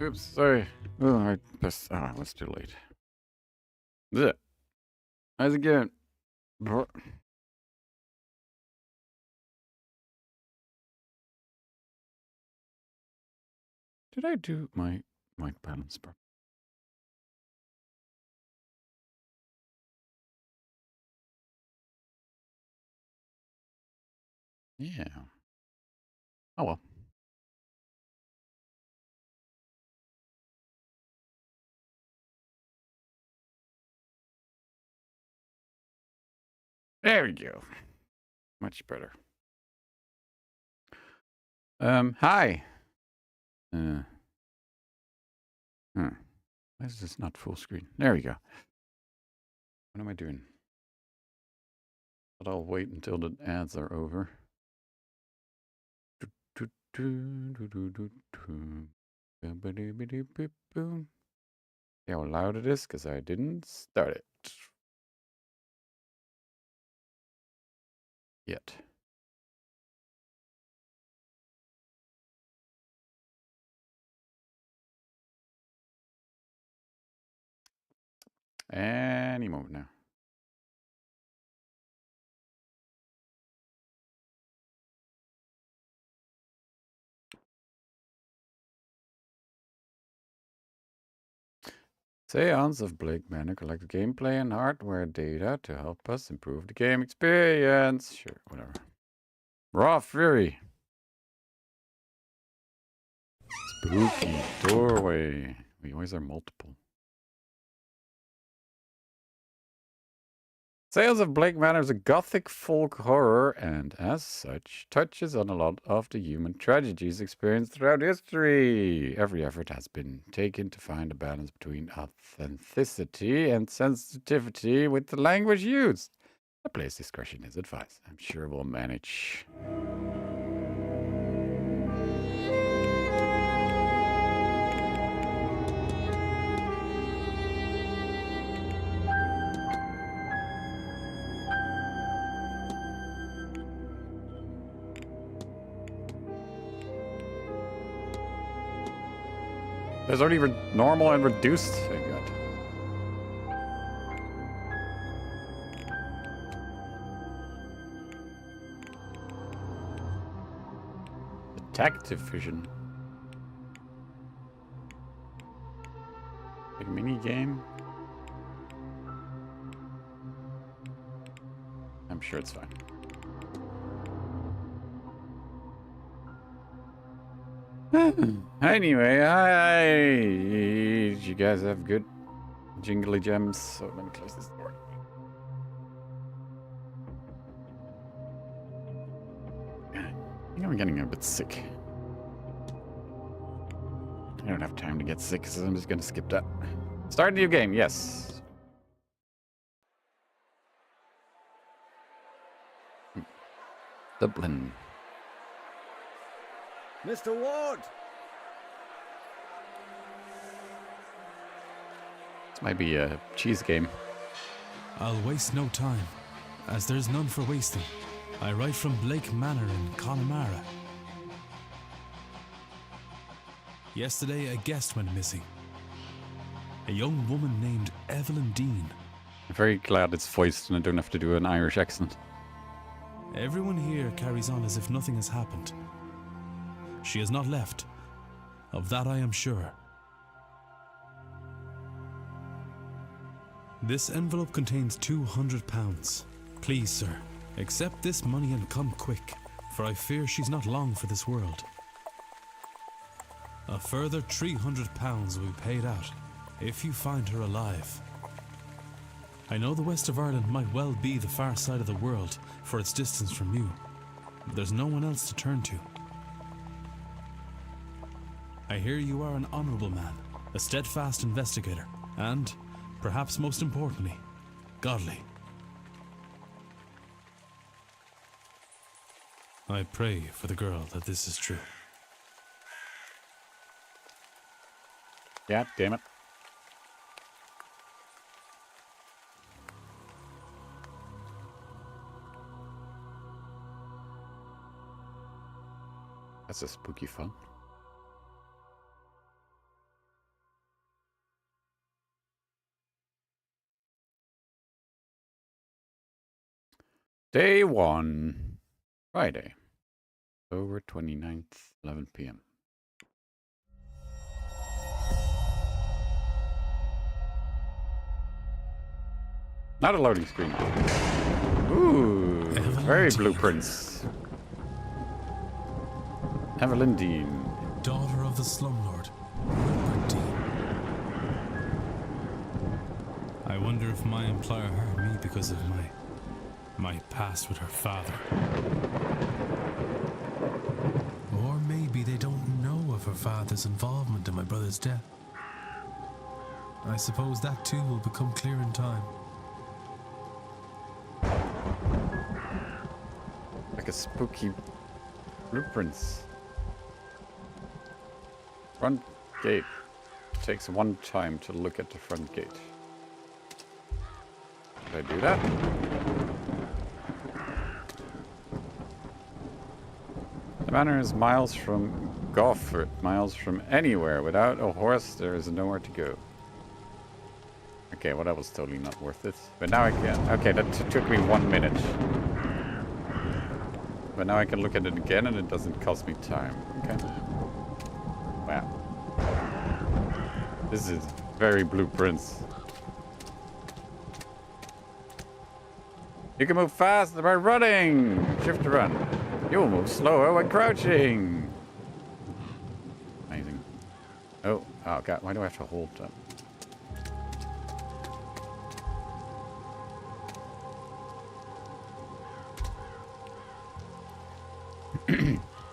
Oops, sorry. Oh, I pressed. Oh, I was too late. Ugh. How's it going? Bro- Did I do my white balance properly? Yeah. Oh well. There we go. Much better. Hi. Uh, huh. Why is this not full screen? There we go. What am I doing? But I'll wait until the ads are over. See how loud it is? Because I didn't start it yet. Any moment now. Seance of Blake Manor collect gameplay and hardware data to help us improve the game experience. Sure, whatever. Raw Fury. Spooky doorway. We always are multiple. Sales of Blake Manor is a gothic folk horror and, as such, touches on a lot of the human tragedies experienced throughout history. Every effort has been taken to find a balance between authenticity and sensitivity with the language used. The player's discretion is advised. I'm sure we'll manage. There's already normal and reduced. Thank God. Detective vision. Like a mini game. I'm sure it's fine. Anyway, you guys have good jingly gems. So let me close this door. I think I'm getting a bit sick. I don't have time to get sick, so I'm just gonna skip that. Start a new game, yes. Dublin. Mr. Ward! This might be a cheese game. I'll waste no time, as there's none for wasting. I write from Blake Manor in Connemara. Yesterday, a guest went missing. A young woman named Evelyn Dean. I'm very glad it's voiced and I don't have to do an Irish accent. Everyone here carries on as if nothing has happened. She has not left. Of that I am sure. This envelope contains £200. Please, sir, accept this money and come quick, for I fear she's not long for this world. A further £300 will be paid out if you find her alive. I know the west of Ireland might well be the far side of the world for its distance from you, but there's no one else to turn to. I hear you are an honourable man, a steadfast investigator, and, perhaps most importantly, godly. I pray for the girl that this is true. Yeah, damn it. That's a spooky fun. Day 1, Friday, October 29th, 11 p.m. Not a loading screen. Ooh, very blueprints. Evelyn Dean. Daughter of the slumlord, Rupert Dean. I wonder if my employer hired me because of my past with her father. Or maybe they don't know of her father's involvement in my brother's death. I suppose that too will become clear in time. Like a spooky blueprints. Front gate. Takes one time to look at the front gate. Did I do that? The manor is miles from Gawford, miles from anywhere. Without a horse, there is nowhere to go. Okay, well that was totally not worth it. But now I can. Okay, that took me 1 minute. But now I can look at it again and it doesn't cost me time. Okay. Wow. This is very blueprints. You can move faster by running. Shift to run. You will move slower when crouching. Amazing. Oh god, why do I have to hold that?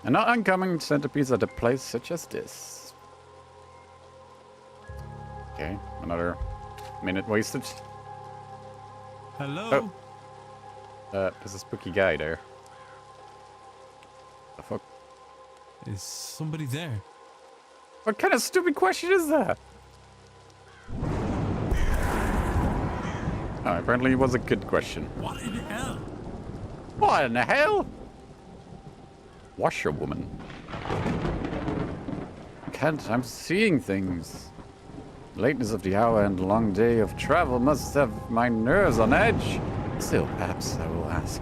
An not uncommon centerpiece at a place such as this. Okay, another minute wasted. Hello? Oh. There's a spooky guy there. The fuck? Is somebody there? What kind of stupid question is that? Oh, apparently it was a good question. What in hell? What in the hell? Washerwoman. Can't, I'm seeing things. Lateness of the hour and long day of travel must have my nerves on edge. Still, perhaps I will ask.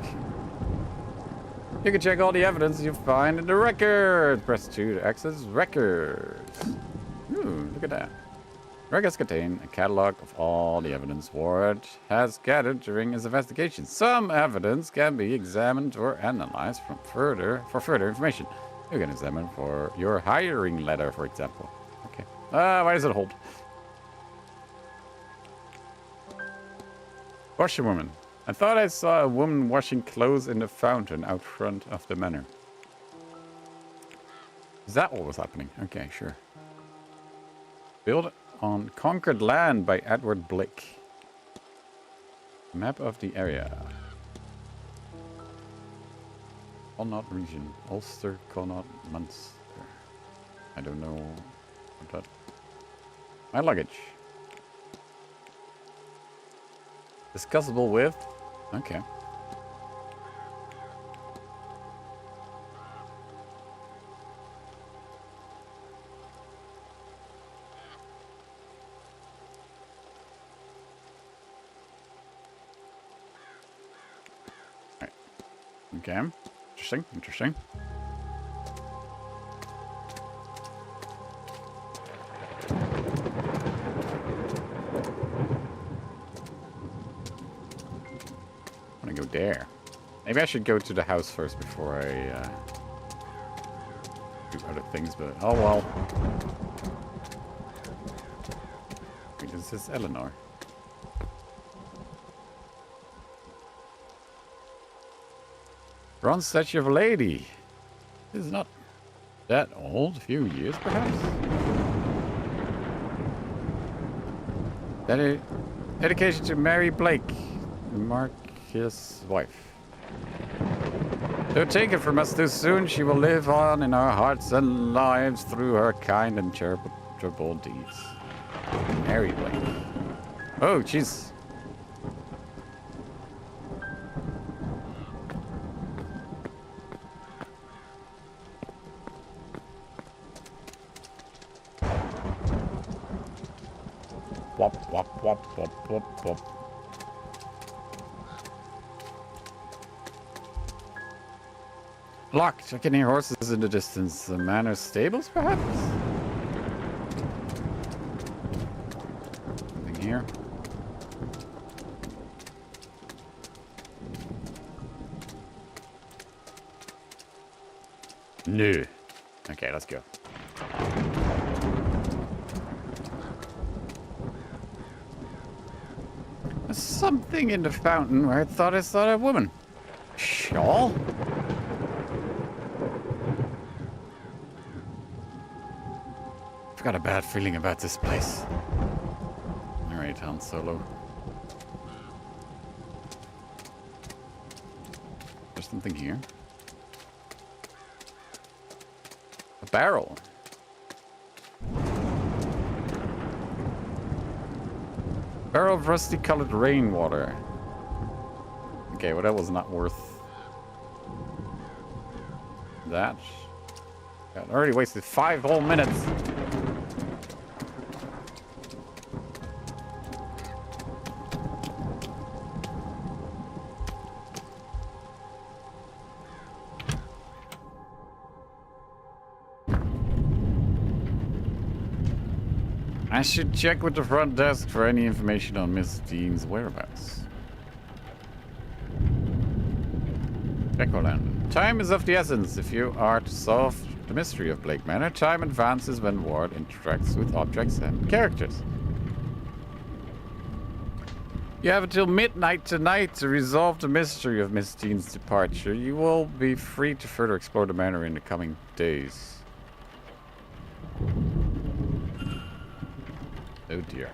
You can check all the evidence you find in the record. Press 2 to access records. Ooh, look at that. Records contain a catalog of all the evidence Ward has gathered during his investigation. Some evidence can be examined or analyzed for further information. You can examine for your hiring letter, for example. Okay. Why does it hold? Washerwoman. I thought I saw a woman washing clothes in the fountain out front of the manor. Is that what was happening? Okay, sure. Built on Conquered Land by Edward Blake. Map of the area. Connaught region. Ulster, Connaught, Munster. I don't know what that. My luggage. Discussable with. Okay. Right. Okay. Interesting. Interesting. I'm gonna go there. Maybe I should go to the house first before I do other things, but oh well. Wait, is this Eleanor? Bronze statue of a lady. This is not that old. A few years, perhaps. Dedication to Mary Blake, Marquis' wife. Don't take it from us too soon. She will live on in our hearts and lives through her kind and charitable deeds. Mary Blake. Oh, jeez. Wop, wop, wop, wop, wop, wop. Locked. I can hear horses in the distance. The manor stables, perhaps? Something here. No. Okay, let's go. There's something in the fountain where I saw a woman. Shawl? I've got a bad feeling about this place. Alright, Han Solo. There's something here. A barrel. Barrel of rusty colored rainwater. Okay, well that was not worth that. God, I already wasted 5 whole minutes. I should check with the front desk for any information on Miss Dean's whereabouts. Echoland. Time is of the essence. If you are to solve the mystery of Blake Manor, time advances when Ward interacts with objects and characters. You have until midnight tonight to resolve the mystery of Miss Dean's departure. You will be free to further explore the manor in the coming days. Oh dear.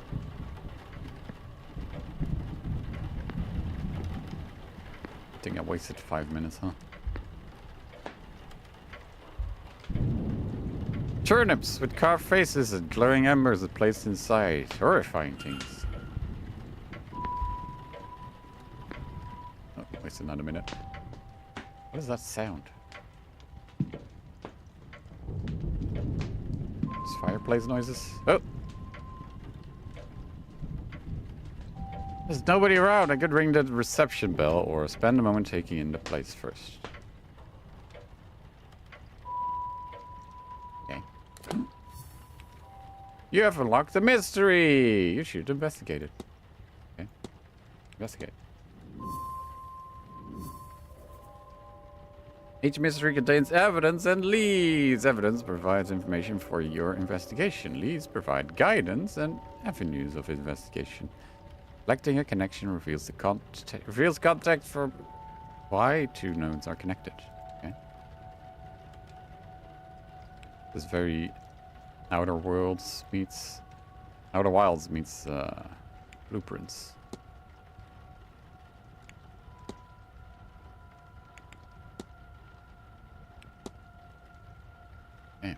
I think I wasted 5 minutes, huh? Turnips with carved faces and glowing embers are placed inside. Horrifying things. Oh, wasted another minute. What is that sound? It's fireplace noises. Oh! There's nobody around. I could ring the reception bell or spend a moment taking in the place first. Okay. You have unlocked the mystery. You should investigate it. Okay. Investigate. Each mystery contains evidence and leads. Evidence provides information for your investigation. Leads provide guidance and avenues of investigation. Selecting a connection reveals contact for why 2 nodes are connected. Okay. This very Outer Wilds meets Blueprints. Okay.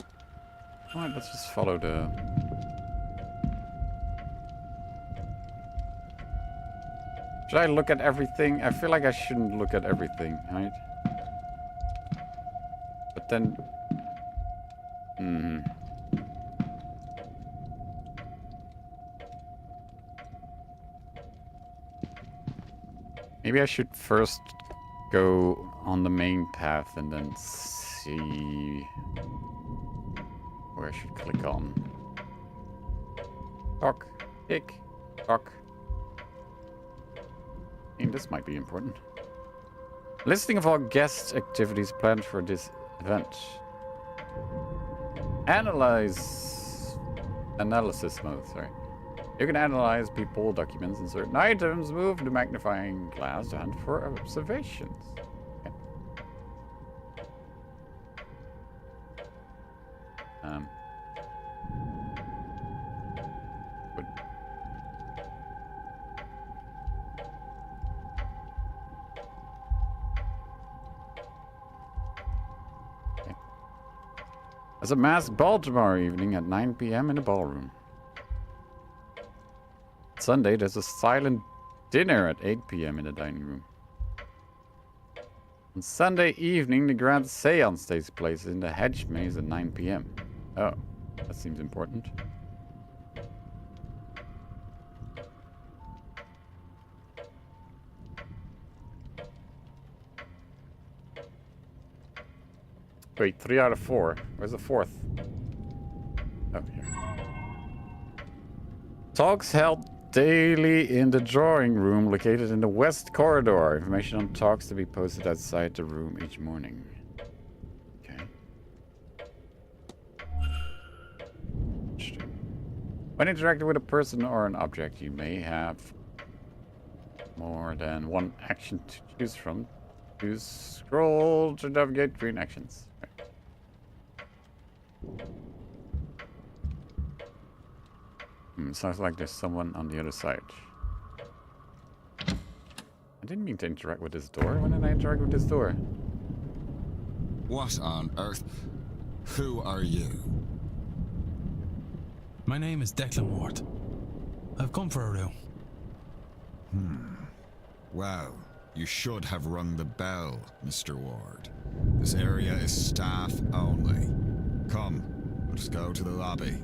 Alright, let's just follow the... Should I look at everything? I feel like I shouldn't look at everything, right? But then... Maybe I should first go on the main path and then see where I should click on. Talk. Tick. Talk. This might be important. Listing of all guest activities planned for this event. Analysis mode, sorry. You can analyze people, documents, and certain items. Move the magnifying glass to hunt for observations. Okay. Good. There's a masked ball tomorrow evening at 9 p.m. in the ballroom. Sunday, there's a silent dinner at 8 p.m. in the dining room. On Sunday evening, the grand seance takes place in the hedge maze at 9 p.m. Oh, that seems important. Wait, 3 out of 4. Where's the 4th? Oh, here. Talks held daily in the drawing room located in the west corridor. Information on talks to be posted outside the room each morning. Okay. When interacting with a person or an object, you may have more than one action to choose from. Use scroll to navigate between actions. Right. Sounds like there's someone on the other side. I didn't mean to interact with this door. When did I interact with this door? What on earth? Who are you? My name is Declan Ward. I've come for a room. Well, you should have rung the bell, Mr. Ward. This area is staff only. Come, let's go to the lobby.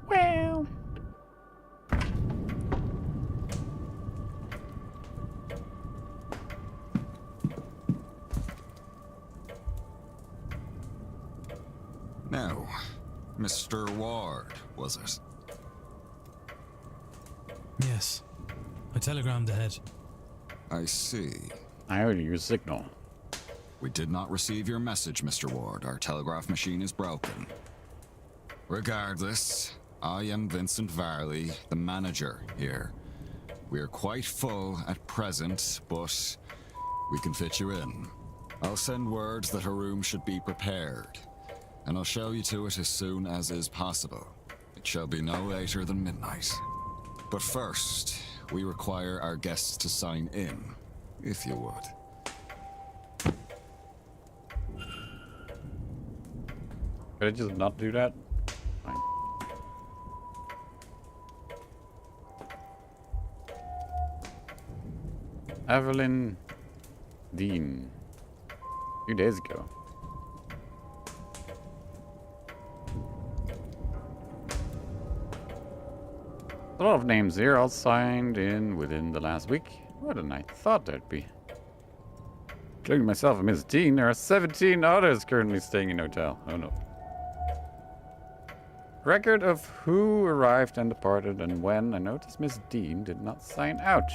Well. Now, Mr. Ward, was it? Yes. I telegrammed ahead. I see. I heard your signal. We did not receive your message, Mr. Ward. Our telegraph machine is broken. Regardless, I am Vincent Varley, the manager here. We are quite full at present, but we can fit you in. I'll send word that a room should be prepared, and I'll show you to it as soon as is possible. It shall be no later than midnight. But first, we require our guests to sign in, if you would. Could I just not do that? Fine. Evelyn Dean. A few days ago. A lot of names here, all signed in within the last week. More than I thought there'd be. Including myself and Miss Dean, there are 17 others currently staying in hotel. Oh no. Record of who arrived and departed and when. I noticed Miss Dean did not sign out.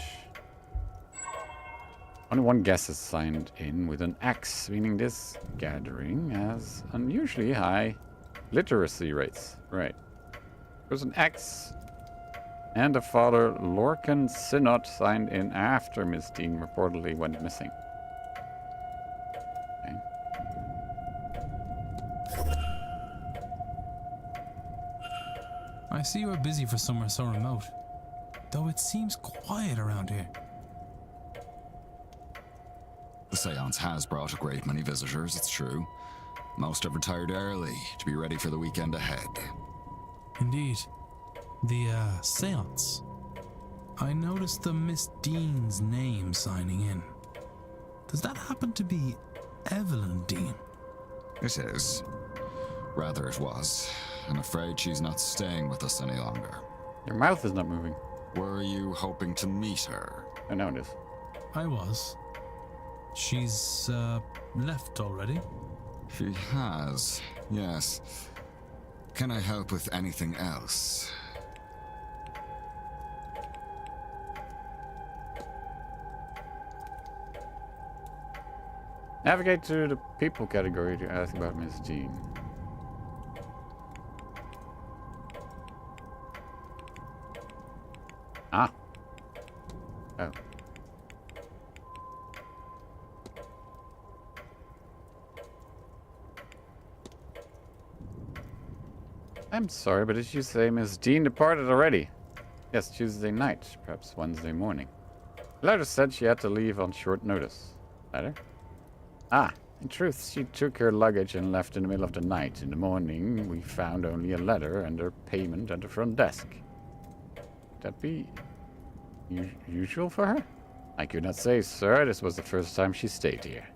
Only one guest is signed in with an X, meaning this gathering has unusually high literacy rates. Right. There's an X. And a father, Lorcan Synod, signed in after Miss Dean reportedly went missing. Okay. I see you are busy for somewhere so remote, though it seems quiet around here. The Seance has brought a great many visitors, it's true. Most have retired early to be ready for the weekend ahead. Indeed. The, Seance. I noticed the Miss Dean's name signing in. Does that happen to be Evelyn Dean? It is. Rather, it was. I'm afraid she's not staying with us any longer. Your mouth is not moving. Were you hoping to meet her? I know it is. I was. She's, left already? She has, yes. Can I help with anything else? Navigate to the people category to ask about Miss Dean. Ah. Oh. I'm sorry, but did you say Miss Dean departed already? Yes, Tuesday night, perhaps Wednesday morning. The letter said she had to leave on short notice. Letter? Ah, in truth, she took her luggage and left in the middle of the night. In the morning, we found only a letter and her payment at the front desk. Would that be usual for her? I could not say, sir. This was the first time she stayed here.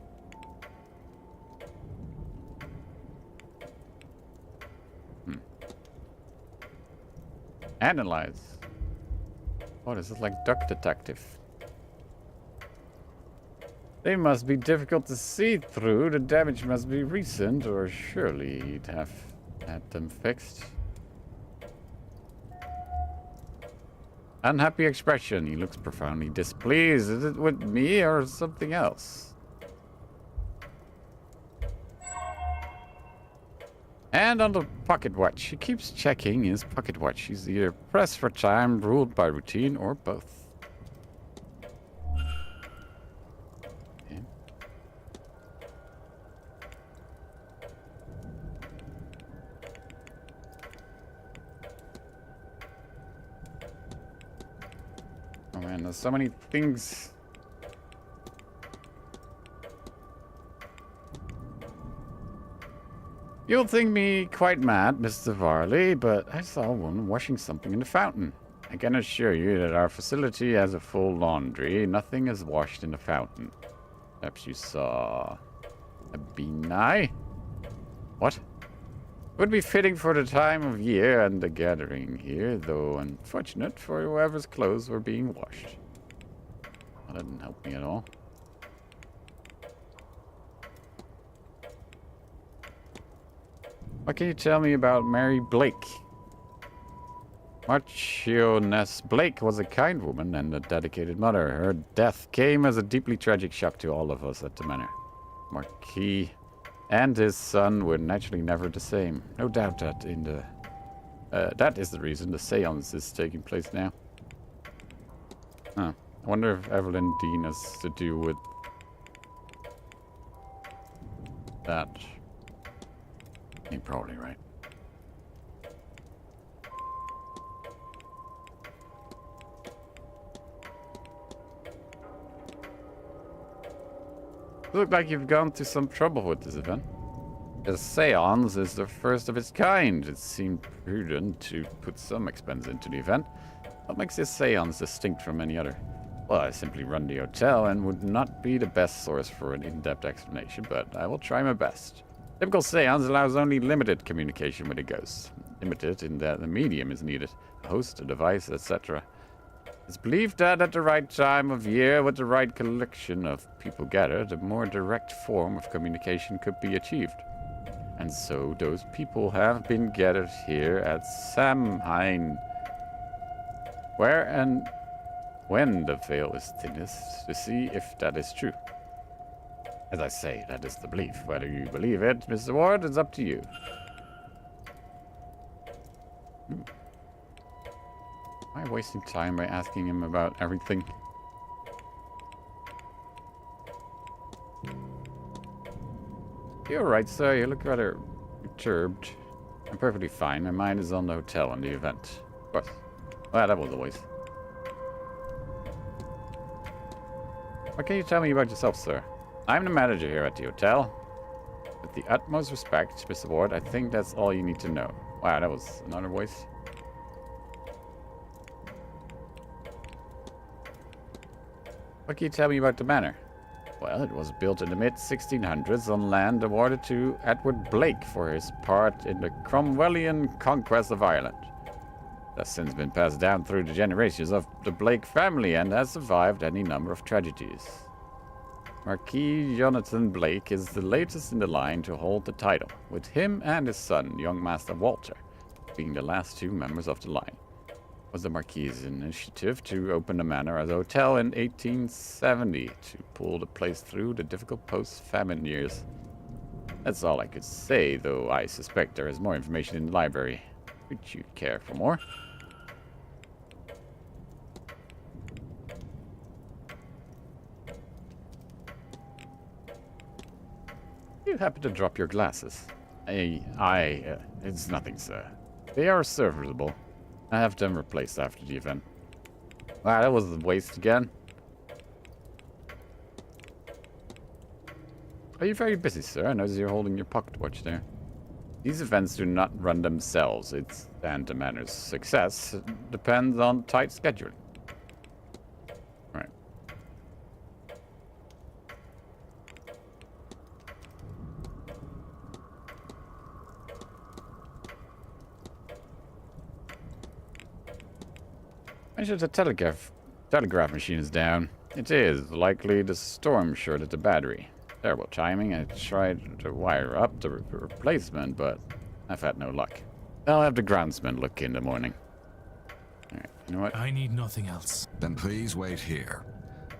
Analyze. Oh, this is like Duck Detective. They must be difficult to see through. The damage must be recent, or surely he'd have had them fixed. Unhappy expression. He looks profoundly displeased. Is it with me or something else? And on the pocket watch. He keeps checking his pocket watch. He's either pressed for time, ruled by routine, or both. Okay. Oh man, there's so many things. You'll think me quite mad, Mr. Varley, but I saw one washing something in the fountain. I can assure you that our facility has a full laundry. Nothing is washed in the fountain. Perhaps you saw a bean-eye? What? Would be fitting for the time of year and the gathering here, though unfortunate for whoever's clothes were being washed. That didn't help me at all. What can you tell me about Mary Blake? Marchioness Blake was a kind woman and a dedicated mother. Her death came as a deeply tragic shock to all of us at the Manor. Marquis and his son were naturally never the same. No doubt that that is the reason the seance is taking place now. Huh. I wonder if Evelyn Dean has to do with that. You're probably right. Look like you've gone to some trouble with this event. The seance is the first of its kind. It seemed prudent to put some expense into the event. What makes this seance distinct from any other? Well, I simply run the hotel and would not be the best source for an in-depth explanation, but I will try my best. Typical seance allows only limited communication with a ghost. Limited in that the medium is needed, a host, a device, etc. It's believed that at the right time of year, with the right collection of people gathered, a more direct form of communication could be achieved. And so those people have been gathered here at Samhain, where and when the veil is thinnest, to see if that is true. As I say, that is the belief. Whether you believe it, Mr. Ward, is up to you. Am I wasting time by asking him about everything? You're right, sir. You look rather perturbed. I'm perfectly fine. My mind is on the hotel and the event. Of course. Well, that was a waste. What can you tell me about yourself, sir? I'm the manager here at the hotel. With the utmost respect, Mr. Ward, I think that's all you need to know. Wow, that was another voice. What can you tell me about the manor? Well, it was built in the mid-1600s on land awarded to Edward Blake for his part in the Cromwellian conquest of Ireland. It has since been passed down through the generations of the Blake family and has survived any number of tragedies. Marquis Jonathan Blake is the latest in the line to hold the title, with him and his son, young Master Walter, being the last two members of the line. It was the Marquis's initiative to open the manor as a hotel in 1870 to pull the place through the difficult post-famine years. That's all I could say, though I suspect there is more information in the library. Would you care for more? You happen to drop your glasses. It's nothing, sir. They are serviceable. I have them replaced after the event. Wow, that was a waste again. Are you very busy, sir? I notice you're holding your pocket watch there. These events do not run themselves. And the manor's success depends on tight scheduling. Right. Make sure the telegraph machine is down. It is likely the storm shorted the battery. Terrible timing. I tried to wire up the replacement, but I've had no luck. I'll have the groundsman look in the morning. Alright, you know what? I need nothing else. Then please wait here.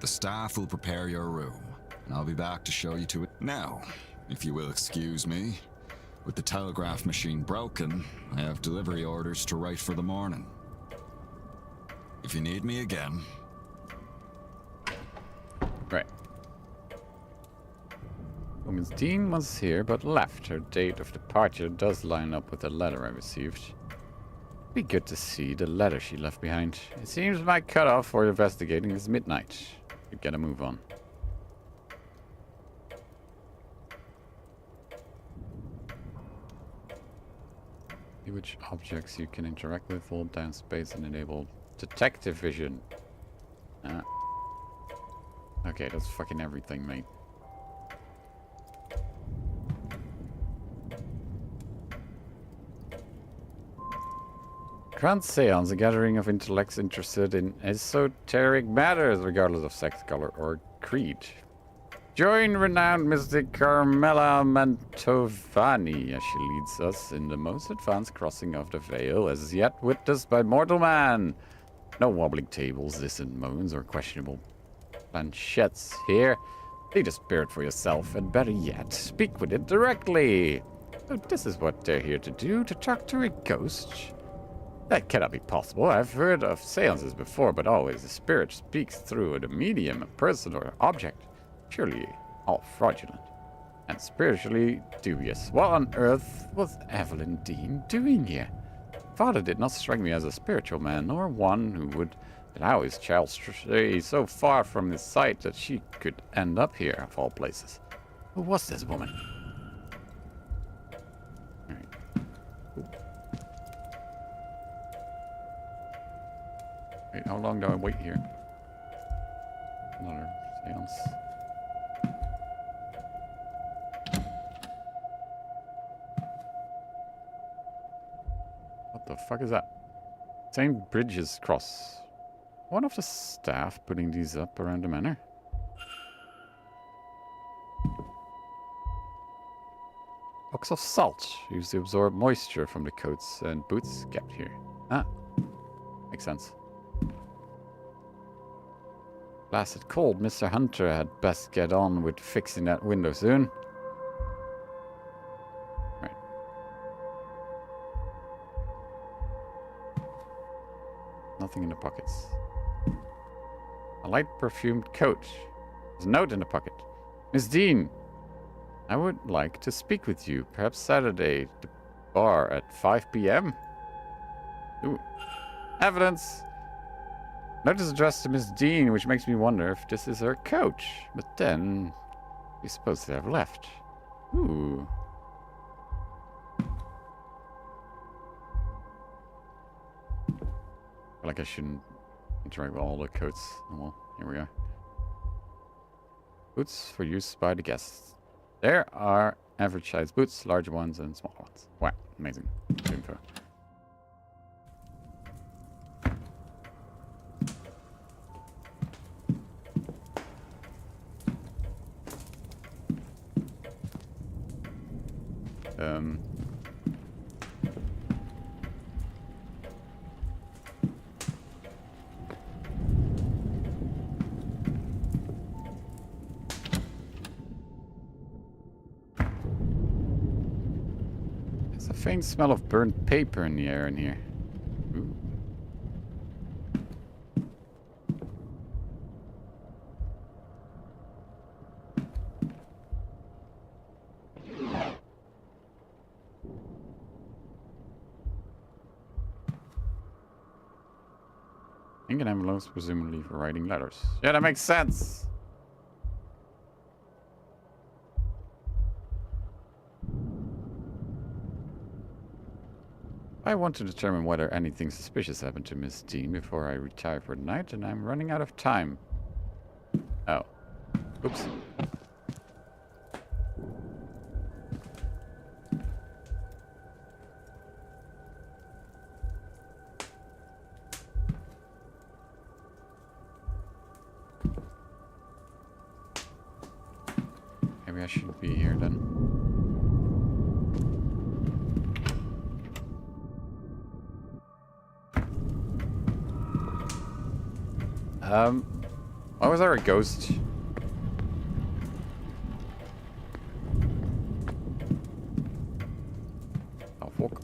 The staff will prepare your room, and I'll be back to show you to it. Now, if you will excuse me, with the telegraph machine broken, I have delivery orders to write for the morning. If you need me again... Right. Woman's Dean was here, but left. Her date of departure does line up with the letter I received. Be good to see the letter she left behind. It seems my cutoff for investigating is midnight. Should get a move on. See which objects you can interact with. Hold down space and enable detective vision. Okay, that's fucking everything, mate. Grand Seance, a gathering of intellects interested in esoteric matters, regardless of sex, color, or creed. Join renowned mystic Carmela Mantovani as she leads us in the most advanced crossing of the veil as yet witnessed by mortal man. No wobbling tables, distant moans, or questionable planchettes here. Lead a spirit for yourself, and better yet, speak with it directly. Oh, this is what they're here to do, to talk to a ghost? That cannot be possible. I've heard of seances before, but always the spirit speaks through the medium, a person or object. Surely all fraudulent and spiritually dubious. What on earth was Evelyn Dean doing here? Father did not strike me as a spiritual man, nor one who would allow his child stray so far from his sight that she could end up here, of all places. Who was this woman? Alright. Wait, how long do I wait here? Another seance. What the fuck is that? St. Bridges Cross. One of the staff putting these up around the manor? Box of salt used to absorb moisture from the coats and boots kept here. Ah, makes sense. Blasted cold. Mr. Hunter had best get on with fixing that window soon. Right. Nothing in the pockets. A light perfumed coat. There's a note in the pocket. Miss Dean, I would like to speak with you. Perhaps Saturday, the bar at 5 p.m. Ooh. Evidence. Notice addressed to Miss Dean, which makes me wonder if this is her coach. But then, he's supposed to have left. Ooh. I feel like I shouldn't interact with all the coats. Oh, well, here we are. Boots for use by the guests. There are average size boots, large ones and small ones. Wow, amazing info. There's a faint smell of burnt paper in the air in here. Ooh. Ink and envelopes, presumably for writing letters. Yeah, that makes sense. I want to determine whether anything suspicious happened to Miss Dean before I retire for the night, and I'm running out of time. Oh. Oops. I shouldn't be here then. Why was there a ghost? Oh, fuck.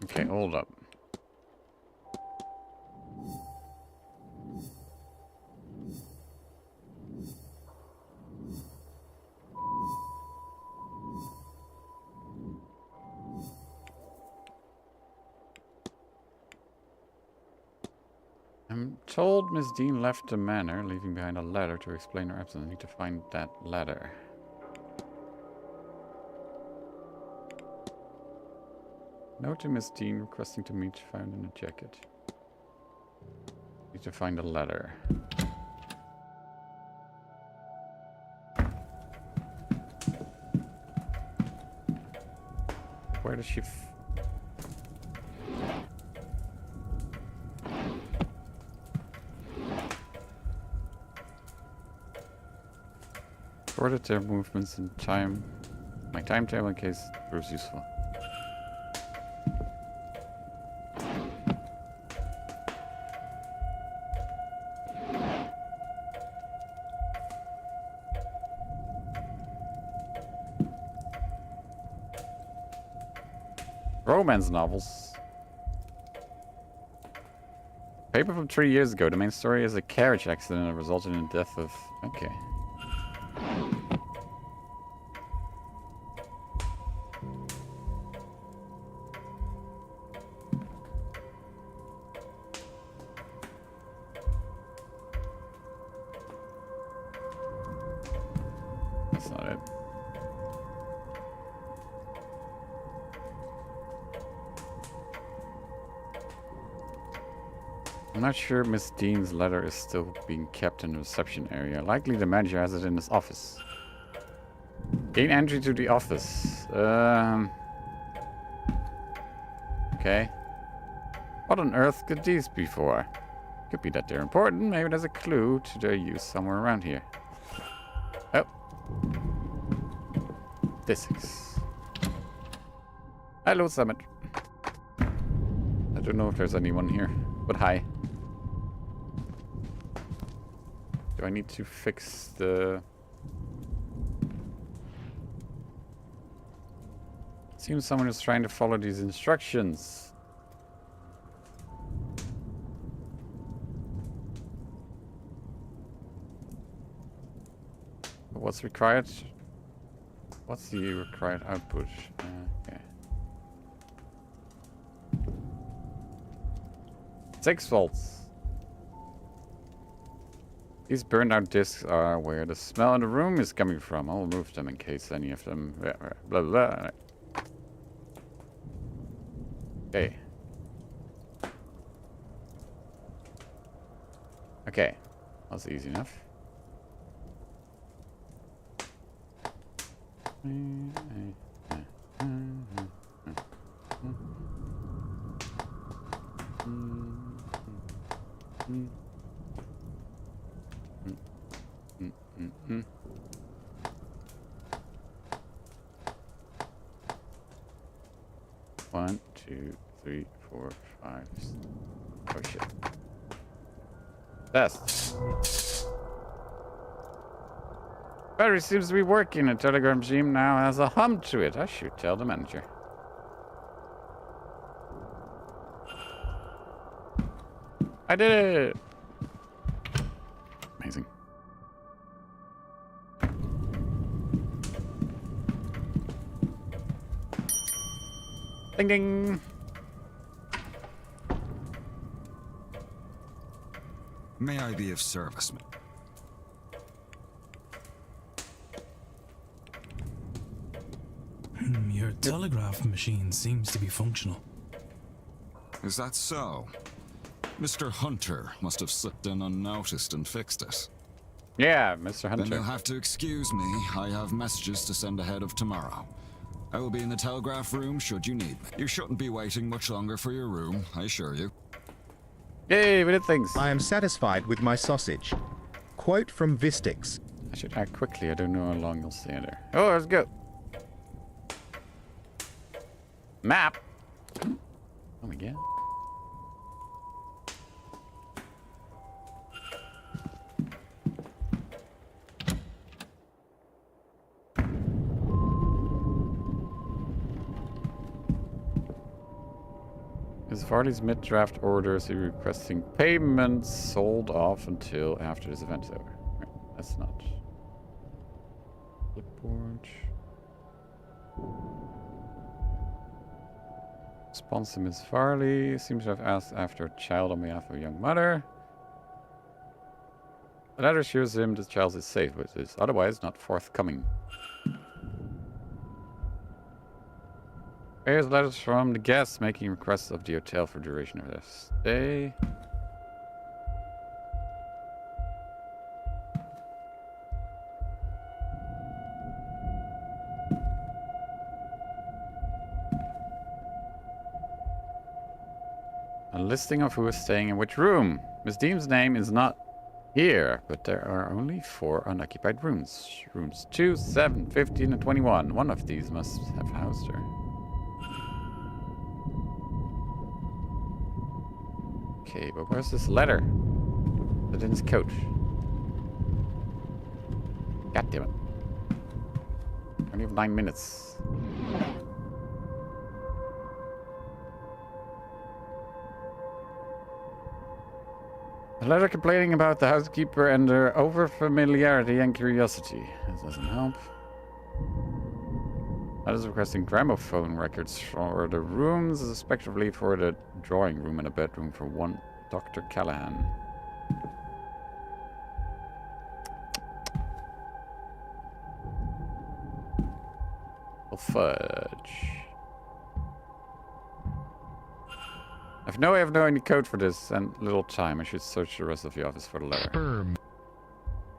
Okay, hold up. I'm told Miss Dean left the manor, leaving behind a letter to explain her absence. I need to find that letter. Note to Miss Dean requesting to meet found in a jacket. Need to find a letter. Where does she recorded their movements in time. My timetable in case it proves useful. Romance novels. Paper from 3 years ago. The main story is a carriage accident that resulted in the death of... Okay. That's not it. I'm not sure Miss Dean's letter is still being kept in the reception area. Likely the manager has it in his office. Gain entry to the office. Okay. What on earth could these be for? Could be that they're important. Maybe there's a clue to their use somewhere around here. Oh. Discs. Hello, Summit. I don't know if there's anyone here, but hi. Do I need to fix the... Seems someone is trying to follow these instructions. What's required? What's the required output? Okay. 6 volts. These burned out discs are where the smell in the room is coming from. I'll remove them in case any of them... Blah, blah, blah. Okay. Okay. That's easy enough. One, two, three, four, five. Oh shit. Test. Battery seems to be working. A telegram regime now has a hum to it. I should tell the manager. I did it! Amazing. Ding ding! May I be of service, Your telegraph machine seems to be functional. Is that so? Mr. Hunter must have slipped in unnoticed and fixed it. Yeah, Mr. Then Hunter. you'll have to excuse me. I have messages to send ahead of tomorrow. I will be in the telegraph room should you need me. You shouldn't be waiting much longer for your room, I assure you. Yay, we did things. I am satisfied with my sausage. Quote from Vistix. I should act quickly. I don't know how long you'll stay there. Oh, let's go. Map. Oh my god. Is Varley's mid-draft orders requesting payments sold off until after this event is over? Right, that's not. Clipboard. Response to Miss Varley seems to have asked after a child on behalf of a young mother. The letter assures him the child is safe, but is otherwise not forthcoming. Here's letters from the guests making requests of the hotel for duration of their stay. A listing of who is staying in which room. Miss Deem's name is not here, but there are only 4 unoccupied rooms. Rooms 2, 7, 15, and 21. One of these must have housed her. Okay, but where's this letter? Is it in his coat? God damn it. I only have 9 minutes. A letter complaining about the housekeeper and her overfamiliarity and curiosity. This doesn't help. Letters requesting gramophone records for the rooms, respectively for the drawing room and a bedroom for one Dr. Callahan. Well, fudge. I have no way of knowing the code for this and little time. I should search the rest of the office for the letter.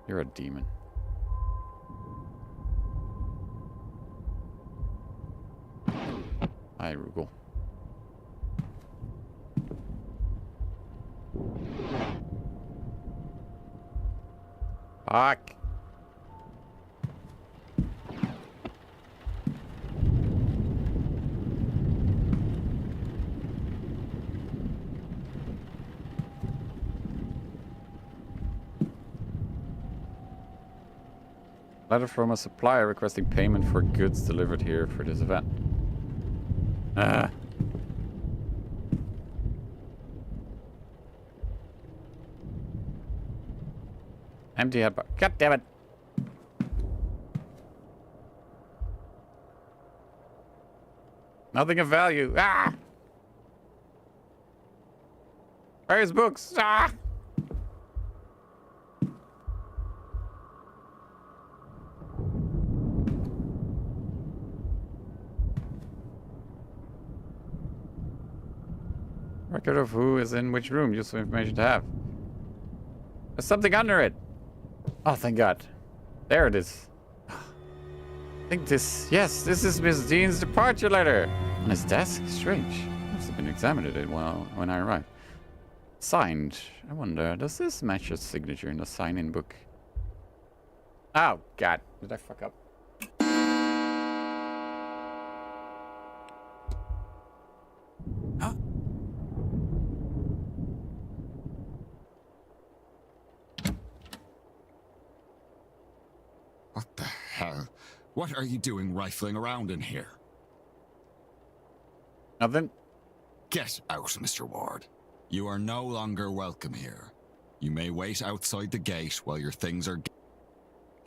You're a demon. Hi, Rugal. Fuck. Letter from a supplier requesting payment for goods delivered here for this event. Empty headbar. God damn it. Nothing of value. Ah! Where's books? Ah! Record of who is in which room. Useful information to have. There's something under it. Oh, thank God. There it is. I think this... Yes, this is Miss Dean's departure letter. On his desk? Strange. Must have been examined it when I arrived. Signed. I wonder, does this match his signature in the sign-in book? Oh, God. Did I fuck up? Huh? What the hell? What are you doing rifling around in here? Nothing. Get out, Mr. Ward. You are no longer welcome here. You may wait outside the gate while your things are...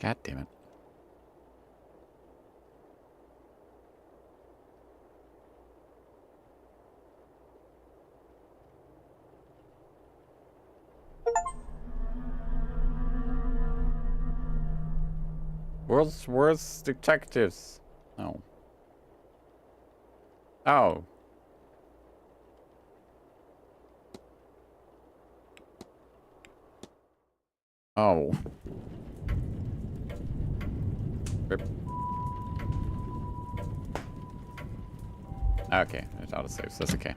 God damn it. World's worst detectives. Oh. Oh. Oh. Rip. Okay, it's out of saves. That's okay.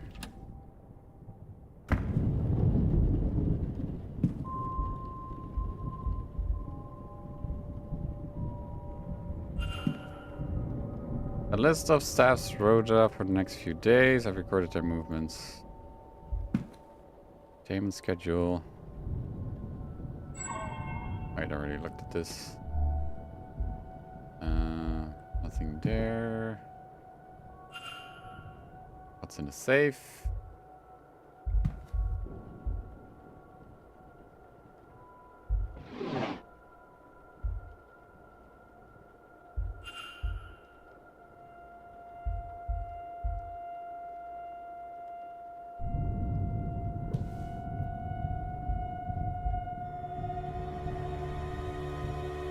A list of staff's rota for the next few days. I've recorded their movements. Payment schedule. I'd already looked at this. Nothing there. What's in the safe?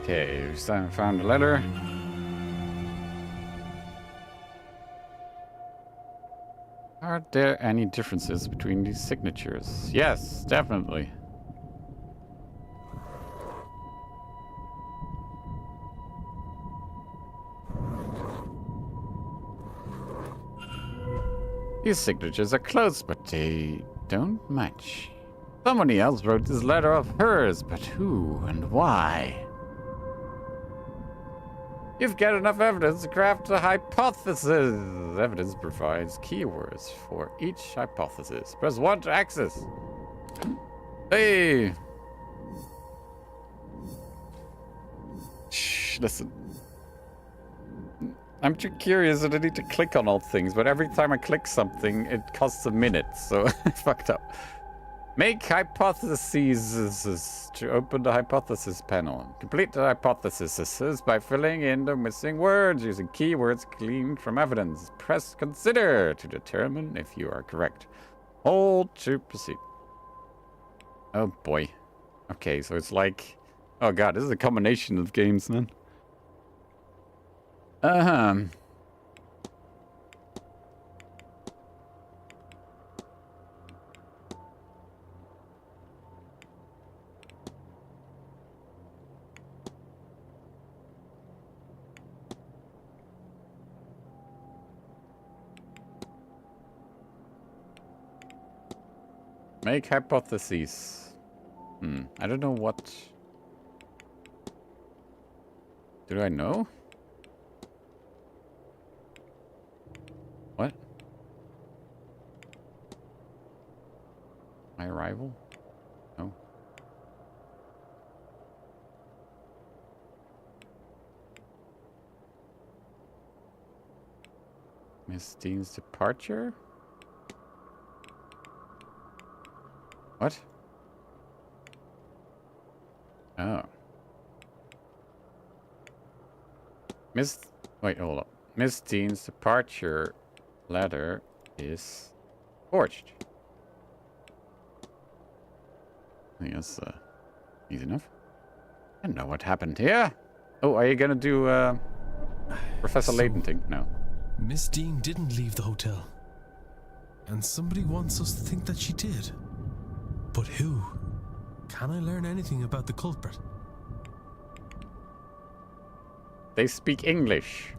Okay, we found a letter. Are there any differences between these signatures? Yes, definitely. These signatures are close, but they don't match. Somebody else wrote this letter of hers, but who and why? You've got enough evidence to craft a hypothesis. Evidence provides keywords for each hypothesis. Press 1 to access. Hey! Shh, listen. I'm too curious and I need to click on all things, but every time I click something, it costs a minute, so I fucked up. Make hypotheses to open the hypothesis panel. Complete the hypotheses by filling in the missing words using keywords gleaned from evidence. Press consider to determine if you are correct. Hold to proceed. Oh boy. Okay, so it's like... Oh god, this is a combination of games then. Make hypotheses. I don't know what... Do I know? What? My arrival? No. Miss Dean's departure? What? Oh. Wait, hold up. Miss Dean's departure letter is forged. I think that's easy enough. I don't know what happened here. Oh, are you gonna do Professor Layton thing? No. Miss Dean didn't leave the hotel. And somebody wants us to think that she did. But who? Can I learn anything about the culprit? They speak English.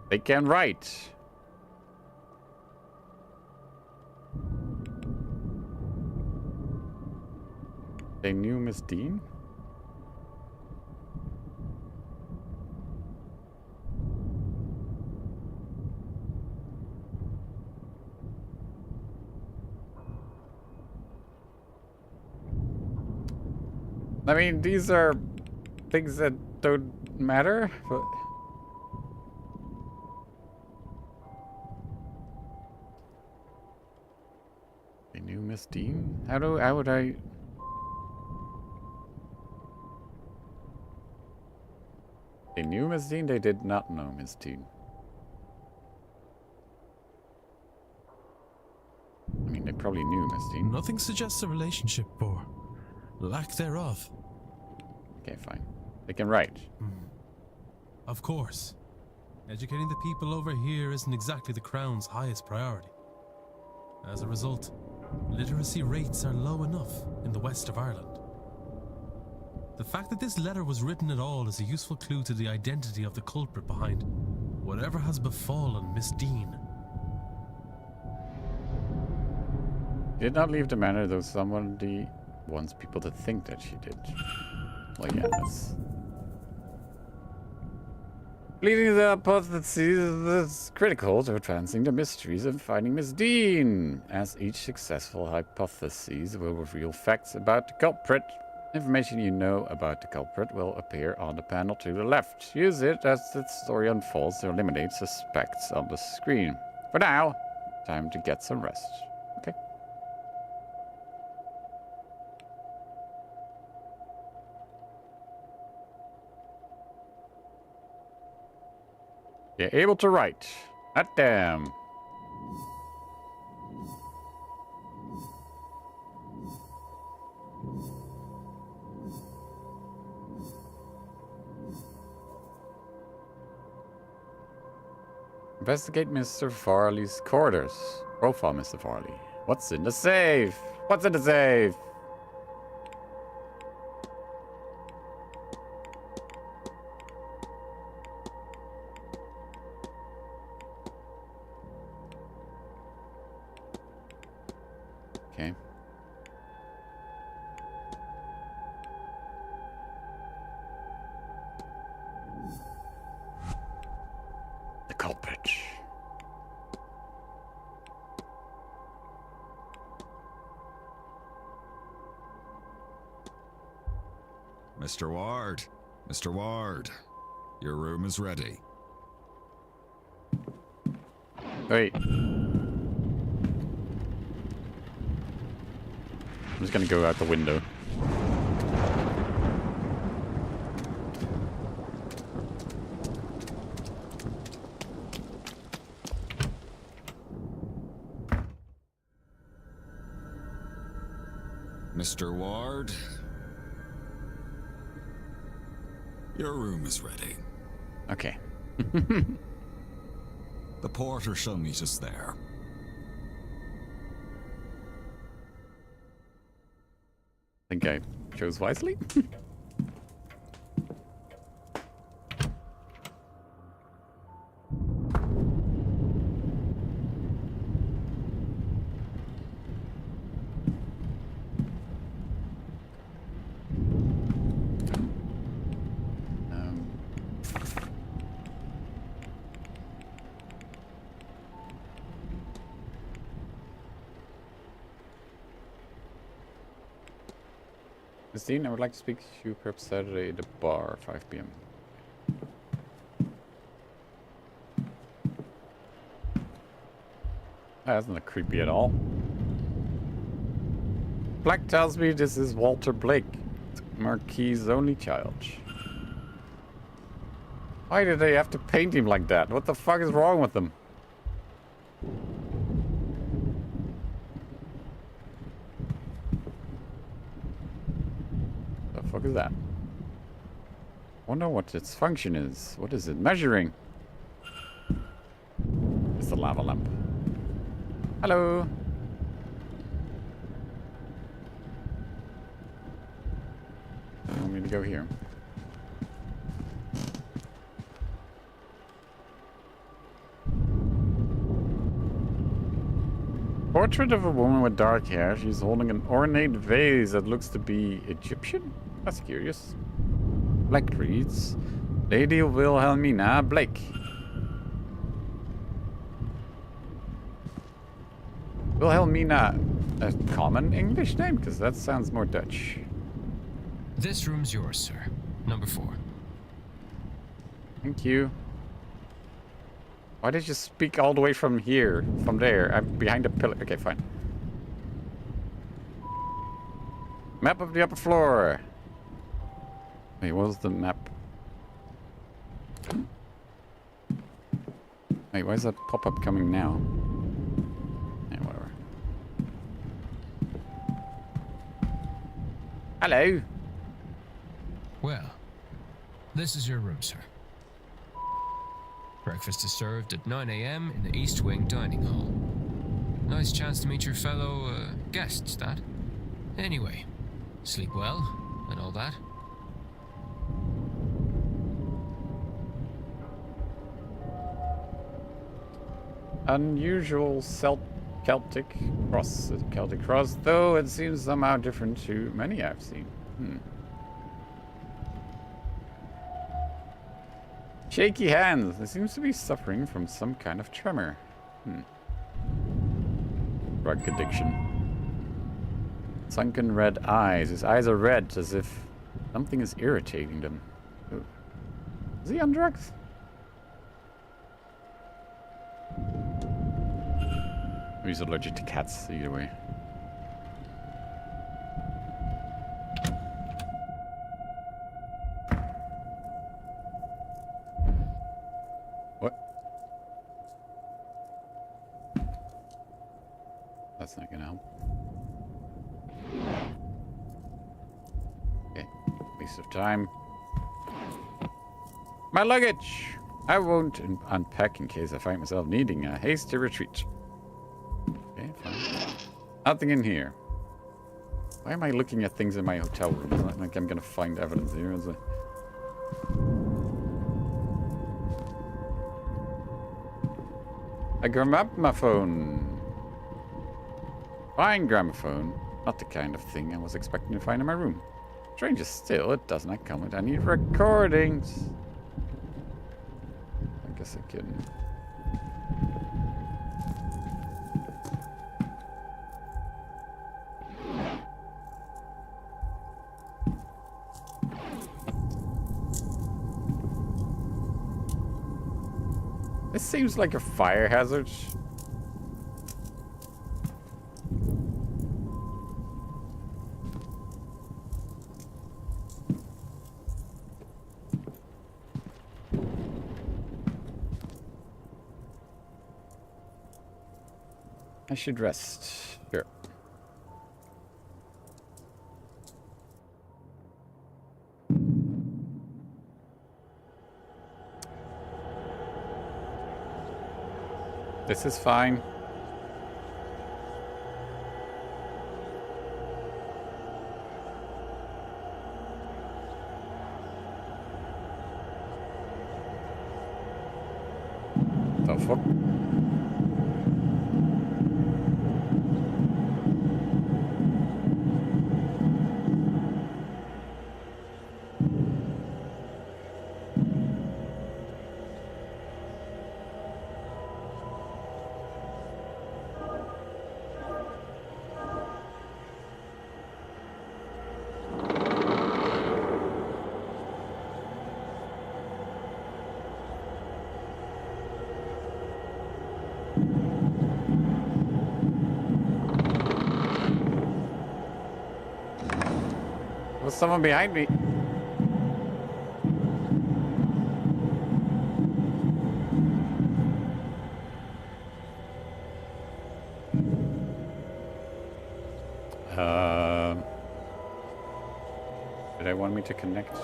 They can write. They knew Miss Dean? I mean, these are things that don't matter, but... They knew Miss Dean? How would I... They knew Miss Dean? They did not know Miss Dean. I mean, they probably knew Miss Dean. Nothing suggests a relationship or lack thereof. Okay, fine. They can write. Of course. Educating the people over here isn't exactly the Crown's highest priority. As a result, literacy rates are low enough in the west of Ireland. The fact that this letter was written at all is a useful clue to the identity of the culprit behind whatever has befallen Miss Dean. Did not leave the manor, though somebody wants people to think that she did. Well, yeah, that's... Leading the hypotheses is critical to advancing the mysteries and finding Miss Dean, as each successful hypothesis will reveal facts about the culprit. Information you know about the culprit will appear on the panel to the left. Use it as the story unfolds to eliminate suspects on the screen. For now, time to get some rest. Okay. You're able to write. Hot damn. Investigate Mr. Farley's quarters. Profile Mr. Farley. What's in the safe? What's in the safe? Okay. The culprit. Mr. Ward. Mr. Ward. Your room is ready. Wait. I'm just gonna go out the window. Mr. Ward. Your room is ready. Okay. The porter shall meet us there. Think I chose wisely? Christine, I would like to speak to you perhaps Saturday at the bar, 5 p.m. That's not creepy at all. Black tells me this is Walter Blake, Marquis' only child. Why did they have to paint him like that? What the fuck is wrong with them? The fuck is that? Wonder what its function is. What is it measuring? It's the lava lamp. Hello. I want me to go here. Portrait of a woman with dark hair. She's holding an ornate vase that looks to be Egyptian. That's curious. Black reads, Lady Wilhelmina Blake. Wilhelmina, a common English name? Because that sounds more Dutch. This room's yours, sir. Number 4. Thank you. Why did you speak all the way from here? From there? I'm behind a pillar. Okay, fine. Map of the upper floor. Wait, what was the map? Wait, why is that pop-up coming now? Yeah, whatever. Hello. Well, this is your room, sir. Breakfast is served at 9 a.m. in the East Wing Dining Hall. Nice chance to meet your fellow guests, that. Anyway, sleep well and all that. unusual Celtic cross, though it seems somehow different to many I've seen. Shaky hands. He seems to be suffering from some kind of tremor. Drug addiction. Sunken red eyes. His eyes are red as if something is irritating them. Ooh. Is he on drugs? He's allergic to cats, either way. What? That's not gonna help. Okay, waste of time. My luggage! I won't unpack in case I find myself needing a hasty retreat. Okay, fine. Nothing in here. Why am I looking at things in my hotel room? It's not like I'm gonna find evidence here, is it? A gramophone. Fine gramophone. Not the kind of thing I was expecting to find in my room. Stranger still, it does not come with any recordings. I guess I can... This seems like a fire hazard. I should rest. Sure. This is fine. The fuck? There's someone behind me. Did I want me to connect?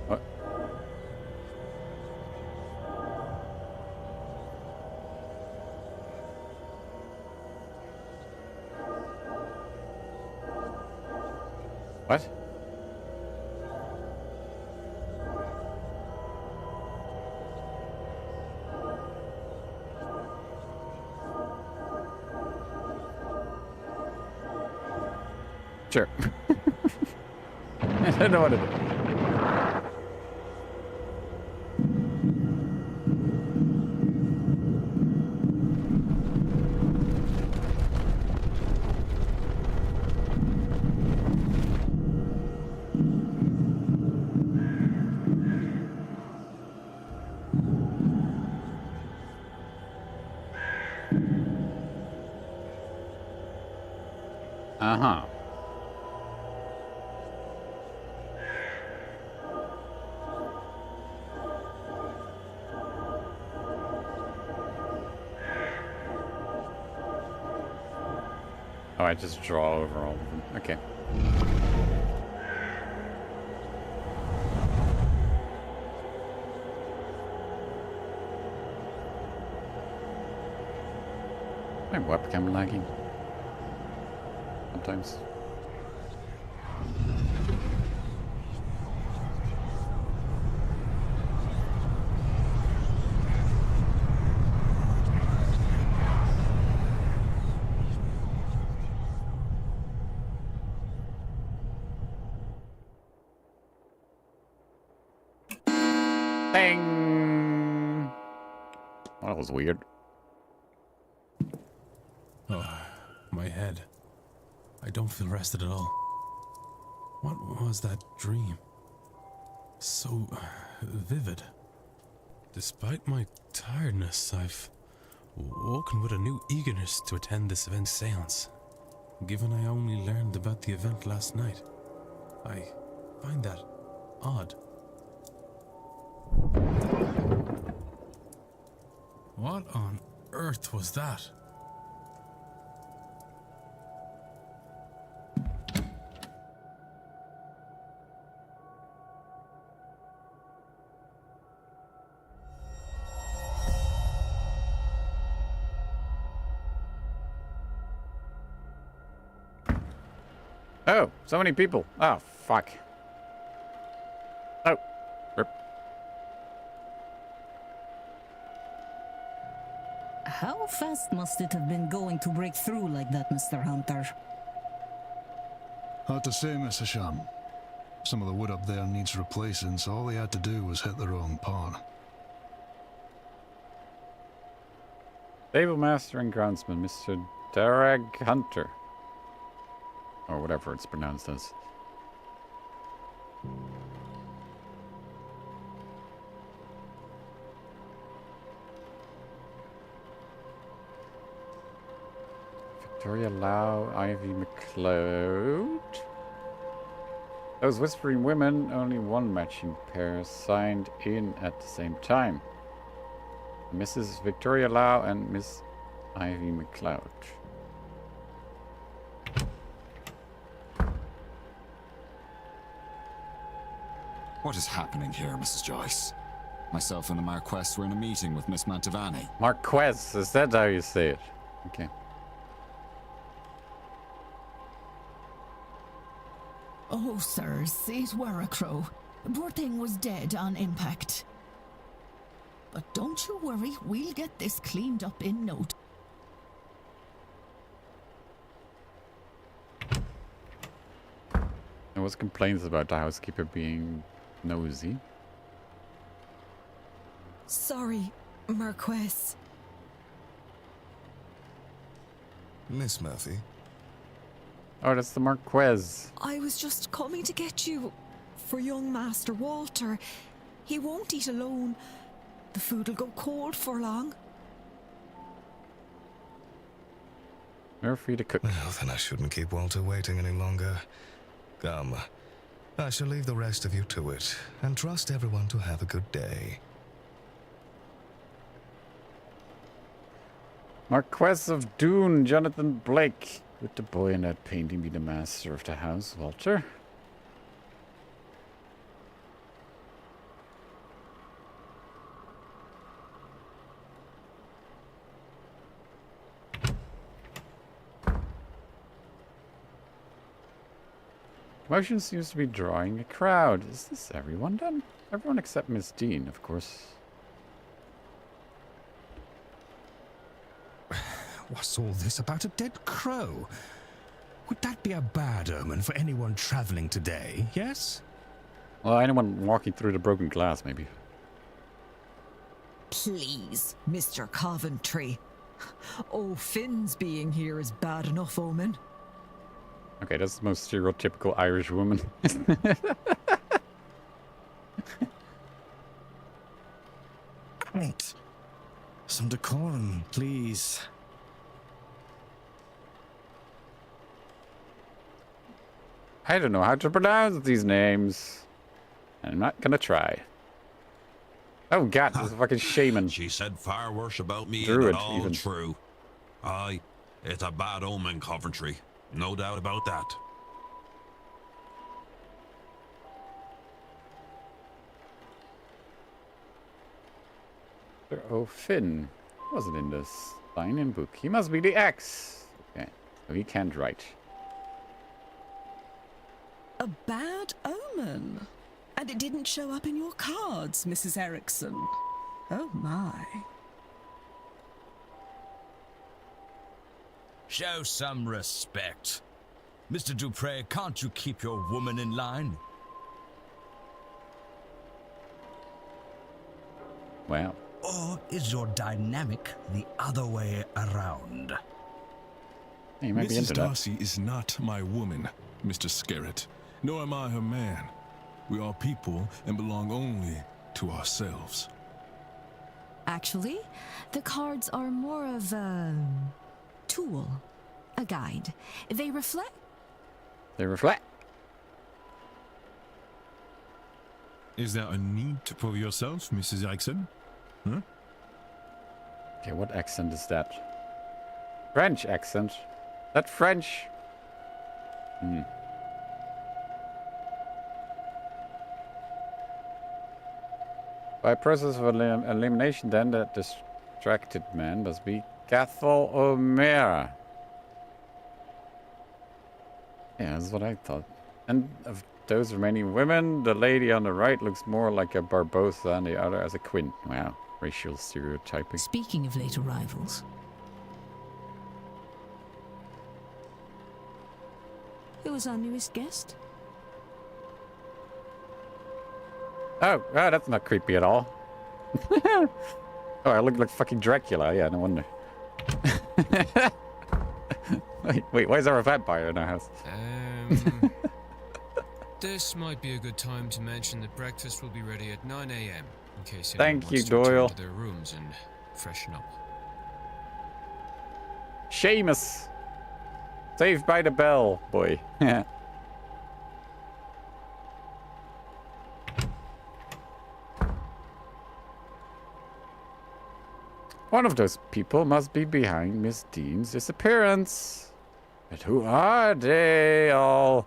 What? What? Sure. I don't know what to do. Uh-huh. Oh, I just draw over all of them. Okay. My webcam lagging. Sometimes. Bang! Well, that was weird. Oh, my head. I don't feel rested at all. What was that dream? So vivid. Despite my tiredness, I've woken with a new eagerness to attend this event seance. Given I only learned about the event last night, I find that odd. What on earth was that? Oh, so many people. Oh, fuck. Oh. Rip. How fast must it have been going to break through like that, Mr. Hunter? Hard to say, Mr. Sham. Some of the wood up there needs replacing, so all they had to do was hit the wrong part. Stable master and groundsman, Mr. Darag Hunter. Or whatever it's pronounced as. Victoria Lau, Ivy McLeod. Those whispering women, only one matching pair signed in at the same time. Mrs. Victoria Lau and Miss Ivy McLeod. What is happening here, Mrs. Joyce? Myself and the Marquess were in a meeting with Miss Mantovani. Marquez, is that how you say it? Okay. Oh, sirs, it were a crow. Poor thing was dead on impact. But don't you worry, we'll get this cleaned up in no time. There was complaints about the housekeeper being nosy. Sorry, Marquess. Miss Murphy? Oh, that's the Marquez. I was just coming to get you for young Master Walter. He won't eat alone. The food'll go cold for long. Murphy to cook. Well, then I shouldn't keep Walter waiting any longer. Come, I shall leave the rest of you to it, and trust everyone to have a good day. Marquess of Doon, Jonathan Blake. With the boy in that painting be the master of the house, Walter. Commotion seems to be drawing a crowd. Is this everyone then? Everyone except Miss Dean, of course. What's all this about a dead crow? Would that be a bad omen for anyone traveling today, yes? Well, anyone walking through the broken glass, maybe. Please, Mr. Coventry. Oh, Finn's being here is bad enough omen. Okay, that's the most stereotypical Irish woman. Right. Some decorum, please. I don't know how to pronounce these names. I'm not gonna try. Oh god, there's a fucking shaman. She said far worse about me, Druid, and it all even. true. Aye, it's a bad omen, Coventry. No doubt about that. Oh, Finn wasn't in this sign-in book. He must be the ex. Okay, so he can't write. A bad omen? And it didn't show up in your cards, Mrs. Erickson. Oh my. Show some respect. Mr. Dupre, can't you keep your woman in line? Wow. Or is your dynamic the other way around? You might be Mrs. into that. Darcy is not my woman, Mr. Scarrett, nor am I her man. We are people and belong only to ourselves. Actually, the cards are more of a tool, a guide. They reflect. They reflect. Is there a need to prove yourself, Mrs. Erickson? Huh? Okay, what accent is that? French accent. That French. By process of elimination, then, that distracted man must be Cathal O'Meara. Yeah, that's what I thought. And of those remaining women, the lady on the right looks more like a Barbosa and the other as a Quinn. Wow, racial stereotyping. Speaking of late arrivals, who was our newest guest? Oh, that's not creepy at all. Oh, I look like fucking Dracula. Yeah, no wonder. wait, why is there a vampire in our house? This might be a good time to mention that breakfast will be ready at 9 a.m. in case Thank anyone you, wants to return Doyle. to their rooms and freshen up. Seamus. Saved by the bell, boy. One of those people must be behind Miss Dean's disappearance. But who are they all?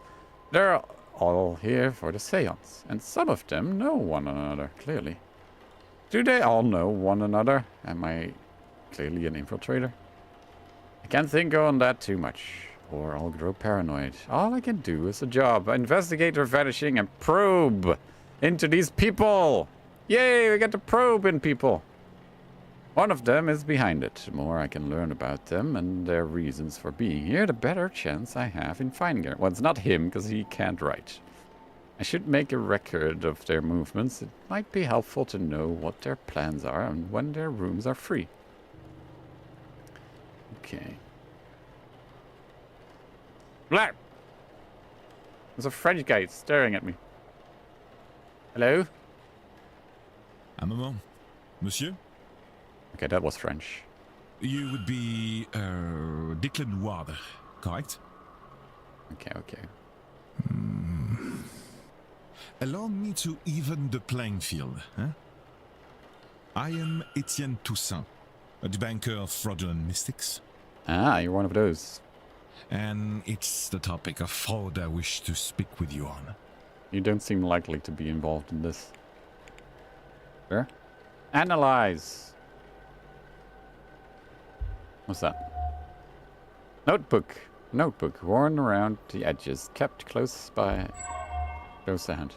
They're all here for the seance, and some of them know one another, clearly. Do they all know one another? Am I clearly an infiltrator? I can't think on that too much, or I'll grow paranoid. All I can do is a job. Investigate their vanishing and probe into these people. Yay, we get to probe in people. One of them is behind it. The more I can learn about them and their reasons for being here, the better chance I have in finding her. Well, it's not him, because he can't write. I should make a record of their movements. It might be helpful to know what their plans are and when their rooms are free. Okay. Blah! There's a French guy staring at me. Hello? Un moment. Monsieur? Okay, that was French. You would be Declan Ward, correct? Okay. Allow me to even the playing field. Huh? I am Etienne Toussaint, a debunker of fraudulent mystics. Ah, you're one of those. And it's the topic of fraud I wish to speak with you on. You don't seem likely to be involved in this. Sure. Analyze. What's that? Notebook. Notebook worn around the edges, kept close by. Close to hand.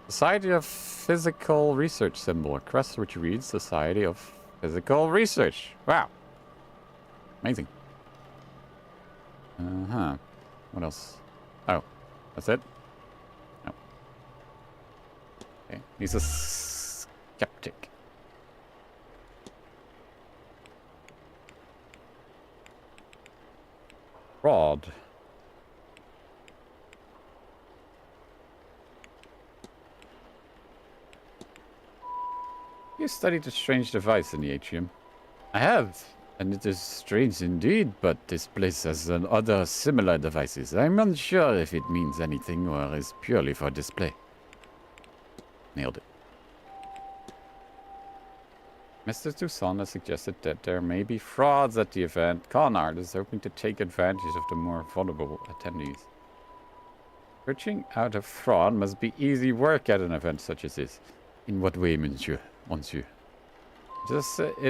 Society of Physical Research symbol. A crest which reads Society of Physical Research. Wow. Amazing. What else? Oh, that's it? No. Okay. He's a skeptic. Fraud. You studied a strange device in the atrium. I have, and it is strange indeed, but this place has other similar devices. I'm unsure if it means anything or is purely for display. Nailed it. Mr. Toussaint has suggested that there may be frauds at the event. Con artists hoping to take advantage of the more vulnerable attendees. Searching out a fraud must be easy work at an event such as this. In what way, monsieur? It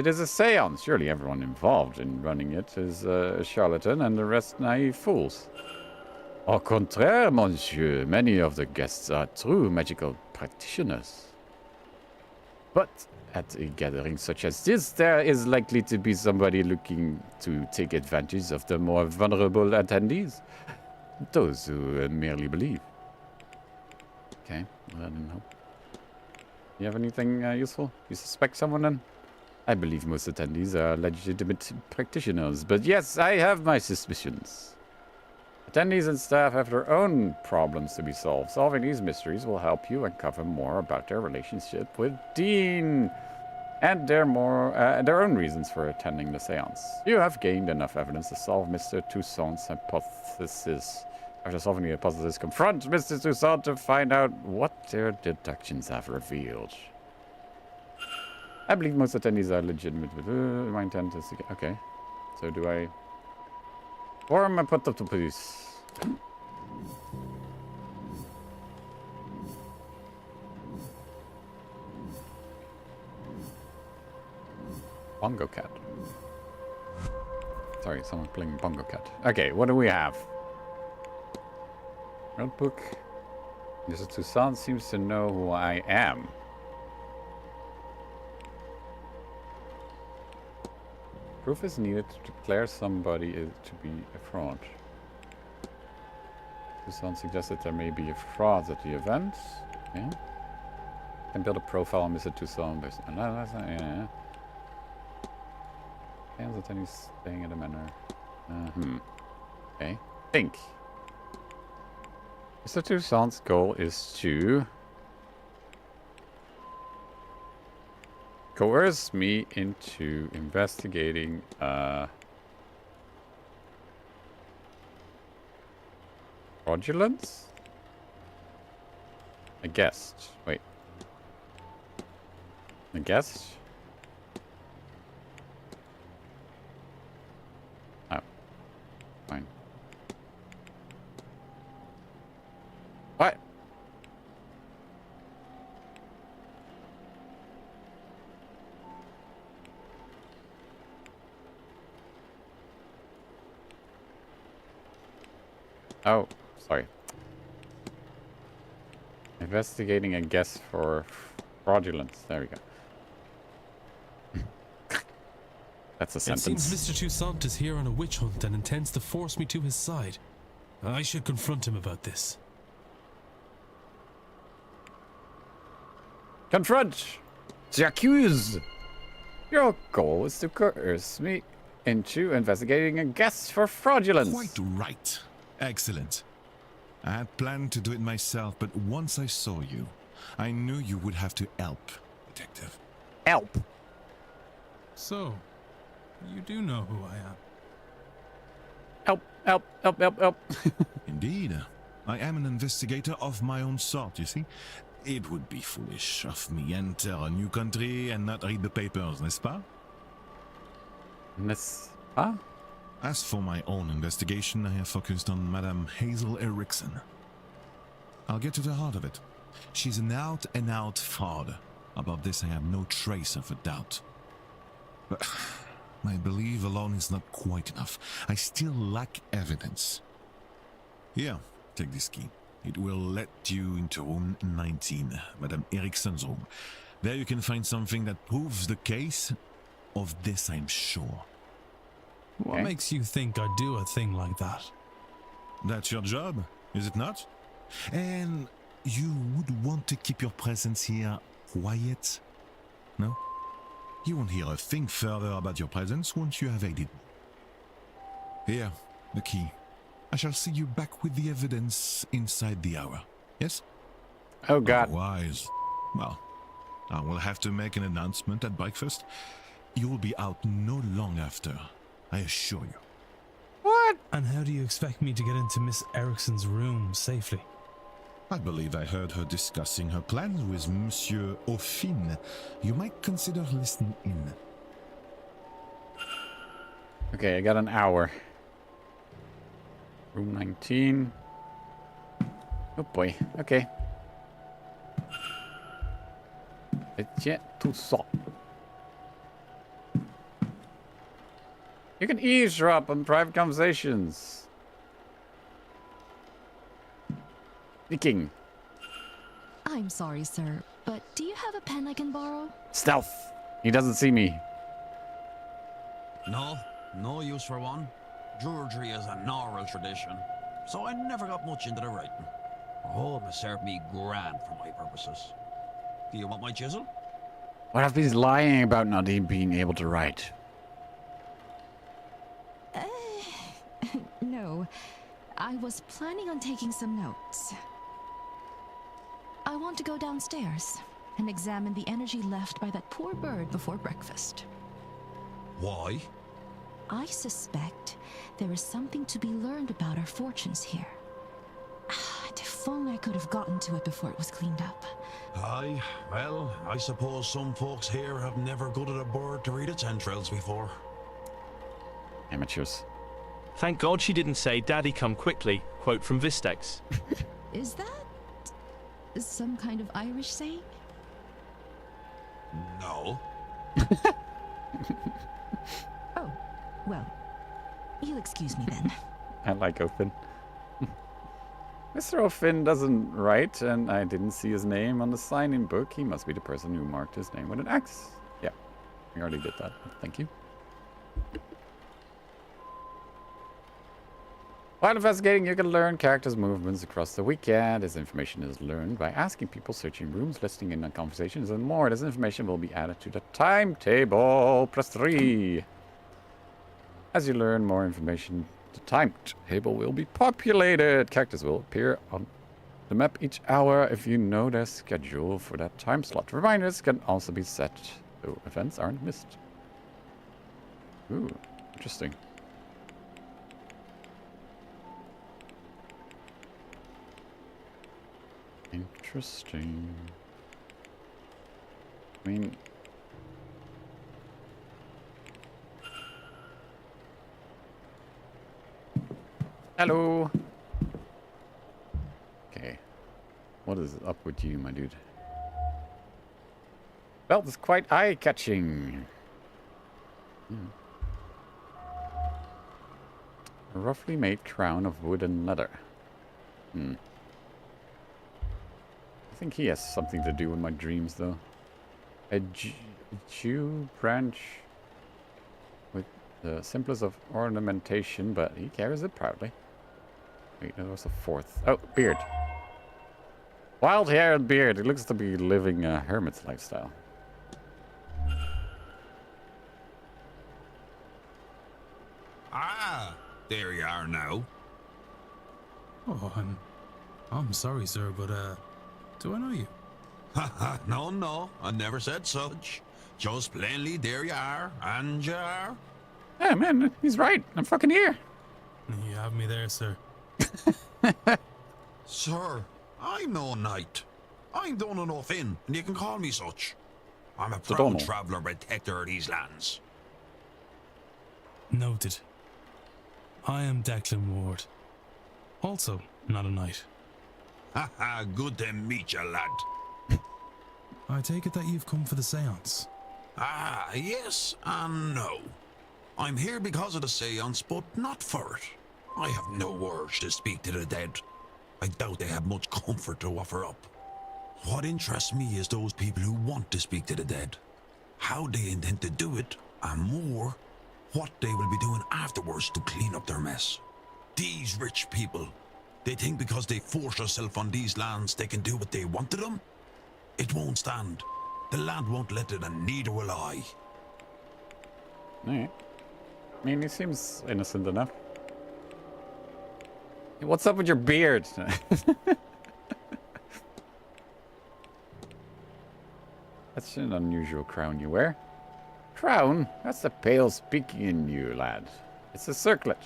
is a seance. Surely everyone involved in running it is a charlatan and the rest naive fools. Au contraire, monsieur. Many of the guests are true magical practitioners. But at a gathering such as this, there is likely to be somebody looking to take advantage of the more vulnerable attendees. Those who merely believe. Okay, well, I don't know. You have anything useful? You suspect someone then? I believe most attendees are legitimate practitioners, but yes, I have my suspicions. Attendees and staff have their own problems to be solved. Solving these mysteries will help you uncover more about their relationship with Dean and their own reasons for attending the seance. You have gained enough evidence to solve Mr. Toussaint's hypothesis. After solving the hypothesis, confront Mr. Toussaint to find out what their deductions have revealed. I believe most attendees are legitimate, but my intent is to get... Okay. So do I... Or am I put up to police? Bongo cat. Sorry, someone's playing bongo cat. Okay, what do we have? Notebook. Mr. Toussaint seems to know who I am. Proof is needed to declare somebody to be a fraud. Toussaint suggested there may be a fraud at the event. Okay. Can build a profile on Mr. Toussaint. Yeah. Hands that he's staying at a manor. Okay. Think. Mr. Toussaint's goal is to coerce me into investigating fraudulence? A guest. Wait. A guest? Oh. Fine. What? Oh, sorry. Investigating a guess for fraudulence. There we go. That's a sentence. It seems Mr. Toussaint is here on a witch hunt and intends to force me to his side. I should confront him about this. Confront! J'accuse! Your goal is to coerce me into investigating a guess for fraudulence. Quite right. Excellent. I had planned to do it myself, but once I saw you, I knew you would have to help, Detective. Help? So, you do know who I am. Help, help, help, help, help. Indeed. I am an investigator of my own sort, you see. It would be foolish of me enter a new country and not read the papers, n'est-ce pas? N'est-ce pas? As for my own investigation, I have focused on Madame Hazel Erickson. I'll get to the heart of it. She's an out-and-out fraud. About this, I have no trace of a doubt. But my belief alone is not quite enough. I still lack evidence. Here, take this key. It will let you into room 19, Madame Erickson's room. There you can find something that proves the case. Of this, I'm sure. What makes you think I'd do a thing like that? That's your job, is it not? And you would want to keep your presence here quiet? No? You won't hear a thing further about your presence once you have aided me. Here, the key. I shall see you back with the evidence inside the hour. Yes? Oh, God. Otherwise, well, I will have to make an announcement at breakfast. You will be out no long after, I assure you. What? And how do you expect me to get into Miss Erickson's room safely? I believe I heard her discussing her plans with Monsieur Aufin. You might consider listening in. Okay, I got an hour. Room 19. Oh boy, okay. Etienne Toussaint. You can eavesdrop on private conversations. Speaking. I'm sorry, sir, but do you have a pen I can borrow? Stealth. He doesn't see me. No, no use for one. Druidry is an oral tradition, so I never got much into the writing. Oh, it served me grand for my purposes. Do you want my chisel? What if he's lying about not even being able to write? No, I was planning on taking some notes. I want to go downstairs and examine the energy left by that poor bird before breakfast. Why? I suspect there is something to be learned about our fortunes here. If only I could have gotten to it before it was cleaned up. Aye, well, I suppose some folks here have never gutted a bird to read its entrails before. Amateurs. Thank God she didn't say, "Daddy, come quickly," quote from Vistex. Is that some kind of Irish saying? No. Oh, well, you'll excuse me then. I like O'Finn. Mr. O'Finn doesn't write, and I didn't see his name on the sign-in book. He must be the person who marked his name with an X. Yeah, we already did that. Thank you. While investigating, you can learn characters' movements across the weekend. This information is learned by asking people, searching rooms, listening in on conversations, and more. This information will be added to the timetable. +3. As you learn more information, the timetable will be populated. Characters will appear on the map each hour if you know their schedule for that time slot. Reminders can also be set so events aren't missed. Ooh, interesting. Interesting. I mean... Hello! Okay. What is up with you, my dude? Belt is quite eye-catching. A roughly made crown of wood and leather. I think he has something to do with my dreams, though. A Jew branch with the simplest of ornamentation, but he carries it proudly. Wait, there was a fourth. Oh, beard. Wild hair and beard. He looks to be living a hermit's lifestyle. Ah, there you are now. Oh, I'm sorry, sir, but do I know you? Haha, no, I never said such. Just plainly, there you are, and you are. Yeah, man, he's right. I'm fucking here. You have me there, sir. Sir, I'm no knight. I'm done enough in, and you can call me such. I'm a proud traveller protector of these lands. Noted. I am Declan Ward. Also, not a knight. Haha, good to meet you, lad. I take it that you've come for the seance. Ah, yes and no. I'm here because of the seance, but not for it. I have no urge to speak to the dead. I doubt they have much comfort to offer up. What interests me is those people who want to speak to the dead. How they intend to do it, and more, what they will be doing afterwards to clean up their mess. These rich people, they think because they force themselves on these lands they can do what they want to them? It won't stand. The land won't let it, and neither will I. Alright. I mean, he seems innocent enough. What's up with your beard? That's an unusual crown you wear. Crown? That's the pale speaking in you, lad. It's a circlet.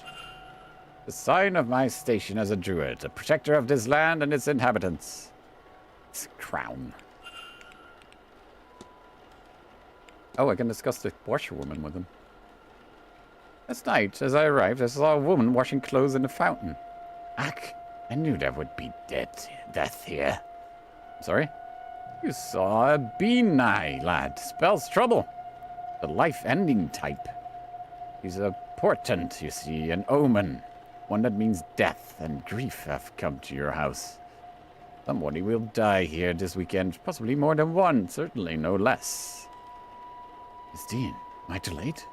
The sign of my station as a druid, a protector of this land and its inhabitants. It's a crown. Oh, I can discuss the washerwoman with him. Last night, as I arrived, I saw a woman washing clothes in a fountain. Ack, I knew there would be death here. Sorry? You saw a bean eye, lad. Spells trouble. The life-ending type. He's a portent, you see, an omen. One that means death and grief have come to your house. Somebody will die here this weekend, possibly more than one, certainly no less. Miss Dean, am I too late?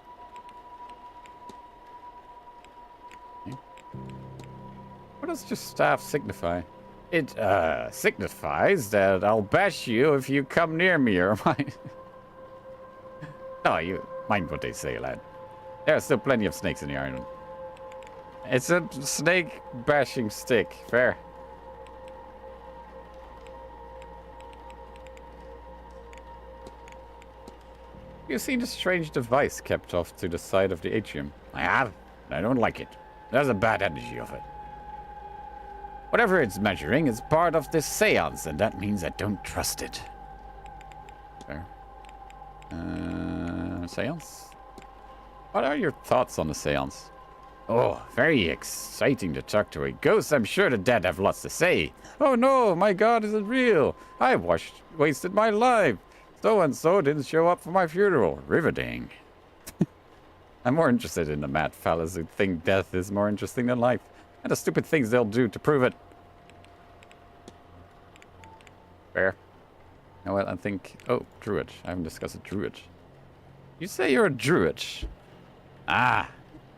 Okay. What does your staff signify? It signifies that I'll bash you if you come near me, or mind. No, you mind what they say, lad. There are still plenty of snakes in the island. It's a snake bashing stick. Fair. You've seen a strange device kept off to the side of the atrium. I have. I don't like it. There's a bad energy of it. Whatever it's measuring is part of this seance, and that means I don't trust it. Fair. Seance? What are your thoughts on the seance? Oh, very exciting to talk to a ghost. I'm sure the dead have lots to say. Oh no, my god, is it real? I wasted my life. So-and-so didn't show up for my funeral. Riveting. I'm more interested in the mad fellas who think death is more interesting than life, and the stupid things they'll do to prove it. Fair. You know what, I think... Oh, druid. I haven't discussed a druid. You say you're a druid. Ah,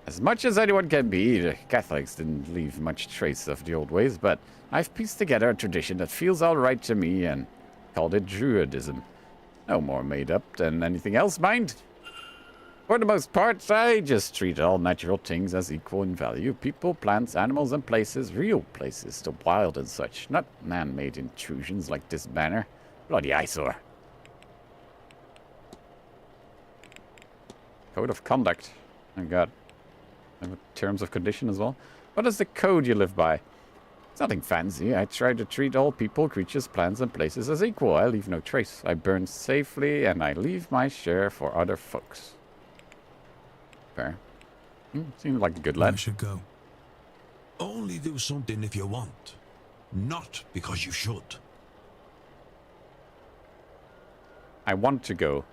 as much as anyone can be, the Catholics didn't leave much trace of the old ways, but I've pieced together a tradition that feels alright to me and called it druidism. No more made up than anything else, mind. For the most part, I just treat all natural things as equal in value. People, plants, animals, and places. Real places, the wild and such. Not man-made intrusions like this manor. Bloody eyesore. Code of conduct. Oh god. Terms of condition as well. What is the code you live by? It's nothing fancy. I try to treat all people, creatures, plants, and places as equal. I leave no trace. I burn safely, and I leave my share for other folks. Fair. Seems like a good lad. I should go. Only do something if you want. Not because you should. I want to go.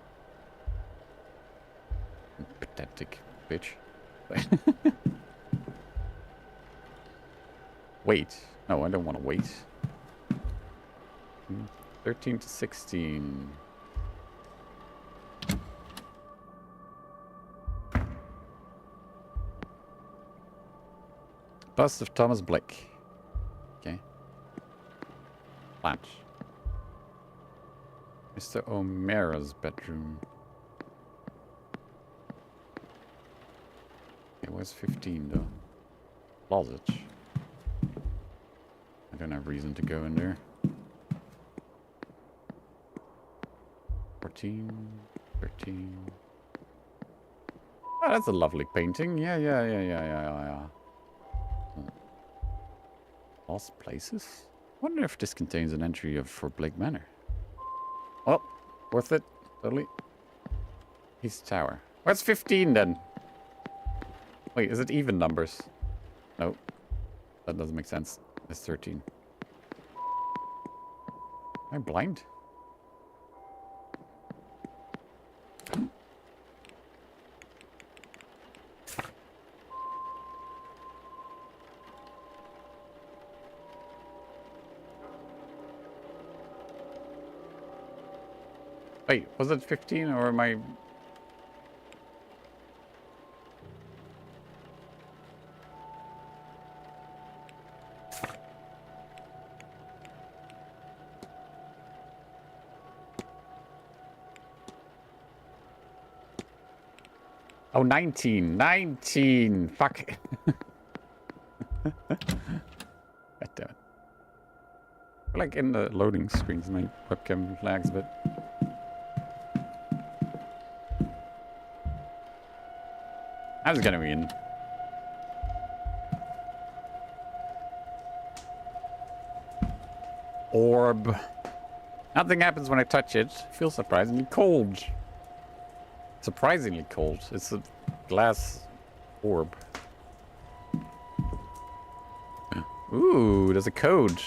Pathetic bitch. Wait. No, I don't want to wait. 13 to 16. Bust of Thomas Blake. Okay. Latch. Mr. O'Mara's bedroom. It was 15 though. Closet. I don't have reason to go in there. 14, 13. Oh, that's a lovely painting. Yeah. Lost places? Wonder if this contains an entry for Blake Manor. Well, worth it. Totally. East Tower. Where's 15 then? Wait, is it even numbers? No. That doesn't make sense. It's 13. Am I blind? Wait, was it 15 or am I... Oh, 19. 19! Fuck. God damn it. Like in the loading screens, my webcam lags a bit. I was gonna win. Orb. Nothing happens when I touch it. Feels surprisingly cold. Surprisingly cold. It's a glass orb. Ooh, there's a code.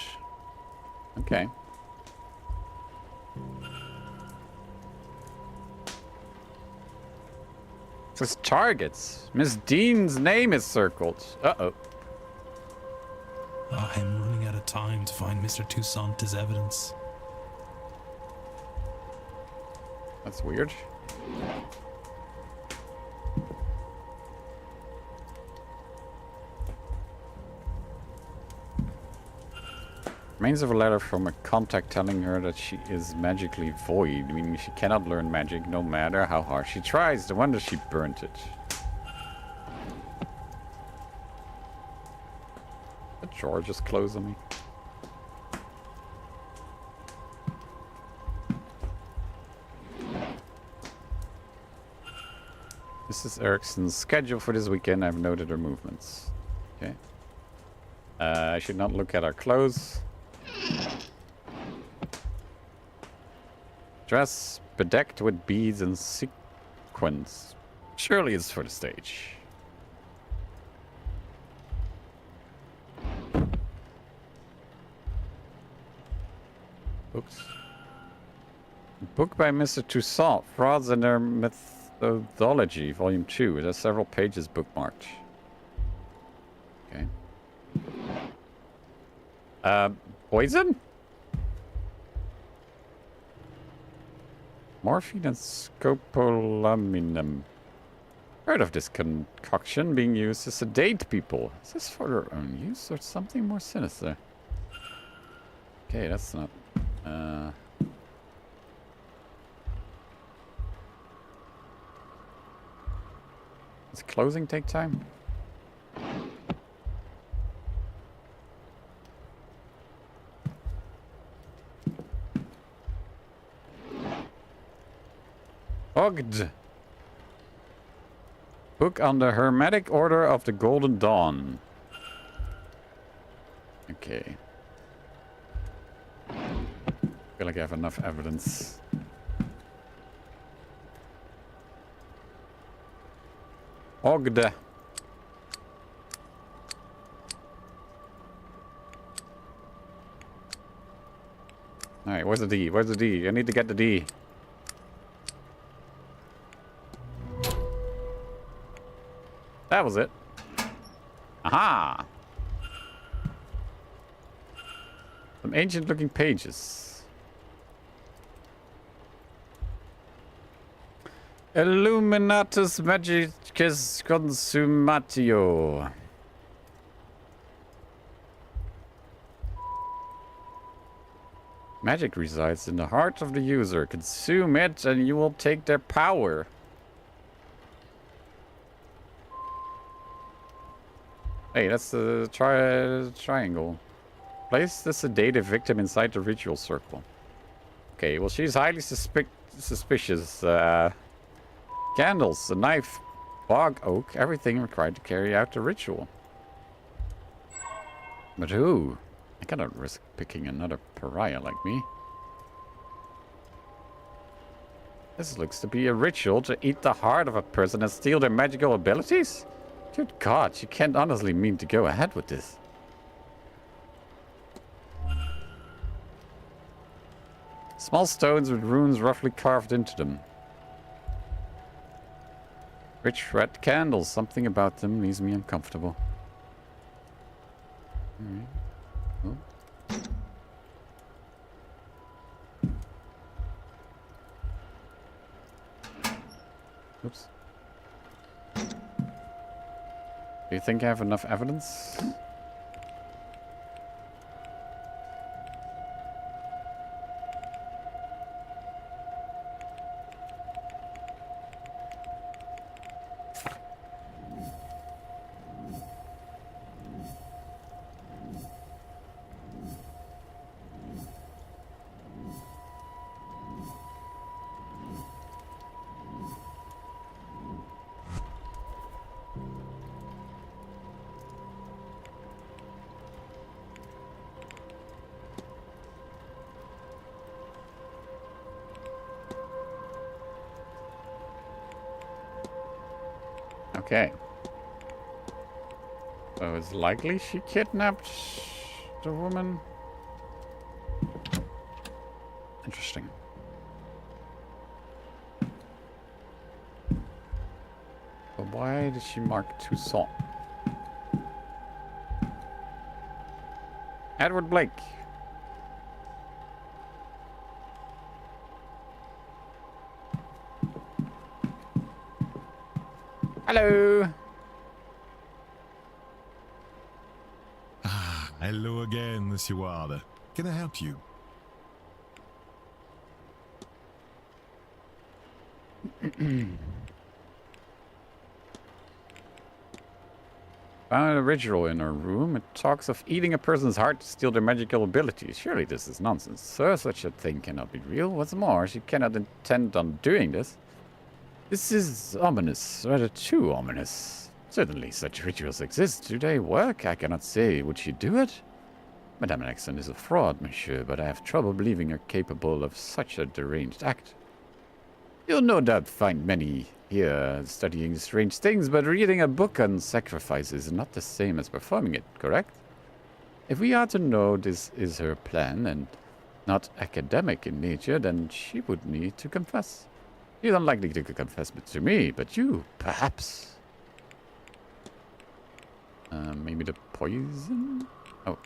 Okay. It says targets. Miss Dean's name is circled. Uh-oh. I'm running out of time to find Mr. Toussaint as evidence. That's weird. Remains of a letter from a contact telling her that she is magically void, meaning she cannot learn magic no matter how hard she tries. No wonder she burnt it. The drawer just closed on me. Mrs. Erickson's schedule for this weekend. I've noted her movements. Okay. I should not look at our clothes. Dress bedecked with beads and sequins. Surely it's for the stage. Books. Book by Mr. Toussaint, Frauds and Their Methodology, Volume 2. It has several pages bookmarked. Okay. Poison? Morphine and scopolaminum. Heard of this concoction being used to sedate people. Is this for their own use or something more sinister? Okay, that's not... Does closing take time? Ogd. Book on the Hermetic Order of the Golden Dawn. Okay. Feel like I have enough evidence. Ogd. Alright, where's the D? Where's the D? I need to get the D. That was it. Aha! Some ancient looking pages. Illuminatus Magicis Consumatio. Magic resides in the heart of the user. Consume it and you will take their power. Hey, that's the triangle. Place the sedated victim inside the ritual circle. Okay, well, she's highly suspicious. Candles, a knife, bog oak, everything required to carry out the ritual. But who? I cannot risk picking another pariah like me. This looks to be a ritual to eat the heart of a person and steal their magical abilities? Good God, you can't honestly mean to go ahead with this. Small stones with runes roughly carved into them. Rich red candles, something about them leaves me uncomfortable. Alright. Oh. Oops. Do you think I have enough evidence? Okay. So it's likely she kidnapped the woman. Interesting. But why did she mark Toussaint? Edward Blake. Hello. Ah, hello again, Monsieur Ward. Can I help you? Found a ritual in her room. It talks of eating a person's heart to steal their magical abilities. Surely this is nonsense, sir. Such a thing cannot be real. What's more, she cannot intend on doing this. This is ominous, rather too ominous. Certainly such rituals exist. Do they work? I cannot say. Would she do it? Madame Erickson is a fraud, monsieur, but I have trouble believing her capable of such a deranged act. You'll no doubt find many here studying strange things, but reading a book on sacrifices is not the same as performing it, correct? If we are to know this is her plan and not academic in nature, then she would need to confess. She's unlikely to confess to me, but you, perhaps. Maybe the poison? Oh.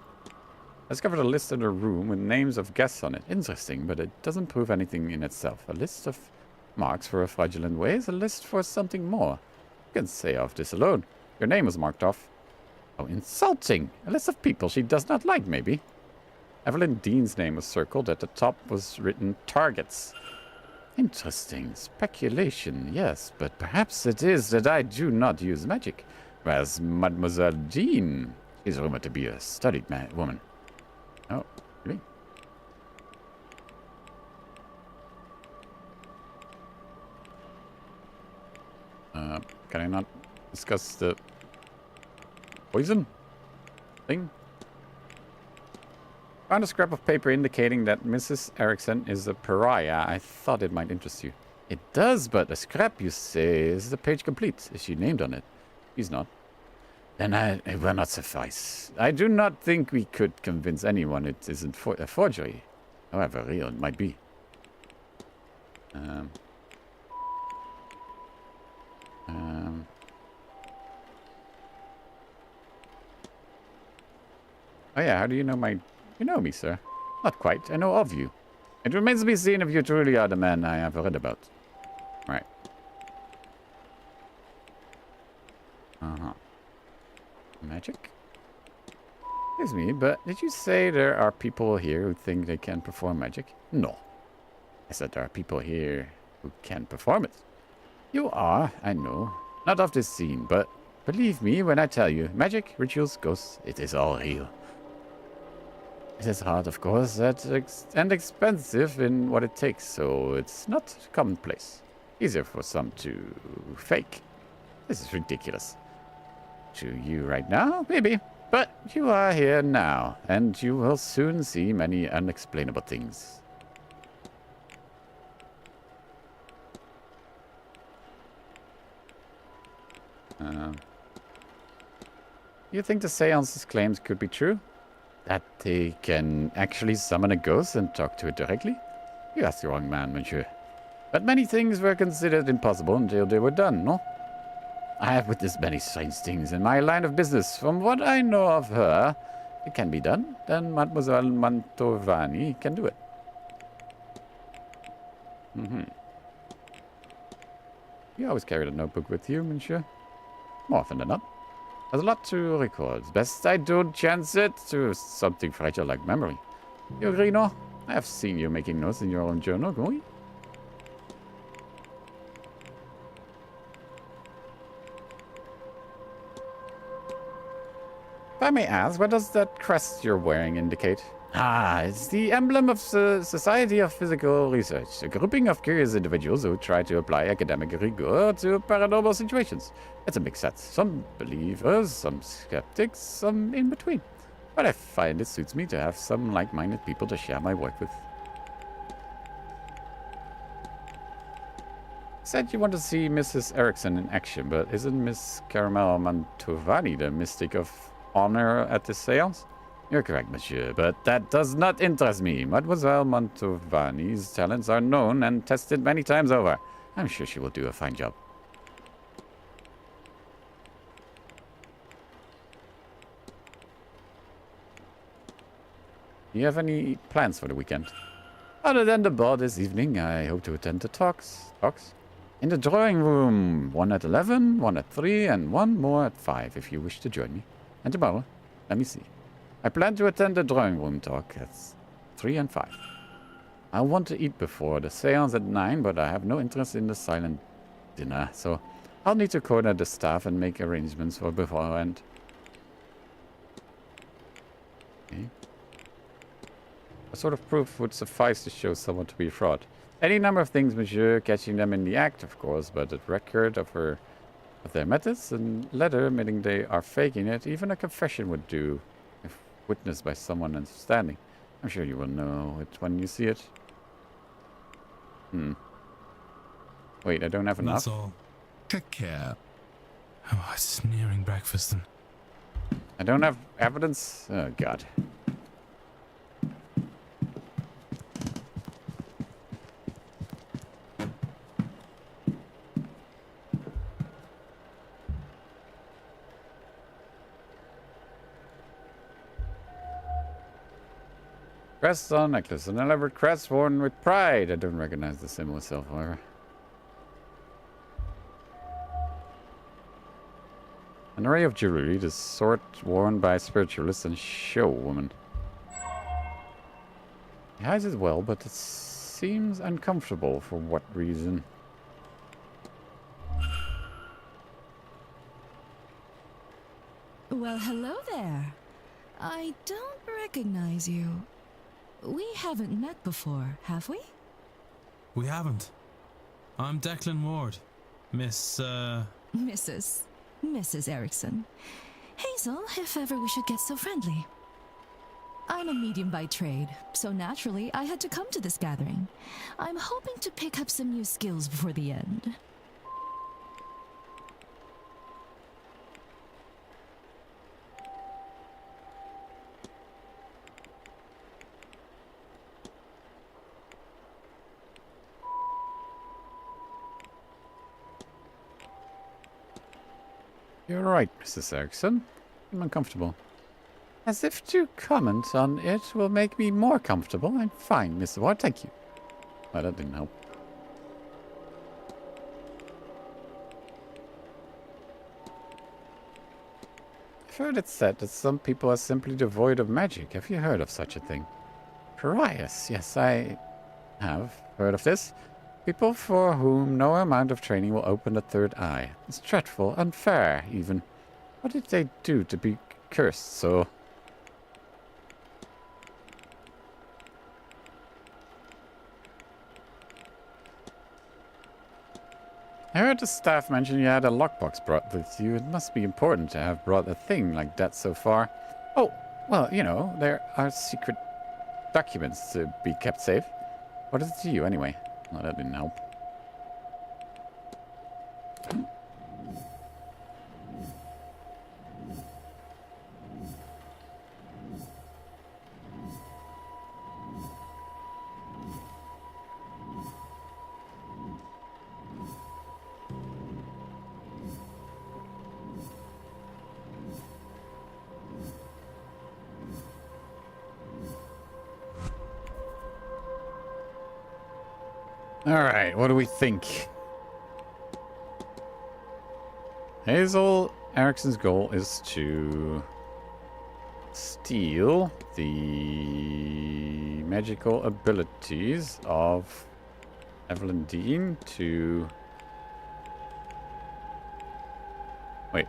I discovered a list in her room with names of guests on it. Interesting, but it doesn't prove anything in itself. A list of marks for her fraudulent ways, a list for something more. You can say off this alone. Your name was marked off. Oh, insulting! A list of people she does not like, maybe. Evelyn Dean's name was circled. At the top was written targets. Interesting. Speculation, yes, but perhaps it is that I do not use magic. Whereas Mademoiselle Dean is rumored to be a studied woman. Oh, really? Can I not discuss the poison thing? Found a scrap of paper indicating that Mrs. Erickson is a pariah. I thought it might interest you. It does, but a scrap, you say. Is the page complete? Is she named on it? She's not. Then it will not suffice. I do not think we could convince anyone it isn't a forgery. However real it might be. Oh yeah, how do you know my... You know me, sir. Not quite. I know of you. It remains to be seen if you truly are the man I have read about. Right. Uh-huh. Magic? Excuse me, but did you say there are people here who think they can perform magic? No. I said there are people here who can perform it. You are, I know. Not of this scene, but believe me when I tell you, magic, rituals, ghosts, it is all real. It is hard, of course, and expensive in what it takes, so it's not commonplace. Easier for some to fake. This is ridiculous. To you right now, maybe. But you are here now, and you will soon see many unexplainable things. You think the seance's claims could be true? That they can actually summon a ghost and talk to it directly? You asked the wrong man, monsieur. But many things were considered impossible until they were done, no? I have witnessed many strange things in my line of business. From what I know of her, it can be done. Then Mademoiselle Mantovani can do it. You always carried a notebook with you, monsieur? More often than not. There's a lot to record. Best I don't chance it to something fragile like memory. You agree, no? I have seen you making notes in your own journal, oui? If I may ask, what does that crest you're wearing indicate? Ah, it's the emblem of the Society of Physical Research, a grouping of curious individuals who try to apply academic rigor to paranormal situations. It's a mixed set. Some believers, some skeptics, some in between. But I find it suits me to have some like-minded people to share my work with. Said you want to see Mrs. Erickson in action, but isn't Miss Caramel Mantovani the mystic of honor at this seance? You're correct, monsieur, but that does not interest me. Mademoiselle Mantovani's talents are known and tested many times over. I'm sure she will do a fine job. Do you have any plans for the weekend? Other than the ball this evening, I hope to attend the talks. In the drawing room, one at 11, one at 3, and one more at 5 if you wish to join me. And tomorrow, let me see. I plan to attend the drawing room talk. 3 and 5. I want to eat before the seance at 9, but I have no interest in the silent dinner, so I'll need to coordinate the staff and make arrangements for beforehand. Okay. A sort of proof would suffice to show someone to be a fraud. Any number of things, monsieur, catching them in the act, of course, but a record of their methods and letter admitting they are faking it, even a confession would do, if witnessed by someone understanding. I'm sure you will know it when you see it. Wait, I don't have enough? That's all. Take care. Oh, a sneering breakfast. I don't have evidence? Oh, God. Crest on necklace. An elaborate crest worn with pride. I don't recognize the symbol itself, however. An array of jewelry, the sort worn by spiritualists and show women. He hides it well, but it seems uncomfortable. For what reason? Well, hello there. I don't recognize you. We haven't met before, have we? We haven't. I'm Declan Ward. Mrs. Erickson. Hazel, if ever we should get so friendly. I'm a medium by trade, so naturally I had to come to this gathering. I'm hoping to pick up some new skills before the end. You're right, Mrs. Erickson. I'm uncomfortable. As if to comment on it will make me more comfortable. I'm fine, Mr. Ward, thank you. Well, that didn't help. I've heard it said that some people are simply devoid of magic. Have you heard of such a thing? Pariahs, yes, I have heard of this. People for whom no amount of training will open the third eye. It's dreadful, unfair, even. What did they do to be cursed so? I heard the staff mention you had a lockbox brought with you. It must be important to have brought a thing like that so far. Oh, well, you know, there are secret documents to be kept safe. What is it to you, anyway? Well, that didn't help. Alright, what do we think? Hazel Erickson's goal is to steal the magical abilities of Evelyn Dean to... Wait.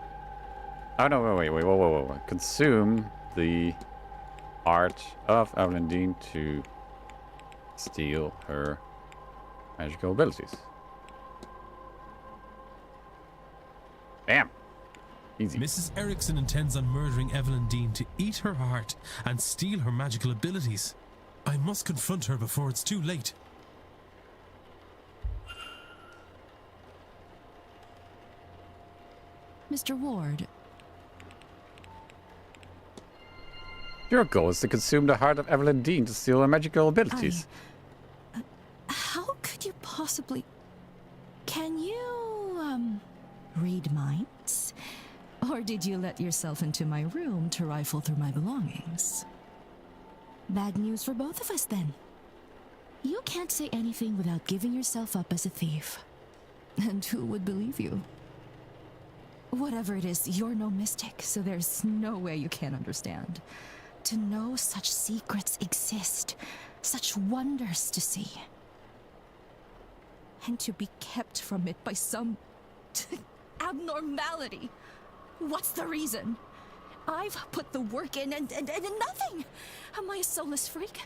Oh no, wait, whoa. Consume the art of Evelyn Dean to steal her magical abilities. Bam! Easy. Mrs. Erickson intends on murdering Evelyn Dean to eat her heart and steal her magical abilities. I must confront her before it's too late. Mr. Ward. Your goal is to consume the heart of Evelyn Dean to steal her magical abilities. How could you possibly... Can you, read minds? Or did you let yourself into my room to rifle through my belongings? Bad news for both of us, then. You can't say anything without giving yourself up as a thief. And who would believe you? Whatever it is, you're no mystic, so there's no way you can't understand. To know such secrets exist such wonders to see. And to be kept from it by some abnormality. What's the reason? I've put the work in and nothing. Am I a soulless freak?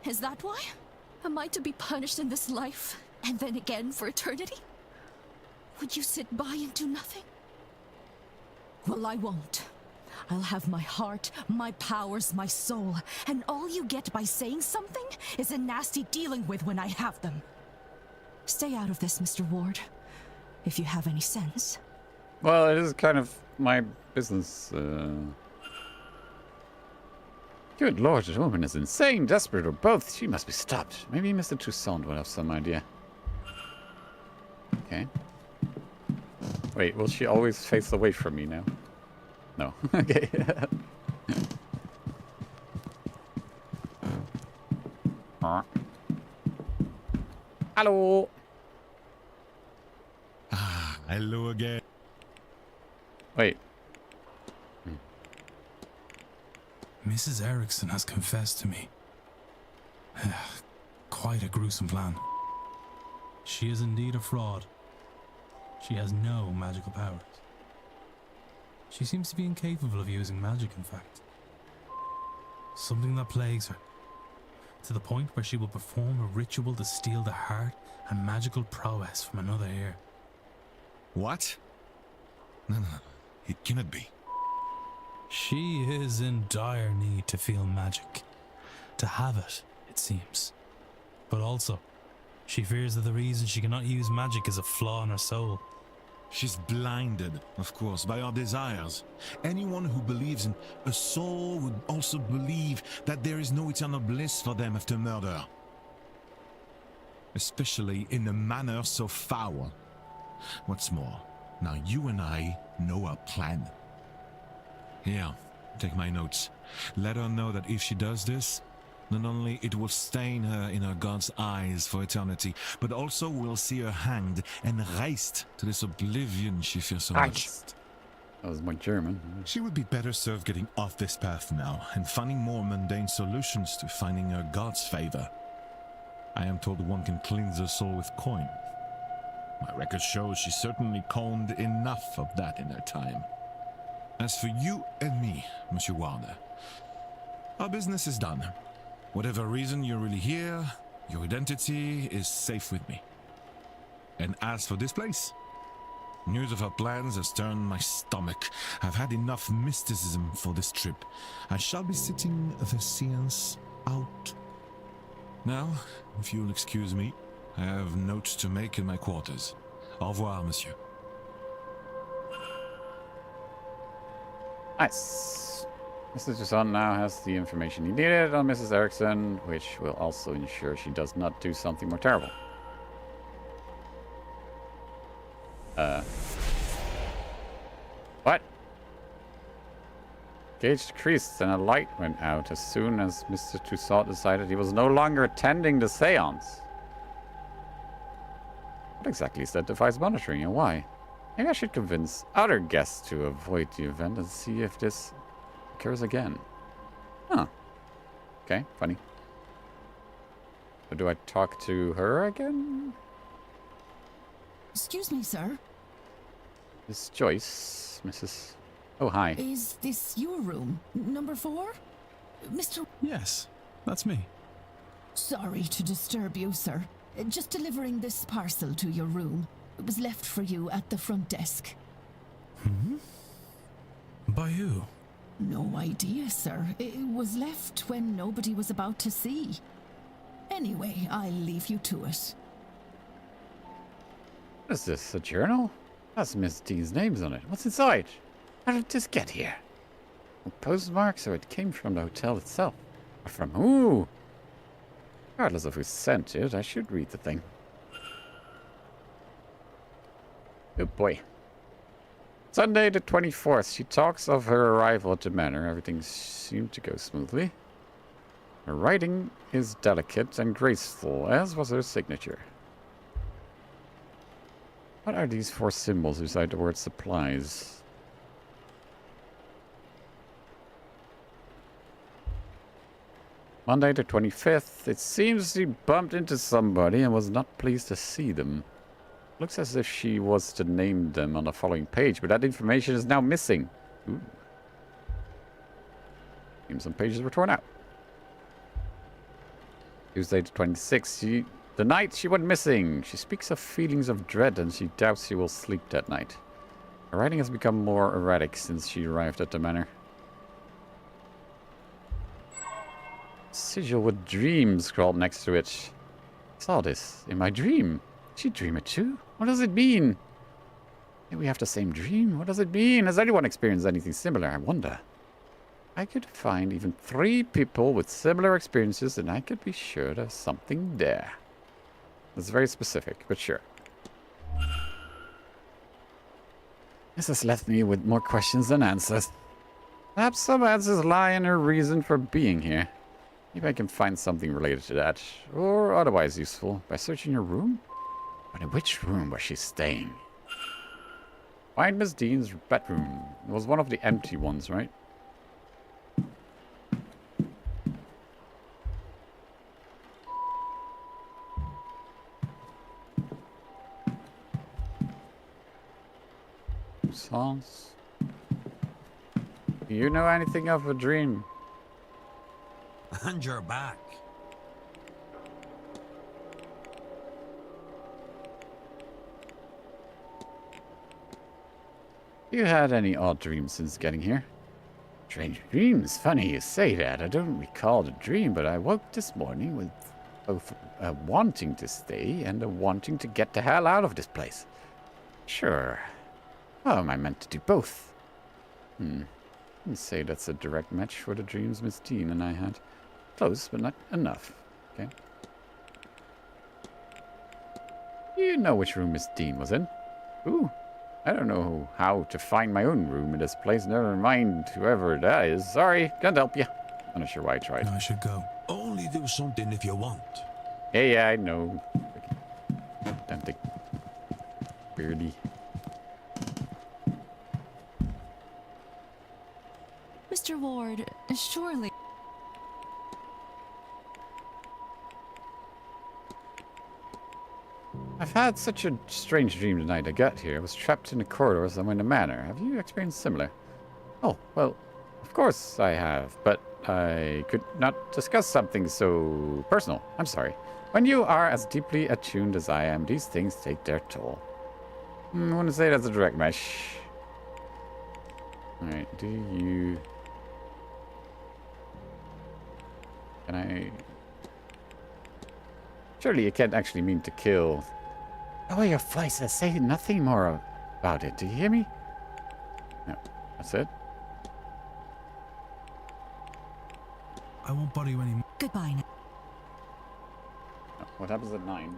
Is that why? Am I to be punished in this life and then again for eternity? Would you sit by and do nothing? Well, I won't. I'll have my heart, my powers, my soul, and all you get by saying something is a nasty dealing with when I have them. Stay out of this, Mr. Ward, if you have any sense. Well, it is kind of my business. Good lord, this woman is insane, desperate, or both. She must be stopped. Maybe Mr. Toussaint will have some idea. Okay. Wait, will she always face away from me now? No. Okay. Hello. Ah, hello again. Wait. Mrs. Erickson has confessed to me. Quite a gruesome plan. She is indeed a fraud. She has no magical powers. She seems to be incapable of using magic, in fact. Something that plagues her, to the point where she will perform a ritual to steal the heart and magical prowess from another ear. What? No, it cannot be. She is in dire need to feel magic. To have it, it seems. But also, she fears that the reason she cannot use magic is a flaw in her soul. She's blinded, of course, by our desires. Anyone who believes in a soul would also believe that there is no eternal bliss for them after murder. Especially in a manner so foul. What's more, now you and I know our plan. Here, take my notes. Let her know that if she does this, not only it will stain her in her God's eyes for eternity, but also we'll see her hanged and raised to this oblivion she fears so much. That was my German. She would be better served getting off this path now and finding more mundane solutions to finding her God's favor. I am told one can cleanse her soul with coin. My record shows she certainly coined enough of that in her time. As for you and me, Monsieur Warner, our business is done. Whatever reason you're really here, your identity is safe with me. And as for this place, news of our plans has turned my stomach. I've had enough mysticism for this trip. I shall be sitting the seance out. Now, if you'll excuse me, I have notes to make in my quarters. Au revoir, monsieur. Nice. Mrs. Toussaint now has the information he needed on Mrs. Erickson, which will also ensure she does not do something more terrible. What? Gauge decreased and a light went out as soon as Mr. Toussaint decided he was no longer attending the seance. What exactly is that device monitoring and why? Maybe I should convince other guests to avoid the event and see if this occurs again. Huh. Okay, funny. So do I talk to her again? Excuse me, sir. Miss Joyce, Mrs. Oh, hi. Is this your room? Number 4? Mr. Yes, that's me. Sorry to disturb you, sir. Just delivering this parcel to your room. It was left for you at the front desk. Hmm? By who? No idea, sir. It was left when nobody was about to see. Anyway, I'll leave you to it. What is this, a journal? That's Miss D's names on it. What's inside? How did this get here? No postmarks, or it came from the hotel itself? Or from who? Regardless of who sent it, I should read the thing. Oh boy. Sunday the 24th. She talks of her arrival at the manor. Everything seemed to go smoothly. Her writing is delicate and graceful, as was her signature. What are these 4 symbols beside the word supplies? Monday the 25th. It seems she bumped into somebody and was not pleased to see them. Looks as if she was to name them on the following page, but that information is now missing. Ooh. Seems some pages were torn out. Tuesday the 26th. The night she went missing. She speaks of feelings of dread and she doubts she will sleep that night. Her writing has become more erratic since she arrived at the manor. Sigil with dreams scrawled next to it. I saw this in my dream. Did she dream it too? What does it mean? Maybe we have the same dream. What does it mean? Has anyone experienced anything similar? I wonder. I could find even 3 people with similar experiences and I could be sure there's something there. It's very specific, but sure. This has left me with more questions than answers. Perhaps some answers lie in her reason for being here. Maybe I can find something related to that, or otherwise useful, by searching her room? But in which room was she staying? Find Miss Dean's bedroom. It was one of the empty ones, right? Seance. Do you know anything of a dream? And you're back. You had any odd dreams since getting here? Strange dreams? Funny you say that. I don't recall the dream, but I woke this morning with both a wanting to stay and a wanting to get the hell out of this place. Sure. How am I meant to do both? Let's say that's a direct match for the dreams Miss Dean and I had. Close, but not enough. Okay. You know which room Miss Dean was in? Ooh. I don't know how to find my own room in this place. Never mind whoever that is. Sorry, can't help you. I'm not sure why I tried. I should go. Only do something if you want. Yeah, I know. Damn thing. Beardy. Mr. Ward, surely. I've had such a strange dream tonight. I got here. I was trapped in the corridors somewhere in the manor. Have you experienced similar? Oh, well, of course I have, but I could not discuss something so personal. I'm sorry. When you are as deeply attuned as I am, these things take their toll. I wouldn't say that's a direct mesh. Alright, do you... Can I... Surely you can't actually mean to kill... Oh, your fly says say nothing more about it. Do you hear me? No, that's it. I won't bother you anymore. Goodbye now. Oh, what happens at 9?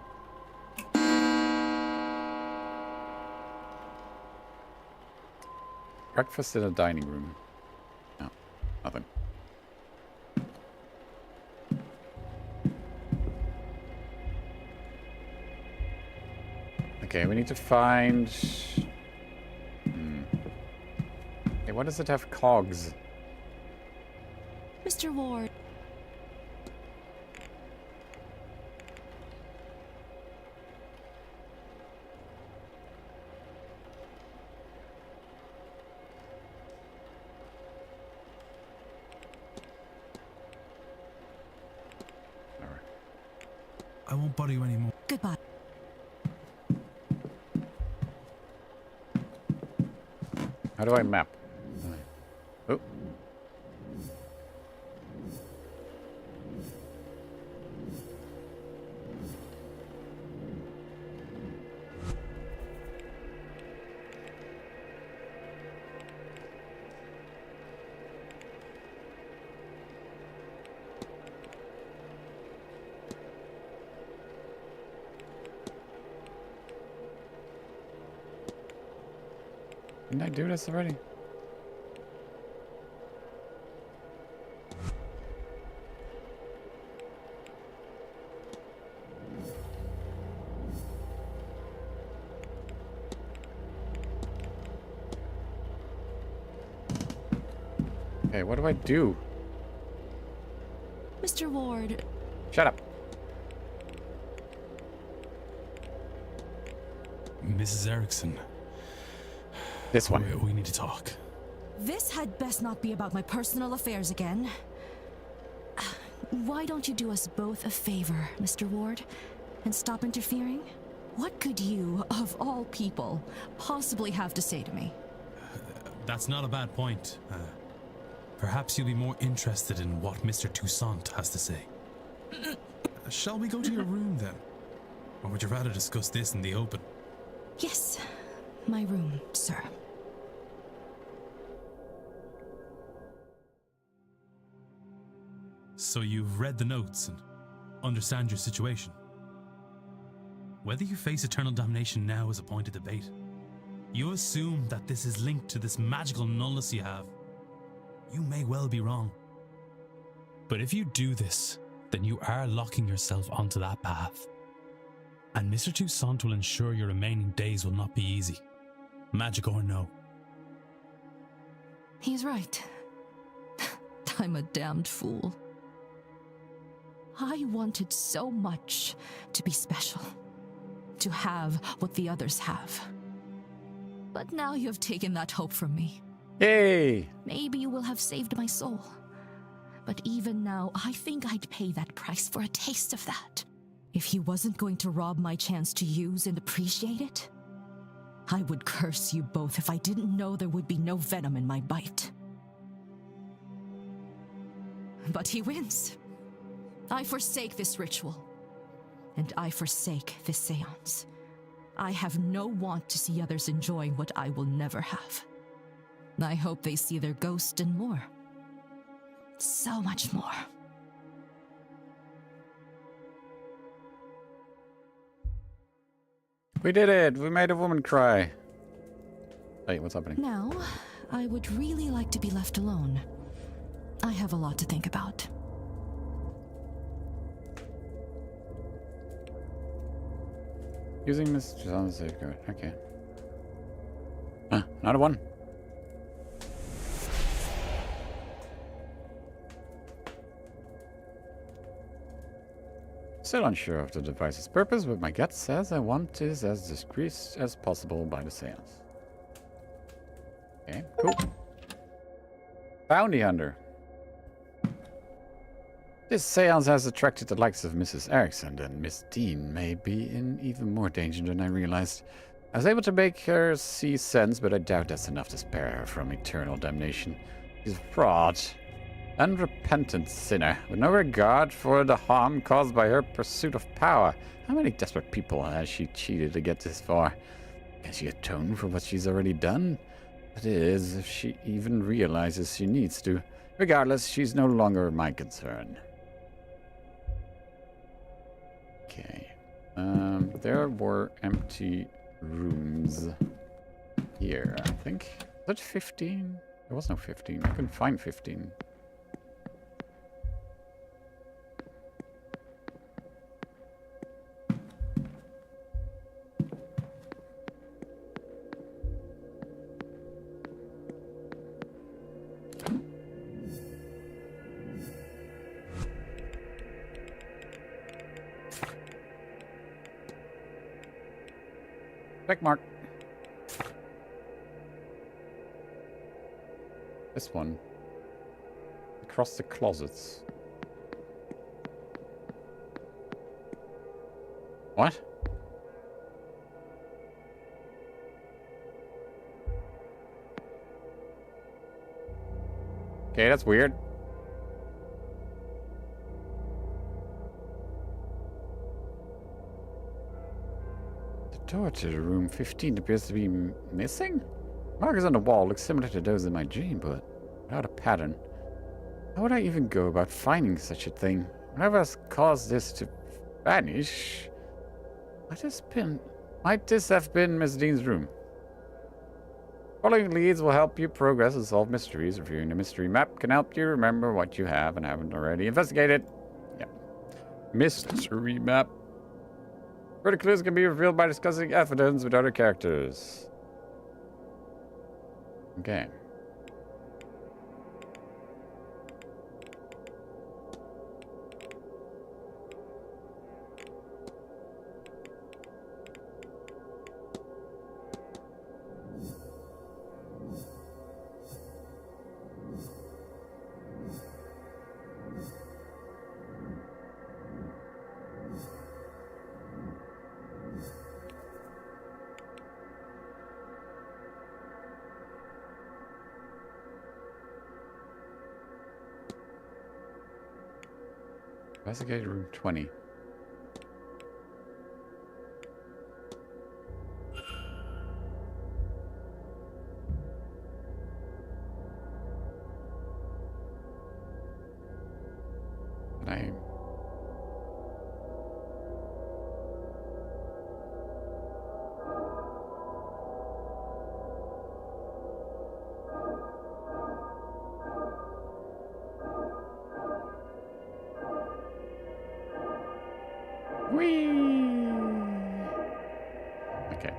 Breakfast in a dining room. No, nothing. Okay, we need to find... Hey, why does it have cogs? Mr. Ward. I won't bother you anymore. Goodbye. How do I map? Oh. Didn't I do this already? Okay, what do I do? Mr. Mr. Ward. Shut up. Mrs. Erickson. This one. We need to talk. This had best not be about my personal affairs again. Why don't you do us both a favor, Mr. Ward, and stop interfering? What could you, of all people, possibly have to say to me? That's not a bad point. Perhaps you'll be more interested in what Mr. Toussaint has to say. Shall we go to your room then? Or would you rather discuss this in the open? Yes, my room, sir. So you've read the notes and understand your situation. Whether you face eternal damnation now is a point of debate. You assume that this is linked to this magical nullness you have. You may well be wrong. But if you do this, then you are locking yourself onto that path. And Mr. Toussaint will ensure your remaining days will not be easy. Magic or no. He's right. I'm a damned fool. I wanted so much to be special, to have what the others have. But now you have taken that hope from me. Yay! Maybe you will have saved my soul. But even now, I think I'd pay that price for a taste of that. If he wasn't going to rob my chance to use and appreciate it, I would curse you both if I didn't know there would be no venom in my bite. But he wins. I forsake this ritual, and I forsake this seance. I have no want to see others enjoying what I will never have. I hope they see their ghost and more. So much more. We did it! We made a woman cry. Wait, what's happening? Now, I would really like to be left alone. I have a lot to think about. Using this on the safeguard. Okay. Another one. Still unsure of the device's purpose, but my gut says I want this as discreet as possible by the seance. Okay, cool. Bounty Hunter. This seance has attracted the likes of Mrs. Erickson, and Miss Dean may be in even more danger than I realized. I was able to make her see sense, but I doubt that's enough to spare her from eternal damnation. She's a fraud. Unrepentant sinner, with no regard for the harm caused by her pursuit of power. How many desperate people has she cheated to get this far? Can she atone for what she's already done? That is, if she even realizes she needs to. Regardless, she's no longer my concern. Okay. There were empty rooms here, I think. Was that 15? There was no 15. I couldn't find 15. Check mark. This one. Across the closets. What? Okay, that's weird. The door to room 15 appears to be missing? Markers on the wall look similar to those in my dream, but without a pattern. How would I even go about finding such a thing? Whatever has caused this to vanish? Might this have been Miss Dean's room? Following leads will help you progress and solve mysteries. Reviewing the mystery map can help you remember what you have and haven't already investigated. Yep. Mystery map. Further clues can be revealed by discussing evidence with other characters. Okay. Investigate room 20. Can I... Whee! Okay.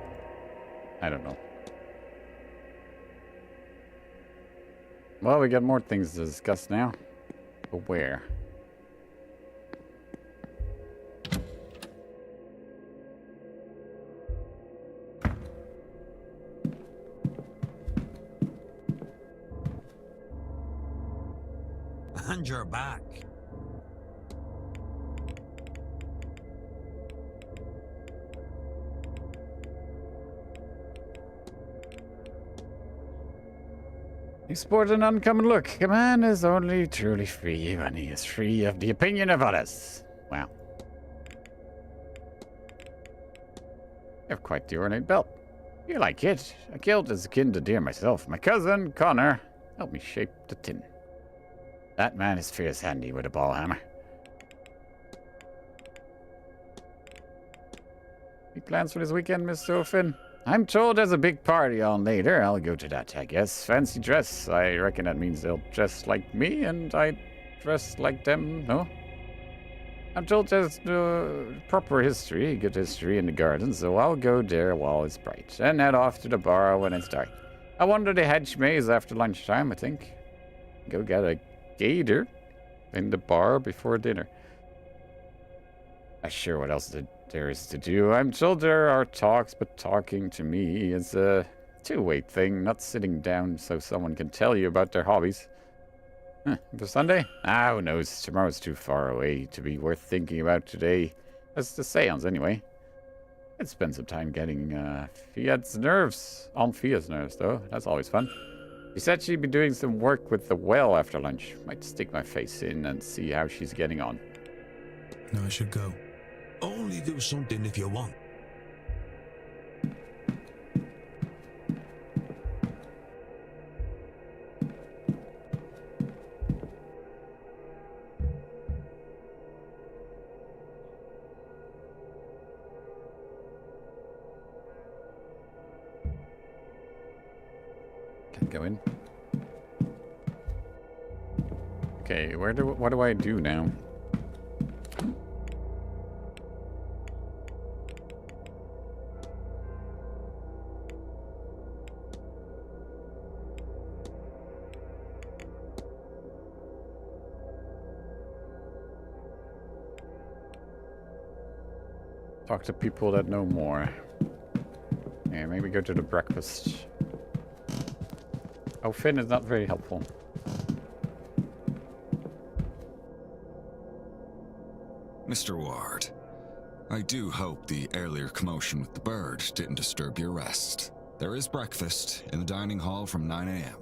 I don't know. Well, we got more things to discuss now. But where? And you're back. You sport an uncommon look. A man is only truly free when he is free of the opinion of others. Wow. You have quite the ornate belt. You like it. A kilt is akin to deer myself. My cousin, Connor, helped me shape the tin. That man is fierce handy with a ball hammer. Any plans for this weekend, Mr. O'Finn? I'm told there's a big party on later. I'll go to that, I guess. Fancy dress. I reckon that means they'll dress like me and I dress like them, no? I'm told there's proper history, good history in the garden, so I'll go there while it's bright and head off to the bar when it's dark. I wander the hedge maze after lunchtime, I think. Go get a gator in the bar before dinner. Not sure what else there is to do. I'm told there are talks, but talking to me is a two-way thing, not sitting down so someone can tell you about their hobbies. For Sunday? Ah, who knows? Tomorrow's too far away to be worth thinking about today. That's the seance, anyway. I'd spend some time getting Fiat's nerves. On Fiat's nerves, though. That's always fun. She said she'd be doing some work with the well after lunch. Might stick my face in and see how she's getting on. No, I should go. Only do something if you want. Can't go in. Okay, what do I do now? Talk to people that know more. Yeah, maybe go to the breakfast. Oh, Finn is not very helpful. Mr. Ward, I do hope the earlier commotion with the bird didn't disturb your rest. There is breakfast in the dining hall from 9 a.m.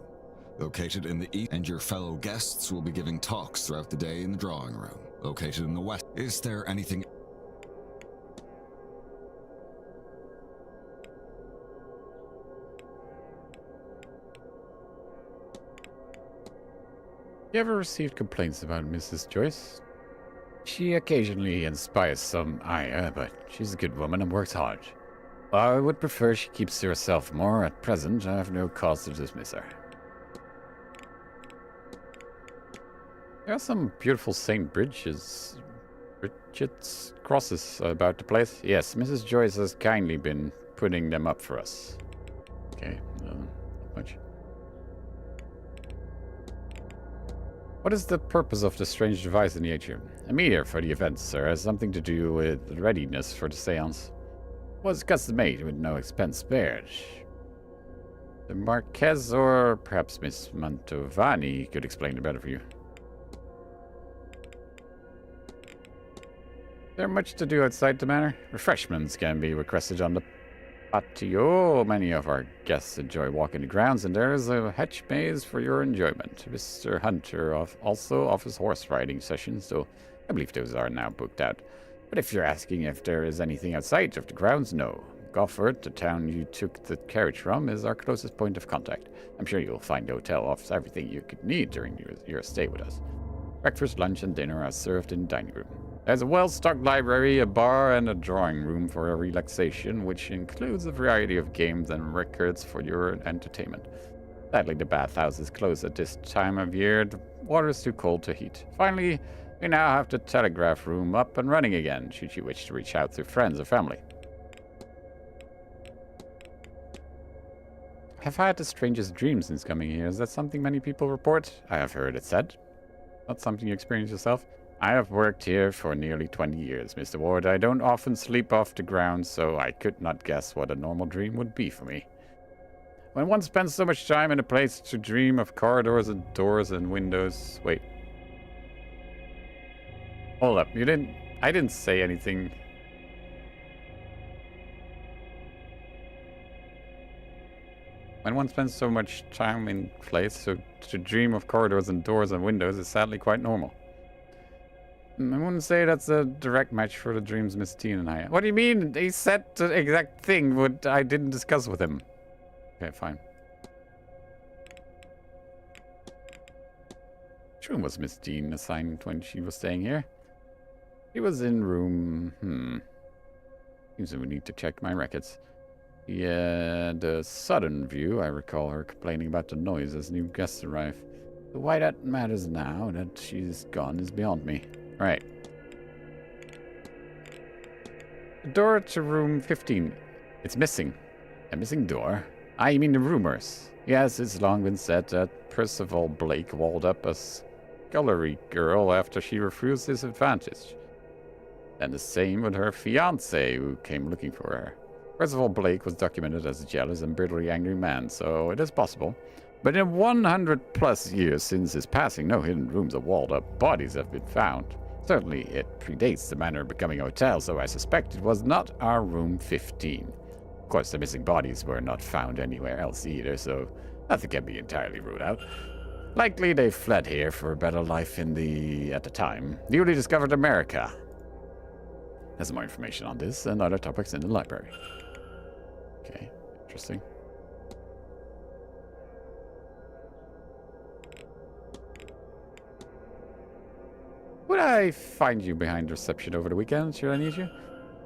Located in the east, and your fellow guests will be giving talks throughout the day in the drawing room, located in the west. Is there anything... You ever received complaints about Mrs. Joyce? She occasionally inspires some ire, but she's a good woman and works hard. I would prefer she keeps to herself more. At present, I have no cause to dismiss her. There are some beautiful St. Bridget's crosses about the place. Yes, Mrs. Joyce has kindly been putting them up for us. Okay, not much. What is the purpose of the strange device in the atrium? A meter for the event, sir, has something to do with readiness for the seance. Was custom made with no expense spared. The Marquez or perhaps Miss Mantovani could explain it better for you. Is there much to do outside the manor? Refreshments can be requested on the patio. Many of our guests enjoy walking the grounds, and there is a hedge maze for your enjoyment. Mr. Hunter also offers horse riding sessions, though I believe those are now booked out. But if you're asking if there is anything outside of the grounds, no. Gofford, the town you took the carriage from, is our closest point of contact. I'm sure you'll find the hotel offers everything you could need during your stay with us. Breakfast, lunch, and dinner are served in the dining room. There's a well-stocked library, a bar, and a drawing room for relaxation, which includes a variety of games and records for your entertainment. Sadly, the bathhouse is closed at this time of year. The water is too cold to heat. Finally, we now have the telegraph room up and running again, should you wish to reach out to friends or family. I've had the strangest dream since coming here. Is that something many people report? I have heard it said. Not something you experience yourself? I have worked here for nearly 20 years, Mr. Ward. I don't often sleep off the ground, so I could not guess what a normal dream would be for me. When one spends so much time in a place to dream of corridors and doors and windows... Wait. Hold up. I didn't say anything. When one spends so much time in place to dream of corridors and doors and windows is sadly quite normal. I wouldn't say that's a direct match for the dreams Miss Teen and I had. What do you mean? He said the exact thing what I didn't discuss with him. Okay, fine. Which room was Miss Teen assigned when she was staying here? She was in room... Seems we need to check my records. Yeah, the sudden view, I recall her complaining about the noise as new guests arrive. But why that matters now that she's gone is beyond me. Right. The door to room 15. It's missing. A missing door? I mean the rumors. Yes, it's long been said that Percival Blake walled up a scullery girl after she refused his advantage. And the same with her fiancé who came looking for her. Percival Blake was documented as a jealous and bitterly angry man, so it is possible. But in 100 plus years since his passing, no hidden rooms or walled up bodies have been found. Certainly it predates the manor becoming a hotel, so I suspect it was not our room 15. Of course, the missing bodies were not found anywhere else either, so nothing can be entirely ruled out. Likely they fled here for a better life in the, at the time, newly discovered America. There's more information on this and other topics in the library. Okay, interesting. Would I find you behind reception over the weekend, should I need you?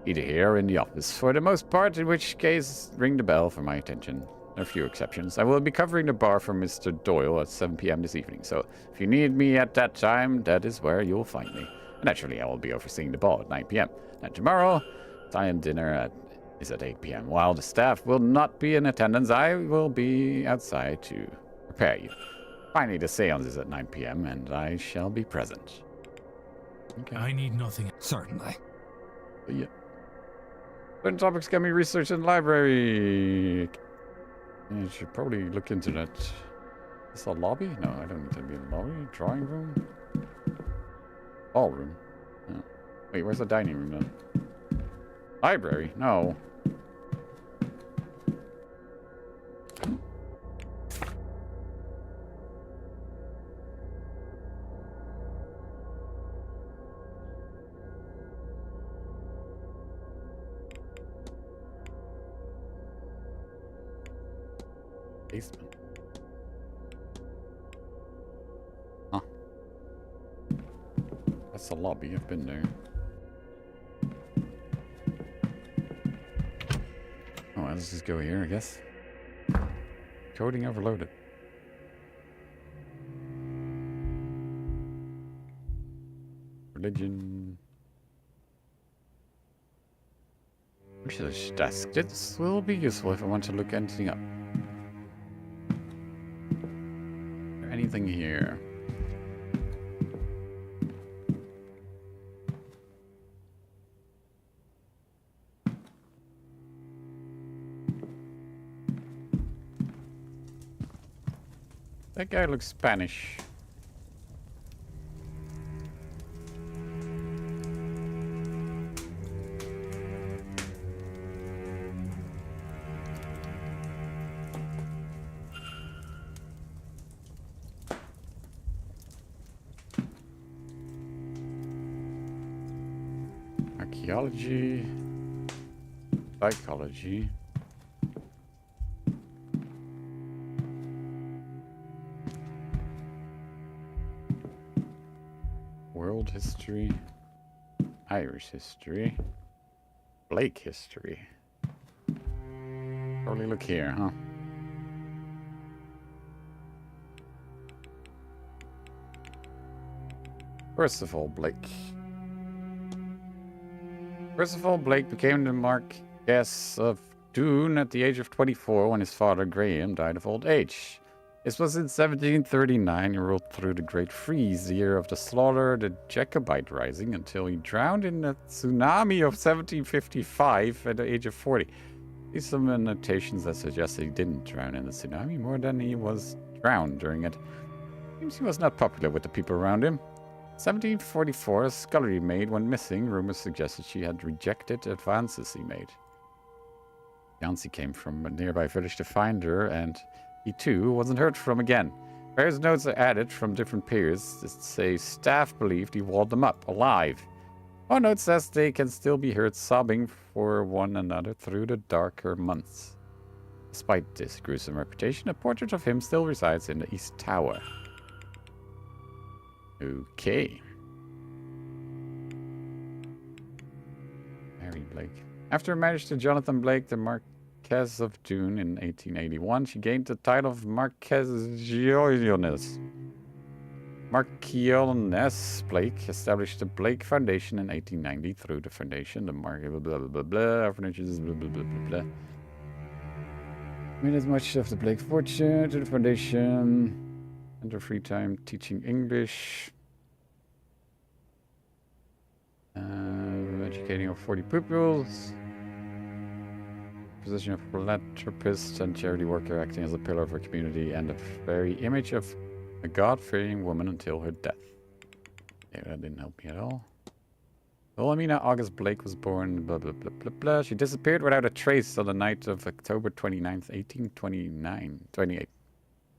Either here or in the office, for the most part, in which case, ring the bell for my attention. There are a few exceptions. I will be covering the bar for Mr. Doyle at 7 p.m. this evening, so if you need me at that time, that is where you'll find me. And naturally, I will be overseeing the ball at 9 p.m. And tomorrow, time dinner is at 8 p.m. While the staff will not be in attendance, I will be outside to prepare you. Finally, the seance is at 9 p.m., and I shall be present. Okay. I need nothing. Certainly. Yeah. Certain topics can be researched in the library. I should probably look into that. Is that a lobby? No, I don't need to be in the lobby. Drawing room? Ballroom? Oh. Wait, where's the dining room then? Library? No. Basement. Huh. That's the lobby. I've been there. Oh, let's just go here, I guess. Coding overloaded. Religion. Research desk. This will be useful if I want to look anything up. Anything here? That guy looks Spanish. Archaeology. Psychology. World history. Irish history. Blake history. Probably look here, huh? Percival Blake. Percival Blake became the Marquess of Doon at the age of 24 when his father, Graham, died of old age. This was in 1739. He ruled through the Great Freeze, the year of the slaughter, the Jacobite Rising, until he drowned in the tsunami of 1755 at the age of 40. These some annotations that suggest that he didn't drown in the tsunami more than he was drowned during it. Seems he was not popular with the people around him. 1744, a scullery maid went missing. Rumors suggested she had rejected advances he made. Yancy came from a nearby village to find her, and he too wasn't heard from again. Various notes are added from different periods that say staff believed he walled them up, alive. One note says they can still be heard sobbing for one another through the darker months. Despite this gruesome reputation, a portrait of him still resides in the East Tower. Okay. Mary Blake. After marriage to Jonathan Blake, the Marquess of Doon in 1881, she gained the title of Marquess Blake established the Blake Foundation in 1890 through the foundation, the orphanages, blah, blah, blah, blah, blah. Made as much of the Blake fortune to the foundation. And her free time teaching English. Educating over 40 pupils. Position of philanthropist and charity worker, acting as a pillar of her community and the very image of a God-fearing woman until her death. Yeah, that didn't help me at all. Wilhelmina August Blake was born, blah, blah, blah, blah, blah. She disappeared without a trace on the night of October 29th, 1828.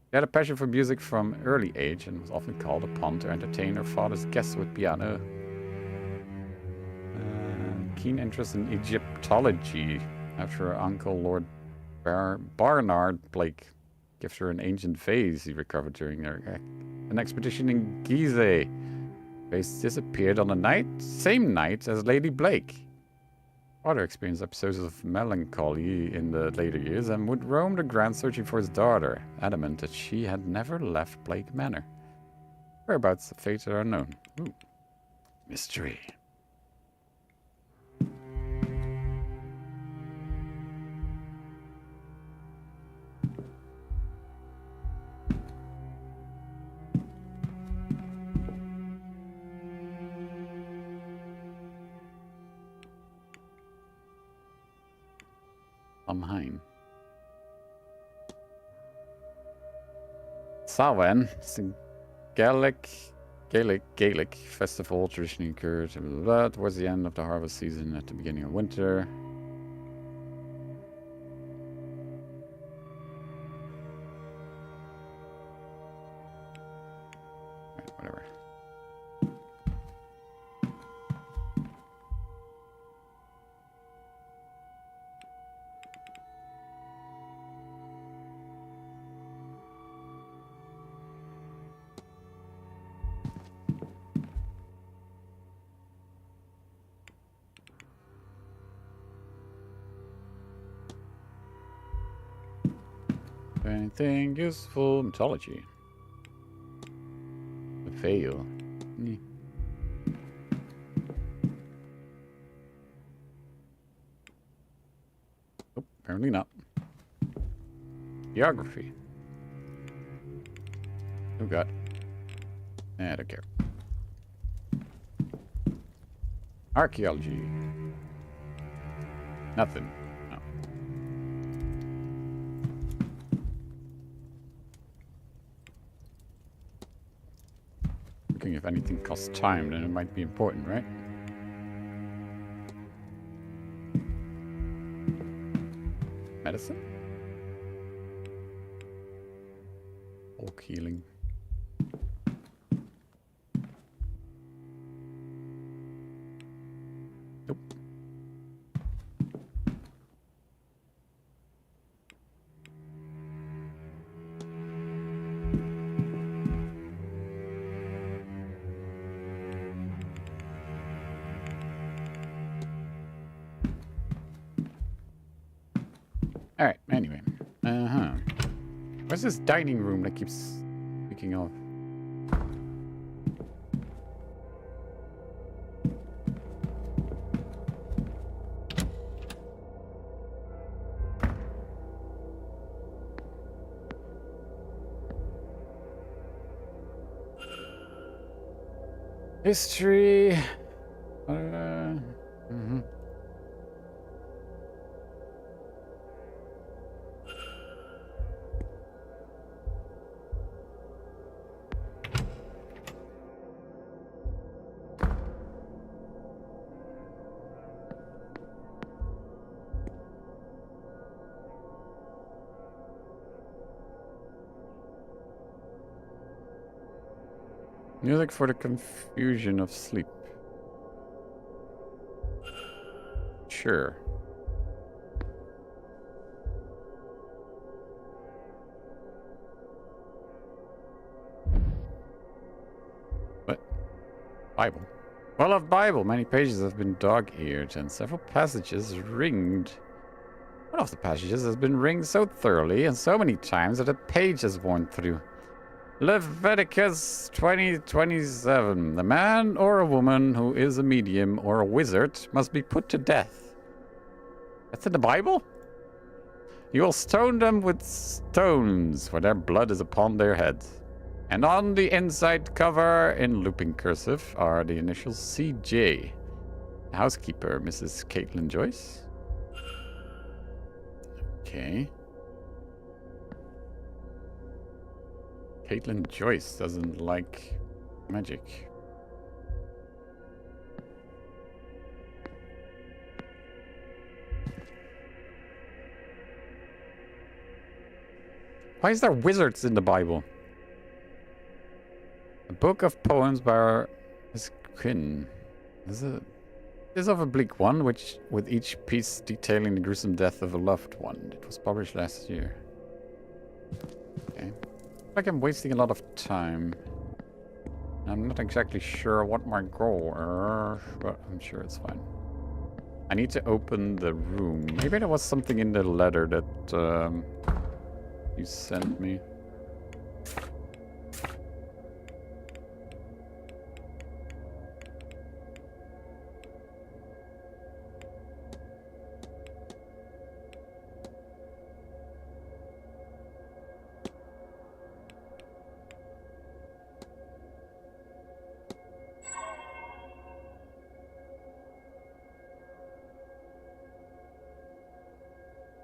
She had a passion for music from early age and was often called upon to entertain her father's guests with piano. Keen interest in Egyptology after her uncle, Lord Barnard Blake, gifted her an ancient vase he recovered during an expedition in Gizeh. The vase disappeared on the same night as Lady Blake. Father experienced episodes of melancholy in the later years and would roam the grounds searching for his daughter, adamant that she had never left Blake Manor. Whereabouts of fate are unknown. Ooh. Mystery. Samhain. Samhain is a Gaelic festival traditionally occurred towards the end of the harvest season at the beginning of winter. Right, whatever. Anything useful? Mythology. The fail. Oh, apparently not. Geography. Oh god. I don't care. Archaeology. Nothing. No. Looking if anything costs time, then it might be important, right? Medicine? Folk healing. Nope. Alright, anyway. Where's this dining room that keeps speaking of? History. Music for the confusion of sleep. Sure. What? Bible. Well of Bible. Many pages have been dog-eared and several passages ringed. One of the passages has been ringed so thoroughly and so many times that a page has worn through. Leviticus 20:27. The man or a woman who is a medium or a wizard must be put to death. That's in the Bible? You will stone them with stones, for their blood is upon their heads. And on the inside cover, in looping cursive, are the initials CJ. The housekeeper, Mrs. Caitlin Joyce. Okay. Caitlin Joyce doesn't like magic. Why is there wizards in the Bible? A book of poems by Miss Quinn. This is of a bleak one, which with each piece detailing the gruesome death of a loved one. It was published last year. Okay. Like I'm wasting a lot of time. I'm not exactly sure what my goal is, but I'm sure it's fine. I need to open the room. Maybe there was something in the letter that you sent me.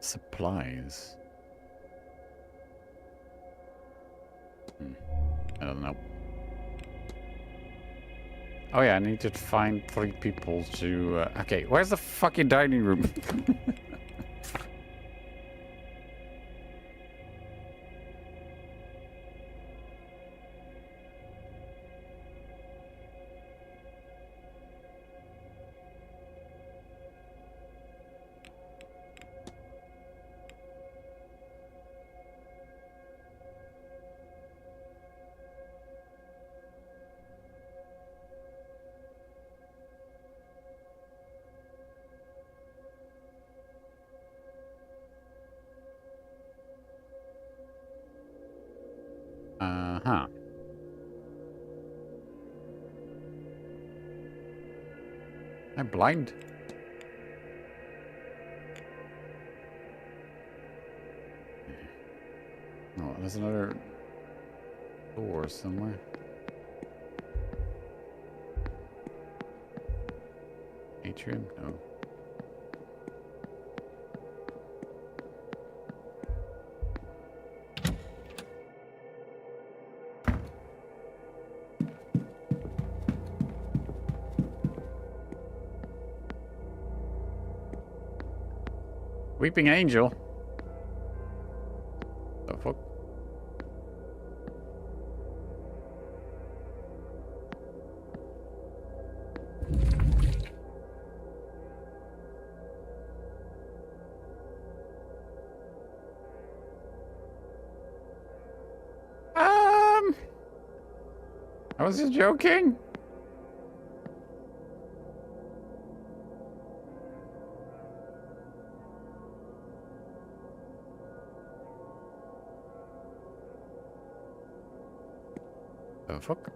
Supplies. I don't know. Oh yeah, I need to find 3 people to... okay, where's the fucking dining room? Uh-huh. I'm blind. Oh, there's another door somewhere. Atrium? No. Weeping Angel? The fuck? I was just joking. The fuck?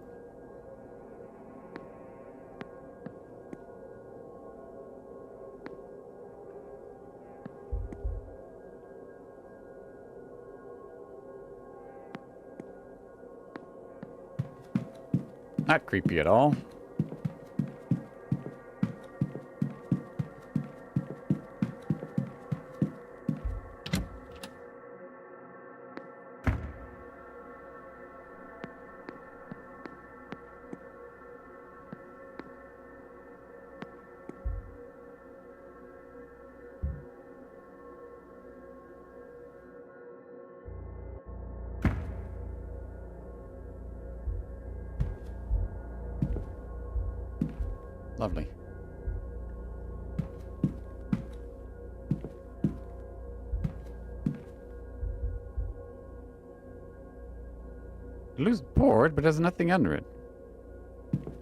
Not creepy at all. Lovely. Loose board, but there's nothing under it.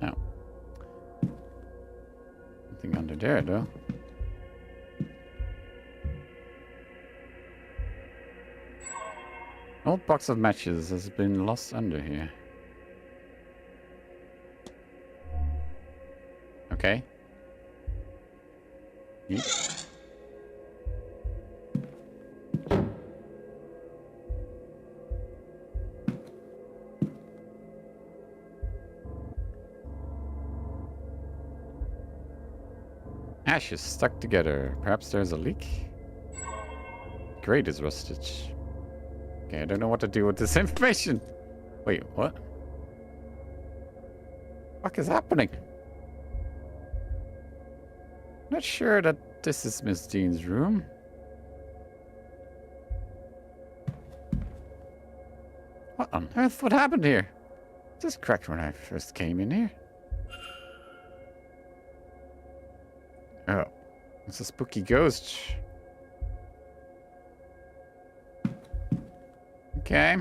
No. Nothing under there, though. Old box of matches has been lost under here. Okay. Neat. Ashes stuck together. Perhaps there's a leak? Grate is rusted. Okay, I don't know what to do with this information. Wait, what? What is happening? Not sure that this is Miss Dean's room. What on earth? What happened here? This cracked when I first came in here. Oh, it's a spooky ghost. Okay.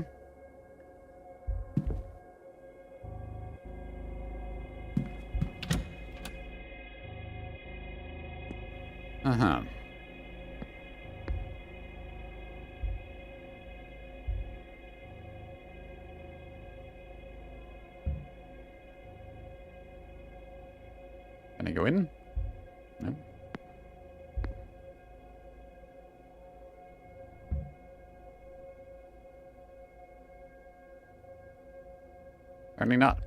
Uh-huh. Can I go in? No. Apparently not.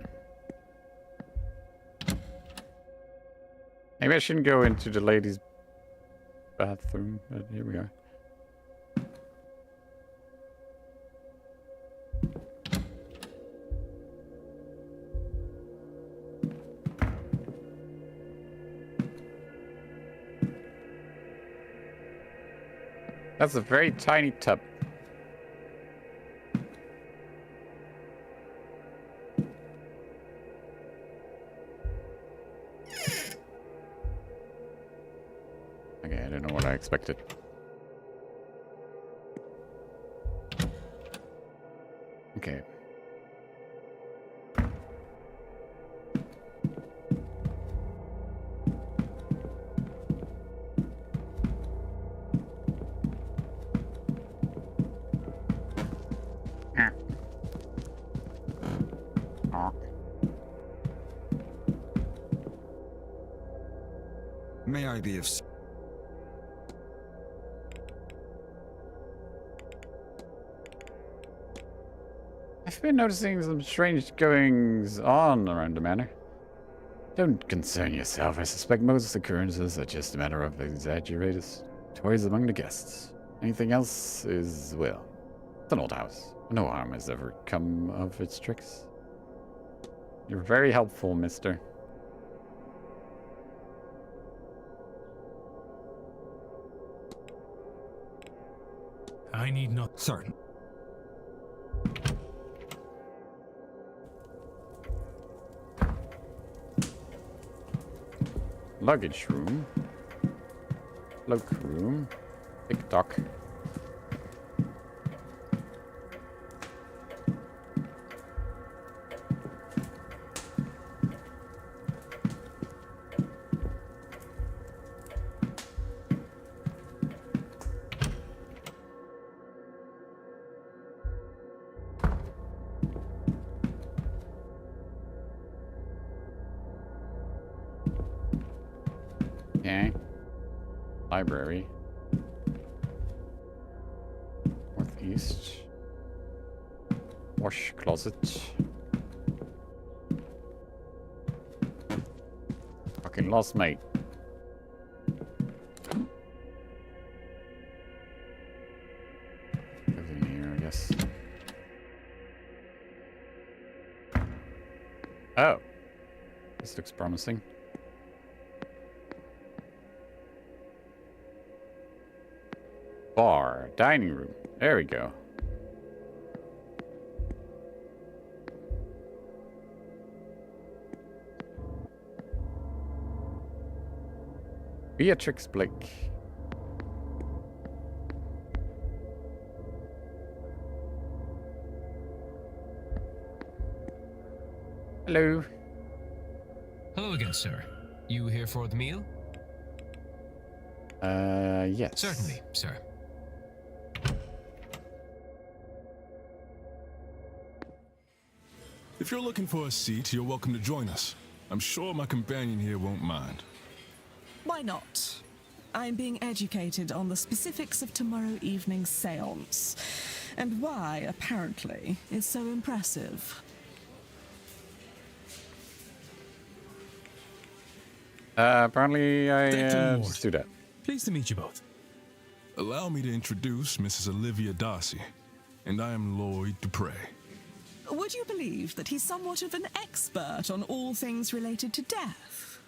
Maybe I shouldn't go into the ladies' bathroom, but here we are. That's a very tiny tub. Okay, I don't know what I expected. Okay. May I be of... I've been noticing some strange goings on around the manor. Don't concern yourself. I suspect most occurrences are just a matter of exaggerated toys among the guests. Anything else is, well, it's an old house. No harm has ever come of its tricks. You're very helpful, mister. I need not... Certain. Luggage room. Cloak room. TikTok. Library. Northeast. Wash closet. Fucking lost, mate. Everything here, I guess. Oh. This looks promising. Bar, dining room. There we go. Beatrix Blake. Hello. Hello again, sir. You here for the meal? Yes. Certainly, sir. If you're looking for a seat, you're welcome to join us. I'm sure my companion here won't mind. Why not? I'm being educated on the specifics of tomorrow evening's seance, and why, apparently, it's so impressive. Apparently I Ward. just do that. Pleased to meet you both. Allow me to introduce Mrs. Olivia Darcy, and I am Lloyd Dupre. Would you believe that he's somewhat of an expert on all things related to death?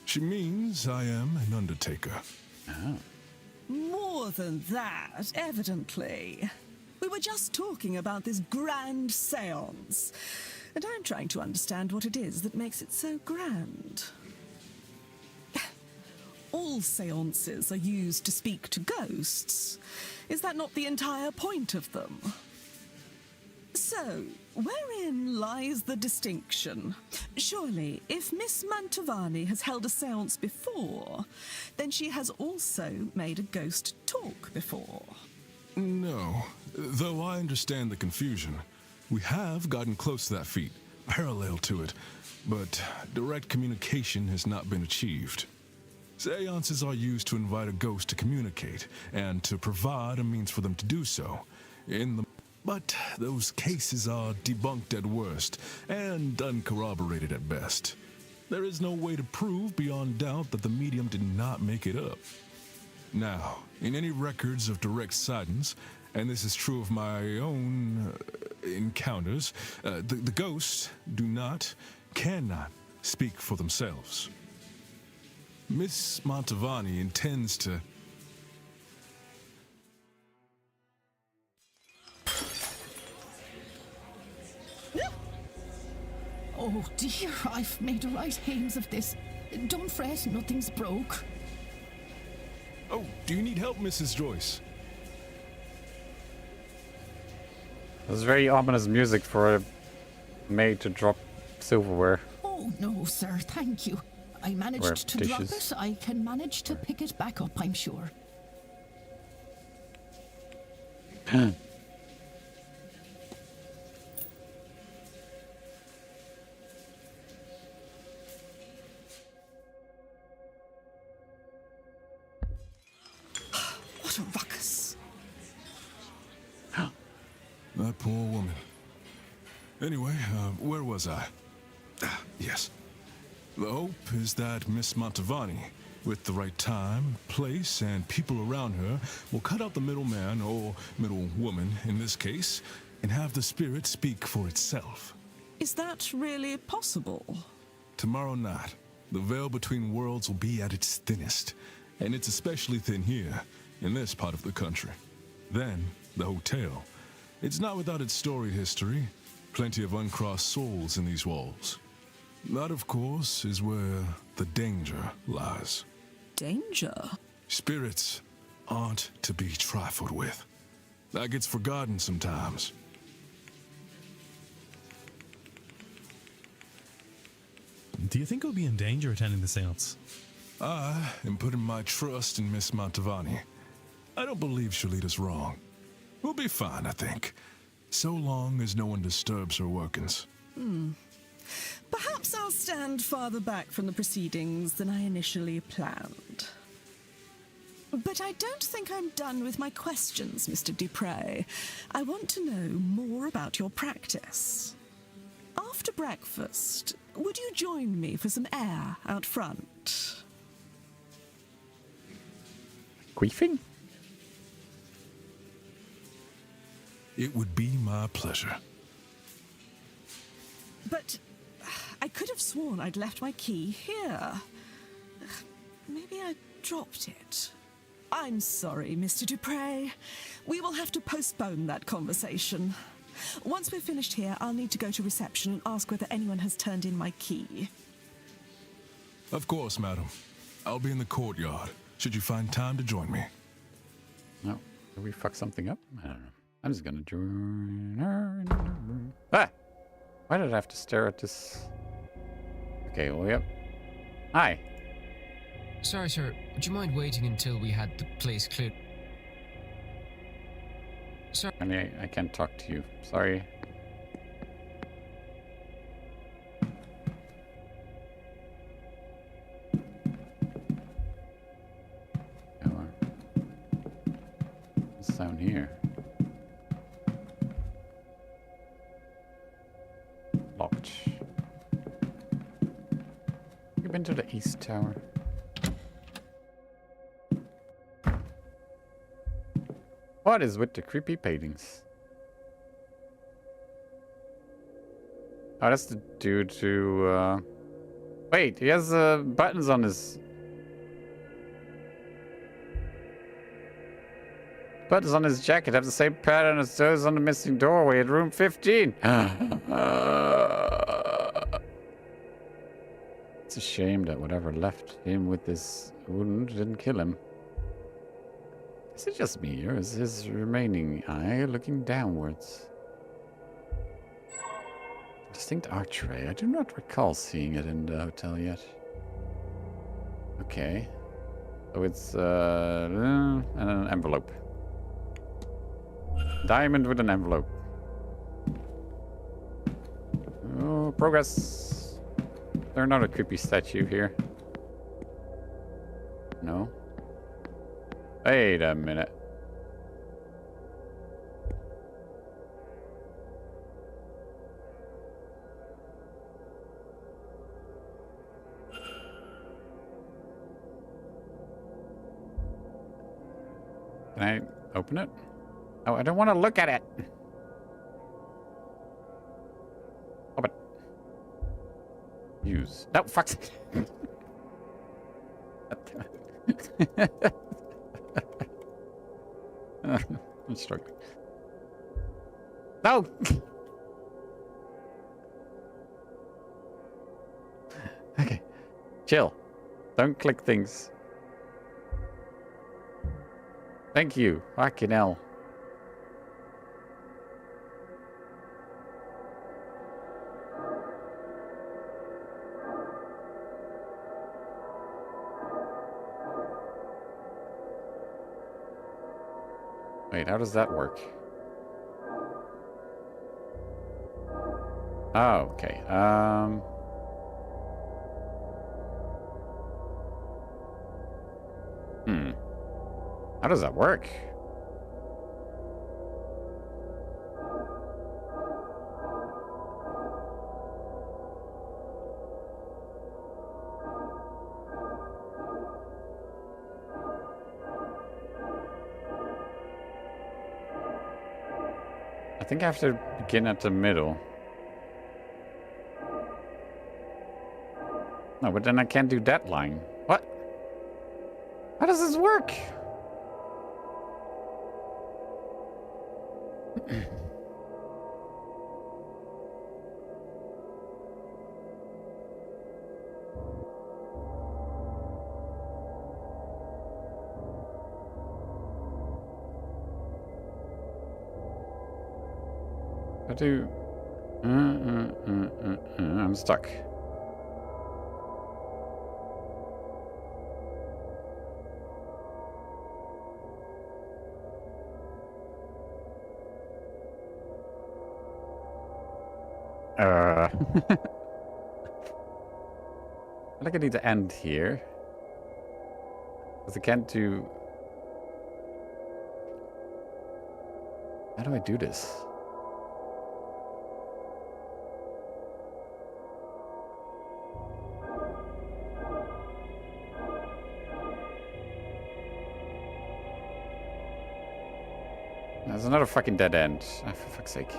She means I am an undertaker. Oh. More than that, evidently. We were just talking about this grand seance, and I'm trying to understand what it is that makes it so grand. All seances are used to speak to ghosts. Is that not the entire point of them? So, wherein lies the distinction? Surely, if Miss Mantovani has held a seance before, then she has also made a ghost talk before. No, though I understand the confusion. We have gotten close to that feat, parallel to it, but direct communication has not been achieved. Seances are used to invite a ghost to communicate, and to provide a means for them to do so. But those cases are debunked at worst, and uncorroborated at best. There is no way to prove beyond doubt that the medium did not make it up. Now, in any records of direct sightings, and this is true of my own encounters, the ghosts cannot speak for themselves. Miss Mantovani intends to... Oh dear, I've made a right hames of this. Don't fret, nothing's broke. Oh, do you need help, Mrs. Joyce? This is very ominous music for a maid to drop silverware. Oh no, sir, thank you. I managed to drop it. I can manage to pick it back up, I'm sure. What a ruckus. That poor woman. Anyway, where was I? Yes. The hope is that Miss Mantovani, with the right time, place, and people around her, will cut out the middleman, or middlewoman in this case, and have the spirit speak for itself. Is that really possible? Tomorrow night, the veil between worlds will be at its thinnest, and it's especially thin here, in this part of the country. Then, the hotel. It's not without its storied history. Plenty of uncrossed souls in these walls. That, of course, is where the danger lies. Danger? Spirits aren't to be trifled with. That gets forgotten sometimes. Do you think I'll be in danger attending the seance? I am putting my trust in Miss Mantovani. I don't believe she'll lead us wrong. We'll be fine, I think. So long as no one disturbs her workings. Perhaps I'll stand farther back from the proceedings than I initially planned. But I don't think I'm done with my questions, Mr. Dupre. I want to know more about your practice. After breakfast, would you join me for some air out front? Queefing? It would be my pleasure. But I could have sworn I'd left my key here. Maybe I dropped it. I'm sorry, Mr. Dupre. We will have to postpone that conversation. Once we're finished here, I'll need to go to reception and ask whether anyone has turned in my key. Of course, madam. I'll be in the courtyard, should you find time to join me. No. Did we fuck something up? I don't know. I'm just gonna join her in the room. Ah! Why did I have to stare at this? Okay, well, yep. Hi. Sorry, sir. Would you mind waiting until we had the place cleared? Sorry. I can't talk to you. Sorry. What's down here? Locked. You've been to the East Tower. What is with the creepy paintings? Oh, that's the dude who, wait, he has, buttons on his... Buttons on his jacket have the same pattern as those on the missing doorway at room 15. It's a shame that whatever left him with this wound didn't kill him. Is it just me, or is his remaining eye looking downwards? Distinct archway. I do not recall seeing it in the hotel yet. Okay. So it's and an envelope. Diamond with an envelope. Oh, progress. Is there another creepy statue here? No. Wait a minute. Can I open it? Oh, I don't want to look at it. Open. Use. No, fuck. I'm struggling. No! Okay. Chill. Don't click things. Thank you. Fucking hell. Wait, how does that work? Oh, okay. How does that work? I think I have to begin at the middle. No, but then I can't do that line. What? How does this work? I do. I'm stuck. I think I need to end here. Because I can't do How do I do this? There's another fucking dead end. Oh, for fuck's sake.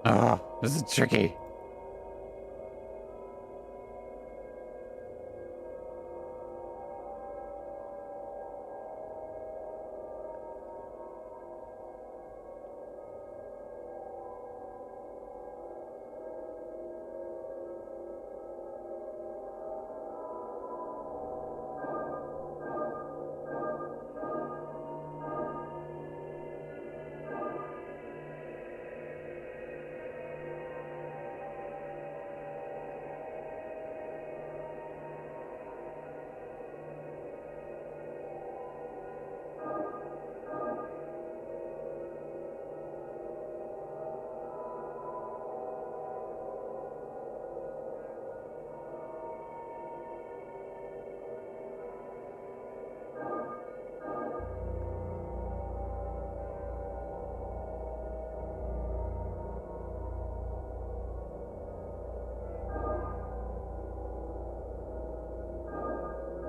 Oh, this is tricky.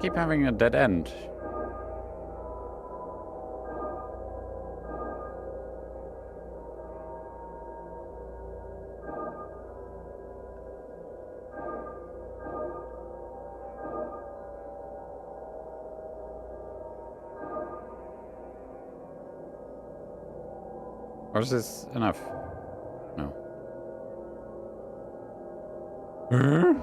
Keep having a dead end. Or is this enough? No. Huh?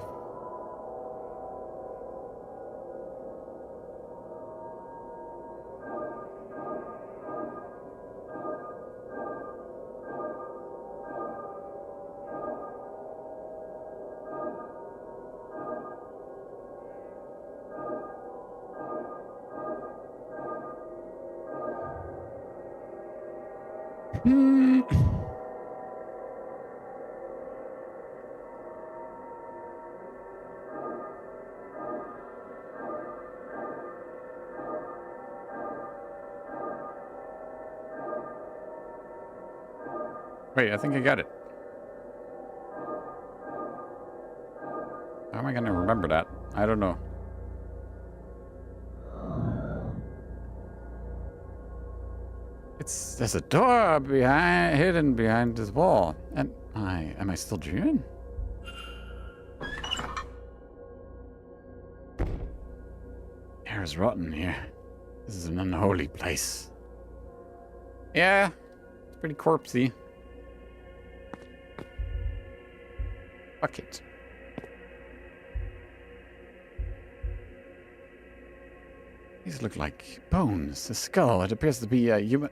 Wait, I think I got it. How am I gonna remember that? I don't know. There's a door hidden behind this wall. And am I still dreaming? Air is rotten here. This is an unholy place. Yeah, it's pretty corpsey. Fuck it. These look like bones. A skull. It appears to be a human.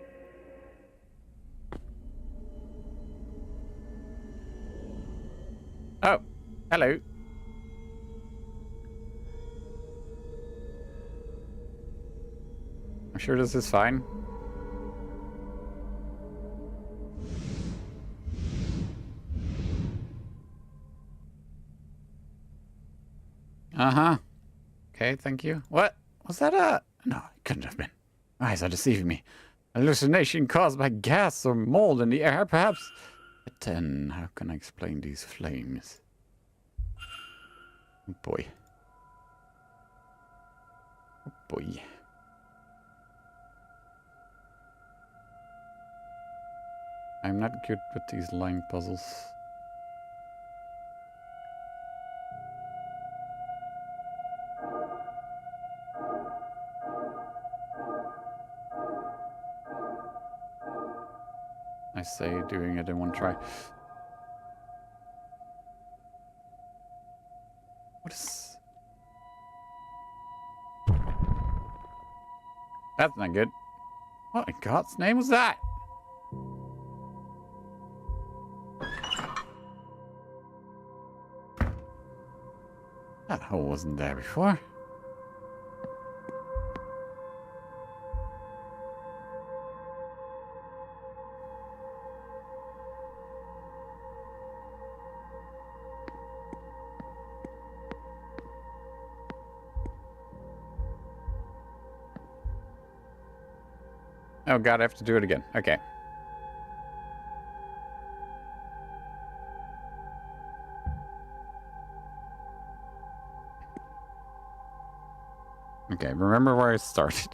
Oh, hello. I'm sure this is fine. Uh-huh. Okay, thank you. What? Was that a... No, it couldn't have been. My eyes are deceiving me. Hallucination caused by gas or mold in the air, perhaps? But then, how can I explain these flames? Oh boy. Oh boy. I'm not good with these line puzzles. I say doing it in one try. What is... That's not good. What in God's name was that? That hole wasn't there before. Oh god, I have to do it again. Okay. Okay, remember where I started.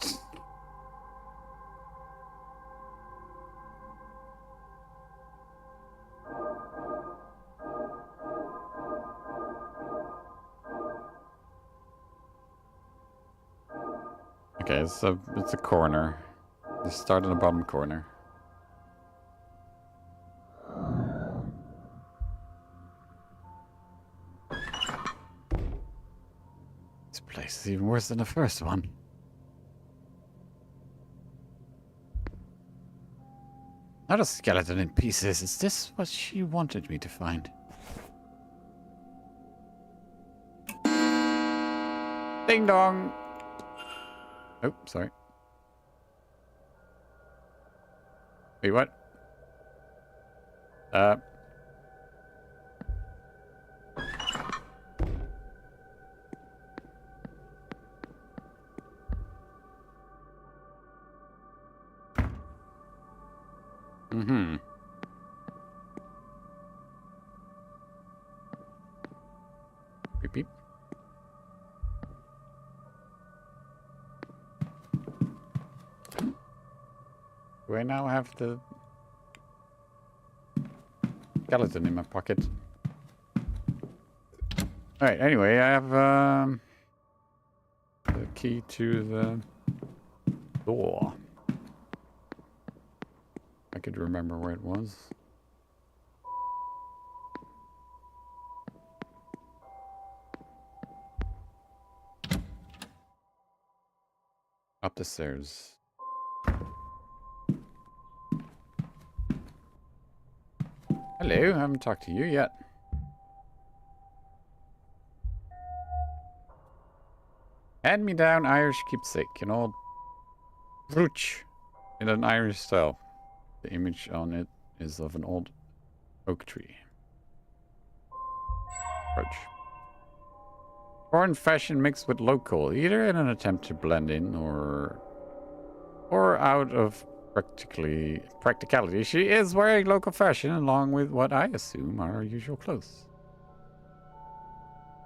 Okay, it's a corner. Just start in the bottom corner. This place is even worse than the first one. Not a skeleton in pieces. Is this what she wanted me to find? Ding dong! Oh, sorry. Wait, what? Mm-hmm. Beep, beep. Do I now have the skeleton in my pocket? Alright, anyway, I have the key to the door. I could remember where it was. Up the stairs. Hello, I haven't talked to you yet. Hand-me-down Irish keepsake, an old brooch in an Irish style. The image on it is of an old oak tree. Brooch. Foreign fashion mixed with local, either in an attempt to blend in or out of practicality. She is wearing local fashion along with what I assume are her usual clothes.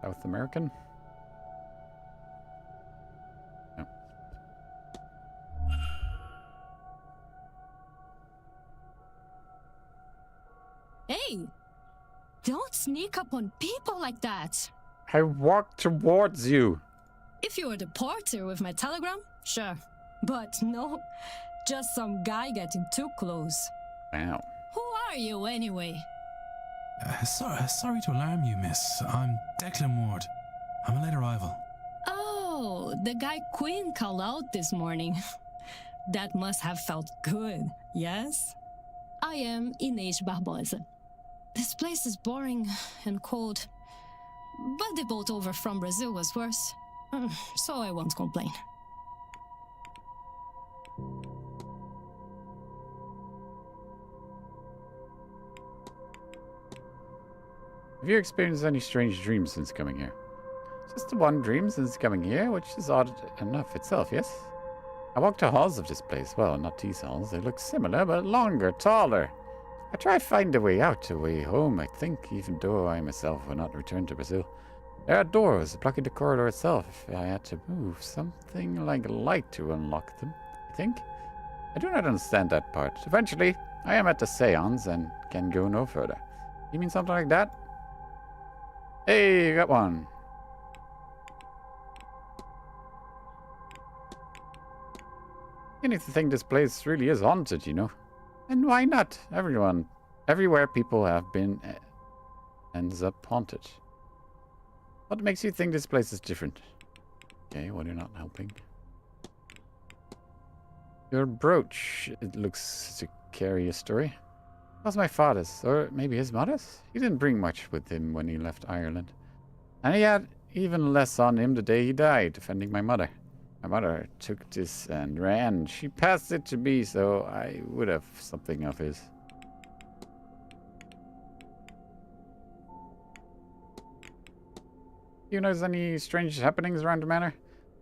South American? No. Hey! Don't sneak up on people like that! I walked towards you! If you were the porter with my telegram, sure. But no, just some guy getting too close. Wow. Who are you, anyway? Sorry to alarm you, miss. I'm Declan Ward. I'm a late arrival. Oh, the guy Quinn called out this morning. That must have felt good, yes? I am Inês Barbosa. This place is boring and cold, but the boat over from Brazil was worse, so I won't complain. Have you experienced any strange dreams since coming here? Just the one dream since coming here, which is odd enough itself, yes? I walked the halls of this place. Well, not these halls. They look similar, but longer, taller. I try to find a way out, a way home, I think, even though I myself will not return to Brazil. There are doors blocking the corridor itself. If I had to move something like a light to unlock them, I think. I do not understand that part. Eventually, I am at the Seance and can go no further. You mean something like that? Hey, you got one. You need to think this place really is haunted, you know. And why not? Everywhere people have been ends up haunted. What makes you think this place is different? Okay, well, you're not helping. Your brooch, it looks to carry a story. It was my father's, or maybe his mother's. He didn't bring much with him when he left Ireland. And he had even less on him the day he died, defending my mother. My mother took this and ran. She passed it to me, so I would have something of his. You notice any strange happenings around the manor?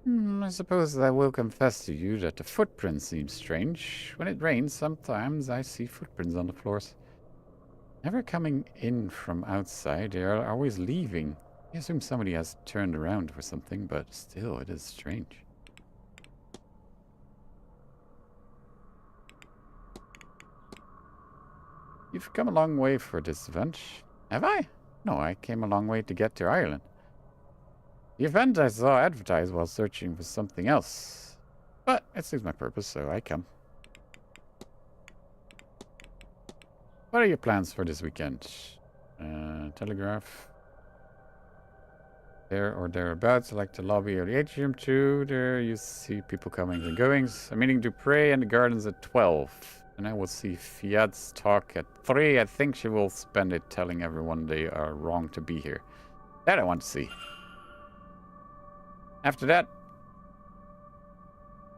I suppose I will confess to you that the footprints seem strange. When it rains, sometimes I see footprints on the floors. Never coming in from outside, they are always leaving. I assume somebody has turned around for something, but still, it is strange. You've come a long way for this event. Have I? No, I came a long way to get to Ireland. The event I saw advertised while searching for something else. But it suits my purpose, so I come. What are your plans for this weekend? Telegraph. There or thereabouts, like the lobby or the atrium too. There you see people coming and goings. I'm meeting Dupre in the gardens at 12. And I will see Fiat's talk at 3. I think she will spend it telling everyone they are wrong to be here. That I want to see. After that,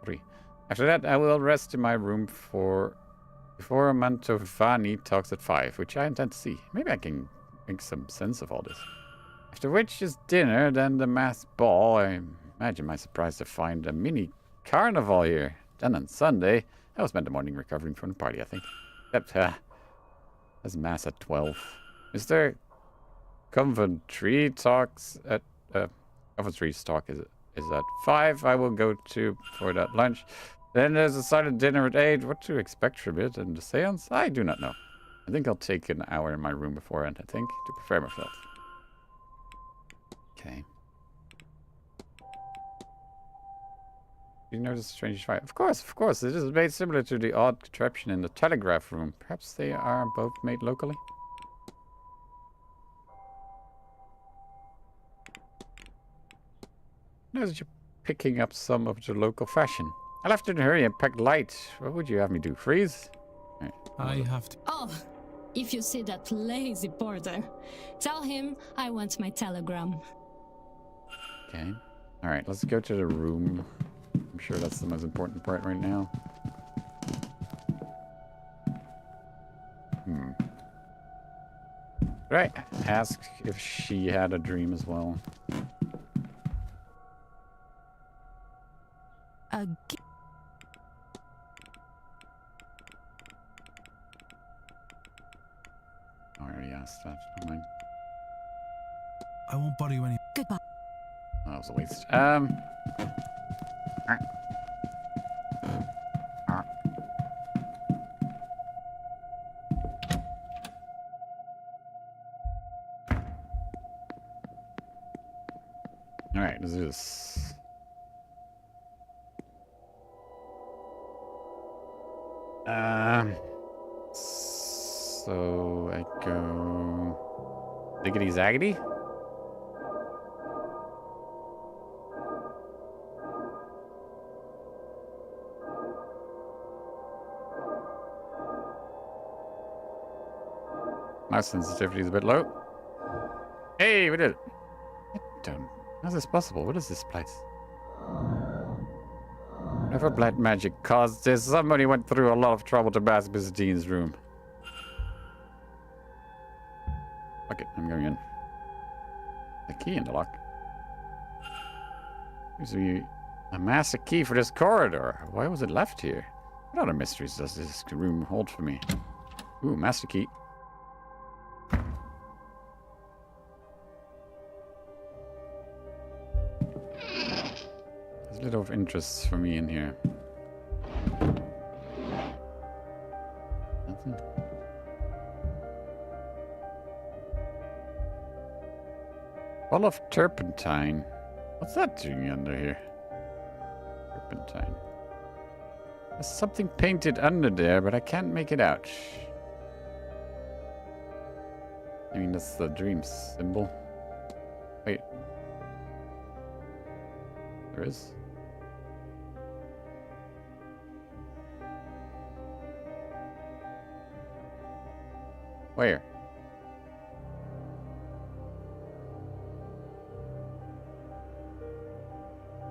3. After that, I will rest in my room before Mantovani talks at 5, which I intend to see. Maybe I can make some sense of all this. After which is dinner, then the masked ball. I imagine my surprise to find a mini carnival here. Then on Sunday, I will spend the morning recovering from the party, I think. Except, there's mass at 12. Mr. Coventry talks at, Coventry's talk is at 5. I will go to for that lunch. Then there's a silent dinner at 8. What to expect from it? And the seance? I do not know. I think I'll take an hour in my room beforehand, I think, to prepare myself. Okay. You notice a strange fire? Of course, of course. It is made similar to the odd contraption in the telegraph room. Perhaps they are both made locally? Notice you're picking up some of the local fashion. I left in a hurry and packed light. What would you have me do? Freeze? Right. I have to. Oh, if you see that lazy porter, tell him I want my telegram. Okay. Alright, let's go to the room. I'm sure that's the most important part right now. Right. Ask if she had a dream as well. I already asked that. Never mind. I won't bother you any. Goodbye. That was a waste. Alright, let's do this. So I go Diggity Zaggity? My sensitivity is a bit low. Hey, we did it. How's this possible? What is this place? Whatever black magic caused this, somebody went through a lot of trouble to bask Byzantine's room. Fuck it, I'm going in. The key in the lock. Gives me a massive key for this corridor. Why was it left here? What other mysteries does this room hold for me? Ooh, master key. There's a little of interest for me in here. Nothing. Ball of turpentine. What's that doing under here? Turpentine. There's something painted under there, but I can't make it out. I mean, that's the dream symbol. Wait. There is? Where?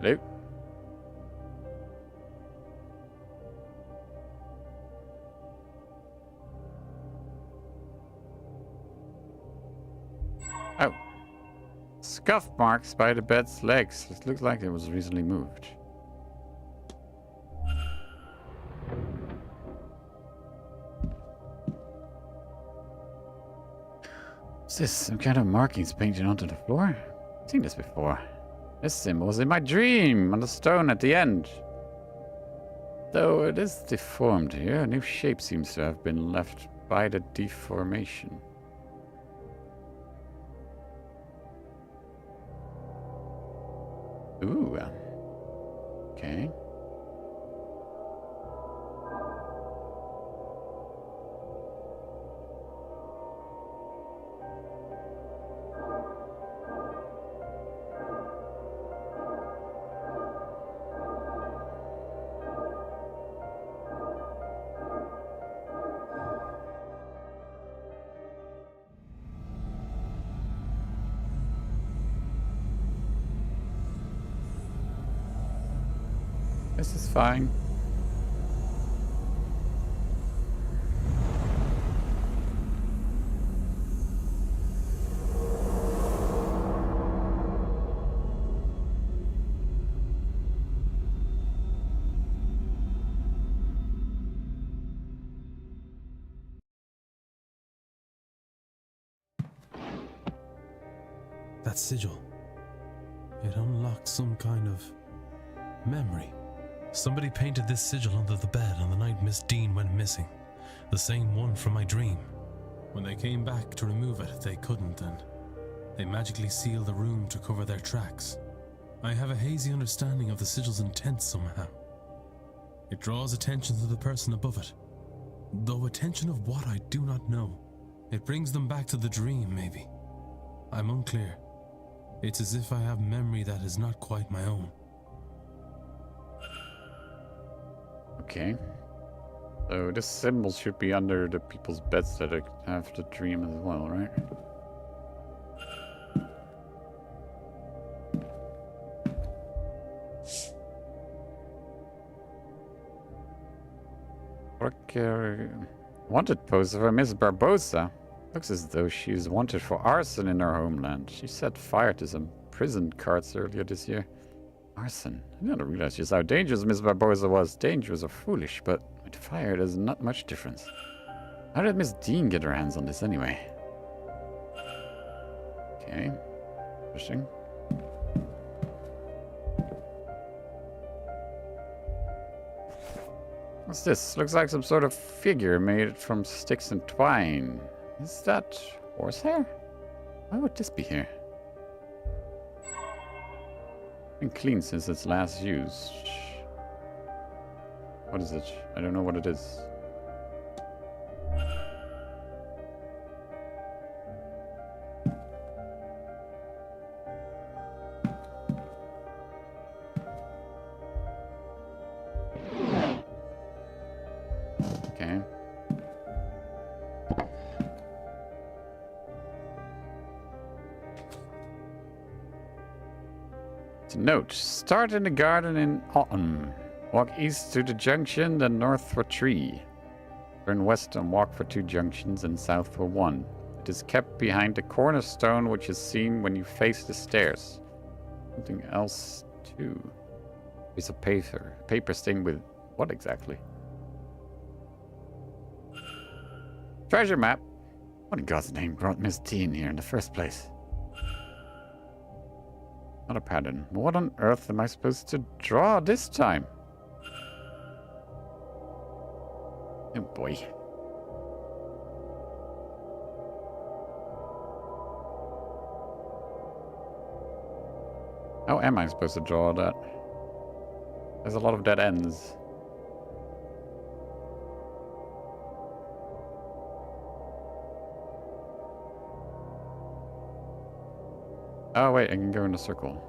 Hello? Oh. Scuff marks by the bed's legs. It looks like it was recently moved. What's this? Some kind of markings painted onto the floor? I've seen this before. This symbol was in my dream on the stone at the end. Though it is deformed here, a new shape seems to have been left by the deformation. Ooh. Okay. This is fine. That sigil. It unlocked some kind of memory. Somebody painted this sigil under the bed on the night Miss Dean went missing. The same one from my dream. When they came back to remove it, they couldn't, and they magically sealed the room to cover their tracks. I have a hazy understanding of the sigil's intent somehow. It draws attention to the person above it, though attention of what I do not know. It brings them back to the dream, maybe. I'm unclear. It's as if I have memory that is not quite my own. Okay. So this symbol should be under the people's beds that have the dream as well, right? Wanted poster for Miss Barbosa. Looks as though she's wanted for arson in her homeland. She set fire to some prison carts earlier this year. Arson? I didn't realize just how dangerous Miss Barbosa was. Dangerous or foolish, but with fire there's not much difference. How did Miss Dean get her hands on this anyway? Okay. Interesting. What's this? Looks like some sort of figure made from sticks and twine. Is that horsehair? Why would this be here? Been clean since its last use. What is it? I don't know what it is. Okay. Note, start in the garden in autumn. Walk east to the junction, then north for 3. Turn west and walk for 2 junctions and south for 1. It is kept behind the cornerstone which is seen when you face the stairs. Something else too. Piece of paper stained with what exactly? Treasure map. What in God's name brought Miss Dean here in the first place? Not a pattern. What on earth am I supposed to draw this time? Oh boy. How am I supposed to draw that? There's a lot of dead ends. Oh wait, I can go in a circle.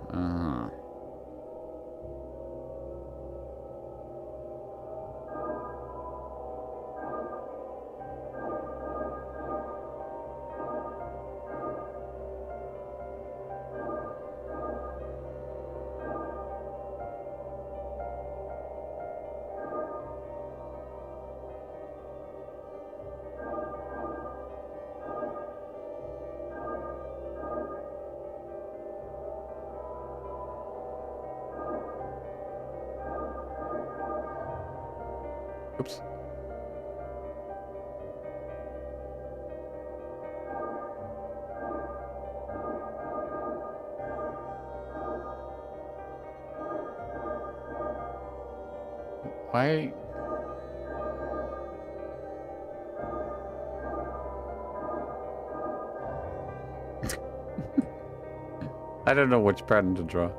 Oops. Why? I don't know which pattern to draw.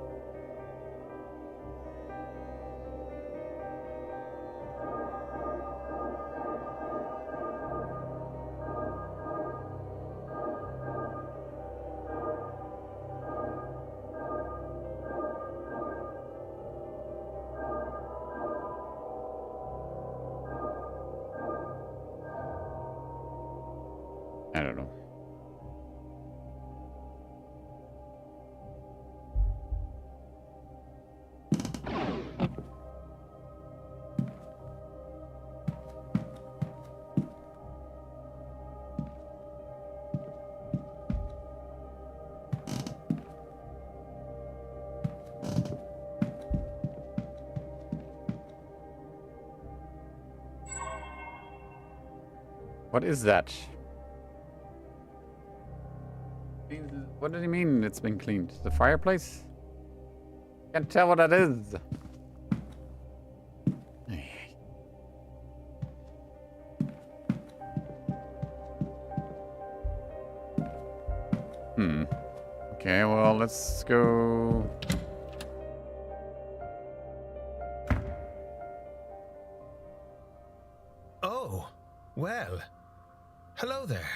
I don't know. What is that? What did he mean it's been cleaned? The fireplace? Can't tell what that is. Okay, well, let's go. Oh, well. Hello there.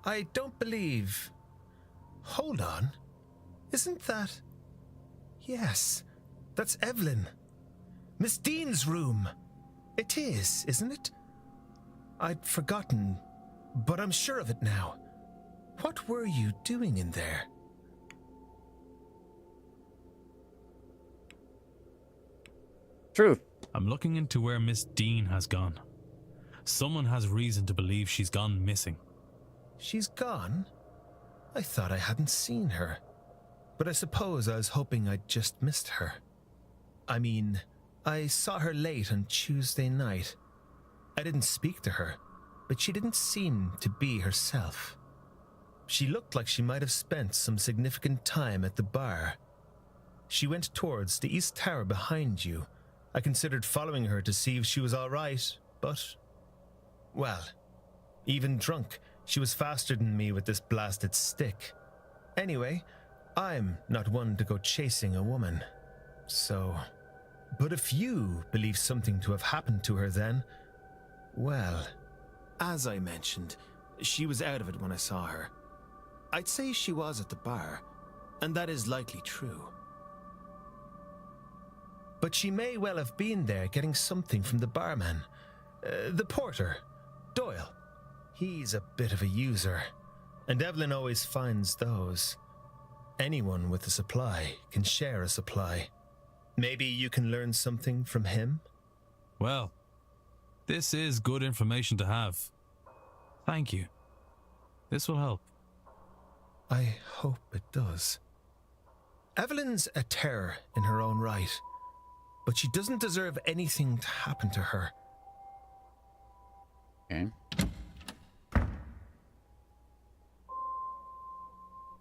I don't believe... Hold on. Isn't that... Yes, that's Evelyn. Miss Dean's room. It is, isn't it? I'd forgotten, but I'm sure of it now. What were you doing in there? Truth. I'm looking into where Miss Dean has gone. Someone has reason to believe she's gone missing. She's gone? I thought I hadn't seen her. But I suppose I was hoping I'd just missed her. I mean, I saw her late on Tuesday night. I didn't speak to her, but she didn't seem to be herself. She looked like she might have spent some significant time at the bar. She went towards the east tower behind you. I considered following her to see if she was all right, but... Well, even drunk, she was faster than me with this blasted stick. Anyway, I'm not one to go chasing a woman. So... But if you believe something to have happened to her then... Well, as I mentioned, she was out of it when I saw her. I'd say she was at the bar, and that is likely true. But she may well have been there getting something from the barman. The porter, Doyle. He's a bit of a user, and Evelyn always finds those. Anyone with a supply can share a supply. Maybe you can learn something from him? Well, this is good information to have. Thank you. This will help. I hope it does. Evelyn's a terror in her own right, but she doesn't deserve anything to happen to her. Okay.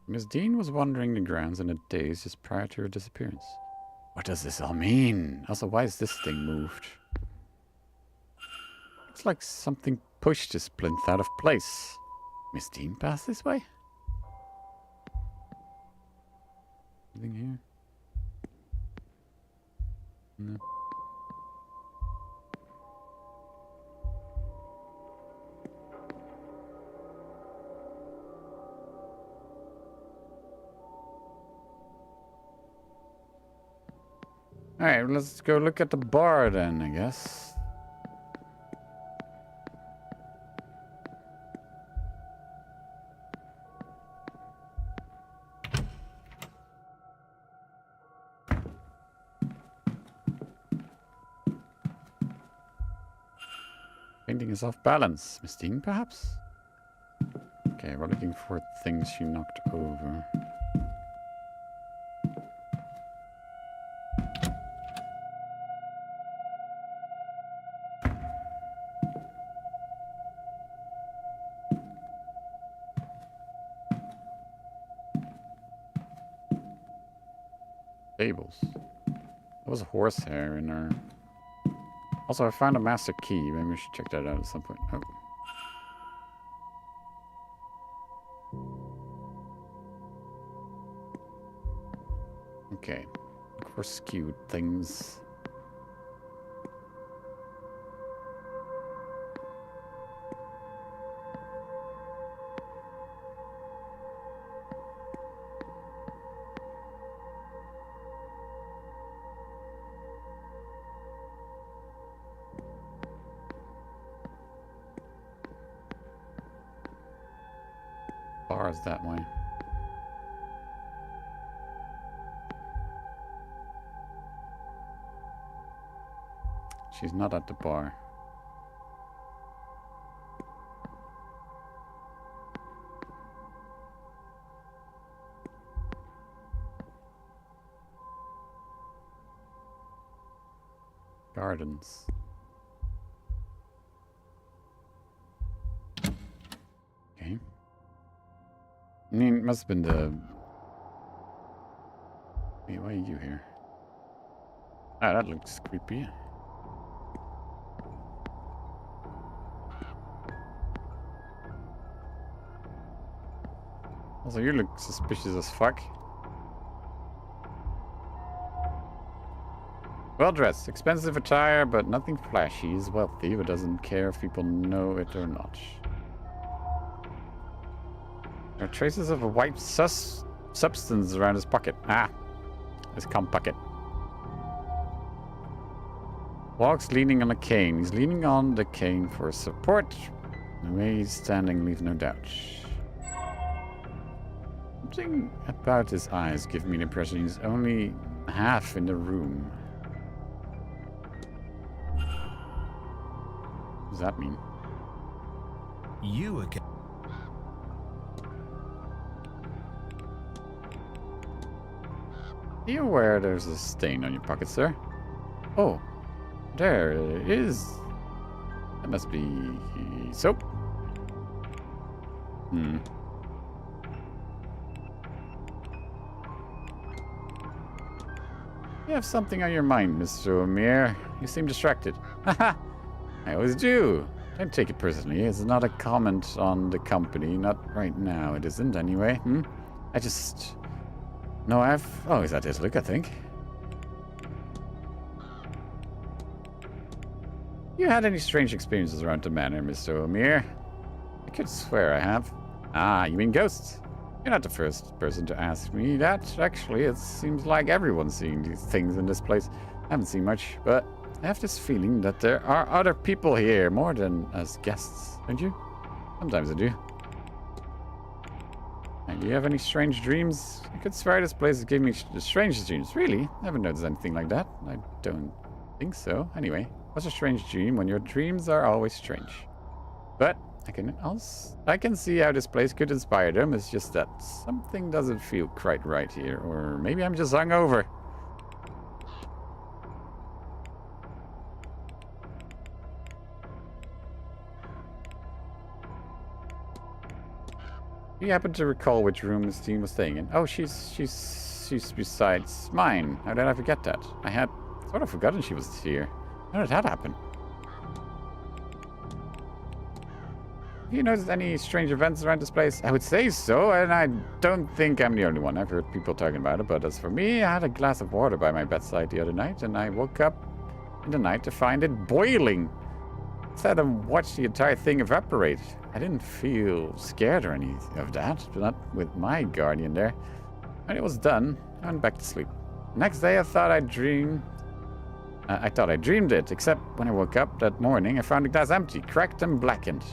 Miss Dean was wandering the grounds in a daze just prior to her disappearance. What does this all mean? Also, why is this thing moved? Looks like something pushed this plinth out of place. Miss Dean passed this way? Anything here? No. Alright, let's go look at the bar then, I guess. Painting is off balance. Miss Dean, perhaps? Okay, we're looking for things she knocked over. Tables. There was a horsehair in there. Also, I found a master key. Maybe we should check that out at some point. Oh. Okay. Look for skewed things. Bars that way. She's not at the bar. Gardens. Okay. I mean, it must have been the... Wait, why are you here? Ah, that looks creepy. Also, you look suspicious as fuck. Well dressed, expensive attire, but nothing flashy. He's wealthy, but doesn't care if people know it or not. There are traces of a white substance around his pocket. Ah, his cum pocket. Walks leaning on a cane. He's leaning on the cane for support. The way he's standing leaves no doubt. Something about his eyes gives me the impression he's only half in the room. What does that mean? You again. Are you aware there's a stain on your pocket, sir? Oh, there it is. That must be soap. Hmm. You have something on your mind, Mr. O'Meara. You seem distracted. Haha! I always do. Don't take it personally. It's not a comment on the company. Not right now. It isn't, anyway. I just... No, I've... Oh, is that his look, I think? You had any strange experiences around the manor, Mr. O'Meara? I could swear I have. Ah, you mean ghosts? You're not the first person to ask me that. Actually, it seems like everyone's seeing these things in this place. I haven't seen much, but I have this feeling that there are other people here more than us guests, don't you? Sometimes I do. And do you have any strange dreams? I could swear this place is giving me the strangest dreams. Really? I haven't noticed anything like that. I don't think so. Anyway, what's a strange dream when your dreams are always strange? But I can see how this place could inspire them. It's just that something doesn't feel quite right here. Or maybe I'm just hungover. Do you happen to recall which room this team was staying in? Oh, she's besides mine. How did I forget that? I had sort of forgotten she was here. How did that happen? Have you noticed any strange events around this place? I would say so, and I don't think I'm the only one. I've heard people talking about it, but as for me, I had a glass of water by my bedside the other night, and I woke up in the night to find it boiling. Sat and watched the entire thing evaporate. I didn't feel scared or any of that, but not with my guardian there. When it was done, I went back to sleep. Next day, I thought I dreamed it, except when I woke up that morning, I found the glass empty, cracked and blackened.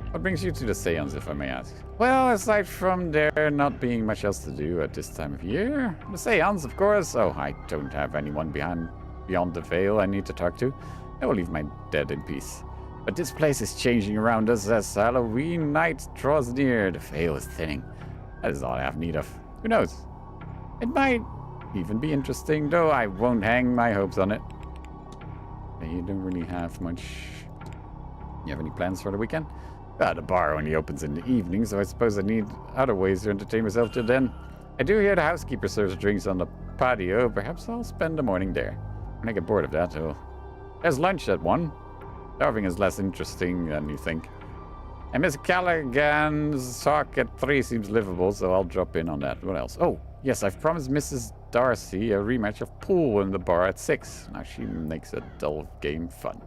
What brings you to the Seance, if I may ask? Well, aside from there not being much else to do at this time of year, the Seance, of course. Oh, I don't have anyone beyond the veil I need to talk to. I will leave my dead in peace. But this place is changing around us as Halloween night draws near. The veil is thinning. That is all I have need of. Who knows? It might even be interesting, though I won't hang my hopes on it. You don't really have much... You have any plans for the weekend? The bar only opens in the evening, so I suppose I need other ways to entertain myself till then. I do hear the housekeeper serves drinks on the patio. Perhaps I'll spend the morning there. When I get bored of that, there's lunch at 1. Starving is less interesting than you think. And Miss Callaghan's talk at 3 seems livable, so I'll drop in on that. What else? Oh, yes, I've promised Mrs. Darcy a rematch of pool in the bar at 6. Now she makes a dull game fun.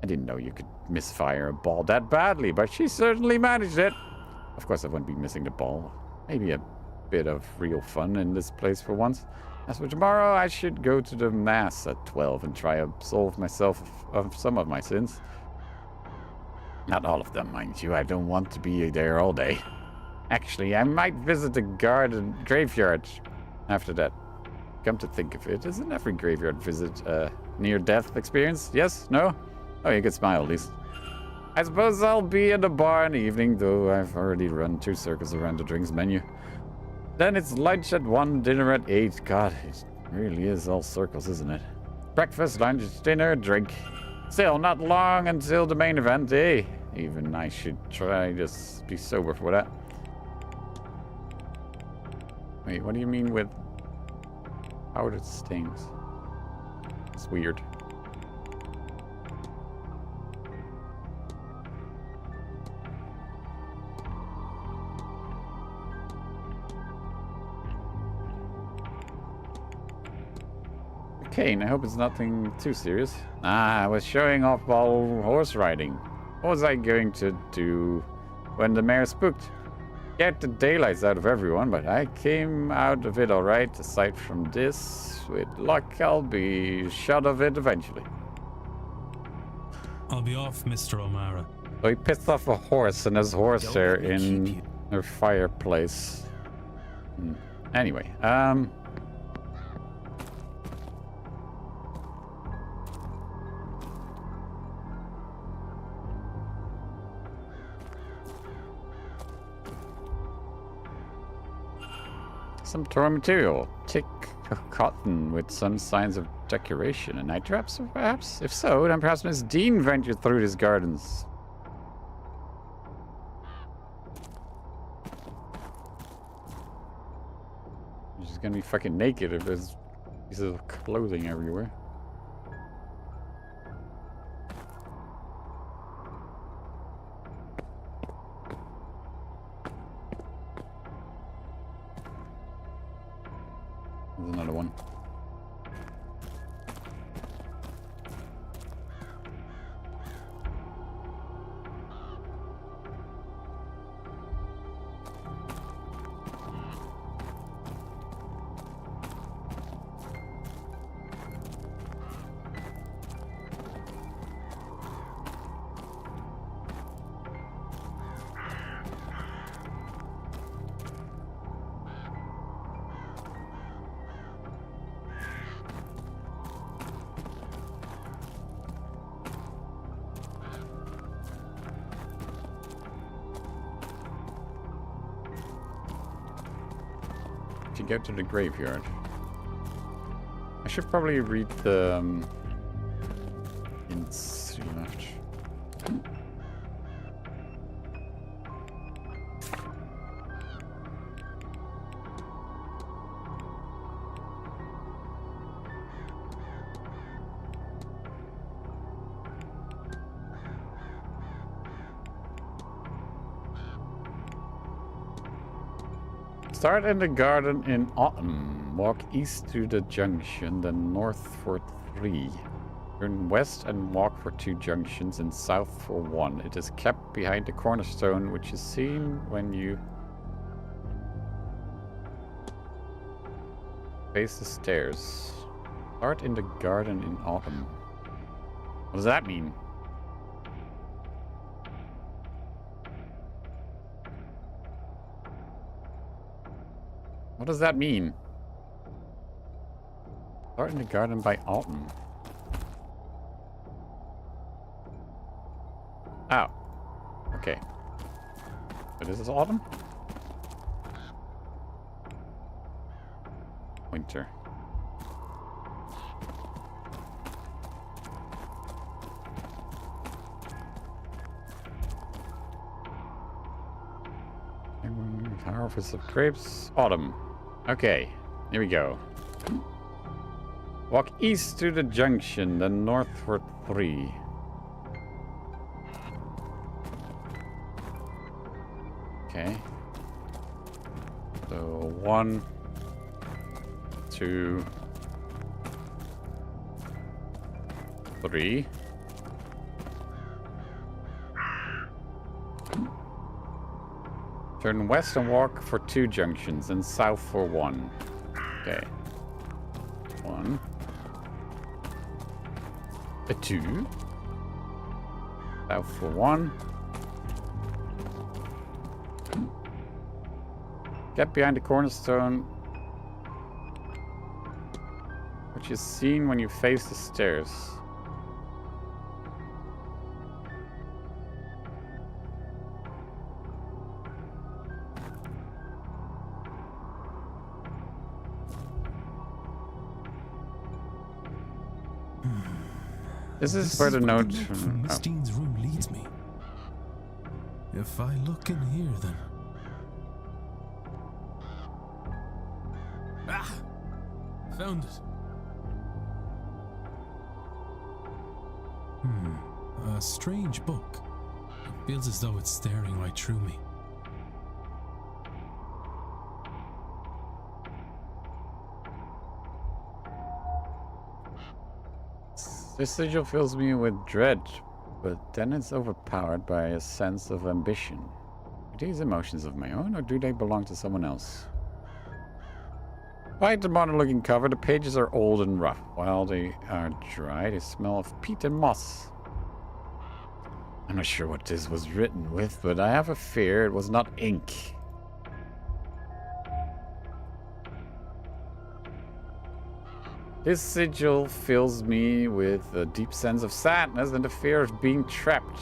I didn't know you could misfire a ball that badly, but she certainly managed it. Of course, I won't be missing the ball. Maybe a bit of real fun in this place for once. As for tomorrow, I should go to the mass at 12 and try to absolve myself of some of my sins. Not all of them, mind you. I don't want to be there all day. Actually, I might visit the graveyard after that. Come to think of it, isn't every graveyard visit a near-death experience? Yes? No? Oh, you could smile at least. I suppose I'll be in the bar in the evening, though I've already run 2 circles around the drinks menu. Then it's lunch at 1, dinner at 8. God, it really is all circles, isn't it? Breakfast, lunch, dinner, drink. Still, not long until the main event, eh? Even I should try to be sober for that. Wait, what do you mean with powdered stains? It's weird. Okay, I hope it's nothing too serious. I was showing off while horse riding. What was I going to do when the mare spooked? Get the daylights out of everyone, but I came out of it alright. Aside from this, with luck, I'll be shut of it eventually. I'll be off, Mr. O'Mara. So he pissed off a horse and there's horsehair in her fireplace. Anyway, some torn material. Thick cotton with some signs of decoration. And night traps, perhaps? If so, then perhaps Miss Dean ventured through these gardens. She's gonna be fucking naked if there's pieces of clothing everywhere. There's another one. To get to the graveyard. I should probably read the hints you left. Start in the garden in autumn. Walk east to the junction, then north for 3. Turn west and walk for 2 junctions and south for 1. It is kept behind the cornerstone, which is seen when you face the stairs. Start in the garden in autumn. What does that mean? What does that mean? Start in the garden by autumn. Oh. Okay. So this is autumn? Winter. Harvest of grapes. Autumn. Okay, here we go. Walk east to the junction, then north for 3. Okay. So 1, 2, 3. Turn west and walk for 2 junctions, and south for 1. Okay. 1. A 2. South for 1. Get behind the cornerstone, which is seen when you face the stairs. This is where the note from Miss Dean's room leads me. If I look in here, then. Ah! Found it. A strange book. It feels as though it's staring right through me. This sigil fills me with dread, but then it's overpowered by a sense of ambition. Are these emotions of my own, or do they belong to someone else? Despite the modern-looking cover, the pages are old and rough. While they are dry, they smell of peat and moss. I'm not sure what this was written with, but I have a fear it was not ink. This sigil fills me with a deep sense of sadness and the fear of being trapped.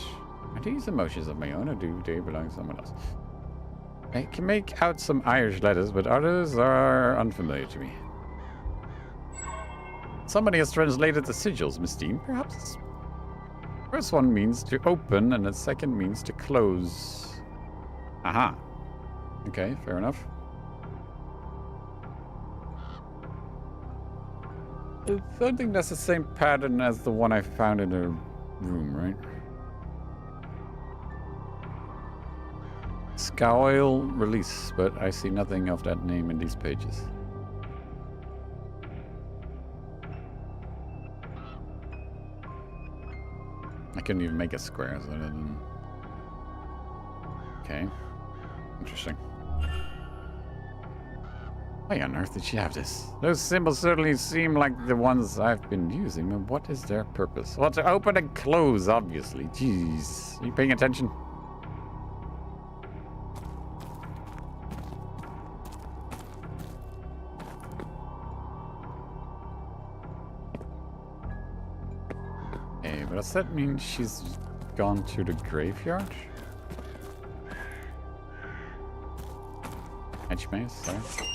Are these emotions of my own, or do they belong to someone else? I can make out some Irish letters, but others are unfamiliar to me. Somebody has translated the sigils, Miss Dean, perhaps? The first one means to open, and the second means to close. Aha. Okay, fair enough. I don't think that's the same pattern as the one I found in the room, right? Scoil release, but I see nothing of that name in these pages. I couldn't even make a square, so I didn't... Okay. Interesting. Why on earth did she have this? Those symbols certainly seem like the ones I've been using, but what is their purpose? Well, to open and close, obviously. Jeez. Are you paying attention? Hey, but does that mean she's gone to the graveyard? Edgemaze, sorry.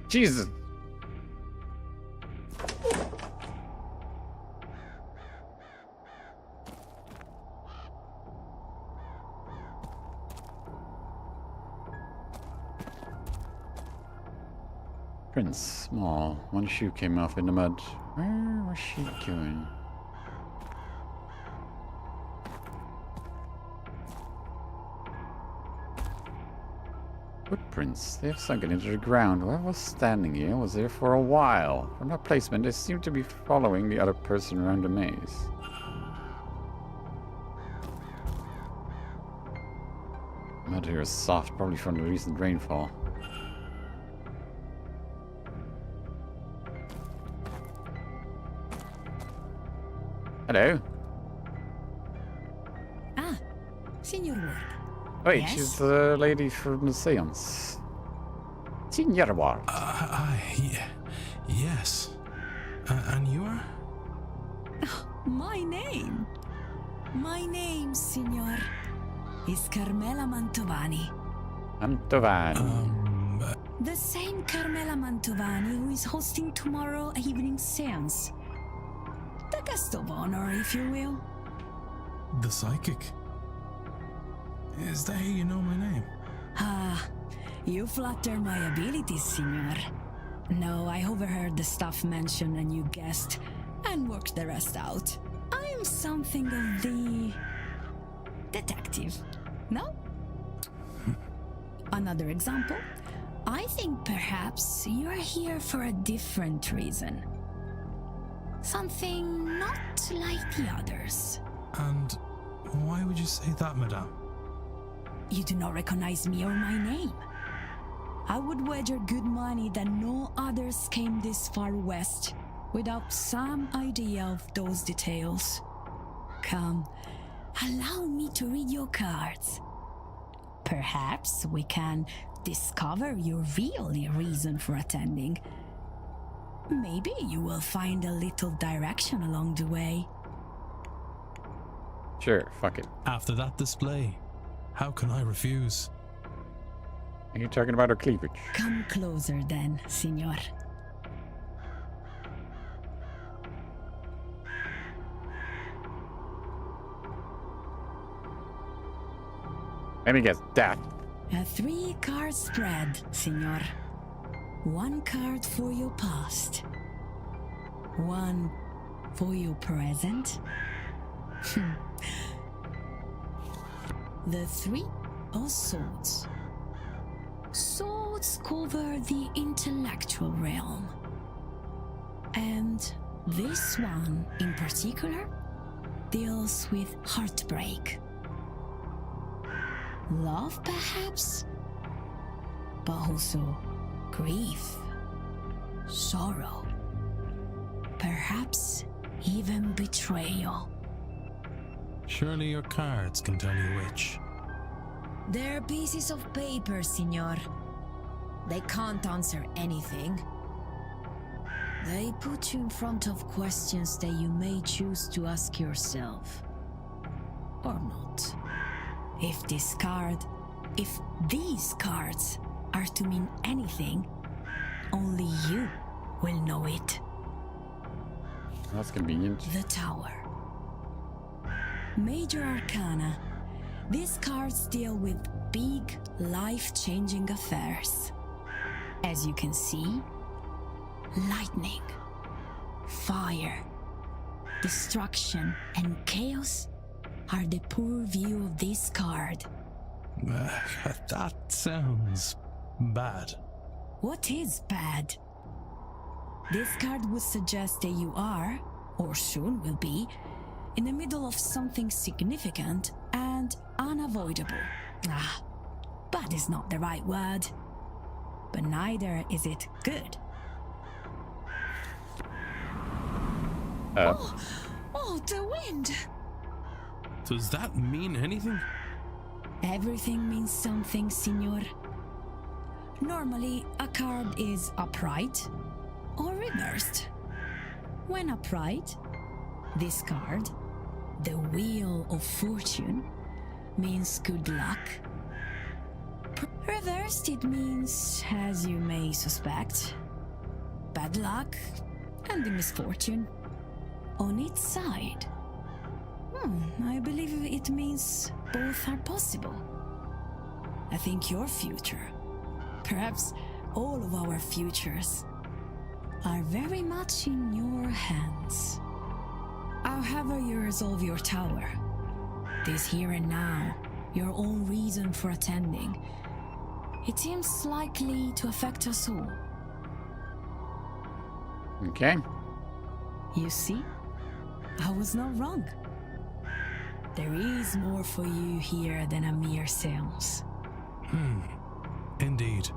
Jesus! Prince, small. One shoe came off in the mud. Where was she going? Footprints. They have sunken into the ground. Whoever was standing here was there for a while. From their placement, they seem to be following the other person around the maze. Mud here is soft, probably from the recent rainfall. Hello. Ah, Signor Ward. Wait, Yes? she's the lady from the Seance. Signor Ward. Yes. And you are? My name? My name, Signor, is Carmela Mantovani. Mantovani. The same Carmela Mantovani who is hosting tomorrow evening's seance. The guest of honor, if you will. The psychic. Is that how you know my name? Ah, You flatter my abilities, Signor. No, I overheard the stuff mentioned and you guessed, and worked the rest out. I am something of the detective, no? Another example. I think perhaps you're here for a different reason. Something not like the others. And why would you say that, madame? You do not recognize me or my name. I would wager good money that no others came this far west without some idea of those details. Come, allow me to read your cards. Perhaps we can discover your real reason for attending. Maybe you will find a little direction along the way. Sure, fuck it. After that display, how can I refuse? Are you talking about her cleavage? Come closer then, Signor. Let me guess, death. A 3-card spread, Signor. 1 card for your past. 1 for your present. The 3 of swords. Swords cover the intellectual realm. And this one in particular deals with heartbreak. Love, perhaps, but also grief, sorrow, perhaps even betrayal. Surely your cards can tell you which. They're pieces of paper, Signor. They can't answer anything. They put you in front of questions that you may choose to ask yourself. Or not. If these cards are to mean anything, only you will know it. That's convenient. The Tower. Major Arcana. These cards deal with big, life-changing affairs. As you can see, lightning, fire, destruction, and chaos are the purview of this card. That sounds bad. What is bad? This card would suggest that you are, or soon will be, in the middle of something significant and unavoidable. Bad is not the right word, but neither is it good. Oh, the wind! Does that mean anything? Everything means something, Signor. Normally, a card is upright or reversed. When upright, this card, the Wheel of Fortune, means good luck. Reversed, it means, as you may suspect, bad luck and the misfortune. On its side, I believe it means both are possible. I think your future, perhaps all of our futures, are very much in your hands. However you resolve your tower, this here and now, your own reason for attending, it seems likely to affect us all. Okay. You see, I was not wrong. There is more for you here than a mere seance. Indeed.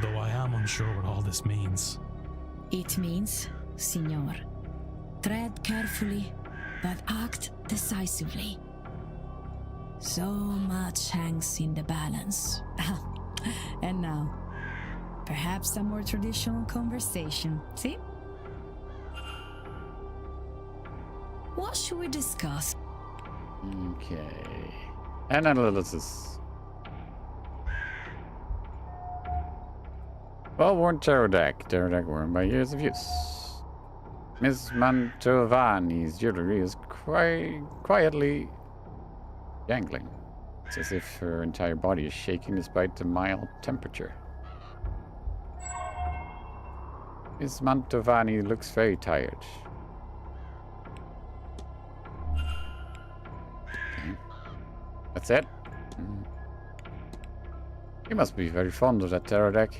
Though I am unsure what all this means. It means, Signor, tread carefully, but act decisively. So much hangs in the balance. And now, perhaps a more traditional conversation, see? What should we discuss? Okay. Analysis. Well-worn tarot deck. Tarot deck worn by years of use. Miss Mantovani's jewelry is quietly jangling. It's as if her entire body is shaking despite the mild temperature. Miss Mantovani looks very tired. Okay. That's it? You must be very fond of that tarot deck.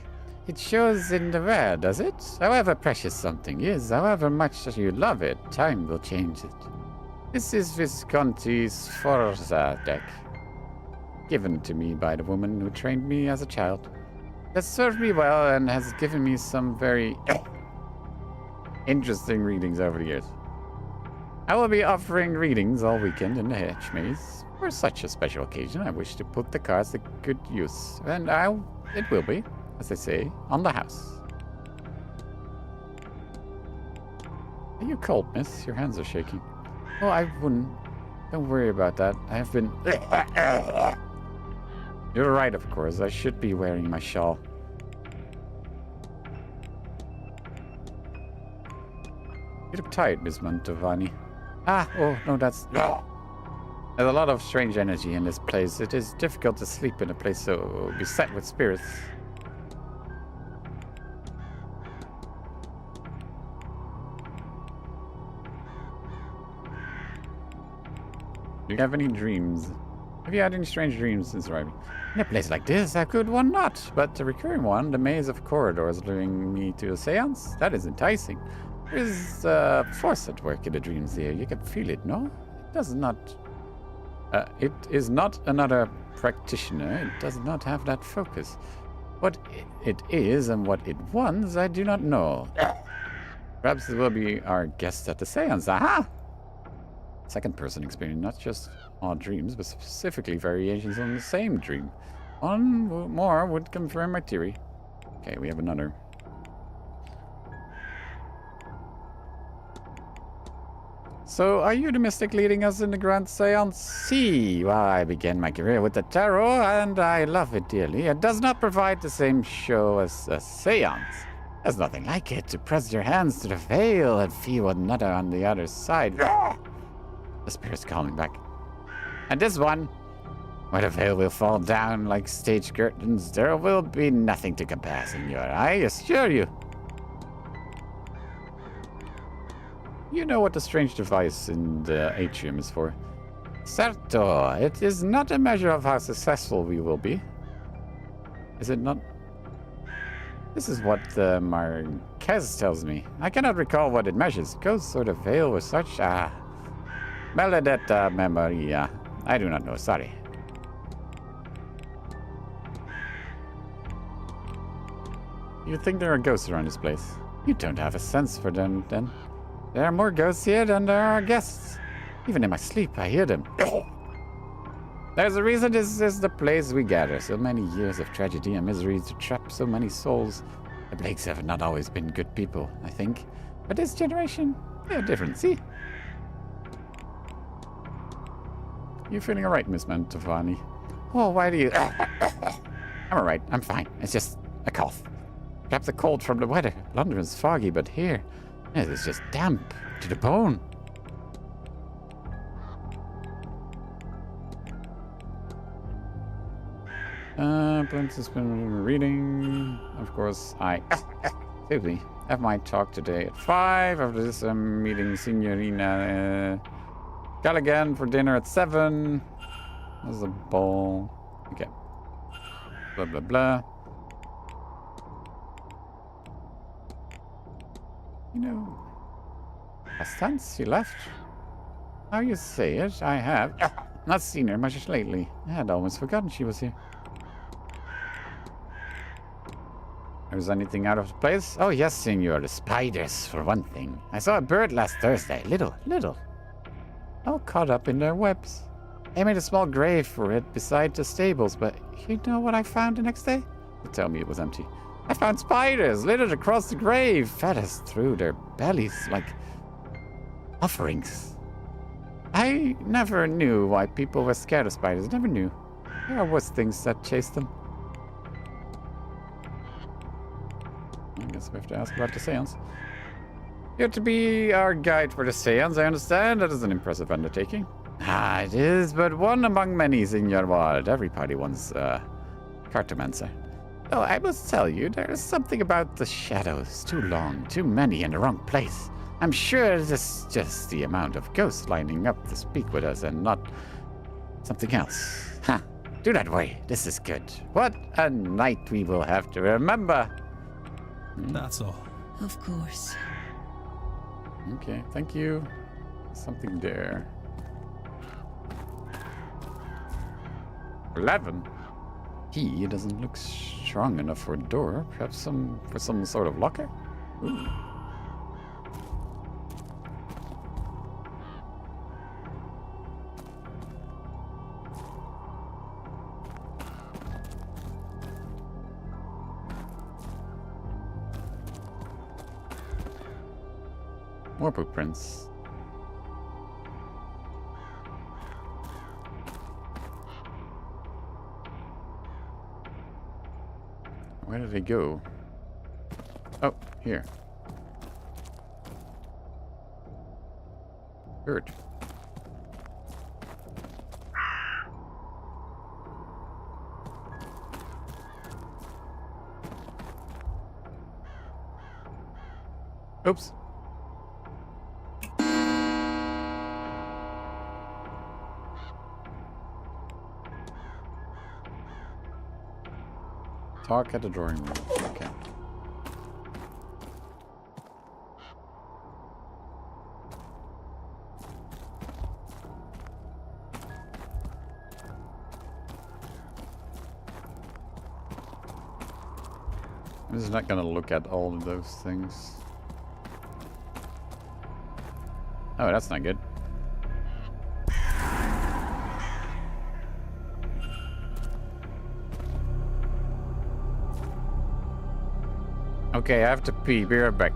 It shows in the wear, does it? However precious something is, however much that you love it, time will change it. This is Visconti's Forza deck, given to me by the woman who trained me as a child. It has served me well and has given me some very interesting readings over the years. I will be offering readings all weekend in the Hedge Maze. For such a special occasion, I wish to put the cards to good use, and it will be, as they say, on the house. Are you cold, miss? Your hands are shaking. Oh, I wouldn't. Don't worry about that. I have been... You're right, of course. I should be wearing my shawl. You look tired, Miss Mantovani. Oh, no, that's... There's a lot of strange energy in this place. It is difficult to sleep in a place so beset with spirits. Do you have any dreams? Have you had any strange dreams since arriving? In a place like this, how could one not? But the recurring one, the maze of corridors leading me to a seance, that is enticing. There is force at work in the dreams here. You can feel it, no? It does not... it is not another practitioner. It does not have that focus. What it is and what it wants, I do not know. Perhaps it will be our guest at the seance. Aha! Second person experience, not just odd dreams, but specifically variations on the same dream. One more would confirm my theory. Okay, we have another. So, are you the mystic leading us in the grand seance? See, well, I began my career with the tarot, and I love it dearly. It does not provide the same show as a seance. There's nothing like it to press your hands to the veil and feel one another on the other side. The spirit's calling back. And this one, where the veil will fall down like stage curtains, there will be nothing to compare, senor, I assure you. You know what the strange device in the atrium is for. Certo, it is not a measure of how successful we will be. Is it not? This is what Marquez tells me. I cannot recall what it measures. Ghosts or the veil or such. Maledetta memoria. I do not know, sorry. You think there are ghosts around this place? You don't have a sense for them, then. There are more ghosts here than there are guests. Even in my sleep, I hear them. There's a reason this is the place we gather. So many years of tragedy and misery to trap so many souls. The Blakes have not always been good people, I think. But this generation, they're different, see? You feeling alright, Miss Mantovani? Oh, why do you... I'm alright, I'm fine. It's just a cough. Perhaps a cold from the weather. London is foggy, but here... it's just damp to the bone. Princess been reading. Of course, excuse me, have my talk today at 5. After this, I'm meeting Signorina Callaghan for dinner at 7. There's a ball. Okay. Blah, blah, blah. You know, since she left, how you say it, I have not seen her much lately. I had almost forgotten she was here. Was anything out of place? Oh yes, senor, the spiders, for one thing. I saw a bird last Thursday, little, all caught up in their webs. I made a small grave for it beside the stables, but you know what I found the next day? You tell me it was empty. I found spiders littered across the grave, feathers through their bellies like offerings. I never knew why people were scared of spiders, never knew. There are worse things that chase them. I guess we have to ask about the seance. You're to be our guide for the seance, I understand. That is an impressive undertaking. Ah, it is but one among many, Signor Ward. Every party wants cartomancer. Oh, I must tell you, there is something about the shadows. Too long, too many in the wrong place. I'm sure it is just the amount of ghosts lining up to speak with us and not something else. Huh. Do not worry, this is good. What a night we will have to remember. That's all. Of course. Okay, thank you. Something there. 11. Key doesn't look strong enough for a door. Perhaps for some sort of locker? Ooh. More footprints. Where did they go? Oh, here. Bird. Oops. Talk at the drawing room. Okay. I'm just not gonna look at all of those things. Oh, that's not good. Okay, I have to pee. Be right back.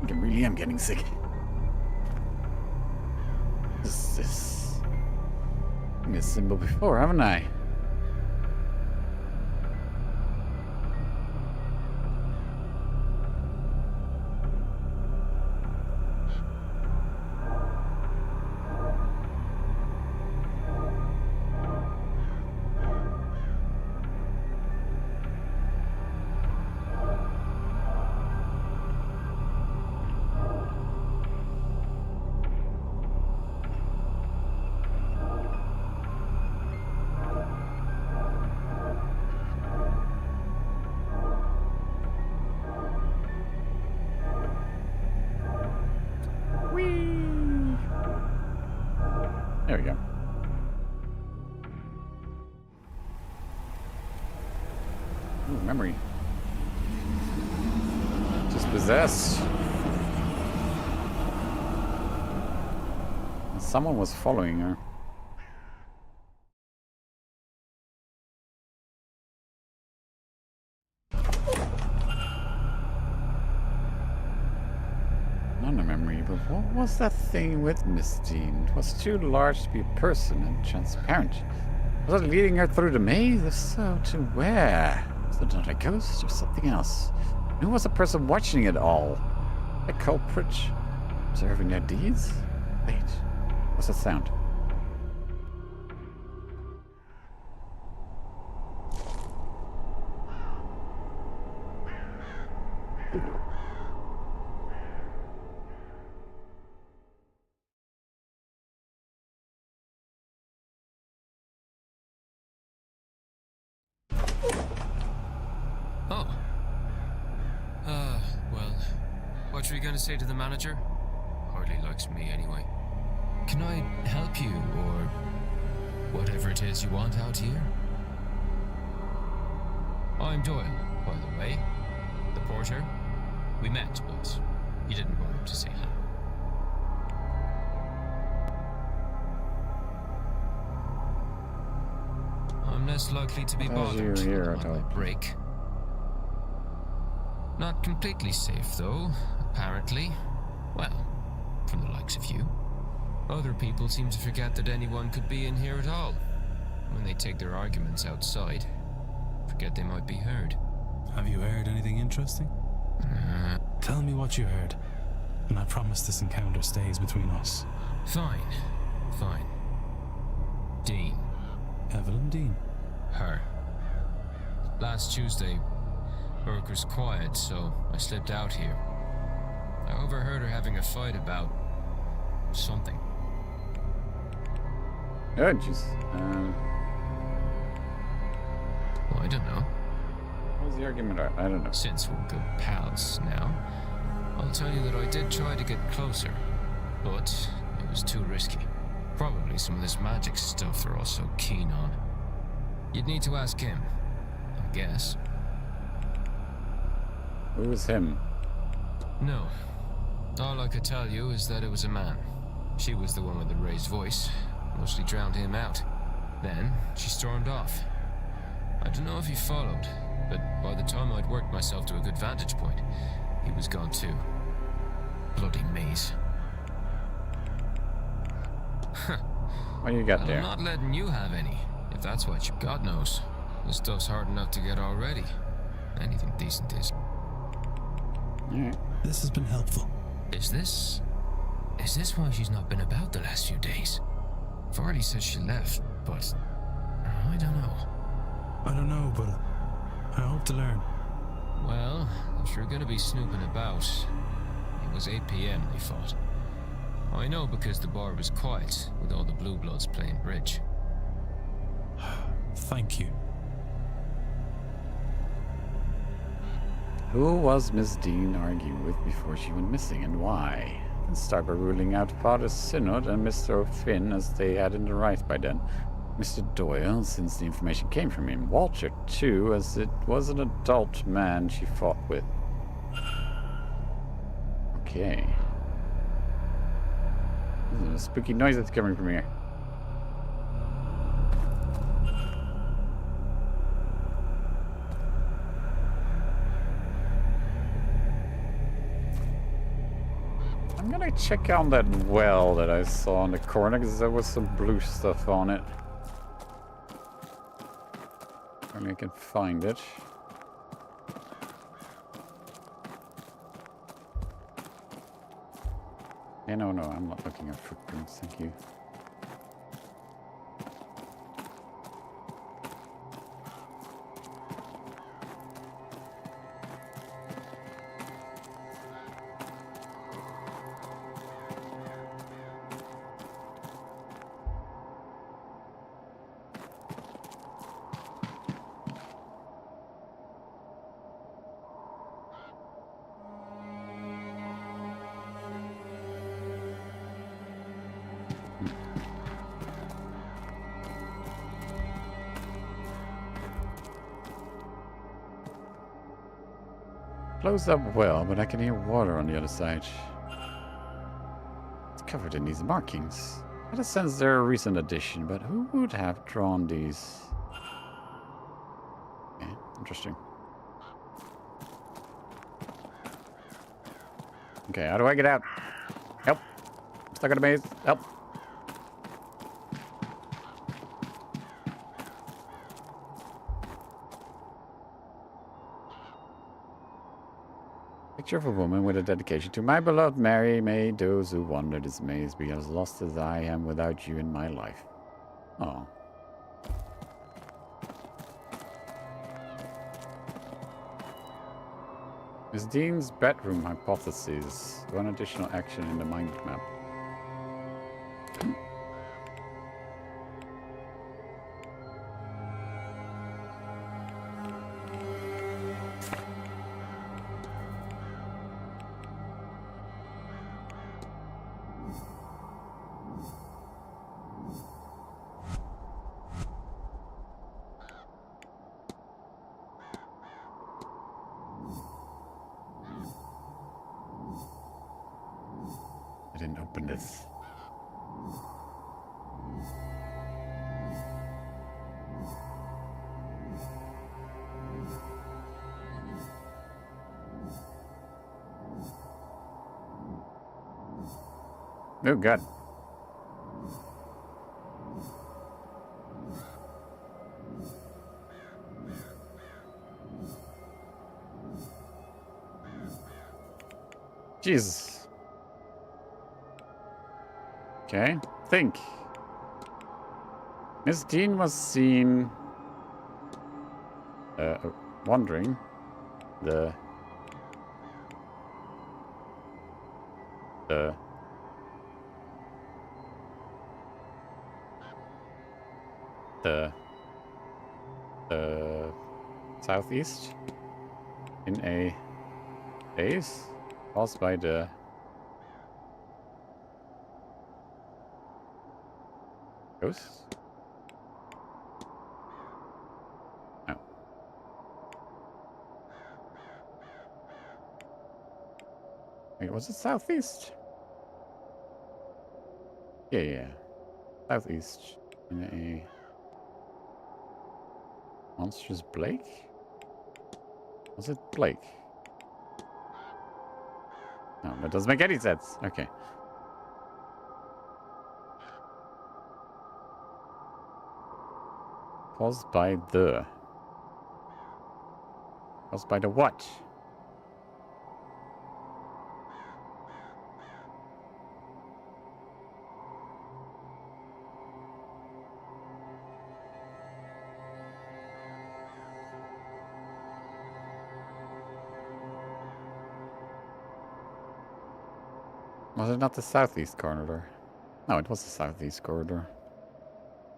I really am getting sick. This a symbol before, haven't I? Ooh, memory. Just possessed. Someone was following her. Not a memory, but what was that thing with Miss Dean? It was too large to be a person and transparent. Was it leading her through the maze? If so, to where? Was it not a ghost or something else? Who was the person watching it all? A culprit? Observing their deeds? Wait, what's that sound? Oh. Well, what were you going to say to the manager? Hardly likes me anyway. Can I help you, or whatever it is you want out here? I'm Doyle, by the way. The porter. We met, but you didn't bother to say hi. I'm less likely to be bothered on my break. Not completely safe, though, apparently. Well, from the likes of you. Other people seem to forget that anyone could be in here at all. When they take their arguments outside, forget they might be heard. Have you heard anything interesting? Tell me what you heard, and I promise this encounter stays between us. Fine. Dean. Evelyn Dean? Her. Last Tuesday, work was quiet, so I slipped out here. I overheard her having a fight about something. Oh, jeez. Well, I don't know. What was the argument? I don't know. Since we're good pals now, I'll tell you that I did try to get closer, but it was too risky. Probably some of this magic stuff they're all so keen on. You'd need to ask him, I guess. Who was him? No. All I could tell you is that it was a man. She was the one with the raised voice. Mostly drowned him out. Then, she stormed off. I don't know if he followed, but by the time I'd worked myself to a good vantage point, he was gone too. Bloody maze. What do you got there? I'm not letting you have any, if that's what you... God knows. This stuff's hard enough to get already. Anything decent is. Alright. This has been helpful. Is this why she's not been about the last few days? Varley says she left, but I don't know. I don't know, but I hope to learn. Well, if you're gonna be snooping about, it was 8 p.m. they fought. I know because the bar was quiet, with all the Blue Bloods playing bridge. Thank you. Who was Miss Dean arguing with before she went missing, and why? Let's start by ruling out Father Synod and Mr. O'Finn, as they had in the right by then. Mr. Doyle, since the information came from him. Walter, too, as it was an adult man she fought with. Okay. There's a spooky noise that's coming from here. I'm gonna check out that well that I saw in the corner, because there was some blue stuff on it. Only I can find it. Yeah, no, I'm not looking at footprints, thank you. Closed up well, but I can hear water on the other side. It's covered in these markings. I had a sense they're a recent addition, but who would have drawn these? Okay, interesting. Okay, how do I get out? Help! I'm stuck in a maze. Help! Picture of a woman with a dedication to my beloved Mary. May those who wander this maze be as lost as I am without you in my life. Oh. Miss Dean's bedroom hypothesis. One additional action in the mind map. I didn't open this. Oh, God. Jesus. Okay, think. Miss Dean was seen wandering the southeast in a base caused by the ghosts. No. Wait, was it southeast? Yeah. Southeast in a monstrous Blake? Was it Blake? No, that doesn't make any sense. Okay. Caused by the what? Was it not the southeast corridor? No, it was the southeast corridor.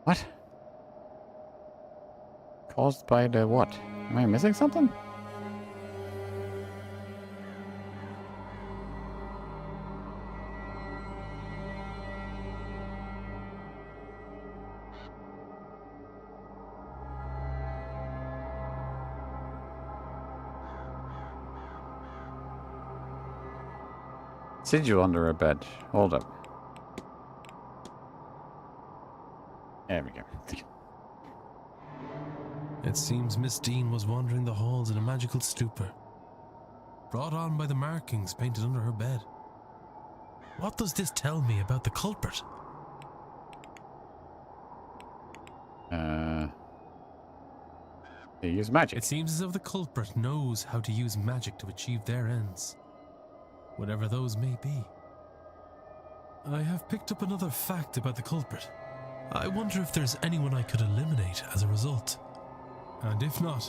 What? Caused by the what? Am I missing something? Sigil under a bed. Hold up. There we go. It seems Miss Dean was wandering the halls in a magical stupor, brought on by the markings painted under her bed. What does this tell me about the culprit? They use magic. It seems as if the culprit knows how to use magic to achieve their ends, whatever those may be. I have picked up another fact about the culprit. I wonder if there's anyone I could eliminate as a result. And if not,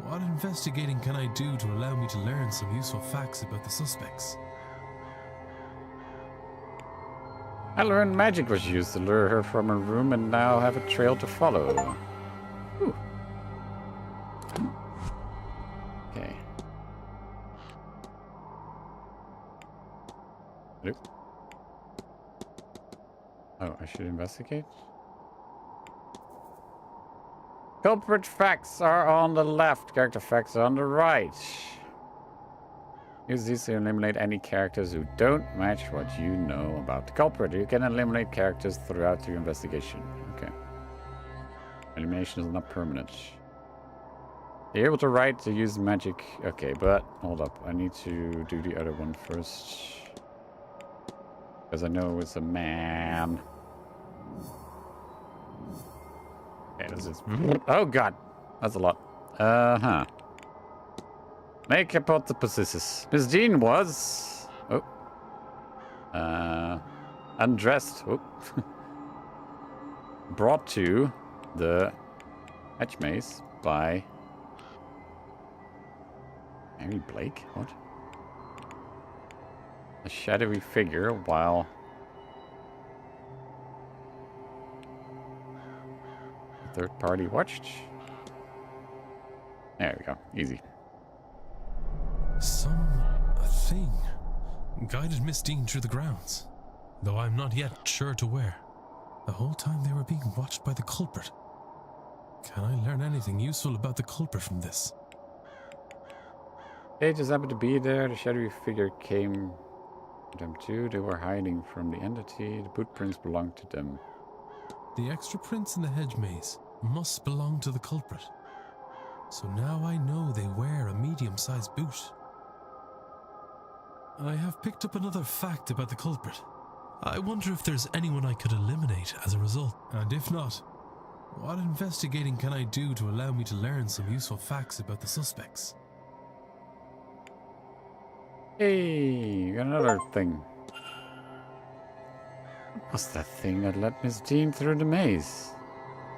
what investigating can I do to allow me to learn some useful facts about the suspects? I learned magic was used to lure her from her room and now have a trail to follow. Ooh. Okay. Nope. Oh, I should investigate? Culprit facts are on the left, character facts are on the right. Use these to eliminate any characters who don't match what you know about the culprit. You can eliminate characters throughout your investigation. Okay. Elimination is not permanent. You're able to write to use magic. Okay, but hold up. I need to do the other one first. Because I know it's a man. Okay, this is... Oh, God. That's a lot. Uh-huh. Make hypothesis. Miss Jean was... Oh. Undressed. Oh. Brought to the hedge maze by... Mary Blake? What? A shadowy figure while... the third party watched? There we go. Easy. Thing guided Miss Dean through the grounds, though I'm not yet sure to where. The whole time they were being watched by the culprit. Can I learn anything useful about the culprit from this? They just happened to be there. The shadowy figure came to them too. They were hiding from the entity. The boot prints belonged to them. The extra prints in the hedge maze must belong to the culprit. So now I know they wear a medium-sized boot. I have picked up another fact about the culprit. I wonder if there's anyone I could eliminate as a result. And if not, what investigating can I do to allow me to learn some useful facts about the suspects? Hey, got another thing. What's that thing that let Miss Jean through the maze?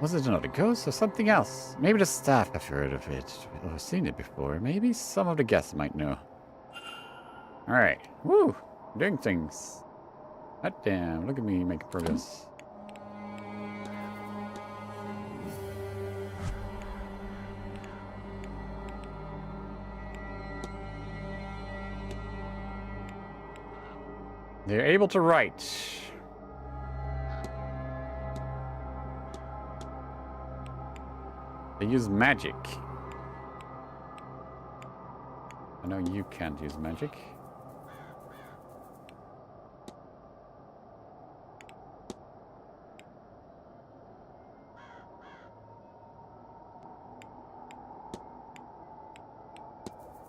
Was it another ghost or something else? Maybe the staff have heard of it or seen it before. Maybe some of the guests might know. Alright. Woo! Doing things. God damn, look at me making progress. They're able to write. They use magic. I know you can't use magic.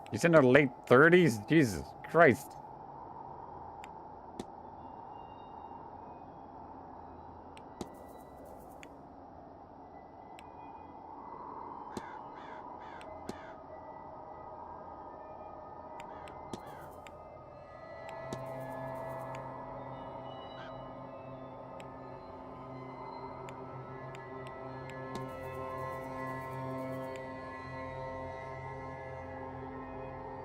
He's in her late 30s? Jesus Christ.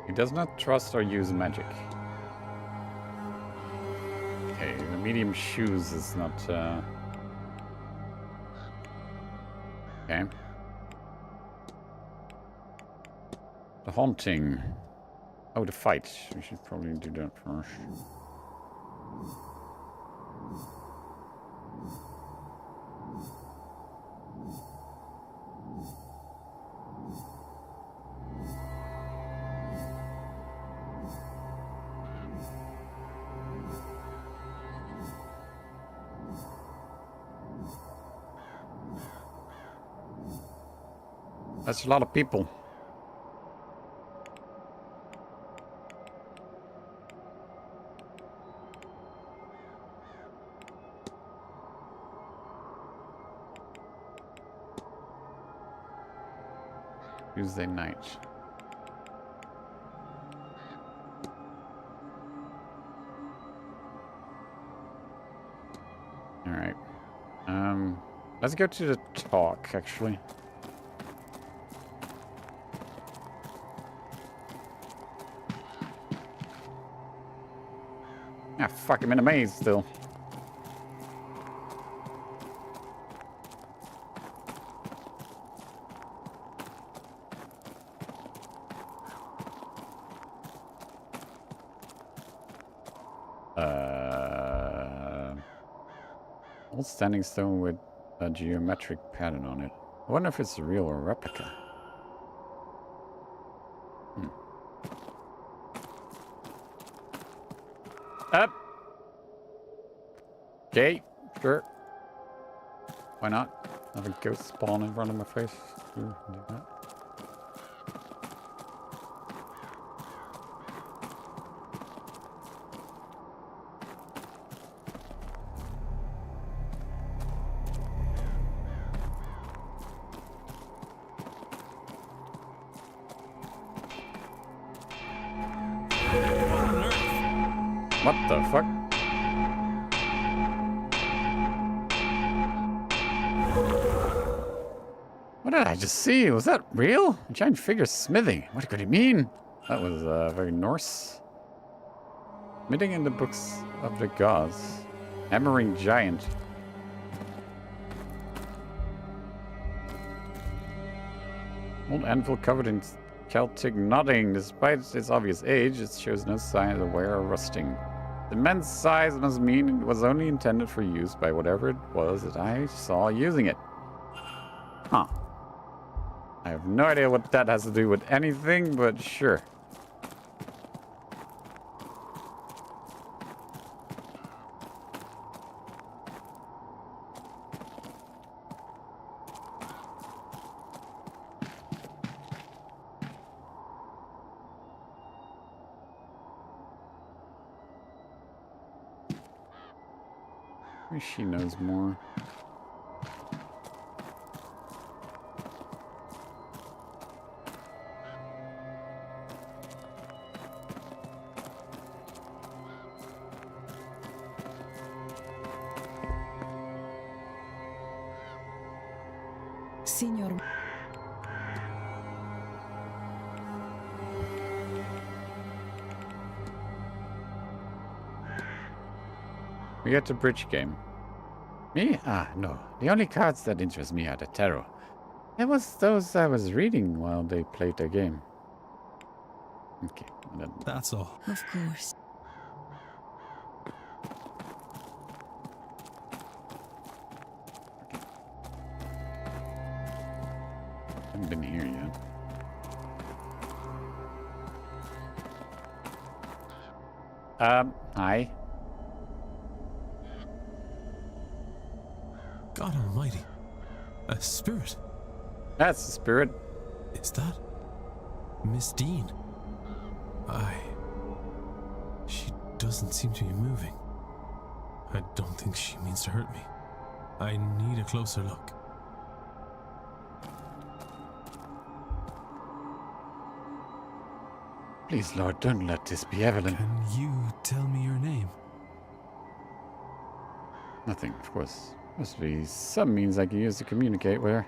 He does not trust or use magic. Okay, the medium shoes is not... Okay. The haunting. Oh, the fight. We should probably do that first. That's a lot of people. Tuesday night. All right. Let's go to the talk, actually. Ah, fuck, I'm in a maze still. Old standing stone with a geometric pattern on it. I wonder if it's real or replica. Up. Okay, sure. Why not? Have a ghost spawn in front of my face. Do that. What the fuck? What did I just see? Was that real? A giant figure smithing. What could it mean? That was very Norse. Smithing in the books of the gods. Hammering giant. Old anvil covered in Celtic knotting. Despite its obvious age, it shows no sign of wear or rusting. The immense size must mean it was only intended for use by whatever it was that I saw using it. Huh. I have no idea what that has to do with anything, but sure. Maybe she knows more. Signor. We get the bridge game. Me? Ah, no. The only cards that interest me are the tarot. It was those I was reading while they played their game. Okay. That's all. Of course. Haven't been here yet. Hi. God almighty. A spirit. That's the spirit. Is that Miss Dean? She doesn't seem to be moving. I don't think she means to hurt me. I need a closer look. Please, Lord, don't let this be Evelyn. Can you tell me your name? Nothing, of course. Must be some means I can use to communicate with her.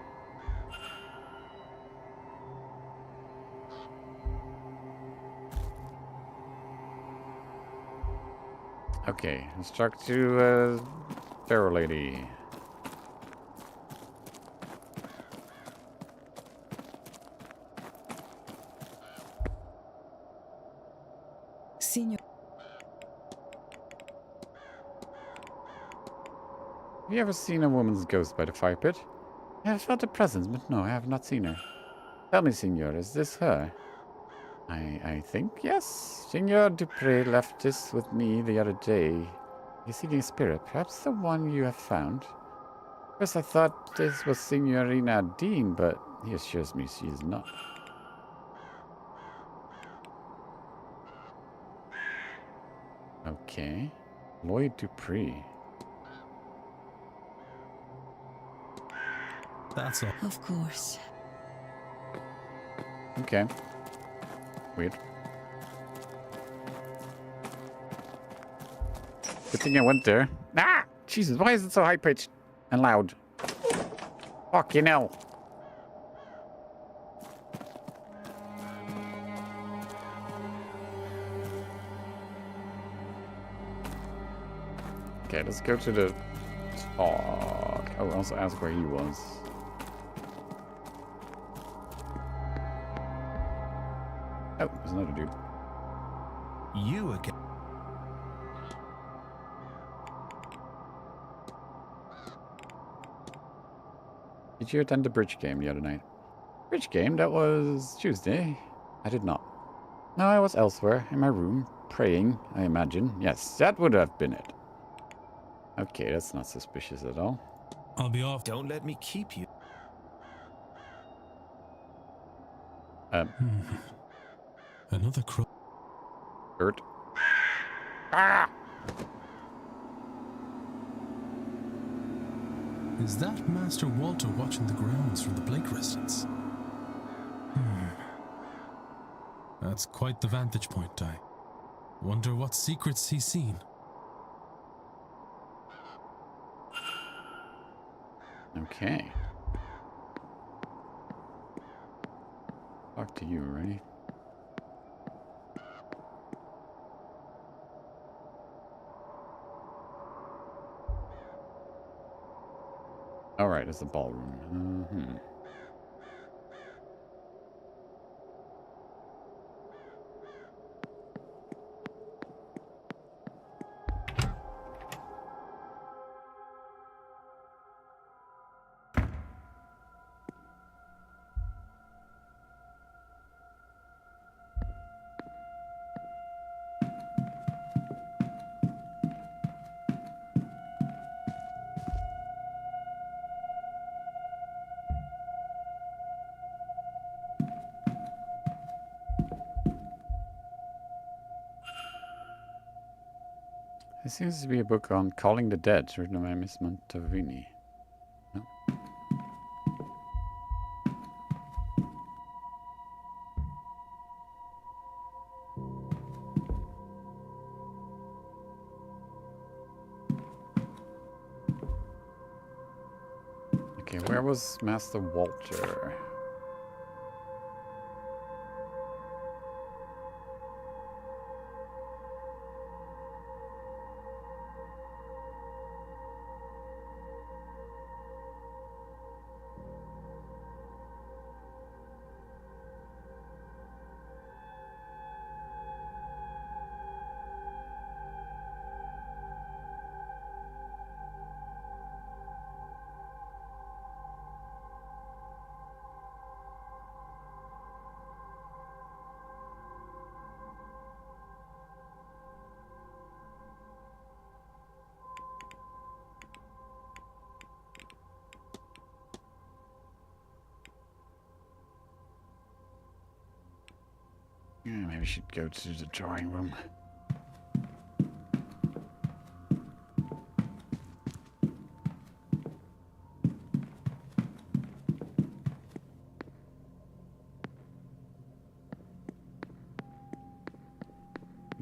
Okay, let's talk to Tarot Lady. Signor. Have you ever seen a woman's ghost by the fire pit? I have felt a presence, but no, I have not seen her. Tell me, Signor, is this her? I think yes. Signor Dupre left this with me the other day. He's seeking a spirit, perhaps the one you have found. First I thought this was Signorina Dean, but he assures me she is not. Okay. Lloyd Dupree. That's all. Of course. Okay. Weird. Good thing I went there. Ah! Jesus, why is it so high-pitched and loud? Fucking hell. Okay, let's go to the talk. Oh, also ask where he was. Oh, there's another dude. You again? Did you attend the bridge game the other night? Bridge game? That was Tuesday. I did not. No, I was elsewhere, in my room. praying, I imagine. Yes, that would have been it. Okay, that's not suspicious at all. I'll be off. Don't let me keep you. Another crow. Dirt. Ah! Is that Master Walter watching the grounds from the Blake residence? That's quite the vantage point, I wonder what secrets he's seen. Okay. Talk to you, right? All right, it's the ballroom. There seems to be a book on calling the dead, written by Miss Montovini. No? Okay, where was Master Walter? Yeah, maybe we should go to the drawing room.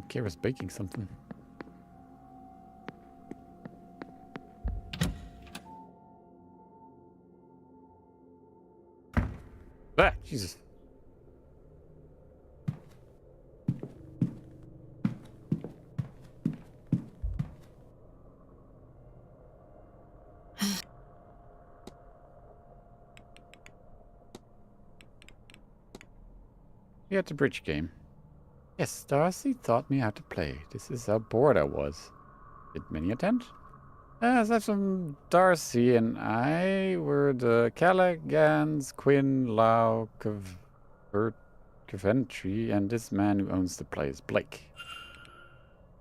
Kira's baking something. Ah, Jesus. We had the bridge game. Yes, Darcy taught me how to play. This is how bored I was. Did many attend? Aside from Darcy and I were the Callaghan's, Quinn, Lau, Coventry, and this man who owns the place, Blake.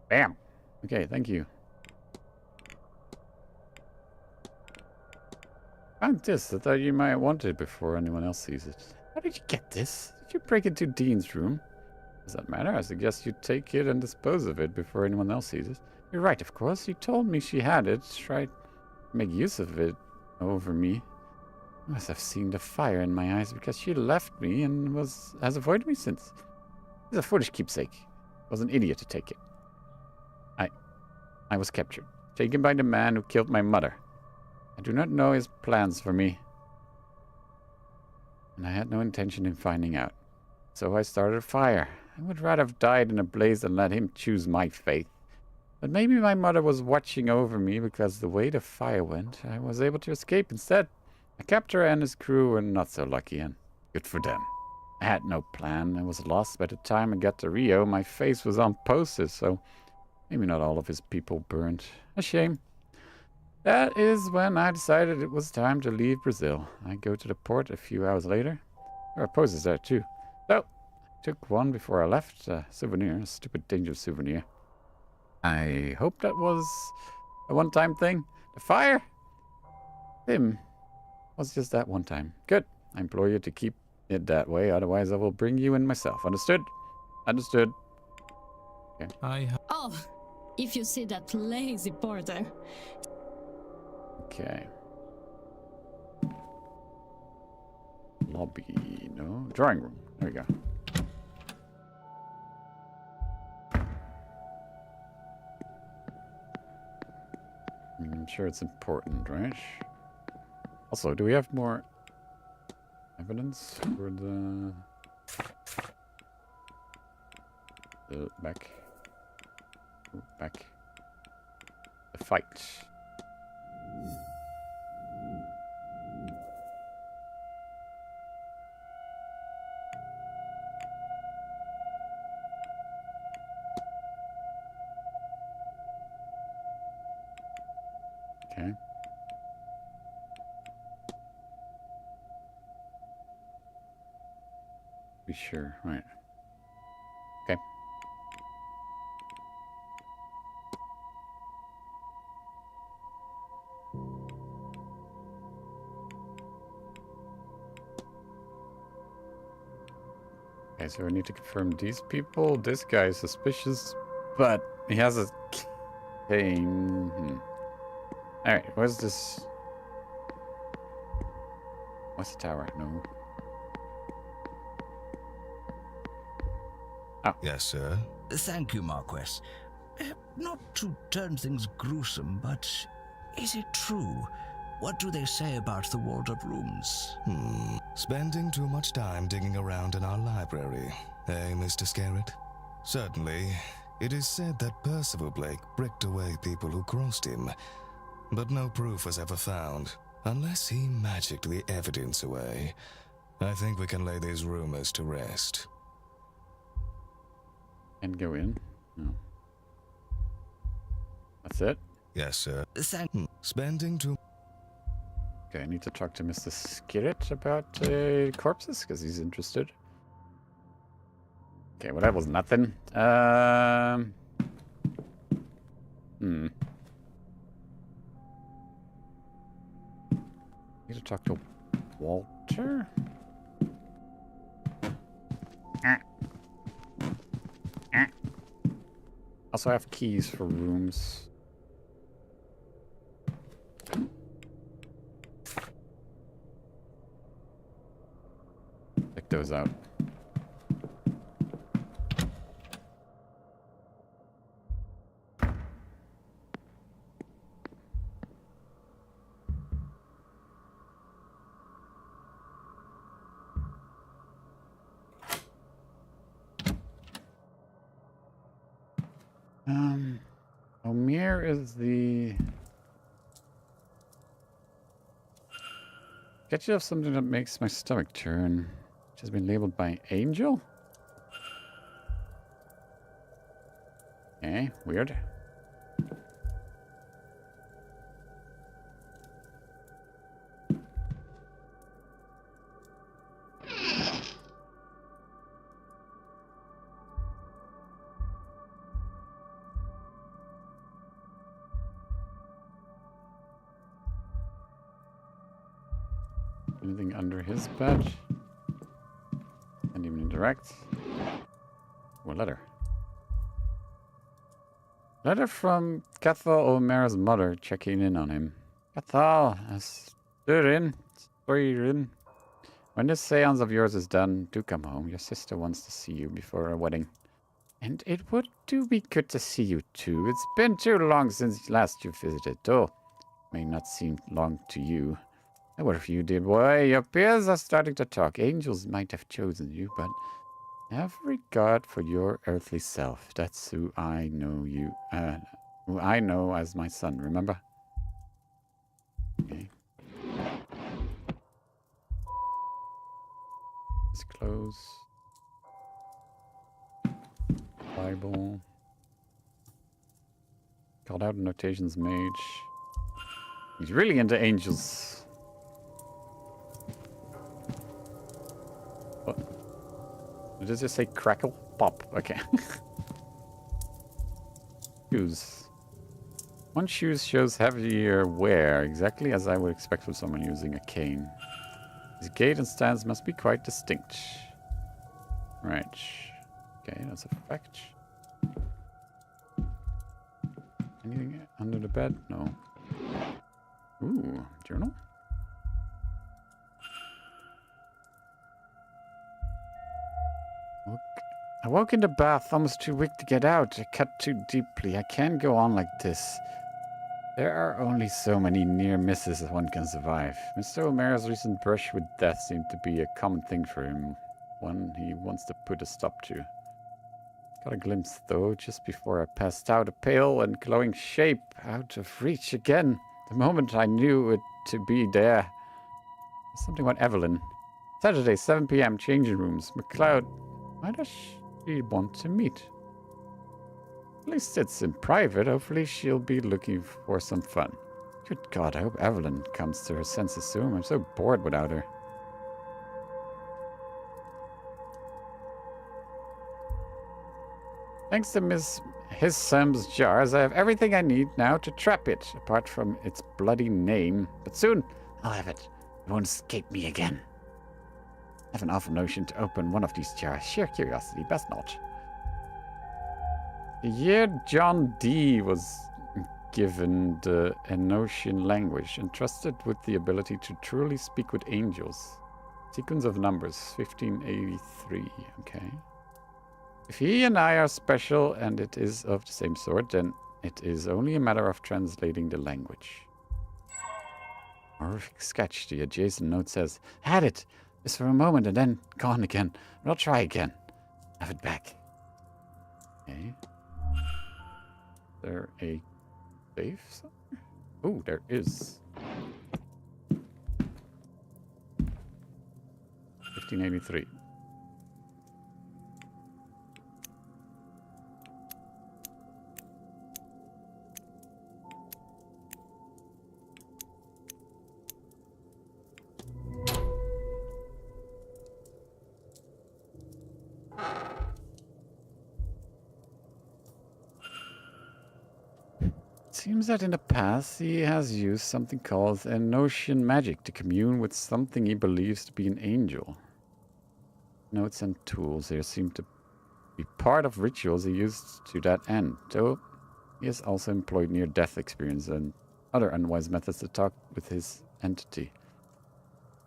Bam! Okay, thank you. Found this. I thought you might want it before anyone else sees it. How did you get this? Did you break into Dean's room? Does that matter? I suggest you take it and dispose of it before anyone else sees it. You're right, of course. You told me she had it. Tried to make use of it over me. I must have seen the fire in my eyes because she left me and has avoided me since. It's a foolish keepsake. I was an idiot to take it. I was captured, taken by the man who killed my mother. I do not know his plans for me, and I had no intention in finding out. So I started a fire. I would rather have died in a blaze than let him choose my fate. But maybe my mother was watching over me because the way the fire went, I was able to escape instead. My captor and his crew were not so lucky, and good for them. I had no plan. I was lost by the time I got to Rio. My face was on posters, so maybe not all of his people burned. A shame. That is when I decided it was time to leave Brazil. I go to the port a few hours later. There are posters there too. So, took one before I left. A souvenir. A stupid, dangerous souvenir. I hope that was a one-time thing. The fire? Him. Was just that one time. Good. I implore you to keep it that way, otherwise I will bring you in myself. Understood? Understood. Okay. Oh, if you see that lazy porter. Okay. Lobby, no. Drawing room. There we go. I'm sure it's important, right? Also, do we have more evidence for the back? Oh, back. The fight. Okay. Be sure, right. Okay. Okay, so we need to confirm these people. This guy is suspicious, but he has a cane. Alright, where's this? What's the tower? No. Oh. Yes, sir. Thank you, Marquess. Not to turn things gruesome, but is it true? What do they say about the walled-up rooms? Spending too much time digging around in our library, eh, Mr. Scarrett? Certainly, it is said that Percival Blake bricked away people who crossed him, but no proof was ever found, unless he magicked the evidence away. I think we can lay these rumors to rest. And go in? No. That's it? Yes, sir. Spending too... Okay, I need to talk to Mr. Scarrett about corpses, because he's interested. Okay, well that was nothing. Need to talk to Walter? Also, I have keys for rooms. Check those out. Omir is the... Get you of something that makes my stomach turn. Which has been labeled by Angel? Okay, weird. Anything under his badge? Can't even interact. What letter? Letter from Cathal O'Mara's mother checking in on him. Cathal, Sturin. When this seance of yours is done, do come home. Your sister wants to see you before her wedding. And it would do be good to see you too. It's been too long since last you visited, though may not seem long to you. What if you did, boy? Your peers are starting to talk. Angels might have chosen you, but have regard for your earthly self. That's who I know you, who I know as my son, remember? Okay. Let's close. Bible. Called out notations mage. He's really into angels. What? Did it just say crackle? Pop. Okay. Shoes. One shoe shows heavier wear, exactly as I would expect from someone using a cane. His gait and stance must be quite distinct. Right. Okay, that's a fact. Anything under the bed? No. Ooh, journal? I woke in the bath, almost too weak to get out. I cut too deeply. I can't go on like this. There are only so many near misses one can survive. Mr. O'Mara's recent brush with death seemed to be a common thing for him. One he wants to put a stop to. Got a glimpse, though, just before I passed out, a pale and glowing shape, out of reach again. The moment I knew it to be there. Something about Evelyn. Saturday, 7 p.m., changing rooms. McLeod. Why does she want to meet? At least it's in private. Hopefully she'll be looking for some fun. Good God, I hope Evelyn comes to her senses soon. I'm so bored without her. Thanks to Miss Hissam's jars, I have everything I need now to trap it, apart from its bloody name. But soon, I'll have it. It won't escape me again. I have an awful notion to open one of these jars. Sheer curiosity, best not. The year John Dee was given the Enochian language, entrusted with the ability to truly speak with angels. Sequence of numbers, 1583, okay. If he and I are special and it is of the same sort, then it is only a matter of translating the language. Horrific sketch. The adjacent note says, had it, just for a moment and then gone again. But I'll try again. Have it back. Okay. Is there a safe somewhere? Oh, there is. 1583. Seems that in the past he has used something called Enochian magic to commune with something he believes to be an angel. Notes and tools here seem to be part of rituals he used to that end, though he has also employed near-death experience and other unwise methods to talk with his entity.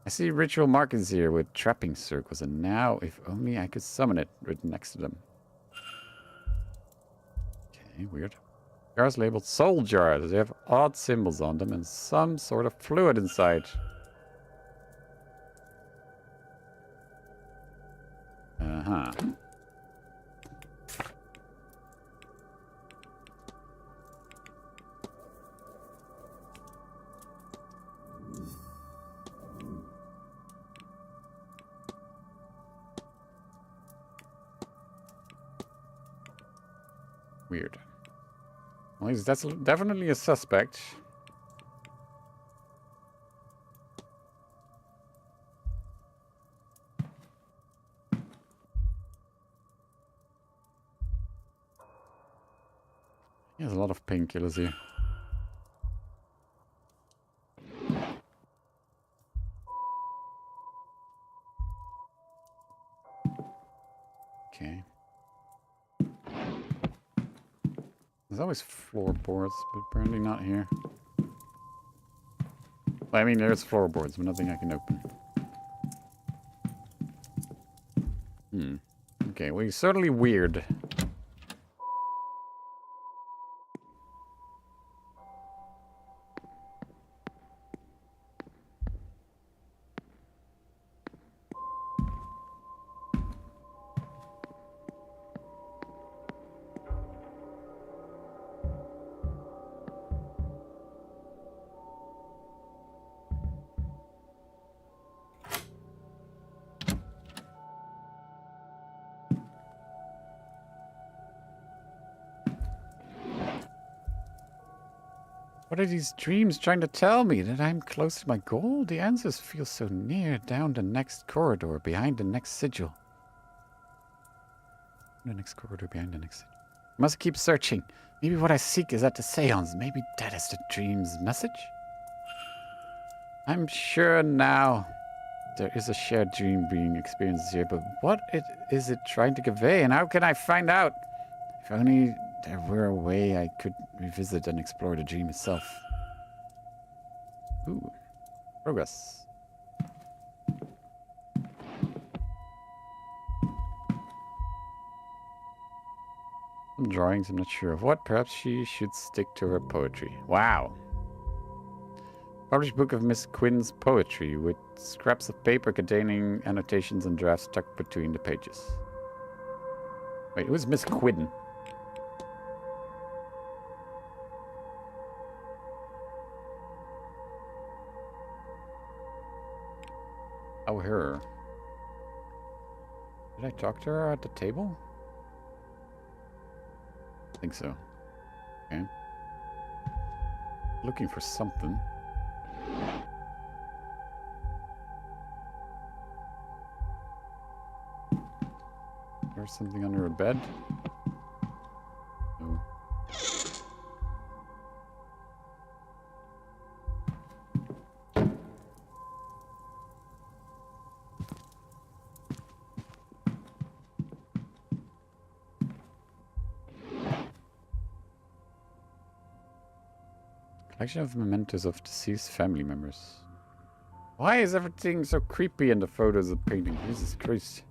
I see ritual markings here with trapping circles, and now, if only I could summon it, written next to them. Okay, weird. Jars labeled soul jars. They have odd symbols on them and some sort of fluid inside. Uh-huh. Weird. Well, that's definitely a suspect. There's a lot of painkillers here. Okay. There's always floorboards, but apparently not here. I mean, there's floorboards, but nothing I can open. Okay, well, he's certainly weird. What are these dreams trying to tell me? That I'm close to my goal? The answers feel so near, down the next corridor, behind the next sigil. The next corridor behind the next. Must keep searching. Maybe what I seek is at the seance. Maybe that is the dream's message? I'm sure now there is a shared dream being experienced here, but what is it trying to convey, and how can I find out? If only there were a way I could revisit and explore the dream itself. Ooh. Progress. Some drawings, I'm not sure of what. Perhaps she should stick to her poetry. Wow. Published book of Miss Quinn's poetry with scraps of paper containing annotations and drafts stuck between the pages. Wait, who's Miss Quinn? Oh, her. Did I talk to her at the table? I think so. Okay. Looking for something. There's something under a bed. No. Collection of mementos of deceased family members. Why is everything so creepy in the photos of the painting? Jesus Christ.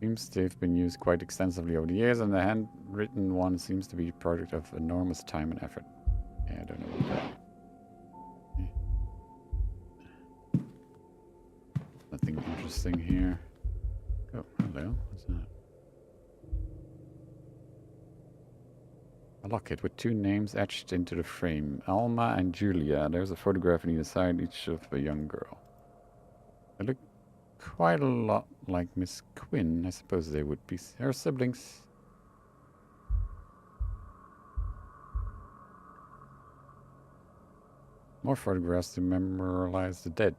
Seems they've been used quite extensively over the years, and the handwritten one seems to be a product of enormous time and effort. Yeah, I don't know what that. Yeah. Nothing interesting here. Oh, hello. What's that? A locket with two names etched into the frame. Alma and Julia. There's a photograph on either side, each of a young girl. They look quite a lot like Miss Quinn. I suppose they would be her siblings. More photographs to memorialize the dead.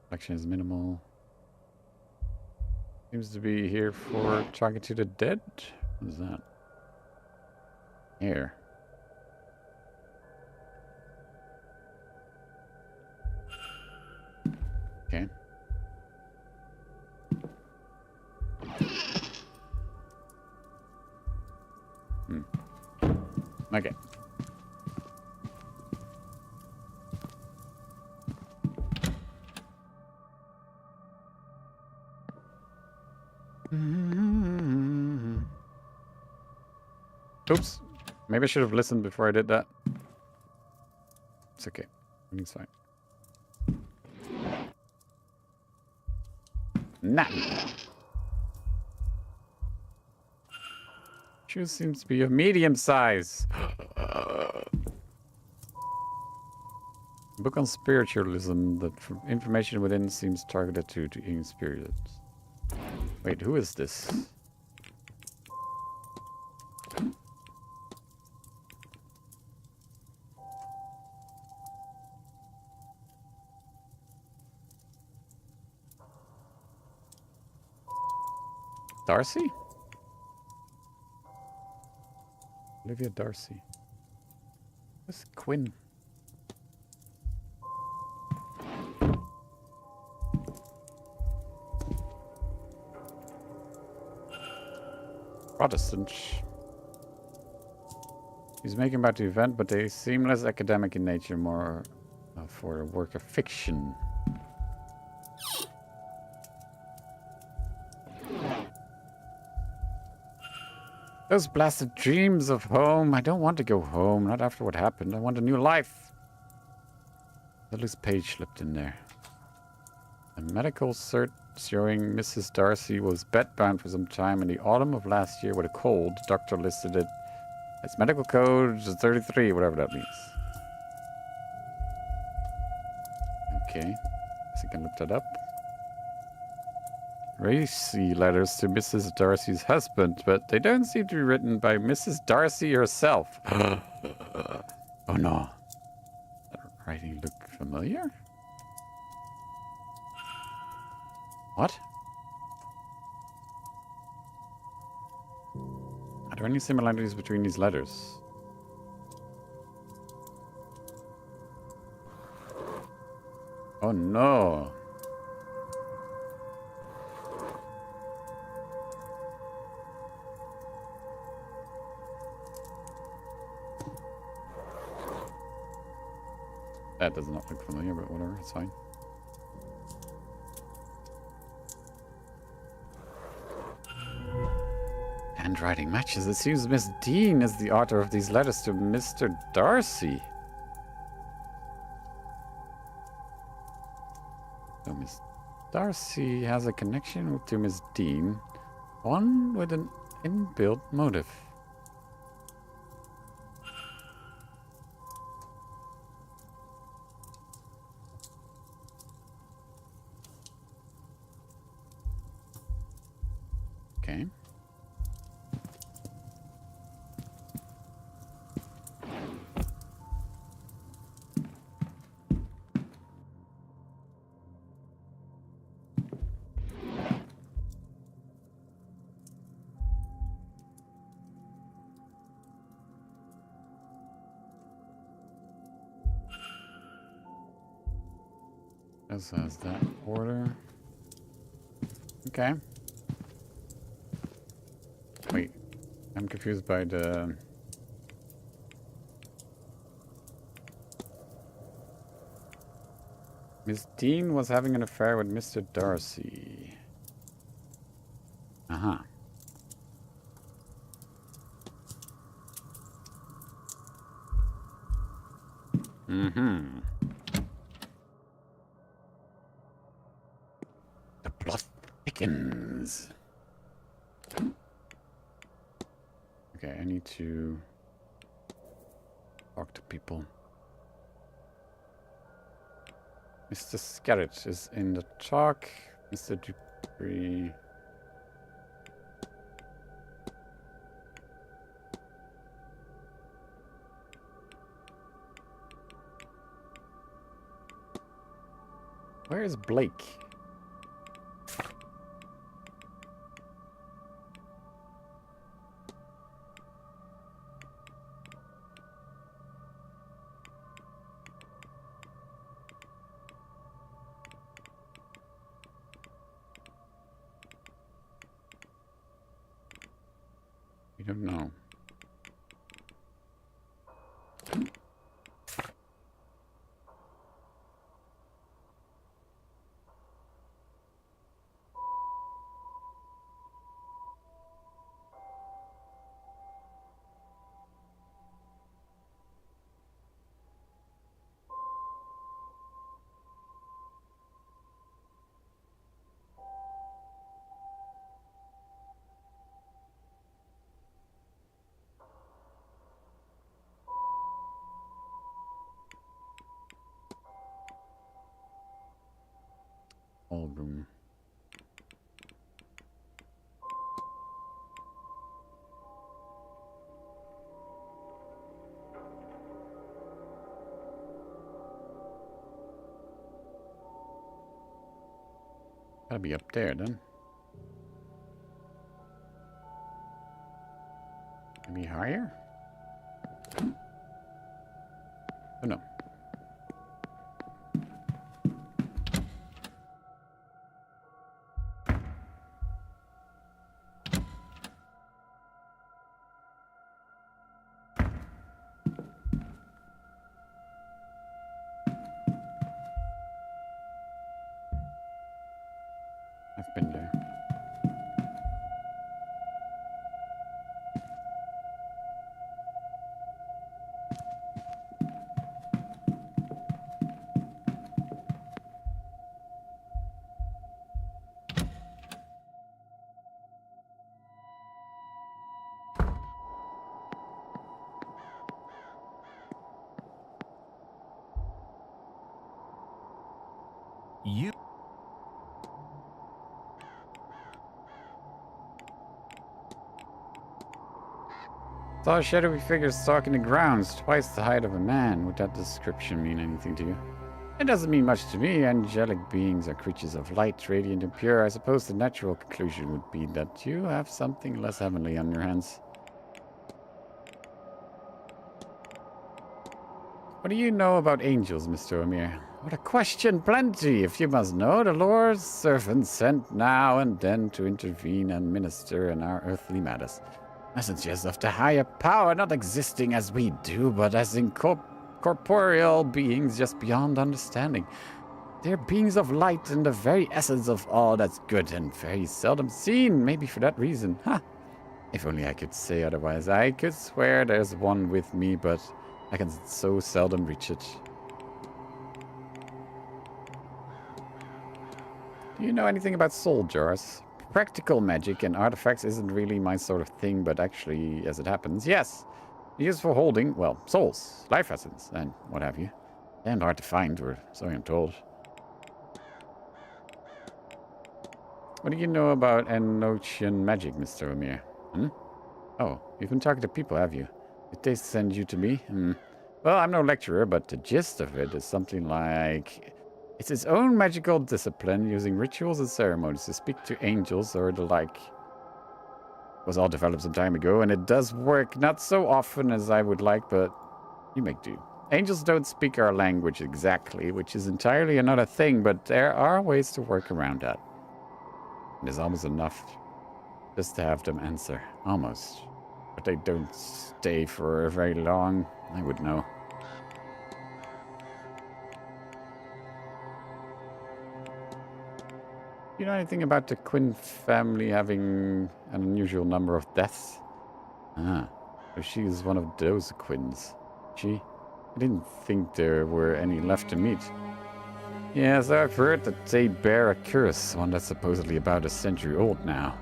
Collection is minimal. Seems to be here for talking to the dead. What is that? Here. Okay. Okay. Oops. Maybe I should have listened before I did that. It's okay. Everything's fine. Nah. Shoe seems to be of medium size. Book on spiritualism. The information within seems targeted to inexperienced. Wait, who is this? Darcy? Olivia Darcy. Who's Quinn? Protestant. He's making about the event, but they seem less academic in nature, more for a work of fiction. Those blasted dreams of home. I don't want to go home, not after what happened. I want a new life. The loose page slipped in there. A medical cert showing Mrs. Darcy was bedbound for some time in the autumn of last year with a cold. The doctor listed it as medical code 33, whatever that means. Okay, guess I can look that up. Racy letters to Mrs. Darcy's husband, but they don't seem to be written by Mrs. Darcy herself. Oh no. That writing look familiar? What? Are there any similarities between these letters? Oh no. That does not look familiar, but whatever, it's fine. Handwriting matches. It seems Miss Dean is the author of these letters to Mr. Darcy. So Miss Darcy has a connection to Miss Dean, one with an inbuilt motive. Okay. This has that order. Okay. Wait, I'm confused by the... Miss Dean was having an affair with Mr. Darcy. Uh-huh. Mm-hmm. The plot thickens. Okay, I need to talk to people. Mr. Scarrett is in the talk. Mr. Dupree. Where is Blake? We don't know. All room. Gotta be up there then. Maybe higher? Oh no. I've been there. You. Saw a shadowy figure stalking the grounds, twice the height of a man. Would that description mean anything to you? It doesn't mean much to me. Angelic beings are creatures of light, radiant and pure. I suppose the natural conclusion would be that you have something less heavenly on your hands. What do you know about angels, Mr. O'Meara? What a question! Plenty! If you must know, the Lord's servant sent now and then to intervene and minister in our earthly matters. Messengers of the higher power, not existing as we do, but as corporeal beings just beyond understanding. They're beings of light and the very essence of all that's good and very seldom seen, maybe for that reason. Ha! If only I could say otherwise. I could swear there's one with me, but I can so seldom reach it. Do you know anything about soul jars? Practical magic and artifacts isn't really my sort of thing, but actually, as it happens, yes. Used for holding, well, souls, life essence, and what have you. Damn hard to find, or so I'm told. What do you know about Enochian magic, Mr. O'Meara? Hmm? Oh, you've been talking to people, have you? Did they send you to me? Well, I'm no lecturer, but the gist of it is something like... It's its own magical discipline, using rituals and ceremonies to speak to angels or the like. It was all developed some time ago, and it does work. Not so often as I would like, but you make do. Angels don't speak our language exactly, which is entirely another thing, but there are ways to work around that. It is almost enough just to have them answer. Almost. But they don't stay for very long. I would know. Do you know anything about the Quinn family having an unusual number of deaths? Ah, so she is one of those Quinns. She? I didn't think there were any left to meet. Yes, I've heard that they bear a curse, one that's supposedly about a century old now.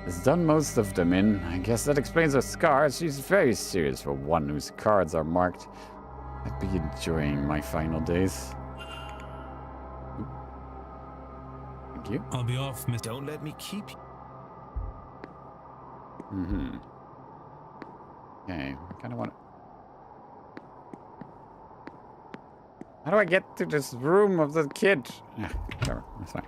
It's done most of them in. I guess that explains her scars. She's very serious for one whose cards are marked. I'd be enjoying my final days. Thank you. I'll be off, Miss. Don't let me keep you. Okay, I kind of want to... How do I get to this room of the kid? Yeah, whatever, that's fine.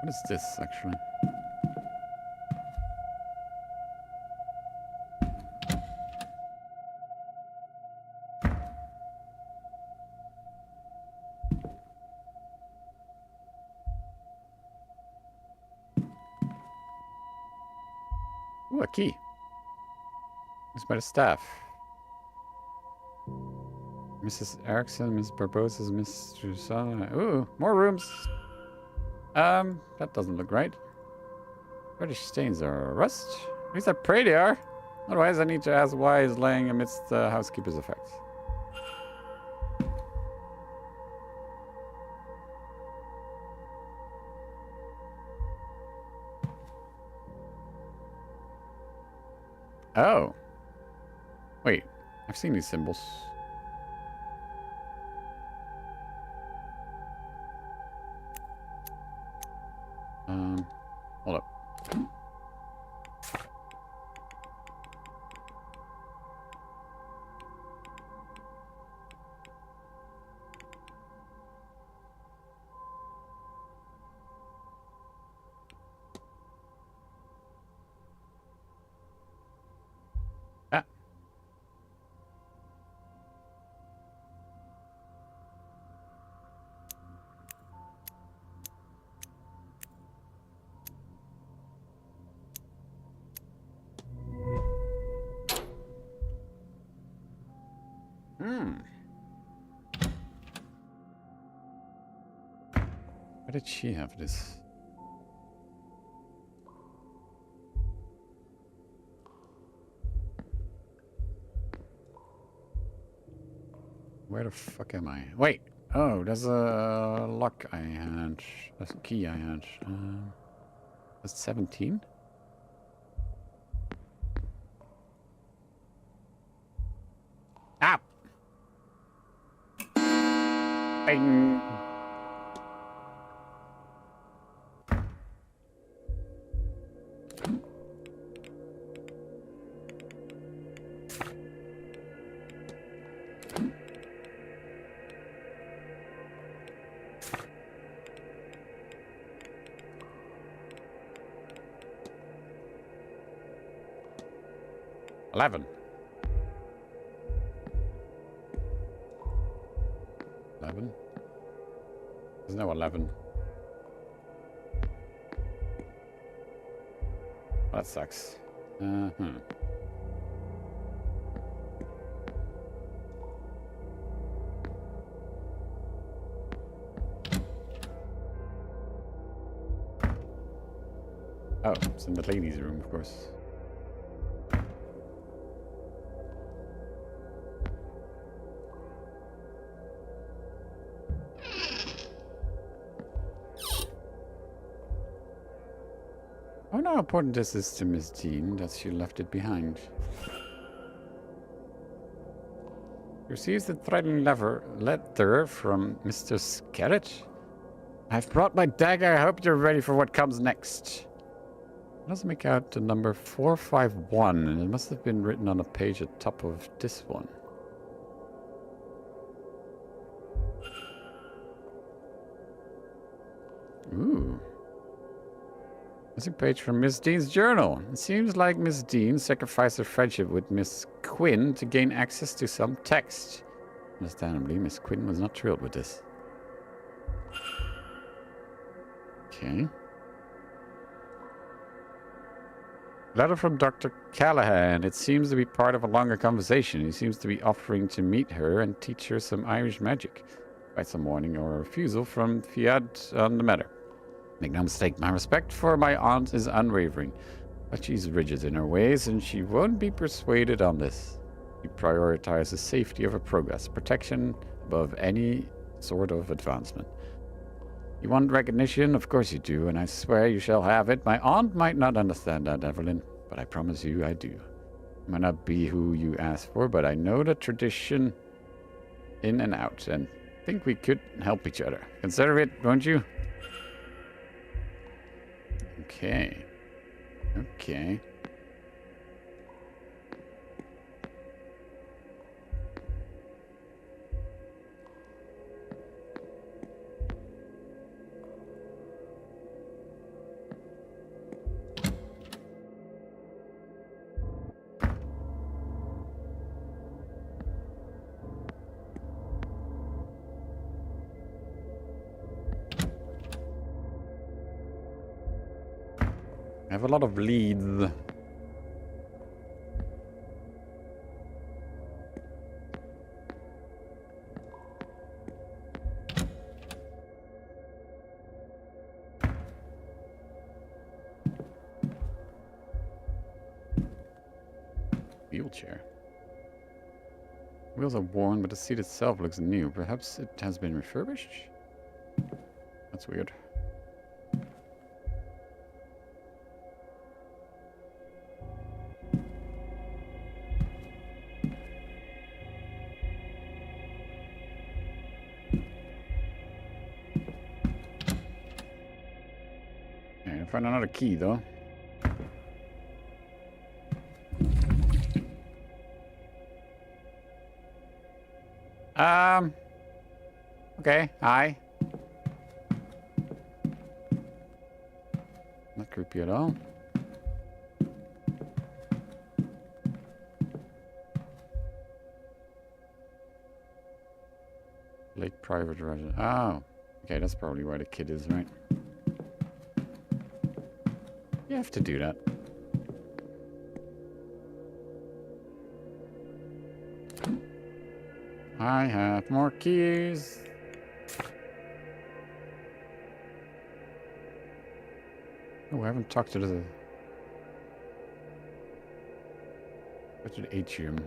What is this, actually? Ooh, a key. It's by the staff. Mrs. Erickson, Miss Barbosa's, Miss Drusilla. Ooh, more rooms. That doesn't look right. British stains are rust. At least I pray they are. Otherwise, I need to ask why is laying amidst the housekeeper's effects. Oh. Wait, I've seen these symbols. Hold up. Ah. Why did she have this? Where the fuck am I? Wait! Oh, there's a lock I had. There's a key I had. That's 17? Bing. $11. There's no 11. That sucks. Oh, it's in the ladies' room, of course. I wonder how important this is to Miss Jean that she left it behind. Receives the threatening letter from Mr. Skerrit. I've brought my dagger. I hope you're ready for what comes next. It doesn't make out the number 451, and it must have been written on a page at top of this one. Ooh. There's a page from Miss Dean's journal. It seems like Miss Dean sacrificed her friendship with Miss Quinn to gain access to some text. Understandably, Miss Quinn was not thrilled with this. Okay. Letter from Dr. Callahan. It seems to be part of a longer conversation. He seems to be offering to meet her and teach her some Irish magic. Quite some warning or refusal from Fiat on the matter. Make no mistake, my respect for my aunt is unwavering, but she's rigid in her ways, and she won't be persuaded on this. She prioritizes the safety of her progress, protection above any sort of advancement. You want recognition? Of course you do, and I swear you shall have it. My aunt might not understand that, Evelyn, but I promise you I do. I might not be who you asked for, but I know the tradition in and out, and think we could help each other. Consider it, won't you? Okay. Okay. I have a lot of leads. Wheelchair. Wheels are worn, but the seat itself looks new. Perhaps it has been refurbished? That's weird. Find another key, though. Okay, hi. Not creepy at all. Lake private residence. Oh, okay, that's probably where the kid is, right? You have to do that. I have more keys. Oh, I haven't talked to the atrium. I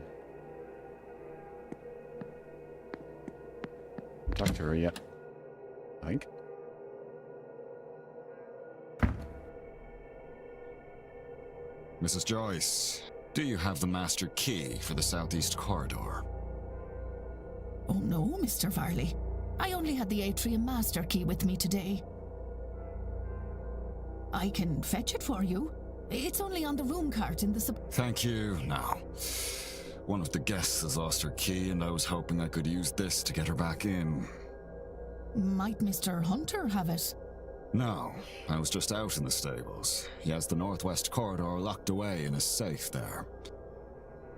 haven't talked to her yet, I think. Mrs. Joyce, do you have the master key for the southeast corridor? Oh no, Mr. Varley. I only had the atrium master key with me today. I can fetch it for you. It's only on the room cart in the Thank you. Now, one of the guests has lost her key, and I was hoping I could use this to get her back in. Might Mr. Hunter have it? No, I was just out in the stables. He has the northwest corridor locked away in his safe there.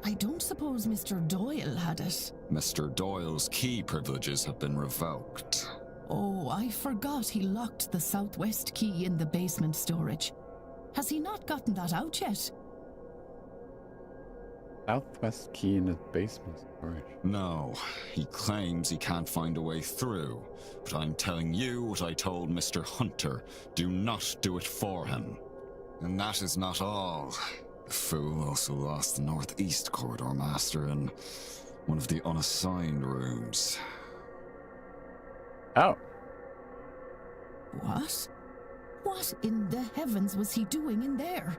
I don't suppose Mr. Doyle had it. Mr. Doyle's key privileges have been revoked. Oh, I forgot he locked the southwest key in the basement storage. Has he not gotten that out yet? Southwest key in the basement storage. No, he claims he can't find a way through. But I'm telling you what I told Mr. Hunter. Do not do it for him. And that is not all. The fool also lost the northeast corridor master in one of the unassigned rooms. Oh. What? What in the heavens was he doing in there?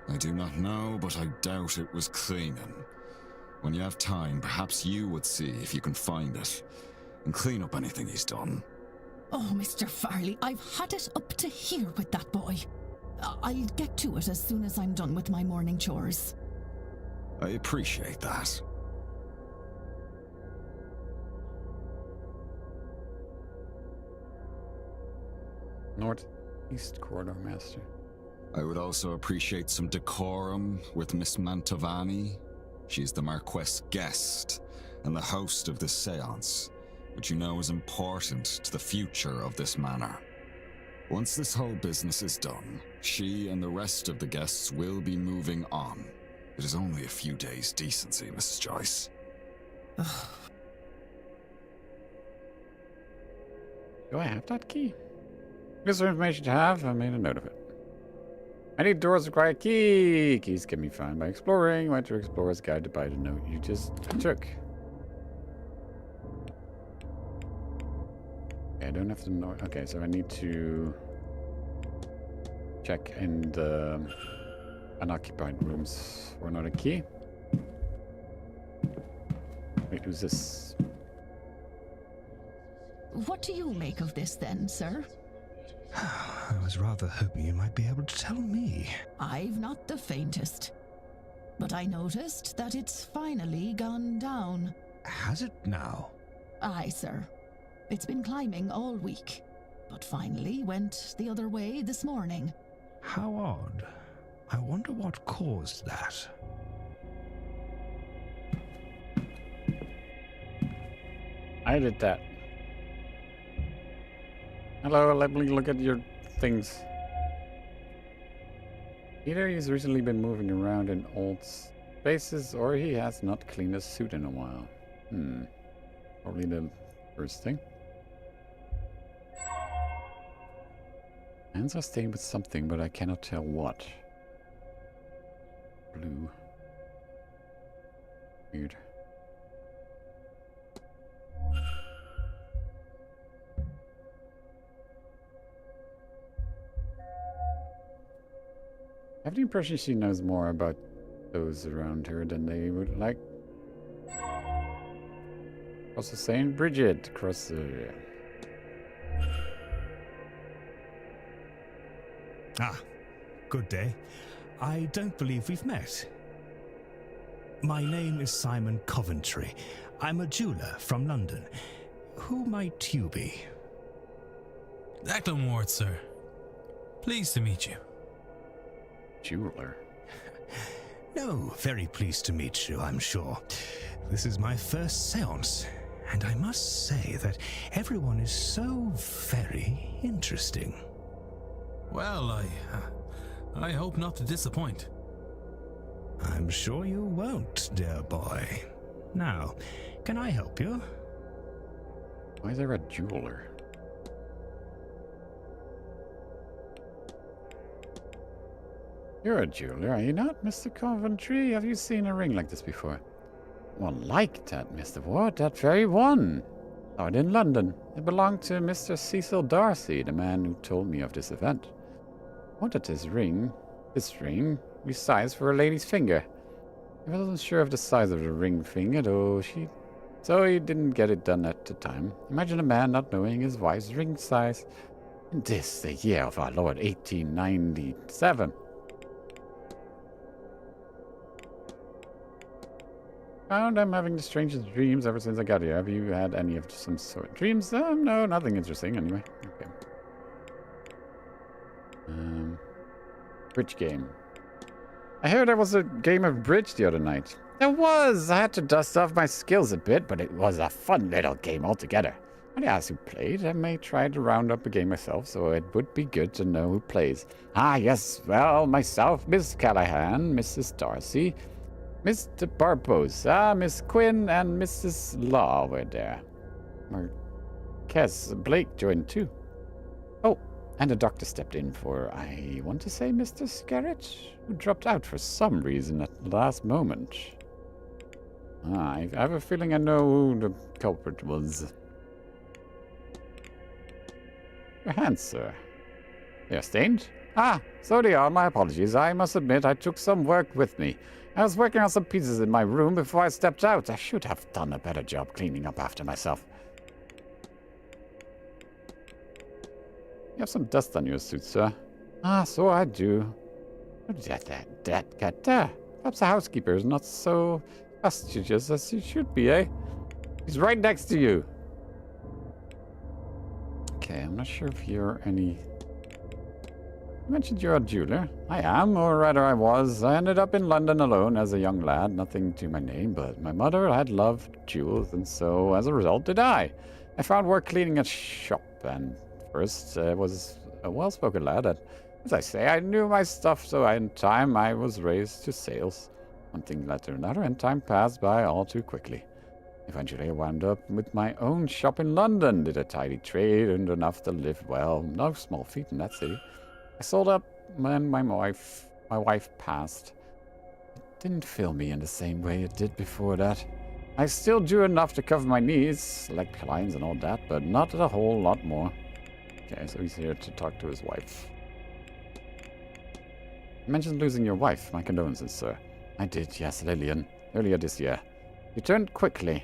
I do not know, but I doubt it was cleaning. When you have time, perhaps you would see if you can find it, and clean up anything he's done. Oh, Mr. Farley, I've had it up to here with that boy. I'll get to it as soon as I'm done with my morning chores. I appreciate that. Northeast corridor master. I would also appreciate some decorum with Miss Mantovani. She's the Marquess' guest and the host of this seance, which you know is important to the future of this manor. Once this whole business is done, she and the rest of the guests will be moving on. It is only a few days' decency, Mrs. Joyce. Do I have that key? This information to have, I made a note of it. I need doors require key. Keys can be found by exploring. Went to Explorer's Guide to buy the note you just took. Okay, I don't have to know. Okay, so I need to check in the unoccupied rooms for another key. Wait, who's this? What do you make of this then, sir? I was rather hoping you might be able to tell me. I've not the faintest. But I noticed that it's finally gone down. Has it now? Aye, sir. It's been climbing all week, but finally went the other way this morning. How odd. I wonder what caused that. I did that. Hello, let me look at your things. Either he's recently been moving around in old spaces, or he has not cleaned his suit in a while. Probably the first thing. Hands are stained with something, but I cannot tell what. Blue. Weird. I have the impression she knows more about those around her than they would like. Also saying Bridget across the... Ah, good day. I don't believe we've met. My name is Simon Coventry. I'm a jeweller from London. Who might you be? Declan Ward, sir. Pleased to meet you. Jeweler? No, very pleased to meet you, I'm sure. This is my first seance, and I must say that everyone is so very interesting. Well, I hope not to disappoint. I'm sure you won't, dear boy. Now, can I help you? Why is there a jeweler? You're a jeweler, are you not, Mr. Coventry? Have you seen a ring like this before? One like that, Mr. Ward, that very one. Out in London. It belonged to Mr. Cecil Darcy, the man who told me of this event. Wanted this ring, resized for a lady's finger. If I wasn't sure of the size of the ring finger, though, she so he didn't get it done at the time. Imagine a man not knowing his wife's ring size. And this, the year of our Lord, 1897. Found I'm having the strangest dreams ever since I got here. Have you had any of some sort of dreams? No, nothing interesting anyway. Okay. Bridge game. I heard there was a game of bridge the other night. There was! I had to dust off my skills a bit, but it was a fun little game altogether. When I asked who played, I may try to round up a game myself, so it would be good to know who plays. Ah, yes, well, myself, Miss Callahan, Mrs. Darcy, Mr. Barbosa, Miss Quinn, and Mrs. Law were there. Marquez Blake joined too. Oh, and the doctor stepped in for, I want to say, Mr. Scarrett, who dropped out for some reason at the last moment. I have a feeling I know who the culprit was. Your hands, sir. They're stained? Ah, so they are. My apologies. I must admit I took some work with me. I was working on some pieces in my room before I stepped out. I should have done a better job cleaning up after myself. You have some dust on your suit, sir. Ah, so I do. Perhaps the housekeeper is not so fastidious as he should be, eh? He's right next to you. Okay, I'm not sure if you're any... You mentioned you're a jeweler. I am, or rather I was. I ended up in London alone as a young lad. Nothing to my name, but my mother had loved jewels, and so as a result did I. I found work cleaning a shop, and first was a well-spoken lad. And as I say, I knew my stuff, so in time I was raised to sales. One thing led to another, and time passed by all too quickly. Eventually I wound up with my own shop in London, did a tidy trade, earned enough to live well. No small feat in that city. I sold up when my wife passed. It didn't fill me in the same way it did before that. I still do enough to cover my needs, select clients and all that, but not a whole lot more. Okay, so he's here to talk to his wife. You mentioned losing your wife. My condolences, sir. I did, yes, Lillian. Earlier this year. You turned quickly.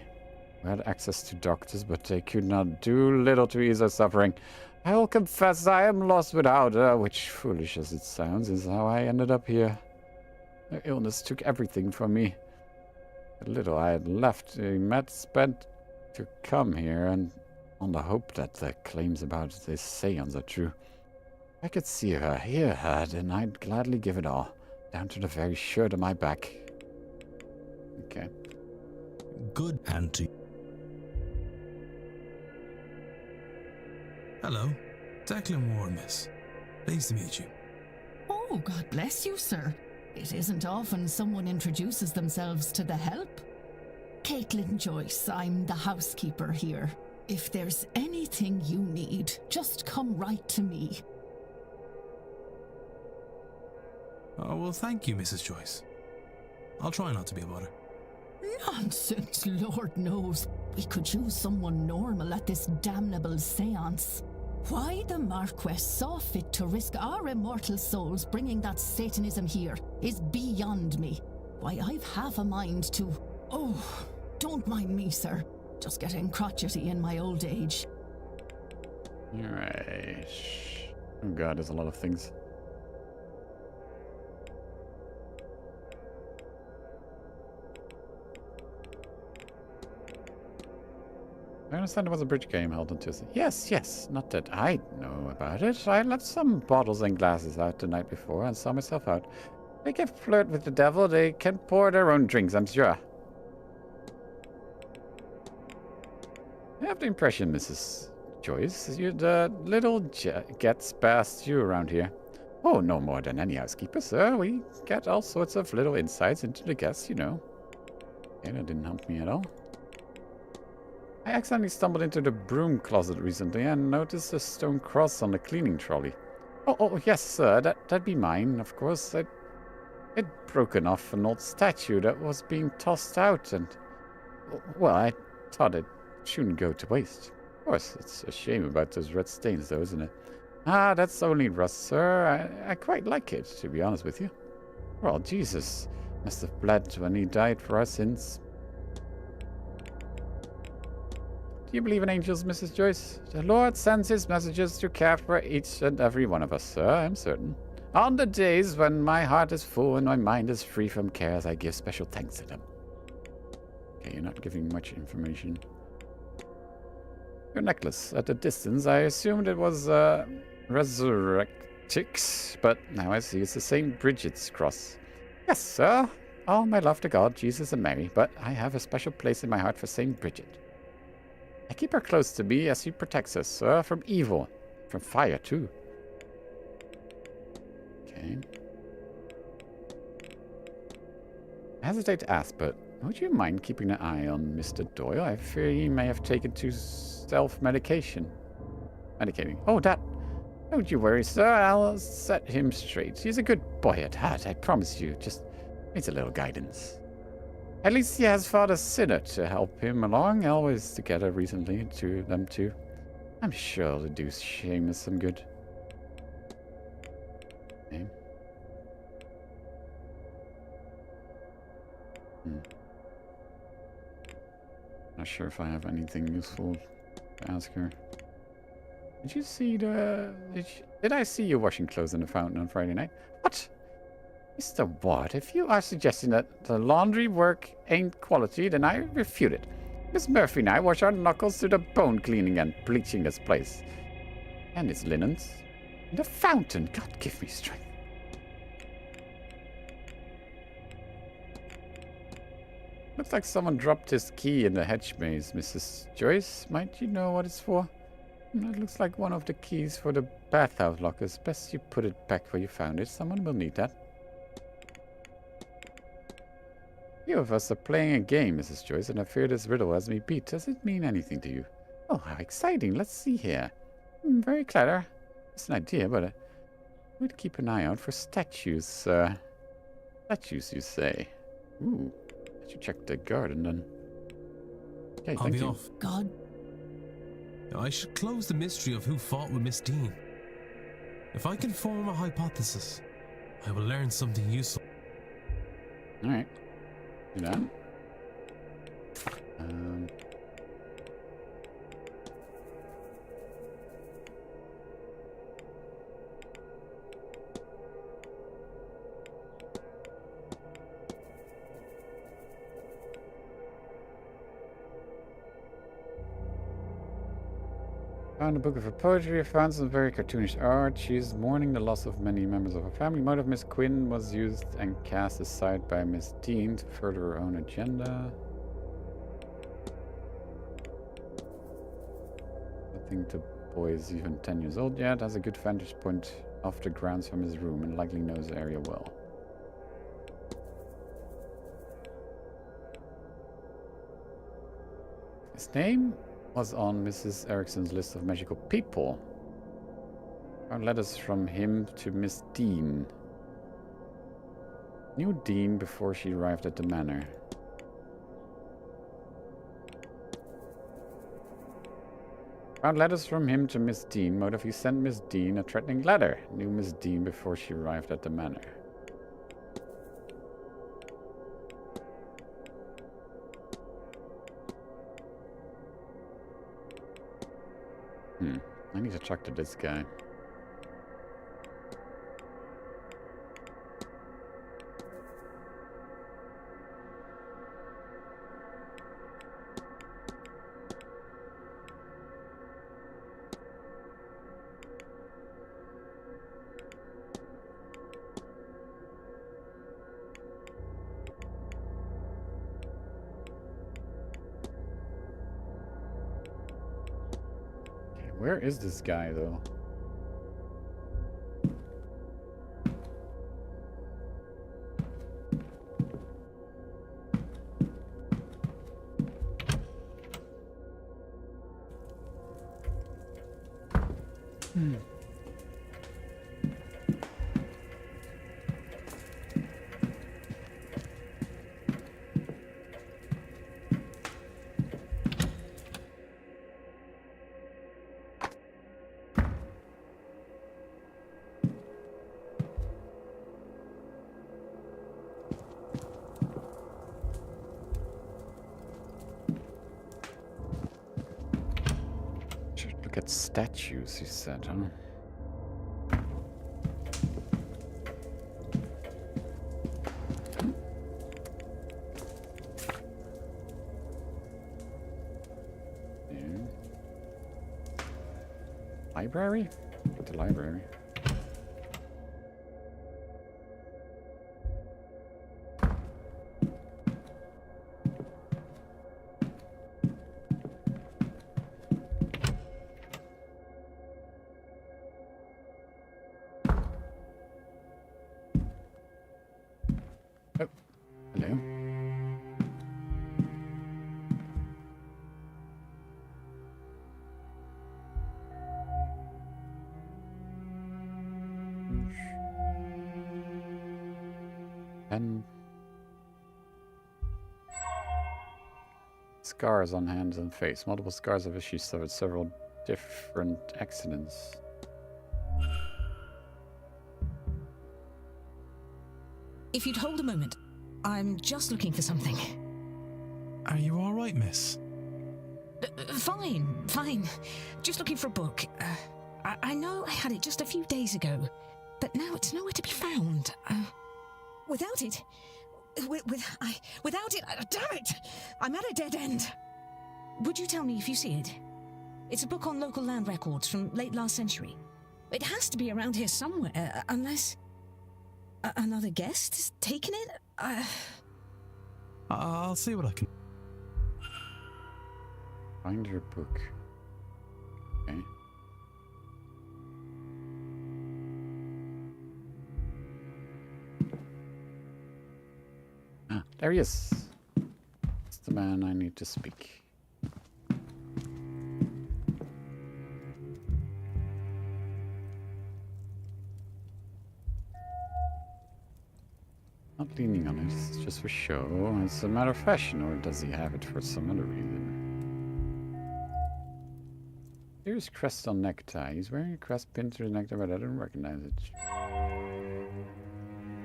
We had access to doctors, but they could not do little to ease her suffering. I will confess I am lost without her, which, foolish as it sounds, is how I ended up here. Her illness took everything from me. The little I had left, spent to come here, and on the hope that the claims about this seance are true. If I could see her, hear her, then I'd gladly give it all, down to the very shirt on my back. Okay. Good auntie. Hello. Declan Ward, miss. Pleased to meet you. Oh, God bless you, sir. It isn't often someone introduces themselves to the help. Caitlin Joyce, I'm the housekeeper here. If there's anything you need, just come right to me. Oh, well, thank you, Mrs. Joyce. I'll try not to be a bother. Nonsense, Lord knows. We could use someone normal at this damnable seance. Why the Marquess saw fit to risk our immortal souls bringing that Satanism here is beyond me. Why, I've half a mind to... Oh, don't mind me, sir. Just getting crotchety in my old age. Alright. Oh god, there's a lot of things. I understand there was a bridge game held on Tuesday. Yes, not that I know about it. I left some bottles and glasses out the night before and saw myself out. They can flirt with the devil, they can pour their own drinks, I'm sure. I have the impression, Mrs. Joyce, you're the little gets past you around here. Oh, no more than any housekeeper, sir. We get all sorts of little insights into the guests, you know. Yeah, that didn't help me at all. I accidentally stumbled into the broom closet recently and noticed a stone cross on the cleaning trolley. Oh, yes, sir, that'd be mine, of course. I'd broken off an old statue that was being tossed out, and... Well, I thought it shouldn't go to waste. Of course, it's a shame about those red stains, though, isn't it? Ah, that's only rust, sir. I quite like it, to be honest with you. Well, Jesus must have bled when he died for our sins. Do you believe in angels, Mrs. Joyce? The Lord sends his messages to care for each and every one of us, sir, I'm certain. On the days when my heart is full and my mind is free from cares, I give special thanks to them. Okay, you're not giving much information. Your necklace. At a distance, I assumed it was Resurrectix, but now I see it's the St. Bridget's cross. Yes, sir. All my love to God, Jesus, and Mary, but I have a special place in my heart for St. Bridget. I keep her close to me as she protects us, sir, from evil. From fire, too. Okay. I hesitate to ask, but would you mind keeping an eye on Mr. Doyle? I fear he may have taken to self-medication. Medicating. Oh, that. Don't you worry, sir. I'll set him straight. He's a good boy at heart, I promise you. Just needs a little guidance. At least he has Father Sinner to help him along. Always together recently, them two. I'm sure they'll do Seamus some good. Okay. Not sure if I have anything useful to ask her. Did you see the... Did I see you washing clothes in the fountain on Friday night? What? Mr. Watt, if you are suggesting that the laundry work ain't quality, then I refute it. Miss Murphy and I wash our knuckles to the bone cleaning and bleaching this place. And its linens. In the fountain. God give me strength. Looks like someone dropped his key in the hedge maze, Mrs. Joyce. Might you know what it's for? It looks like one of the keys for the bathhouse lockers. Best you put it back where you found it. Someone will need that. Few of us are playing a game, Mrs. Joyce, and I fear this riddle has me beat. Does it mean anything to you? Oh, how exciting. Let's see here. Very clever. It's an idea, but I would keep an eye out for statues. Statues, you say? Ooh. I should check the garden then. Okay, I'll thank be you. off. God. I should close the mystery of who fought with Miss Dean. If I can form a hypothesis, I will learn something useful. Alright. Do that. Found a book of her poetry. I found some very cartoonish art. She's mourning the loss of many members of her family. Motive Miss Quinn was used and cast aside by Miss Dean to further her own agenda. I think the boy is even 10 years old yet. Has a good vantage point off the grounds from his room and likely knows the area well. His name was on Mrs. Erickson's list of magical people. Found letters from him to Miss Dean. Knew Dean before she arrived at the manor. Found letters from him to Miss Dean. Motive: he sent Miss Dean a threatening letter. Knew Miss Dean before she arrived at the manor. I need to talk to this guy. Where is this guy, though? Look at statues, he said, huh? Library? Get the library. Oh, hello. And scars on hands and face. Multiple scars of which she suffered several different accidents. If you'd hold a moment, I'm just looking for something. Are you all right, miss? Fine. Just looking for a book. I know I had it just a few days ago, but now it's nowhere to be found. Without it, damn it! I'm at a dead end. Would you tell me if you see it? It's a book on local land records from late last century. It has to be around here somewhere, unless another guest has taken it. I'll see what I can. Find your book. Okay. Ah, there he is. It's the man I need to speak. Not leaning on it, it's just for show. It's a matter of fashion, or does he have it for some other reason? Here's crest on necktie. He's wearing a crest pinned to his necktie, but I don't recognize it.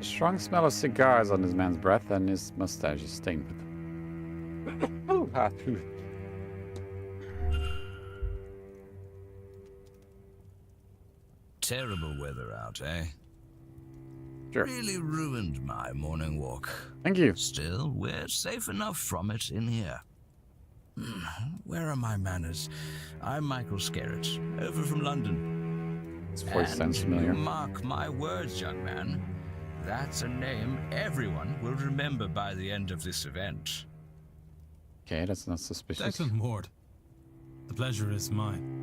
A strong smell of cigars on this man's breath, and his mustache is stained with them. Oh, Terrible weather out, eh? Sure. Really ruined my morning walk. Thank you. Still, we're safe enough from it in here. Where are my manners? I'm Michael Skerritt, over from London. His voice sounds And familiar. you mark my words, young man. That's a name everyone will remember by the end of this event. Okay, that's not suspicious. Declan Ward. The pleasure is mine.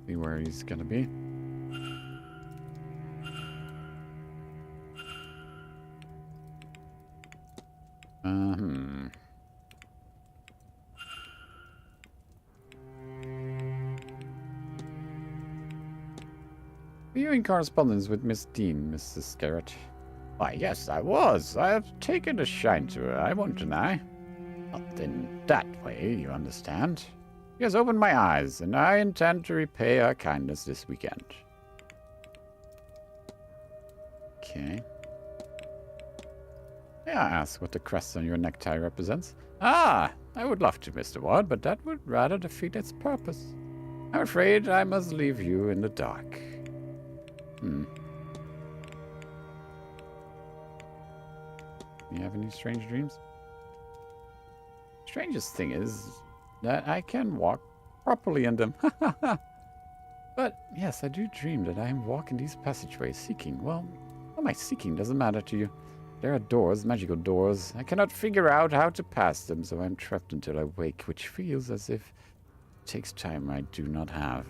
See where he's gonna be. Were you in correspondence with Miss Dean, Mrs. Skerritt? Why, yes, I was. I have taken a shine to her, I won't deny. Not in that way, you understand. She has opened my eyes, and I intend to repay her kindness this weekend. Okay. May I ask what the crest on your necktie represents? Ah, I would love to, Mr. Ward, but that would rather defeat its purpose. I'm afraid I must leave you in the dark. You have any strange dreams? Strangest thing is that I can walk properly in them. But yes, I do dream that I am walking these passageways seeking. Well, what am I seeking doesn't matter to you. There are doors, magical doors. I cannot figure out how to pass them, so I'm trapped until I wake, which feels as if it takes time I do not have.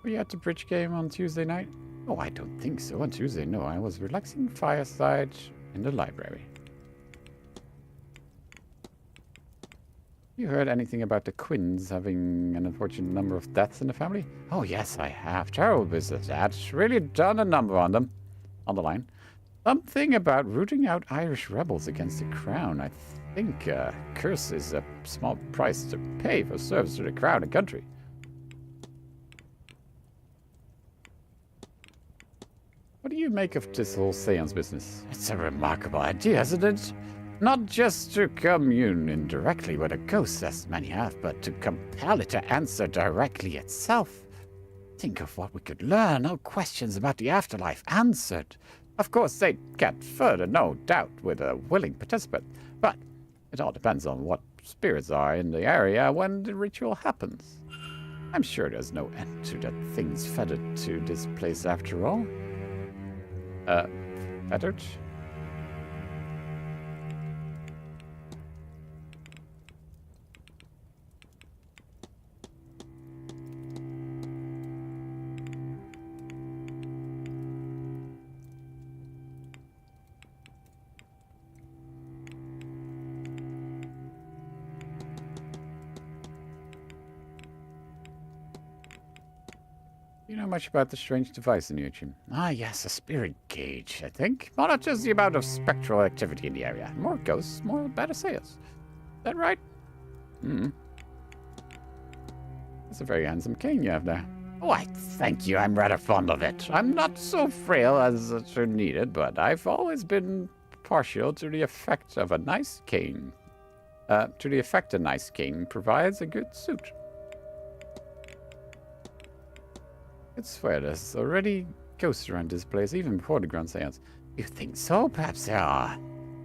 Were you at the bridge game on Tuesday night? Oh, I don't think so. On Tuesday, no. I was relaxing fireside in the library. You heard anything about the Quinns having an unfortunate number of deaths in the family? Oh, yes, I have. Terrible business. That's really done a number on them. On the line. Something about rooting out Irish rebels against the crown. I think curse is a small price to pay for service to the crown and country. you make of this whole seance business? It's a remarkable idea, isn't it? Not just to commune indirectly with a ghost, as many have, but to compel it to answer directly itself. Think of what we could learn, all questions about the afterlife answered. Of course, they'd get further, no doubt, with a willing participant, but it all depends on what spirits are in the area when the ritual happens. I'm sure there's no end to the things fettered to this place after all. Fettered? You know much about the strange device in Yuchim? Ah, yes, a spirit gauge, I think. Monitors the amount of spectral activity in the area. More ghosts, more better sales. Is that right? Hmm. That's a very handsome cane you have there. Why, thank you. I'm rather fond of it. I'm not so frail as to need it, but I've always been partial to the effect of a nice cane. To the effect a nice cane provides a good suit. I swear there's already ghosts around this place, even before the Grand Seance. You think so? Perhaps there are.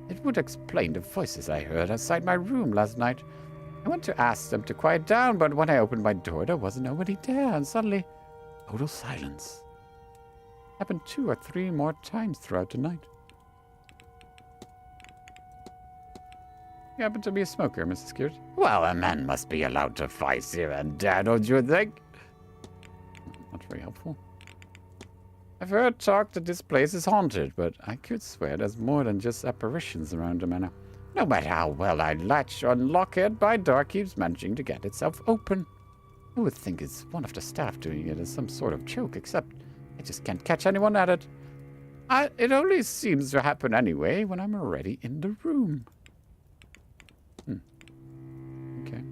It would explain the voices I heard outside my room last night. I went to ask them to quiet down, but when I opened my door, there wasn't nobody there, and suddenly, total silence. Happened 2 or 3 more times throughout the night. You happen to be a smoker, Mrs. Geert? Well, a man must be allowed to vice here and there, don't you think? Not very helpful. I've heard talk that this place is haunted, but I could swear there's more than just apparitions around the manor. No matter how well I latch or unlock it, my door keeps managing to get itself open. I would think it's one of the staff doing it as some sort of joke, except I just can't catch anyone at it. It only seems to happen anyway when I'm already in the room. Okay.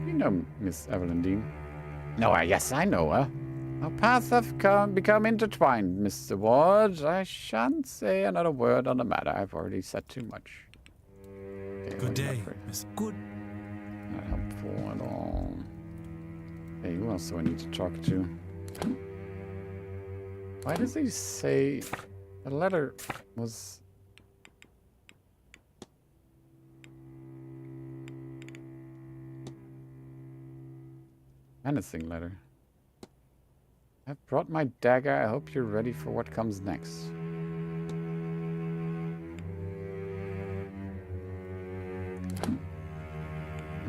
You know Miss Evelyn Dean? No, yes, I know her. Our paths have become intertwined, Mr. Ward. I shan't say another word on the matter. I've already said too much. Okay, Good day, Miss. Good. Not helpful at all. Hey, who else do I need to talk to? Why does he say the letter was... menacing letter. I've brought my dagger. I hope you're ready for what comes next.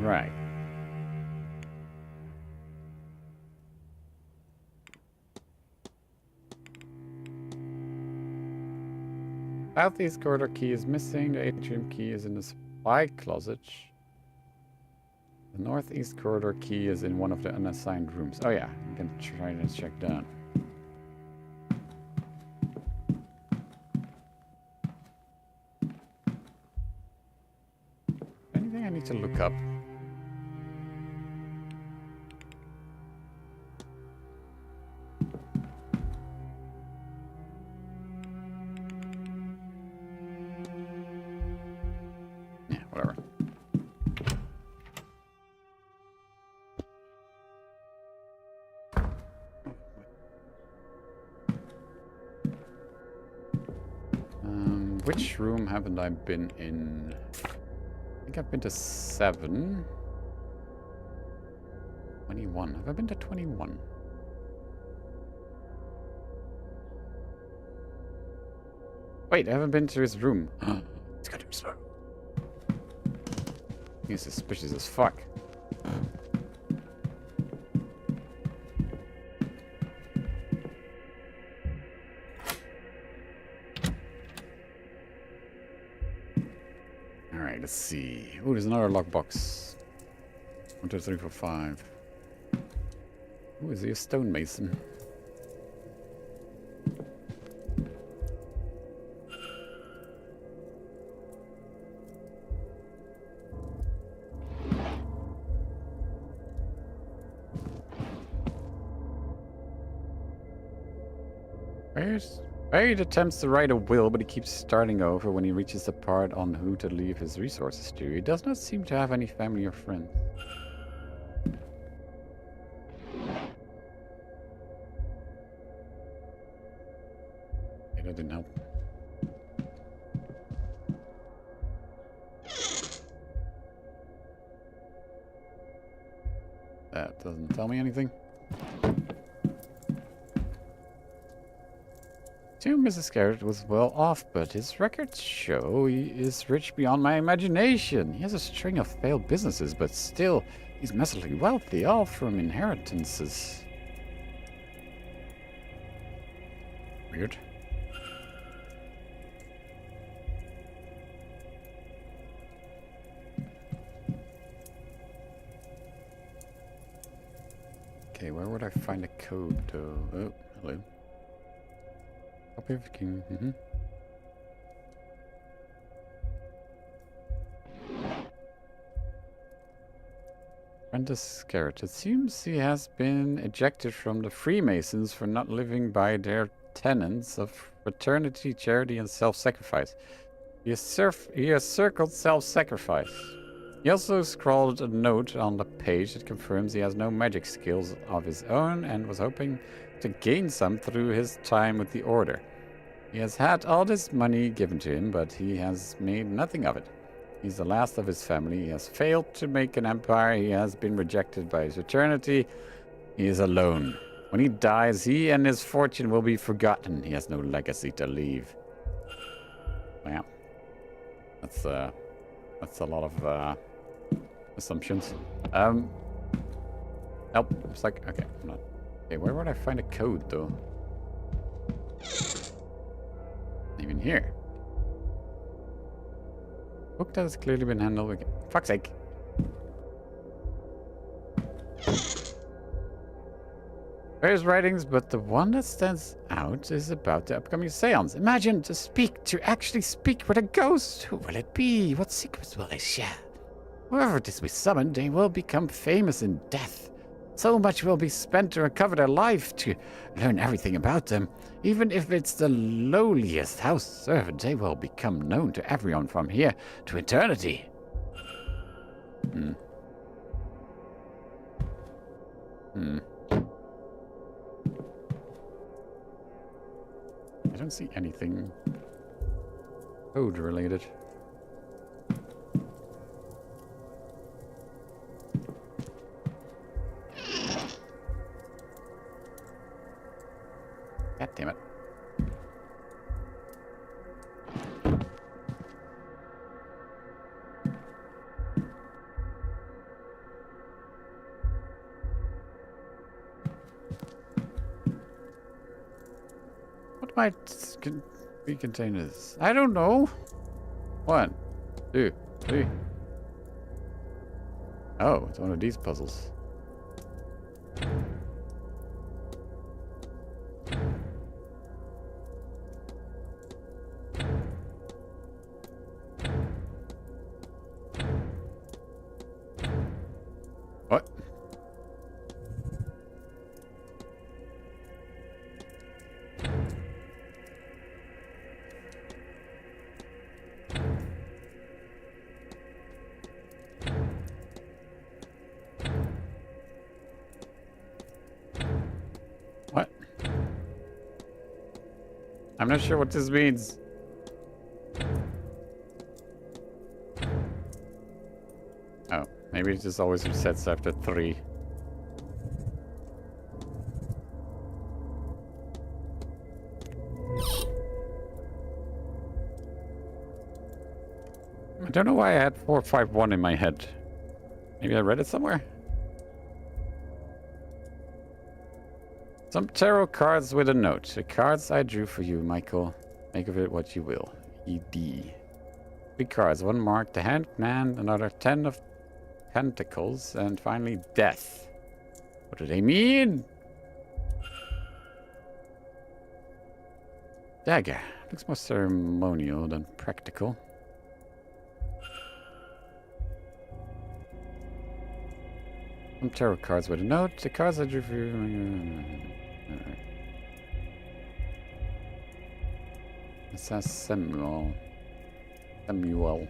Right. Southeast corridor key is missing. The atrium key is in the supply closet. The northeast corridor key is in one of the unassigned rooms. Oh yeah, I'm gonna try to check that. Anything I need to look up? Yeah, whatever. Which room haven't I been in? I think I've been to 7. 21. Have I been to 21? Wait, I haven't been to his room. It's got to be slow. He's suspicious as fuck. Alright, let's see. Oh, there's another lockbox. 1, 2, 3, 4, 5. Oh, is he a stonemason? Wade attempts to write a will, but he keeps starting over when he reaches the part on who to leave his resources to. He does not seem to have any family or friends. Okay, that didn't help. That doesn't tell me anything. Mrs. Garrett was well off, but his records show he is rich beyond my imagination. He has a string of failed businesses, but still, he's massively wealthy, all from inheritances. Weird. Okay, where would I find a code? Oh, hello. Copy of the king. Prentice Garrett. It seems he has been ejected from the Freemasons for not living by their tenets of fraternity, charity, and self-sacrifice. He has circled self-sacrifice. He also scrawled a note on the page that confirms he has no magic skills of his own and was hoping to gain some through his time with the Order. He has had all this money given to him, but he has made nothing of it. He's the last of his family. He has failed to make an empire. He has been rejected by his fraternity. He is alone. When he dies, he and his fortune will be forgotten. He has no legacy to leave. Wow. That's a lot of assumptions. Help. It's like, okay, I'm not. Okay, where would I find a code though? Even here. Book that has clearly been handled again. Fuck's sake. Various writings, but the one that stands out is about the upcoming seance. Imagine to actually speak with a ghost. Who will it be? What secrets will they share? Whoever it is we summon, they will become famous in death. So much will be spent to recover their life, to learn everything about them. Even if it's the lowliest house servant, they will become known to everyone from here to eternity. I don't see anything code related. God damn it. What might be containers? I don't know. 1, 2, 3. Oh, it's one of these puzzles. What? What? I'm not sure what this means. Oh, maybe it just always resets after 3. I don't know why I had 451 in my head. Maybe I read it somewhere? Some tarot cards with a note. The cards I drew for you, Michael. Make of it what you will. ED. 3 cards. 1 marked the Hangman, another 10 of Pentacles, and finally Death. What do they mean? Dagger. Looks more ceremonial than practical. Some tarot cards with a note. The cards I drew for you. It says Samuel. Samuel.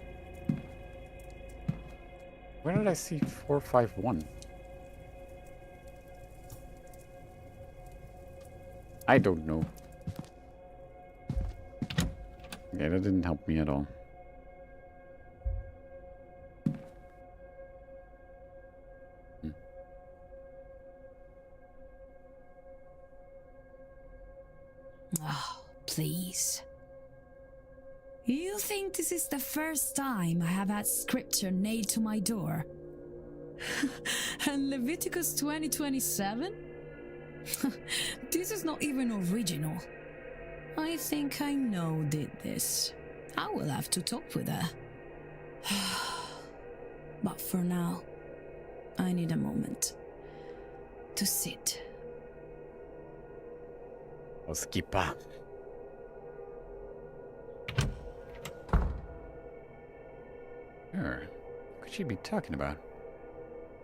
Where did I see 451? I don't know. Okay, that didn't help me at all. Oh, please. You think this is the first time I have had scripture nailed to my door? And Leviticus 20:27? This is not even original. I think I know who did this. I will have to talk with her. But for now, I need a moment to sit. I'll skip up. Sure. What could she be talking about?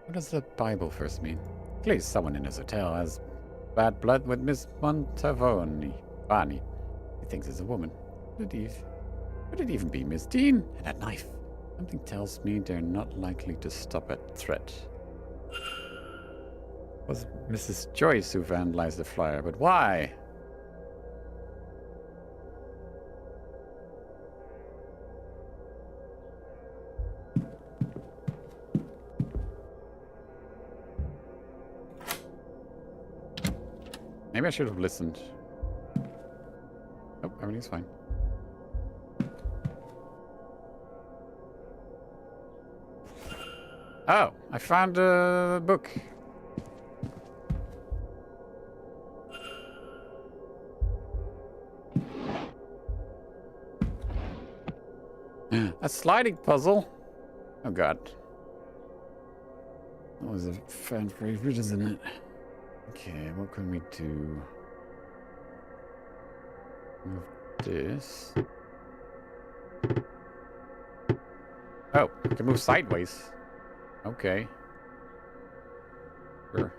What does the Bible first mean? Clearly someone in his hotel has bad blood with Miss Montavoni. Bonnie. He thinks it's a woman. Could it even be Miss Dean? And that knife. Something tells me they're not likely to stop at threat. It was Mrs. Joyce who vandalized the flyer, but why? Maybe I should have listened. Oh, everything's fine. Oh, I found a book. A sliding puzzle. Oh god. That was a fan favorite, isn't it? Okay, what can we do? Move this. Oh, I can move sideways. Okay. Sure.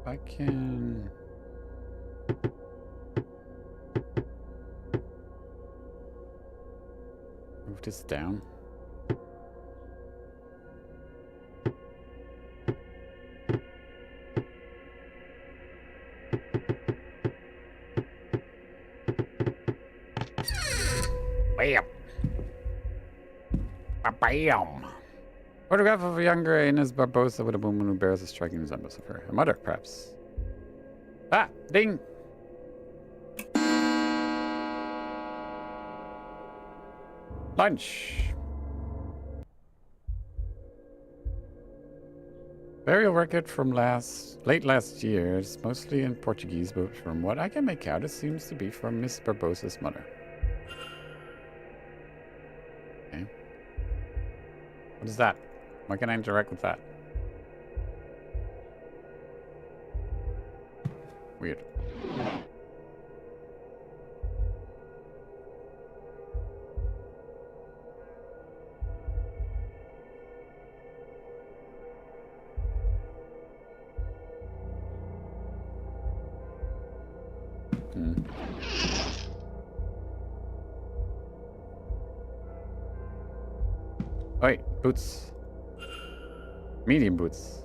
I can... move this down. Bam! Bam! Photograph of a younger Inez Barbosa with a woman who bears a striking resemblance of her. A mother, perhaps. Ah! Ding! Lunch! Burial record from late last year. It's mostly in Portuguese, but from what I can make out, it seems to be from Miss Barbosa's mother. Okay. What is that? Why can I interact with that? Weird. Wait, boots. Medium boots.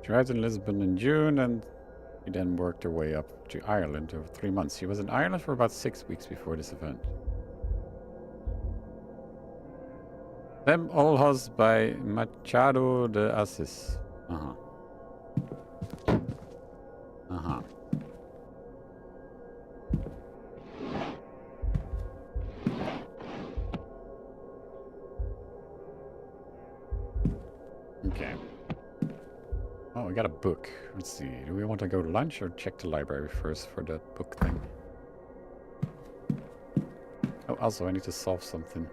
She arrived in Lisbon in June and she then worked her way up to Ireland over 3 months. She was in Ireland for about 6 weeks before this event. Them Olhos by Machado de Assis. Uh-huh. Uh-huh. Okay. Oh, we got a book. Let's see. Do we want to go to lunch or check the library first for that book thing? Oh, also, I need to solve something.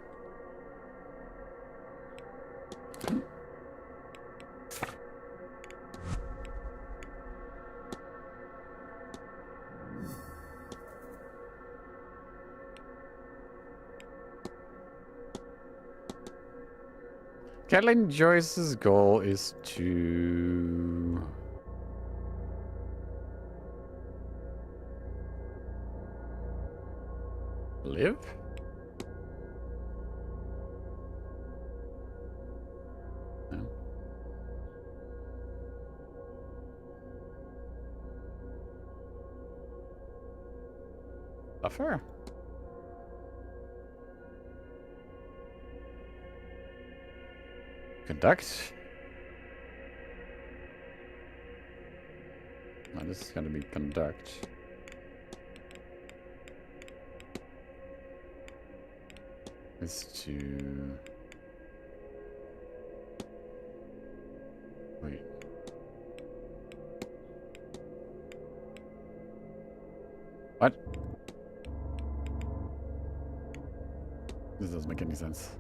Catelyn Joyce's goal is to live? No. Suffer? Conduct? No, this is gonna be conduct. Is to... Wait. What? This doesn't make any sense.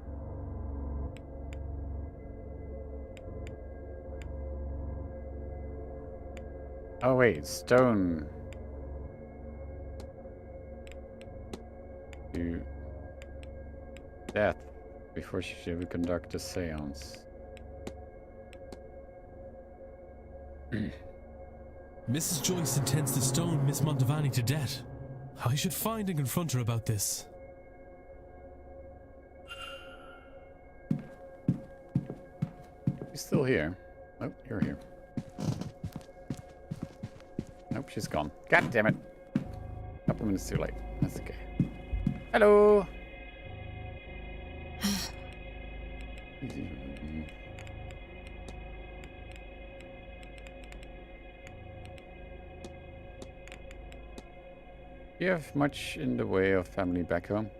Oh wait, stone. To death before she would conduct a seance. Mrs. Joyce intends to stone Miss Montevani to death. I should find and confront her about this. She's still here. Oh, you're here. Nope, she's gone. God damn it. Couple minutes too late. That's okay. Hello. Do you have much in the way of family back home?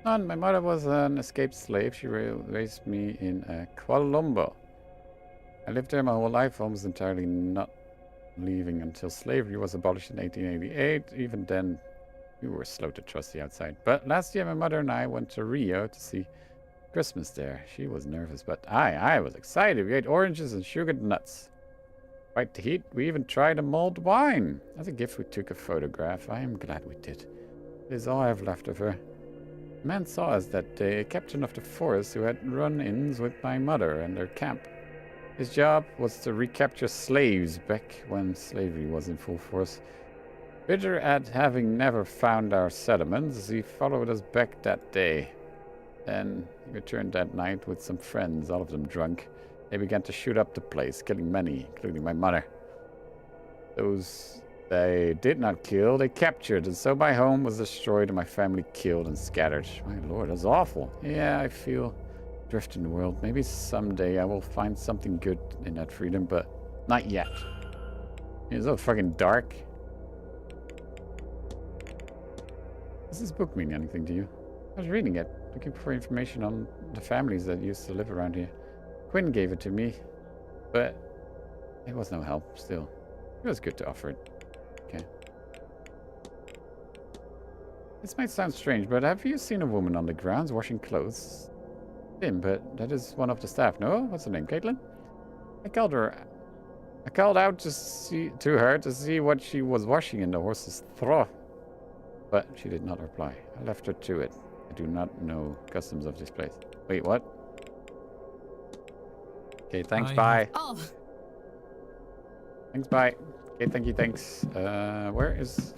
None. My mother was an escaped slave. She raised me in Kuala Lumpur. I lived there my whole life, almost entirely not leaving until slavery was abolished in 1888. Even then, we were slow to trust the outside. But last year, my mother and I went to Rio to see Christmas there. She was nervous, but I was excited. We ate oranges and sugared nuts. Quite the heat. We even tried a mulled wine. As a gift, we took a photograph. I am glad we did. It is all I have left of her. A man saw us that day, a captain of the force who had run-ins with my mother and their camp. His job was to recapture slaves back when slavery was in full force. Bitter at having never found our settlements, he followed us back that day. Then he returned that night with some friends, all of them drunk. They began to shoot up the place, killing many, including my mother. Those they did not kill, they captured, and so my home was destroyed and my family killed and scattered. My lord, that's awful. Yeah, I feel adrift in the world. Maybe someday I will find something good in that freedom, but not yet. It's so fucking dark. Does this book mean anything to you? I was reading it, looking for information on the families that used to live around here. Quinn gave it to me, but it was no help still. It was good to offer it. Okay. This might sound strange, but have you seen a woman on the grounds washing clothes? Tim, but that is one of the staff. No? What's her name? Caitlin? I called out to her to see what she was washing in the horse's trough, but she did not reply. I left her to it. I do not know customs of this place. Wait, what? Okay, thanks, bye. Oh. Thanks, bye. Okay, thank you, thanks. Where is...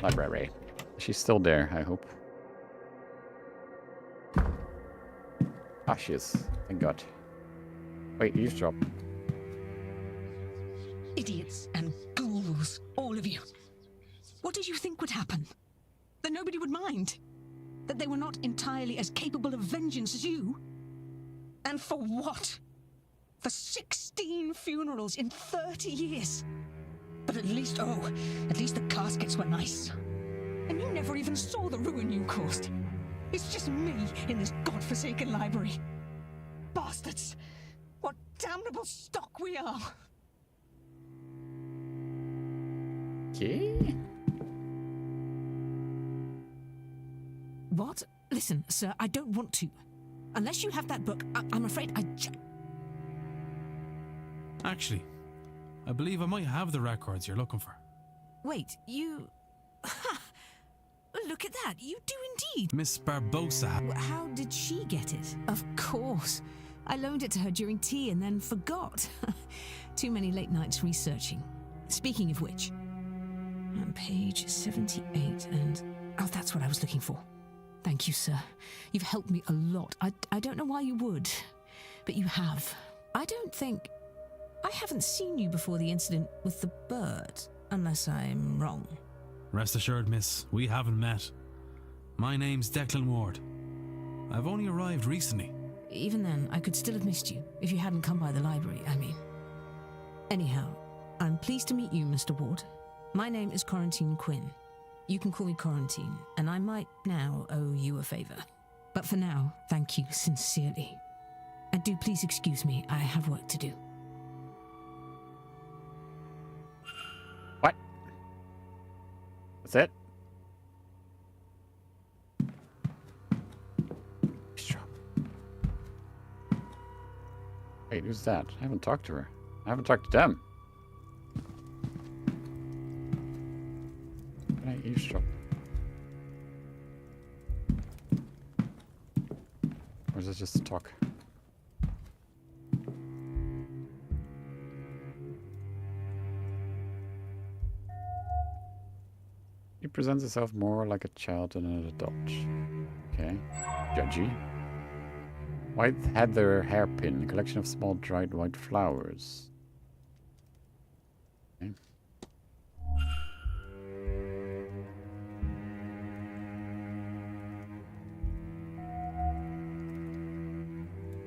Library. She's still there, I hope. Ah, she is. Thank God. Wait, eavesdrop. Idiots and ghouls, all of you. What did you think would happen? That nobody would mind? That they were not entirely as capable of vengeance as you? And for what? For 16 funerals in 30 years. But at least the caskets were nice. And you never even saw the ruin you caused. It's just me in this godforsaken library. Bastards! What damnable stock we are! Okay. What? Listen, sir, I don't want to. Unless you have that book, I'm afraid Actually, I believe I might have the records you're looking for. Wait, you... Ha! Look at that, you do indeed. Miss Barbosa. How did she get it? Of course. I loaned it to her during tea and then forgot. Too many late nights researching. Speaking of which, on page 78 and... Oh, that's what I was looking for. Thank you, sir. You've helped me a lot. I don't know why you would, but you have. I haven't seen you before the incident with the bird, unless I'm wrong. Rest assured, miss, we haven't met. My name's Declan Ward. I've only arrived recently. Even then, I could still have missed you if you hadn't come by the library, I mean. Anyhow, I'm pleased to meet you, Mr. Ward. My name is Quarantine Quinn. You can call me Quarantine, and I might now owe you a favor. But for now, thank you sincerely. And do please excuse me, I have work to do. What? That's it? Wait, who's that? I haven't talked to her. I haven't talked to them. Can I eavesdrop? Or is it just talk? He presents himself more like a child than an adult. Okay. Judgy. White heather hairpin, a collection of small dried white flowers. Okay.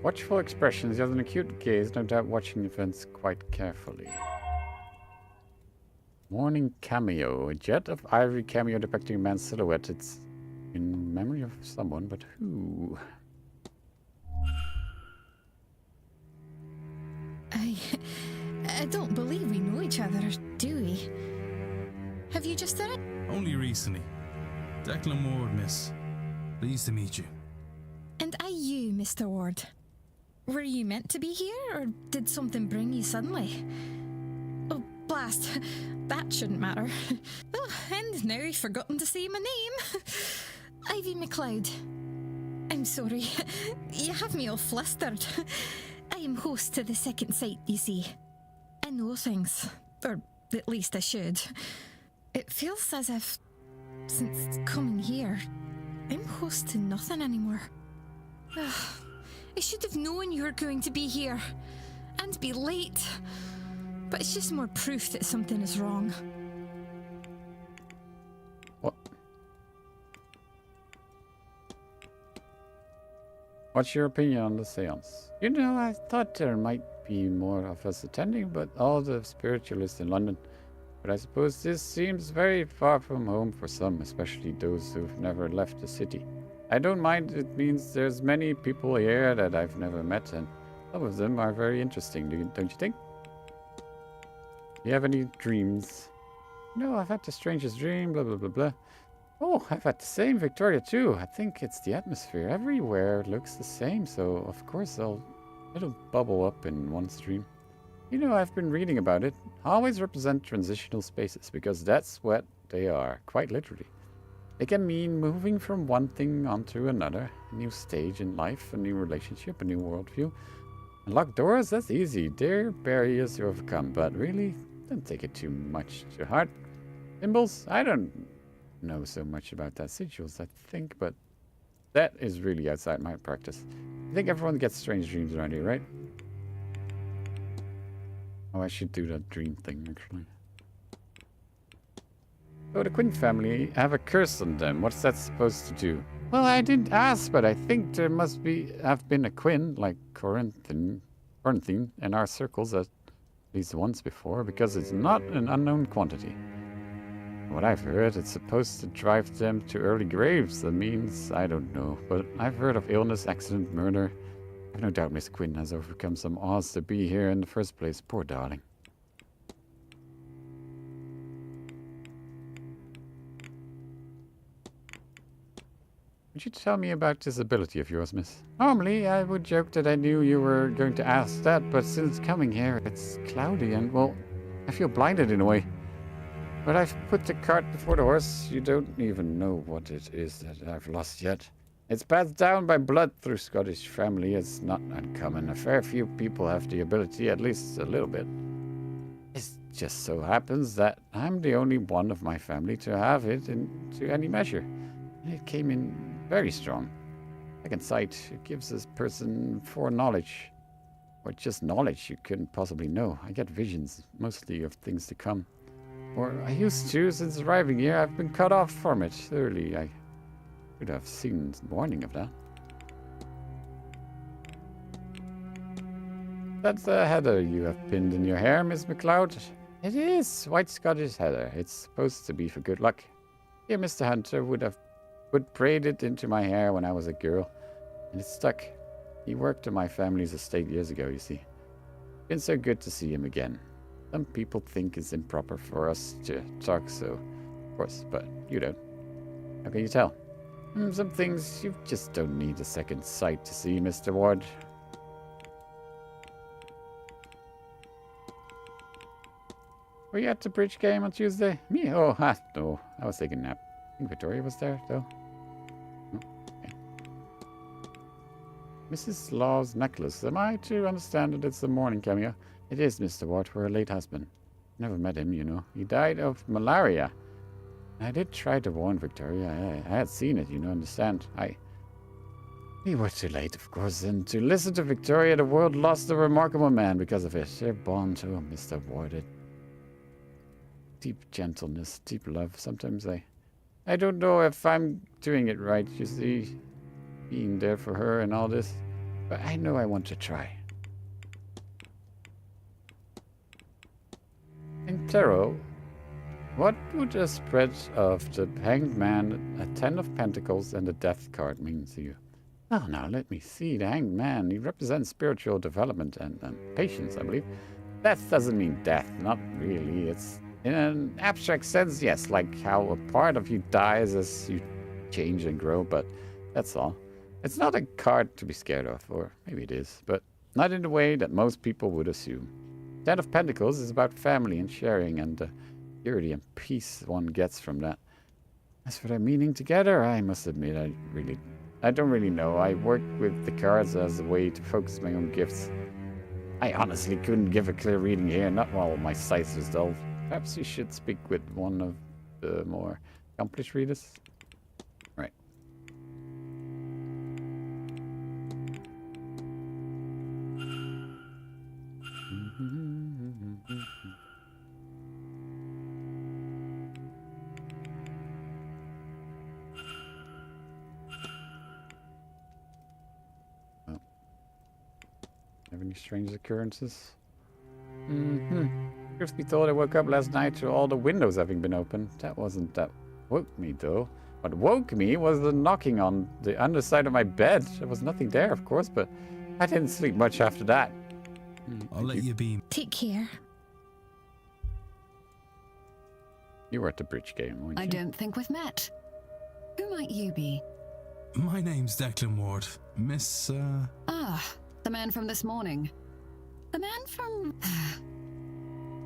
Watchful expressions, he has an acute gaze, no doubt watching events quite carefully. Morning cameo, a jet of ivory cameo depicting a man's silhouette. It's in memory of someone, but who? I don't believe we know each other, do we? Have you just done it? Only recently. Declan Ward, miss. Pleased to meet you. And are you, Mr. Ward? Were you meant to be here, or did something bring you suddenly? Oh, blast. That shouldn't matter. Oh, and now I've forgotten to say my name. Ivy MacLeod. I'm sorry. You have me all flustered. I am host to the second sight, you see. I know things. Or at least I should. It feels as if, since coming here, I'm host to nothing anymore. I should have known you were going to be here. And be late. But it's just more proof that something is wrong. What? What's your opinion on the seance? You know, I thought there might be more of us attending, but all the spiritualists in London. But I suppose this seems very far from home for some, especially those who've never left the city. I don't mind, it means there's many people here that I've never met, and some of them are very interesting, don't you think? Do you have any dreams? No, I've had the strangest dream, blah, blah, blah, blah. Oh, I've had the same, Victoria, too. I think it's the atmosphere. Everywhere looks the same, so of course it'll bubble up in one stream. You know, I've been reading about it. Always represent transitional spaces, because that's what they are, quite literally. They can mean moving from one thing onto another, a new stage in life, a new relationship, a new worldview. And locked doors, that's easy. They're barriers to overcome, but really, don't take it too much to heart. Symbols, I don't know so much about that. Sigils, I think, but that is really outside my practice. I think everyone gets strange dreams around here, right? Oh, I should do that dream thing, actually. So the Quinn family have a curse on them. What's that supposed to do? Well, I didn't ask, but I think there must have been a Quinn, like Quarantine, in our circles at least once before, because it's not an unknown quantity. What I've heard, it's supposed to drive them to early graves. That means, I don't know, but I've heard of illness, accident, murder. I've no doubt Miss Quinn has overcome some odds to be here in the first place. Poor darling. Would you tell me about this ability of yours, miss? Normally, I would joke that I knew you were going to ask that, but since coming here, it's cloudy and, well, I feel blinded in a way. But I've put the cart before the horse. You don't even know what it is that I've lost yet. It's passed down by blood through Scottish family. It's not uncommon. A fair few people have the ability, at least a little bit. It just so happens that I'm the only one of my family to have it to any measure. It came in very strong. Second sight, it gives this person foreknowledge. Or just knowledge you couldn't possibly know. I get visions, mostly of things to come. Or I used to, since arriving here. I've been cut off from it. Surely I should have seen warning of that. That's a heather you have pinned in your hair, Miss MacLeod. It is white Scottish heather. It's supposed to be for good luck. Dear Mr. Hunter would braid it into my hair when I was a girl, and it stuck. He worked on my family's estate years ago, you see. Been so good to see him again. Some people think it's improper for us to talk so, of course, but you don't. How can you tell? Some things you just don't need a second sight to see, Mr. Ward. Were you at the bridge game on Tuesday? Me? Oh, no. I was taking a nap. I think Victoria was there, though. Oh, okay. Mrs. Law's necklace. Am I to understand that it's the morning cameo? It is, Mr. Ward, for her late husband. Never met him, you know. He died of malaria. I did try to warn Victoria. I had seen it, you know, understand. We were too late, of course, and to listen to Victoria, the world lost a remarkable man because of it. Their bond, oh, Mr. Ward, deep gentleness, deep love. Sometimes I don't know if I'm doing it right, you see, being there for her and all this, but I know I want to try. In tarot, what would a spread of the Hanged Man, a Ten of Pentacles, and a Death card mean to you? Oh, now let me see. The Hanged Man, he represents spiritual development and patience, I believe. Death doesn't mean death, not really. It's, in an abstract sense, yes, like how a part of you dies as you change and grow, but that's all. It's not a card to be scared of, or maybe it is, but not in the way that most people would assume. Ten of Pentacles is about family and sharing and the purity and peace one gets from that. As for their meaning together, I must admit I don't really know. I work with the cards as a way to focus my own gifts. I honestly couldn't give a clear reading here, not while my sight is dull. Perhaps you should speak with one of the more accomplished readers. Right. Have any strange occurrences? Truth be told, I woke up last night to all the windows having been opened. That wasn't that woke me, though. What woke me was the knocking on the underside of my bed. There was nothing there, of course, but I didn't sleep much after that. I'll let you be. Take care. You were at the bridge game, weren't you? I don't think we've met. Who might you be? My name's Declan Ward. Miss, Ah, the man from this morning. The man from...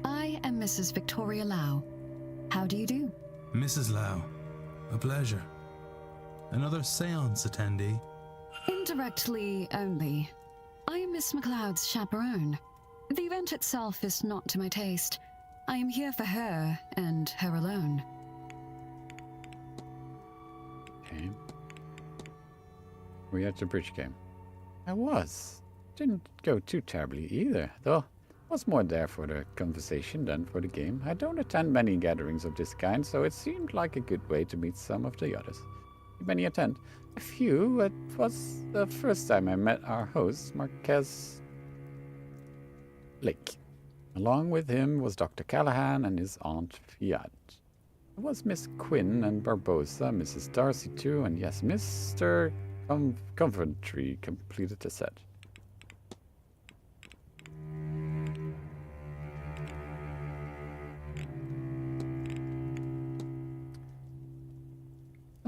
I am Mrs. Victoria Lau. How do you do? Mrs. Lau. A pleasure. Another seance attendee? Indirectly only. I am Miss MacLeod's chaperone. The event itself is not to my taste. I am here for her, and her alone. Okay. Were you at the bridge game? I was. Didn't go too terribly either, though. Was more there for the conversation than for the game. I don't attend many gatherings of this kind, so it seemed like a good way to meet some of the others. Many attend. A few. It was the first time I met our host, Marquez Lake. Along with him was Dr. Callahan and his Aunt Fiat. There was Miss Quinn and Barbosa, Mrs. Darcy too, and yes, Mr. Coventry completed the set.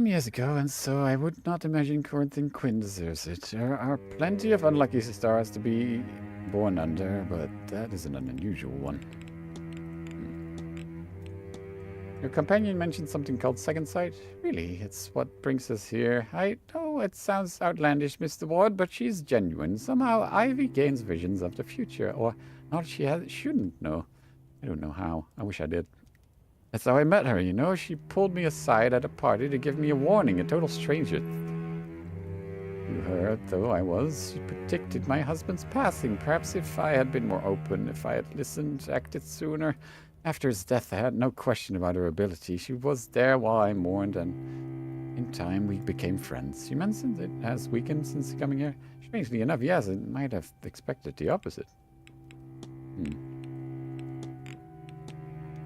years ago, and so I would not imagine Corinthian Quinn deserves it. There are plenty of unlucky stars to be born under, but that isn't an unusual one. Your companion mentioned something called second sight? Really, it's what brings us here. I know it sounds outlandish, Mr. Ward, but she's genuine. Somehow Ivy gains visions of the future, or not shouldn't know. I don't know how. I wish I did. That's how I met her, you know. She pulled me aside at a party to give me a warning, a total stranger. To her, though I was, she predicted my husband's passing. Perhaps if I had been more open, if I had listened, acted sooner. After his death, I had no question about her ability. She was there while I mourned, and in time we became friends. You mentioned it has weakened since coming here. Strangely enough, yes, I might have expected the opposite.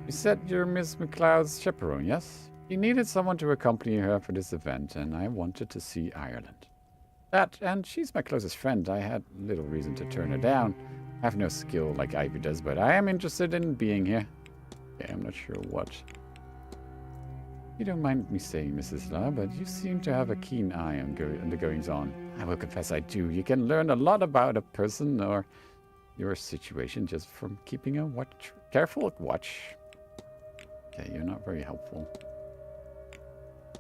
You said you're Miss McLeod's chaperone, yes? She needed someone to accompany her for this event, and I wanted to see Ireland. That, and she's my closest friend. I had little reason to turn her down. I have no skill like Ivy does, but I am interested in being here. Okay, I'm not sure what. You don't mind me saying, Mrs. La, but you seem to have a keen eye on the goings-on. I will confess I do. You can learn a lot about a person or your situation just from keeping a careful watch. Okay, you're not very helpful.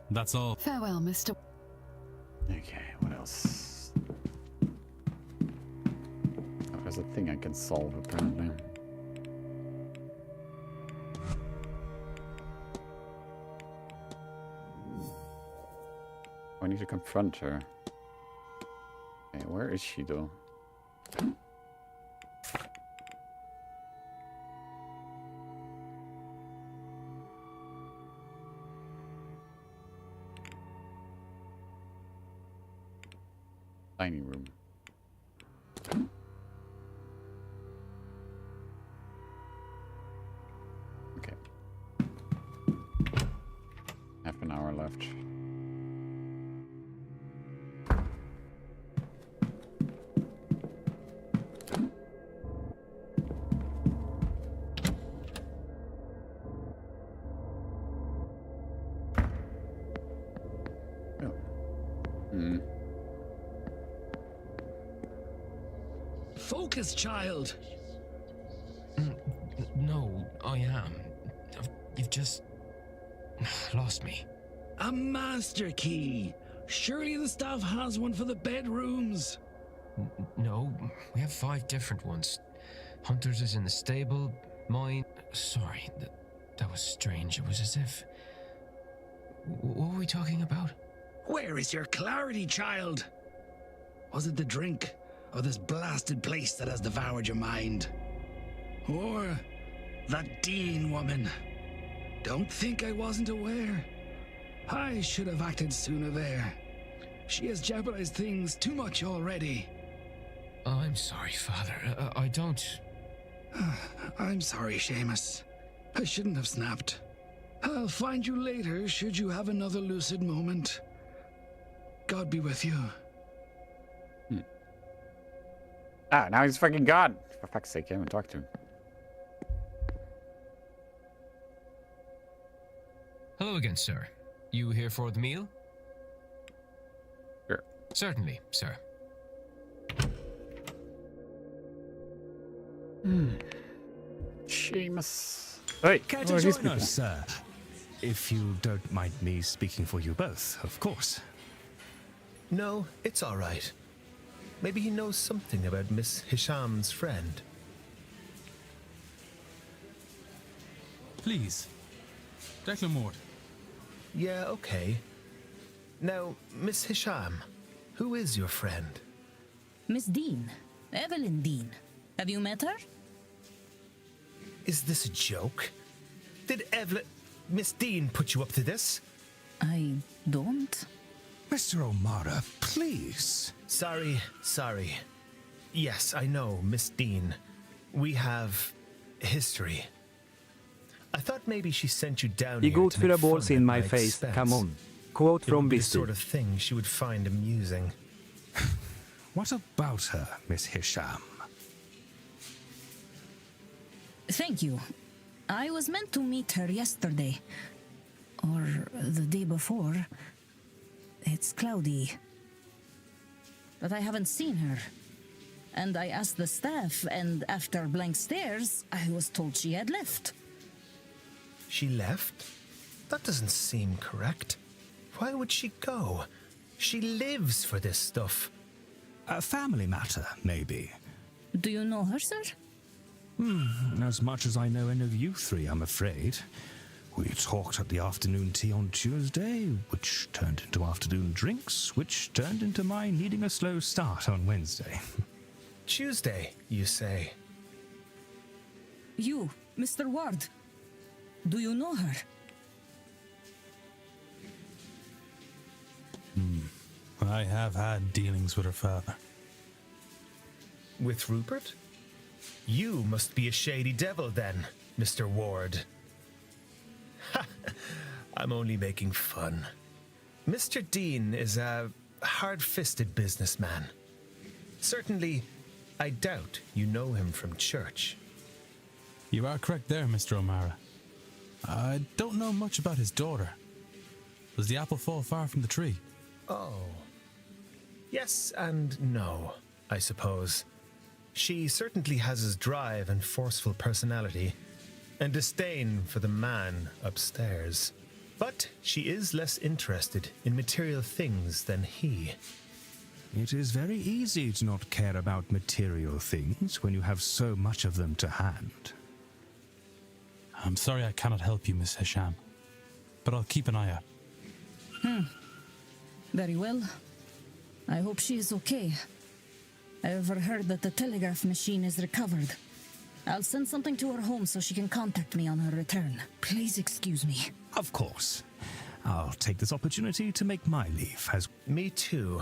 That's all. Farewell, Mr. Okay, what else? Oh, there's a thing I can solve, apparently. I need to confront her. Okay, where is she, though? Dining room. Okay. Half an hour left. Focus, child. No, I am. You've just lost me. A master key. Surely the staff has one for the bedrooms. No, we have 5 different ones. Hunter's is in the stable. Mine. Sorry, that was strange. It was as if. What were we talking about? Where is your clarity, child? Was it the drink? Or this blasted place that has devoured your mind? Or that Dean woman? Don't think I wasn't aware. I should have acted sooner there. She has jeopardized things too much already. I'm sorry, Father. I don't... I'm sorry, Seamus. I shouldn't have snapped. I'll find you later should you have another lucid moment. God be with you. Ah, now he's fucking gone. For fuck's sake, I haven't talked to him. Hello again, sir. You here for the meal? Sure. Certainly, sir. Seamus. Hey, Care to join us, sir? If you don't mind me speaking for you both, of course. No, it's all right. Maybe he knows something about Miss Hisham's friend. Please. Declan Ward. Yeah, okay. Now, Miss Hisham, who is your friend? Miss Dean. Evelyn Dean. Have you met her? Is this a joke? Did Miss Dean put you up to this? I don't. Mr. O'Mara, please. Sorry. Yes, I know, Miss Dean. We have history. I thought maybe she sent you down here Igot to make fyra fun balls at in my my face, expense. come on. Quote It from would be the Visty. sort of thing she would find amusing. What about her, Miss Hisham? Thank you. I was meant to meet her yesterday. Or the day before. it's cloudy. But I haven't seen her. And I asked the staff, and after blank stares, I was told she had left. She left? That doesn't seem correct. Why would she go? She lives for this stuff. A family matter, maybe. Do you know her, sir? As much as I know any of you three, I'm afraid. We talked at the afternoon tea on Tuesday, which turned into afternoon drinks, which turned into my needing a slow start on Wednesday. Tuesday, you say? You, Mr. Ward. Do you know her? I have had dealings with her father. With Rupert? You must be a shady devil then, Mr. Ward. Ha! I'm only making fun. Mr. Dean is a hard-fisted businessman. Certainly, I doubt you know him from church. You are correct there, Mr. O'Mara. I don't know much about his daughter. Does the apple fall far from the tree? Oh. Yes and no, I suppose. She certainly has his drive and forceful personality, and disdain for the man upstairs. But she is less interested in material things than he. It is very easy to not care about material things when you have so much of them to hand. I'm sorry I cannot help you, Miss Hisham, but I'll keep an eye out. Very well. I hope she is okay. I overheard that the telegraph machine is recovered. I'll send something to her home so she can contact me on her return. Please excuse me. Of course. I'll take this opportunity to make my leave as... Me too.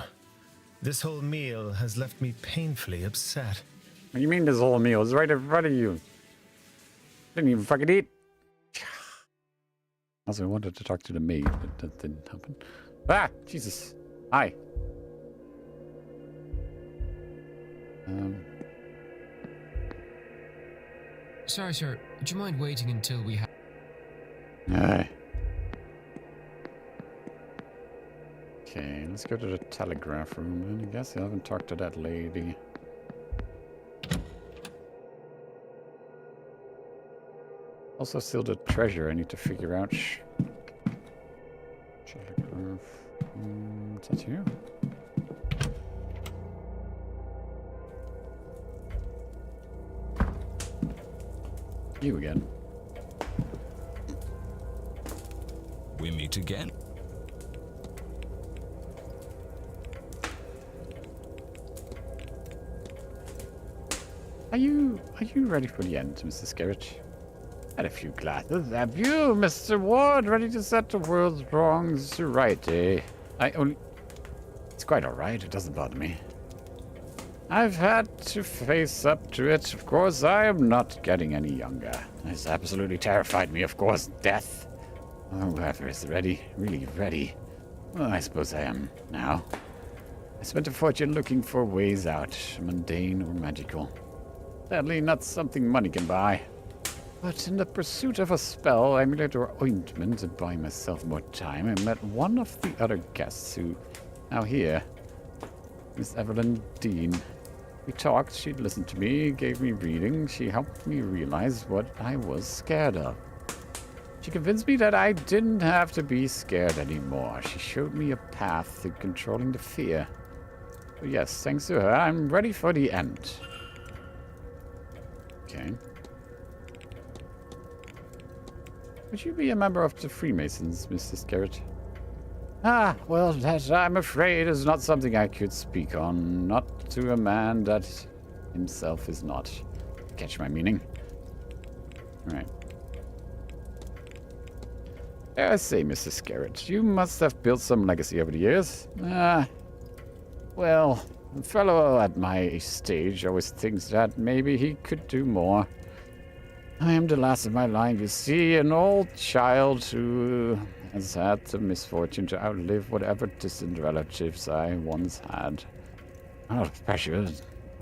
This whole meal has left me painfully upset. What do you mean this whole meal? It's right in front of you. Didn't even fucking eat. Also, I wanted to talk to the maid, but that didn't happen. Ah, Jesus. Hi. Sorry, sir. Would you mind waiting until we have... Aye. Okay, let's go to the telegraph room then. I guess I haven't talked to that lady. Also, still the treasure I need to figure out. Telegraph. Is that you? You again. We meet again. Are you ready for the end, Mr. Skerritt? Had a few glasses, have you, Mr. Ward? Ready to set the world's wrongs to right, eh? It's quite alright, it doesn't bother me. I've had to face up to it. Of course, I am not getting any younger. It's absolutely terrified me, of course, death. Oh, whoever is ready, really ready. Well, I suppose I am now. I spent a fortune looking for ways out, mundane or magical. Sadly, not something money can buy. But in the pursuit of a spell, amulet, or ointment to buy myself more time, I met one of the other guests who, now here, Miss Evelyn Dean. We talked, she'd listened to me, gave me reading, she helped me realize what I was scared of. She convinced me that I didn't have to be scared anymore. She showed me a path to controlling the fear. So yes, thanks to her, I'm ready for the end. Okay. Would you be a member of the Freemasons, Mr. Skerritt? Ah, well, that, I'm afraid, is not something I could speak on. Not to a man that himself is not. Catch my meaning? Right. I say, Mr. Skerritt, you must have built some legacy over the years. Well, a fellow at my stage always thinks that maybe he could do more. I am the last of my line, you see, an old child who has had the misfortune to outlive whatever distant relatives I once had. A lot of pressure,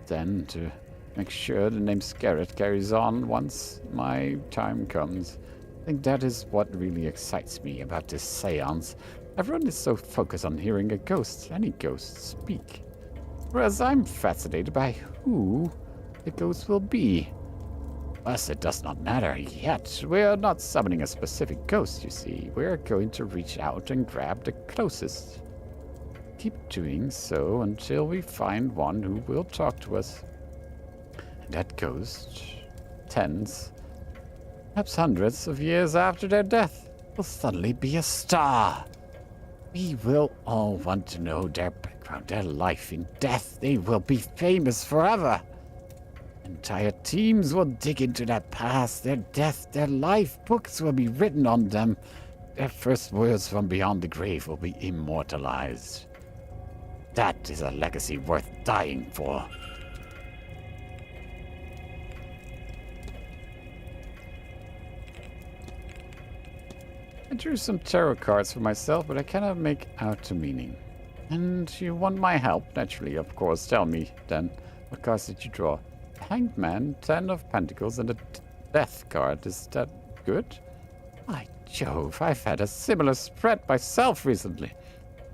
then, to make sure the name Skerritt carries on once my time comes. I think that is what really excites me about this seance. Everyone is so focused on hearing a ghost, any ghost, speak. Whereas I'm fascinated by who the ghost will be. Thus, it does not matter yet. We're not summoning a specific ghost, you see. We're going to reach out and grab the closest. Keep doing so until we find one who will talk to us. And that ghost, tens, perhaps hundreds of years after their death, will suddenly be a star. We will all want to know their background, their life in death. They will be famous forever. Entire teams will dig into their past, their death, their life. Books will be written on them. Their first words from beyond the grave will be immortalized. That is a legacy worth dying for. I drew some tarot cards for myself, but I cannot make out the meaning. And you want my help, naturally, of course. Tell me, then, what cards did you draw? Hanged Man, 10 of Pentacles, and a Death card. Is that good? By Jove, I've had a similar spread myself recently.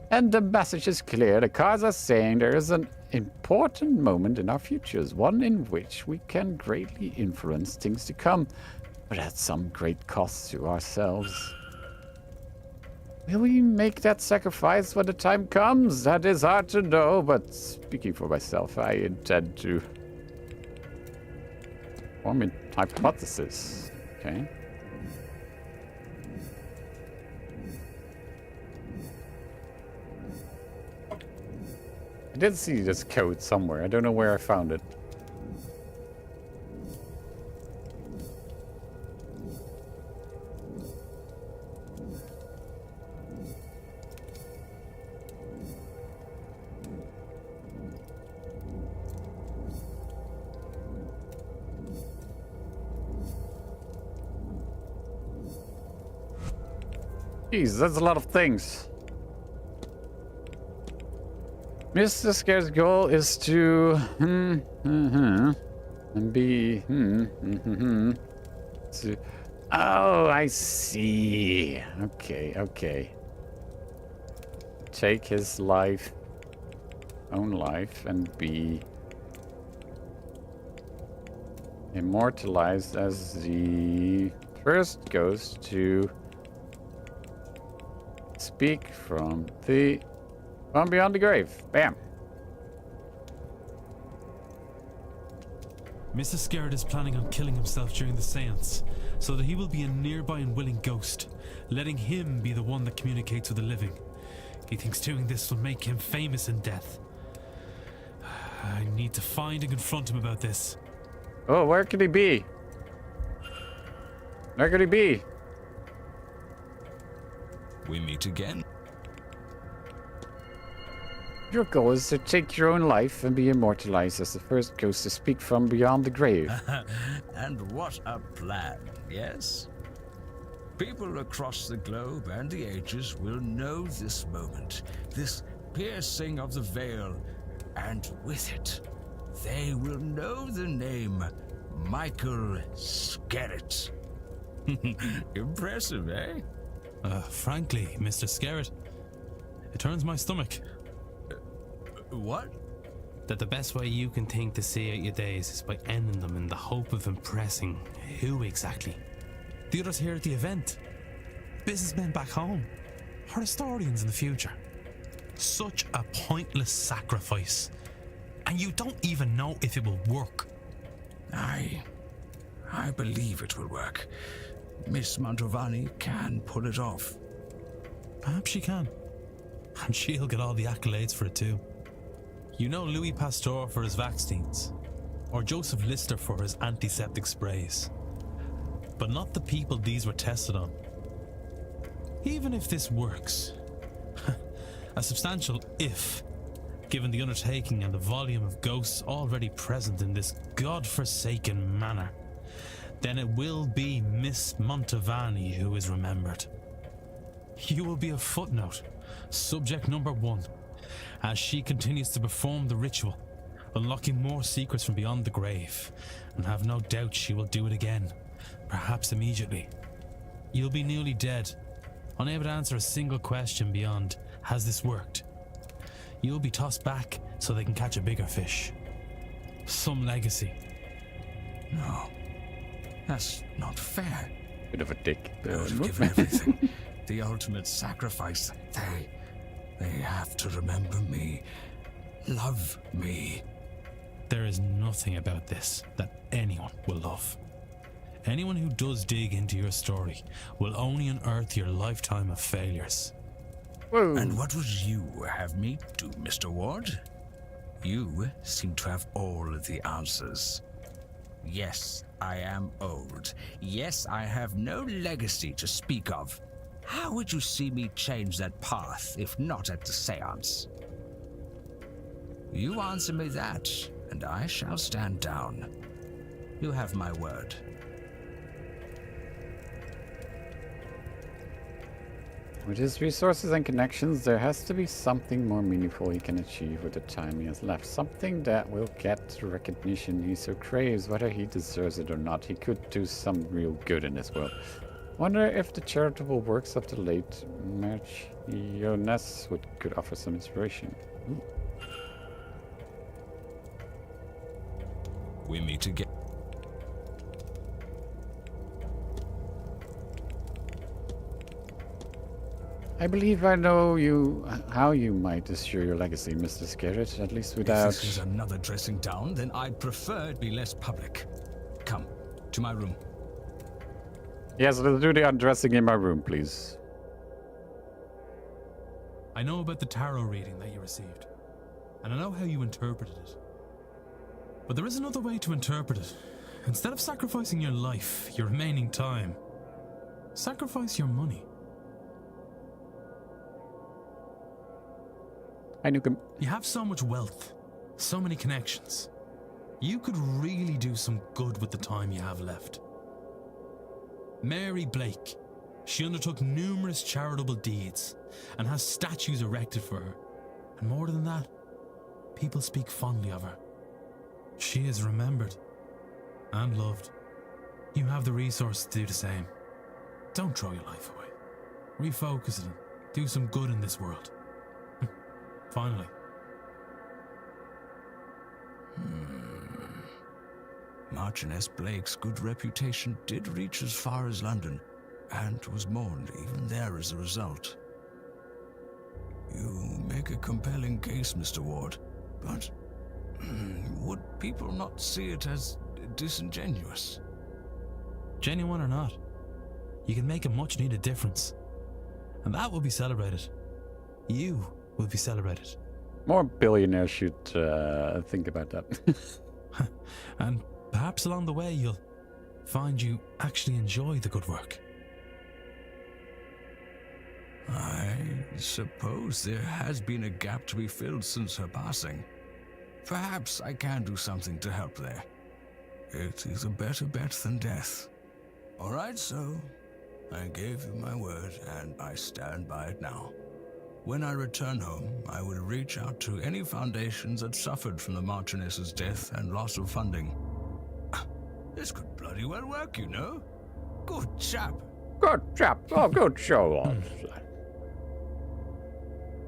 And the message is clear. The cards are saying there is an important moment in our futures, one in which we can greatly influence things to come, but at some great cost to ourselves. Will we make that sacrifice when the time comes? That is hard to know, but speaking for myself, I intend to form a hypothesis. Okay. I did see this code somewhere. I don't know where I found it. Jeez, that's a lot of things. Mr. Scare's goal is to and be to, oh, I see. Okay. Take his own life, and be immortalized as the first ghost to speak from beyond the grave. Bam. Mr. Scared is planning on killing himself during the seance, so that he will be a nearby and willing ghost, letting him be the one that communicates with the living. He thinks doing this will make him famous in death. I need to find and confront him about this. Oh, where could he be? Where could he be? We meet again. Your goal is to take your own life and be immortalized as the first ghost to speak from beyond the grave. And what a plan, yes? People across the globe and the ages will know this moment, this piercing of the veil, and with it, they will know the name Michael Skerritt. Impressive, eh? Frankly, Mr. Skerritt, it turns my stomach. What? That the best way you can think to see out your days is by ending them in the hope of impressing who exactly? The others here at the event? Businessmen back home? Or historians in the future? Such a pointless sacrifice. And you don't even know if it will work. I believe it will work. Miss Mantovani can pull it off. Perhaps she can. And she'll get all the accolades for it too. You know Louis Pasteur for his vaccines, or Joseph Lister for his antiseptic sprays. But not the people these were tested on. Even if this works, a substantial if, given the undertaking and the volume of ghosts already present in this godforsaken manor, then it will be Miss Mantovani who is remembered. You will be a footnote, subject number 1, as she continues to perform the ritual, unlocking more secrets from beyond the grave, and have no doubt she will do it again, perhaps immediately. You'll be newly dead, unable to answer a single question beyond, has this worked? You'll be tossed back so they can catch a bigger fish. Some legacy. No, that's not fair. Bit of a dick. I would have given everything. The ultimate sacrifice. They have to remember me. Love me. There is nothing about this that anyone will love. Anyone who does dig into your story will only unearth your lifetime of failures. Whoa. And what would you have me do, Mr. Ward? You seem to have all of the answers. Yes, I am old. Yes, I have no legacy to speak of. How would you see me change that path, if not at the seance? You answer me that, and I shall stand down. You have my word. With his resources and connections, there has to be something more meaningful he can achieve with the time he has left. Something that will get the recognition he so craves, whether he deserves it or not. He could do some real good in this world. Wonder if the charitable works of the late Marchioness could offer some inspiration. Ooh. We meet again. I believe I know how you might assure your legacy, Mr. Scarrett, at least without... If this is another dressing down, then I'd prefer it be less public. Come, to my room. Yes, let's do the undressing in my room, please. I know about the tarot reading that you received, and I know how you interpreted it. But there is another way to interpret it. Instead of sacrificing your life, your remaining time, sacrifice your money. You have so much wealth, so many connections. You could really do some good with the time you have left. Mary Blake, she undertook numerous charitable deeds and has statues erected for her. And more than that, people speak fondly of her. She is remembered and loved. You have the resources to do the same. Don't throw your life away. Refocus it and do some good in this world. Finally. Marchioness Blake's good reputation did reach as far as London, and was mourned even there as a result. You make a compelling case, Mr. Ward, but would people not see it as disingenuous? Genuine or not, you can make a much-needed difference. And that will be celebrated. You will be celebrated. More billionaires should think about that. And perhaps along the way you'll find you actually enjoy the good work. I suppose there has been a gap to be filled since her passing. Perhaps I can do something to help there. It is a better bet than death. All right, so I gave you my word, and I stand by it now. When I return home, I will reach out to any foundations that suffered from the Marchioness's death and loss of funding. This could bloody well work, you know. Good chap. Good chap. Oh, good show on.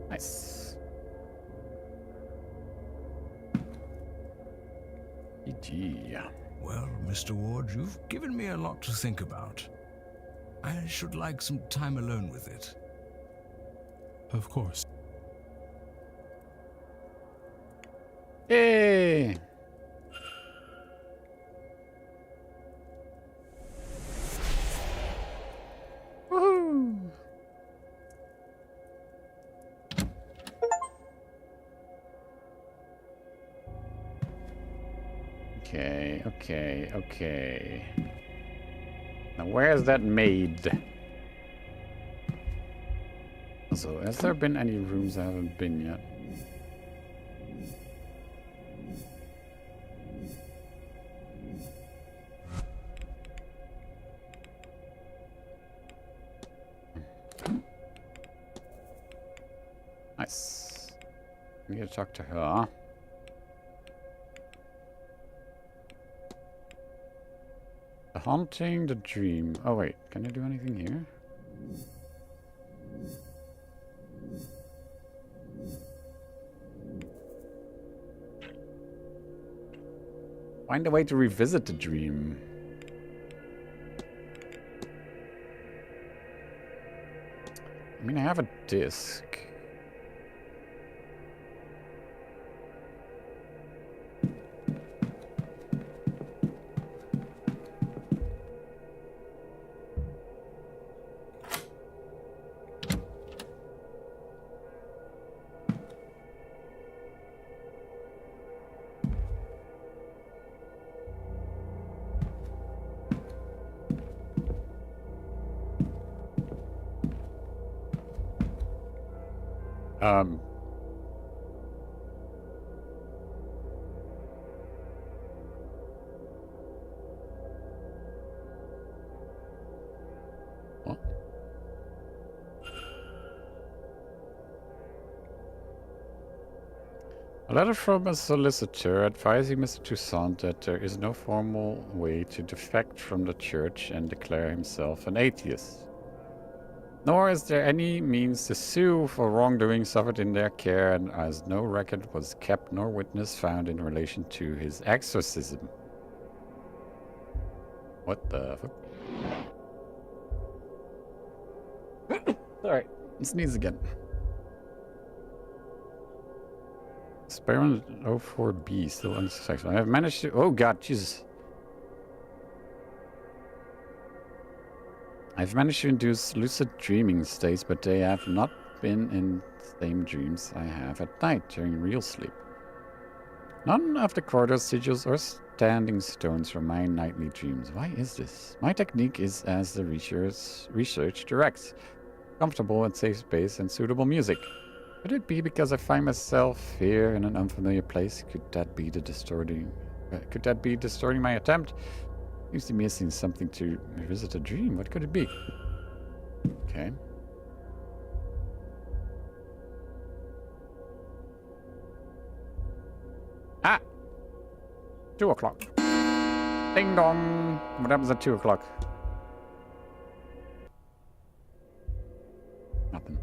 Nice. GG. Well, Mr. Ward, you've given me a lot to think about. I should like some time alone with it. Of course. Hey! Woohoo! Okay. Now where's that maid? So, has there been any rooms I haven't been yet? Nice. I need to talk to her. The haunting, the dream. Oh wait, can I do anything here? Find a way to revisit the dream. I mean, I have a disc. What? A letter from a solicitor advising Mr. Toussaint that there is no formal way to defect from the church and declare himself an atheist. Nor is there any means to sue for wrongdoing suffered in their care, and as no record was kept nor witness found in relation to his exorcism. What the fuck? Sorry, sneeze again. Experiment 04B, still unsuccessful. I have managed to... Oh god, Jesus. I've managed to induce lucid dreaming states, but they have not been in the same dreams I have at night during real sleep. None of the corridors, sigils, or standing stones remind nightly dreams. Why is this? My technique is as the research directs. Comfortable and safe space and suitable music. Could it be because I find myself here in an unfamiliar place? Could that be distorting my attempt? Seems to be missing something to revisit a dream. What could it be? Okay. Ah! 2 o'clock. Ding dong! What happens at 2 o'clock? Nothing.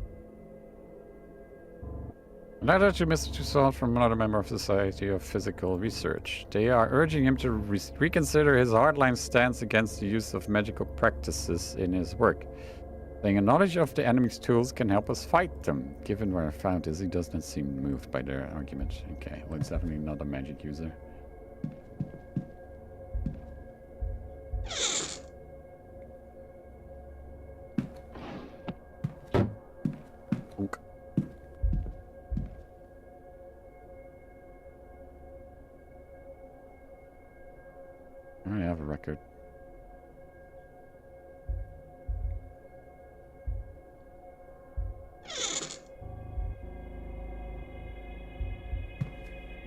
A letter to Mr. Toussaint from another member of the Society of Physical Research. They are urging him to reconsider his hardline stance against the use of magical practices in his work. Saying a knowledge of the enemy's tools can help us fight them. Given where I found this, he does not seem moved by their argument. Okay, well, he's definitely not a magic user. I have a record.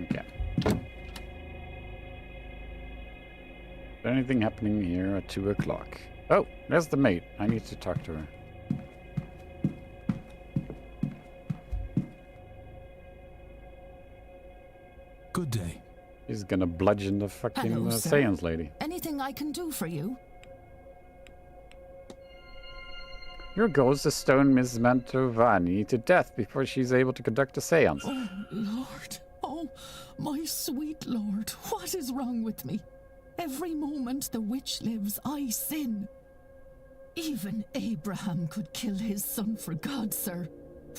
Okay. Is there anything happening here at 2 o'clock? Oh, there's the mate. I need to talk to her. Good day. He's gonna bludgeon the fucking Hello, Seance lady. Anything I can do for you? Your goal is to stone Ms. Mantovani to death before she's able to conduct a seance. Oh, Lord. Oh, my sweet Lord. What is wrong with me? Every moment the witch lives, I sin. Even Abraham could kill his son for God, sir.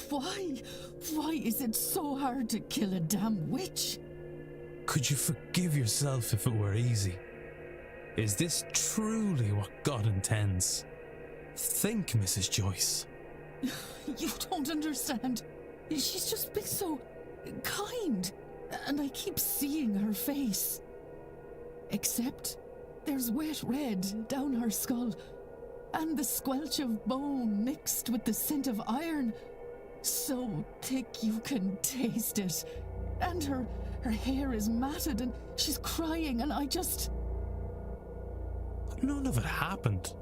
Why? Why is it so hard to kill a damn witch? Could you forgive yourself if it were easy? Is this truly what God intends? Think, Mrs. Joyce. You don't understand. She's just been so kind, and I keep seeing her face. Except there's wet red down her skull, and the squelch of bone mixed with the scent of iron. So thick you can taste it. And her hair is matted, and she's crying, and I just... None of it happened.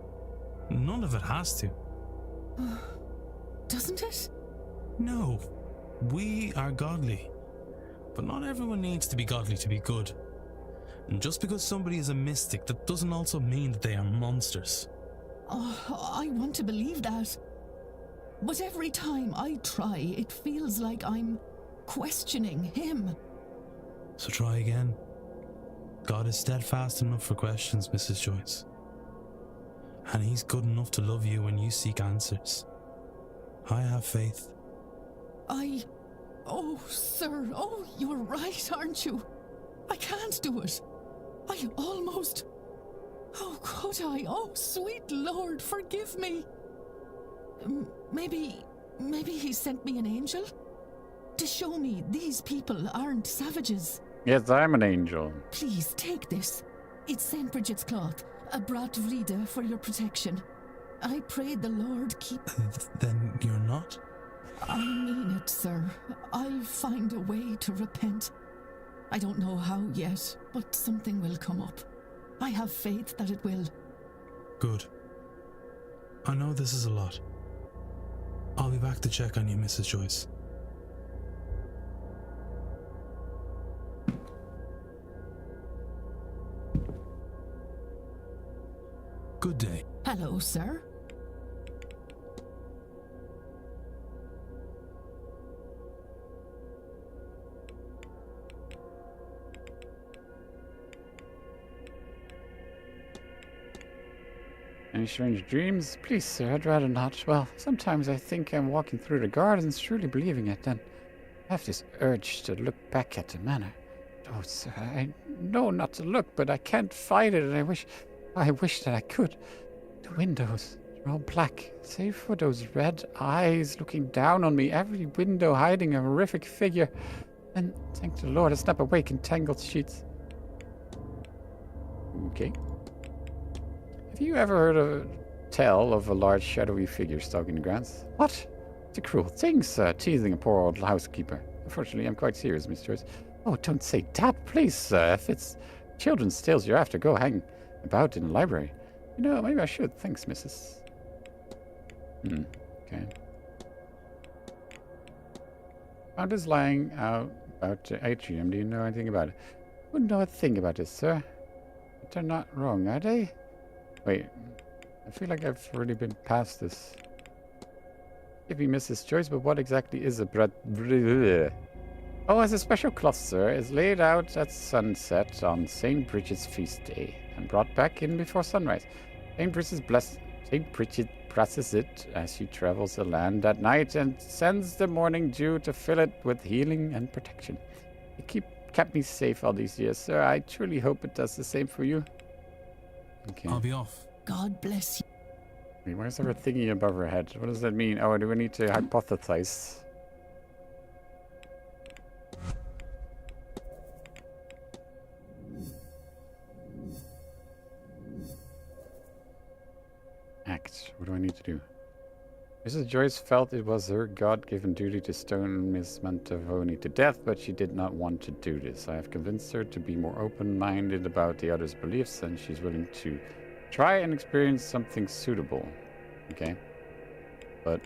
None of it has to. Doesn't it? No. We are godly. But not everyone needs to be godly to be good. And just because somebody is a mystic, that doesn't also mean that they are monsters. Oh, I want to believe that. But every time I try, it feels like I'm questioning him. So try again. God is steadfast enough for questions, Mrs. Joyce. And he's good enough to love you when you seek answers. I have faith. Oh, sir, oh, you're right, aren't you? I can't do it. I almost... Oh, could I? Oh, sweet Lord, forgive me. Maybe he sent me an angel? To show me these people aren't savages. Yes, I'm an angel. Please, take this. It's St. Bridget's cloth, a brat vrida for your protection. I pray the Lord keep... Then you're not? I mean it, sir. I'll find a way to repent. I don't know how yet, but something will come up. I have faith that it will. Good. I know this is a lot. I'll be back to check on you, Mrs. Joyce. Good day. Hello, sir. Any strange dreams? Please, sir, I'd rather not. Well, sometimes I think I'm walking through the gardens, truly believing it, then I have this urge to look back at the manor. Oh, sir, I know not to look, but I can't fight it, and I wish that I could. The windows are all black, save for those red eyes looking down on me, every window hiding a horrific figure. And thank the Lord, it's not awake in tangled sheets. Okay. Have you ever heard a tale of a large shadowy figure stalking the grounds? What? It's a cruel thing, sir, teasing a poor old housekeeper. Unfortunately, I'm quite serious, Miss Joyce. Oh, don't say that, please, sir. If it's children's tales you're after, go hang about in the library. You know, maybe I should. Thanks, Mrs. Okay. Found this lying out about the atrium. Do you know anything about it? Wouldn't know a thing about this, sir. But they're not wrong, are they? Wait, I feel like I've already been past this. Give me Mrs. Joyce, but what exactly is a bread? Oh, as a special cloth, sir, is laid out at sunset on St. Bridget's feast day and brought back in before sunrise. St. Bridget blesses it as she travels the land at night and sends the morning dew to fill it with healing and protection. It kept me safe all these years, sir. I truly hope it does the same for you. Okay. I'll be off. God bless you. Wait, why is there a thingy above her head? What does that mean? Oh, do we need to hypothesize? Act. What do I need to do? Mrs. Joyce felt it was her God-given duty to stone Miss Mantovani to death, but she did not want to do this. I have convinced her to be more open-minded about the other's beliefs, and she's willing to try and experience something suitable. Okay. But...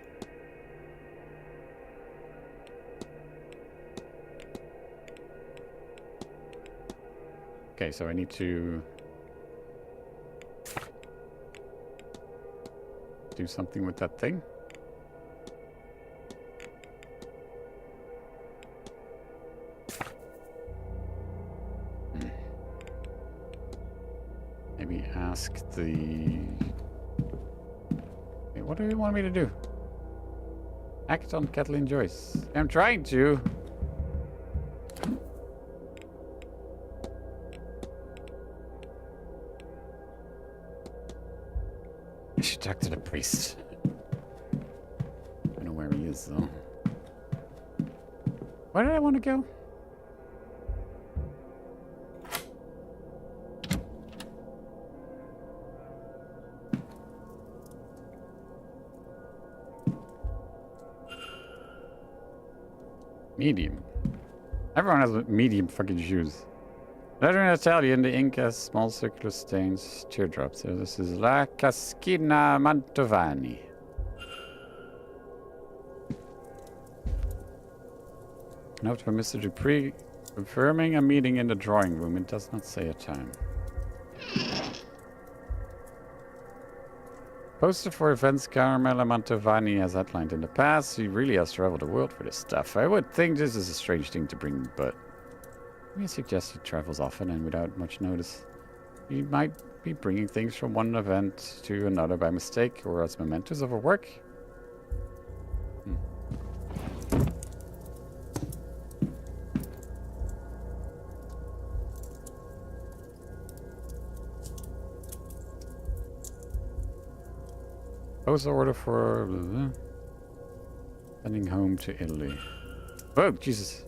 okay, so I need to... do something with that thing. Maybe ask the... wait, what do you want me to do? Act on Kathleen Joyce. I'm trying to. I should talk to the priest. I don't know where he is, though. Where did I want to go? Medium. Everyone has medium fucking shoes. Letter in Italian, the ink has small circular stains, teardrops. So this is La Caschina Mantovani. Note from Mr. Dupree confirming a meeting in the drawing room. It does not say a time. Poster for events Carmela Mantovani has outlined in the past. He really has traveled the world for this stuff. I would think this is a strange thing to bring, but We suggest he travels often and without much notice. He might be bringing things from one event to another by mistake or as mementos of her work. Post order for sending home to Italy. Oh, Jesus.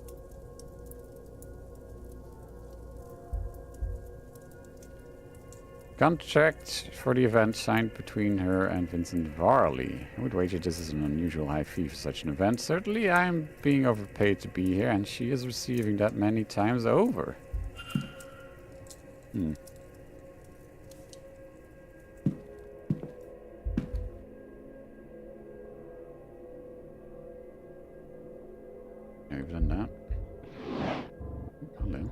Contract for the event signed between her and Vincent Varley. I would wager this is an unusual high fee for such an event. Certainly I am being overpaid to be here, and she is receiving that many times over. We've done that. Hello.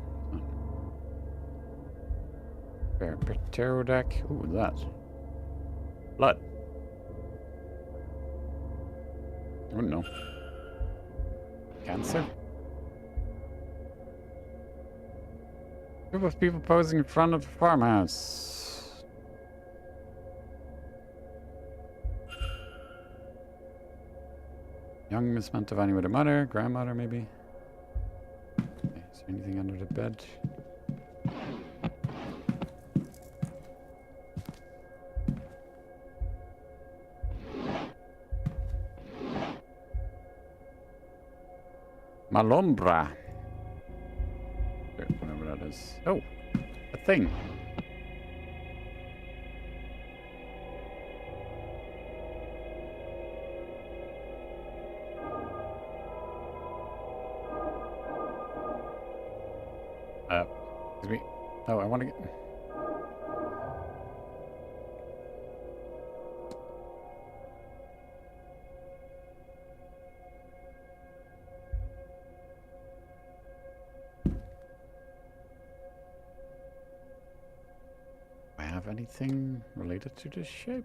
Pterodactyl. Ooh, that. Blood. I wouldn't know. Cancer? Group of people posing in front of a farmhouse. Young Miss Mantovani with her mother, grandmother maybe. Okay, is there anything under the bed? Malombra. Whatever that is. Oh, a thing. Excuse me. Oh, I want to get... Do I have anything related to this shape?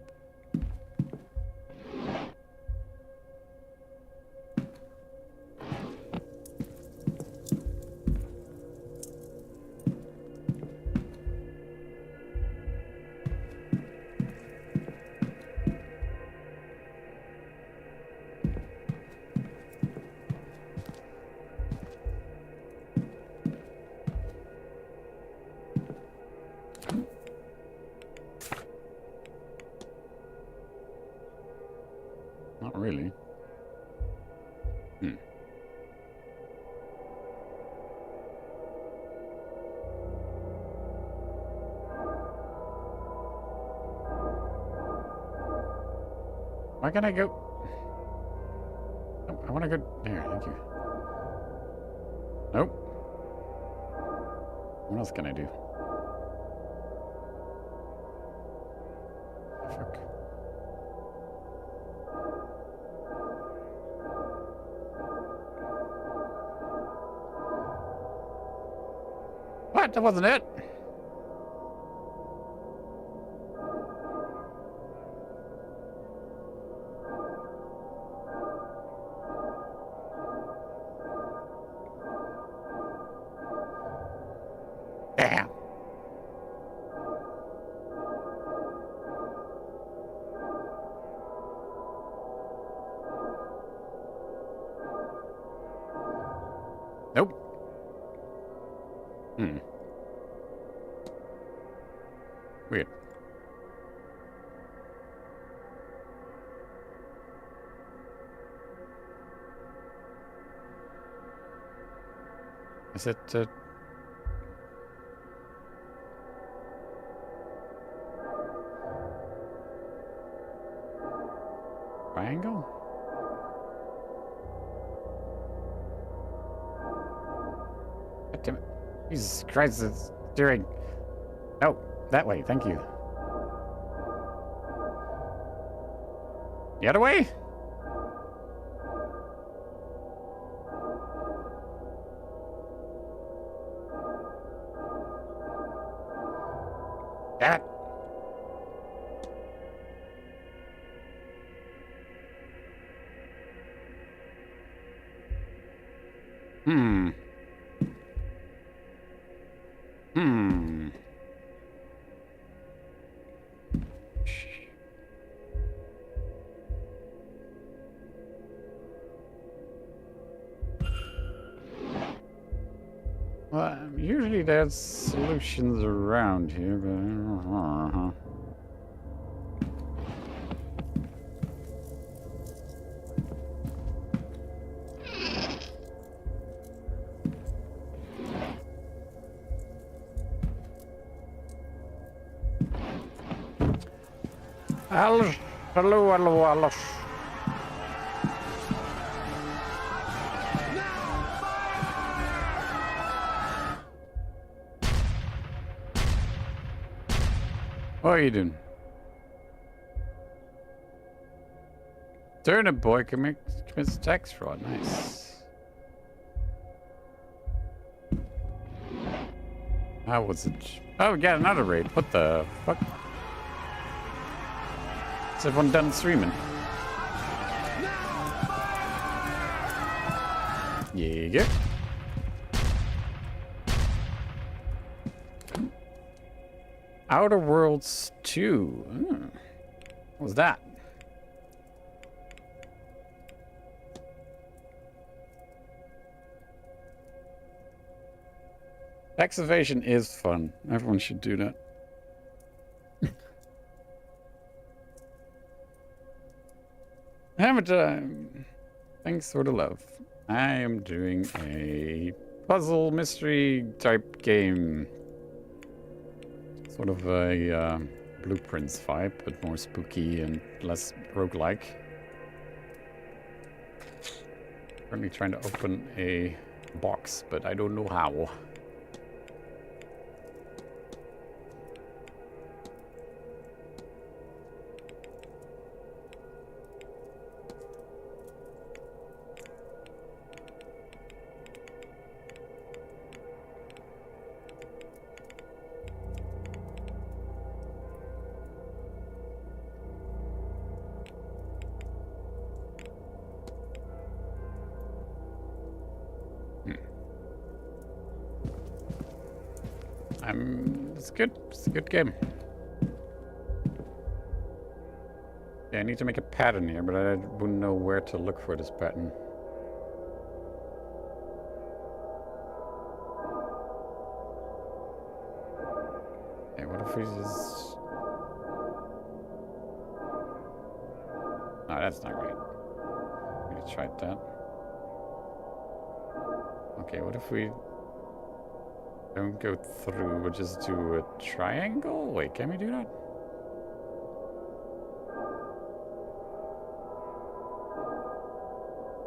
Not really. Why can't I go? Oh, I want to go there. Thank you. Nope. What else can I do? Fuck. What? That wasn't it. Damn. Nope. Weird. Is it triangle? God damn it. Jesus Christ, it's steering. Oh, that way, thank you. The other way? Damn it. Hmm. Well, usually there's solutions around here, but Alice, hello, hello, Alice. What are you doing? Turnip boy commits tax fraud. Nice. How was it? Oh, we got another raid. What the fuck? Is everyone done streaming? Yeah. Outer Worlds 2. What was that? Tax evasion is fun. Everyone should do that. Have a time. Thanks for the love. I am doing a puzzle mystery type game. Sort of a Blueprints vibe, but more spooky and less roguelike. Currently trying to open a box, but I don't know how. It's good. It's a good game. Yeah, I need to make a pattern here, but I wouldn't know where to look for this pattern. Okay, what if we just... No, that's not right. We tried that. Okay, what if we... don't go through, we'll just do a triangle? Wait, can we do that?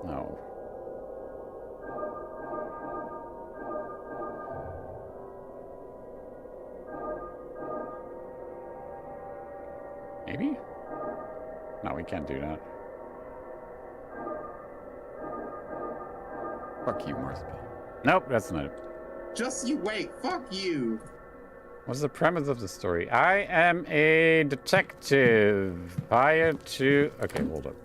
No. Maybe? No, we can't do that. Fuck you, Martha. Nope, that's not it. Just you wait. Fuck you. What's the premise of the story? I am a detective hired to... Okay, hold up.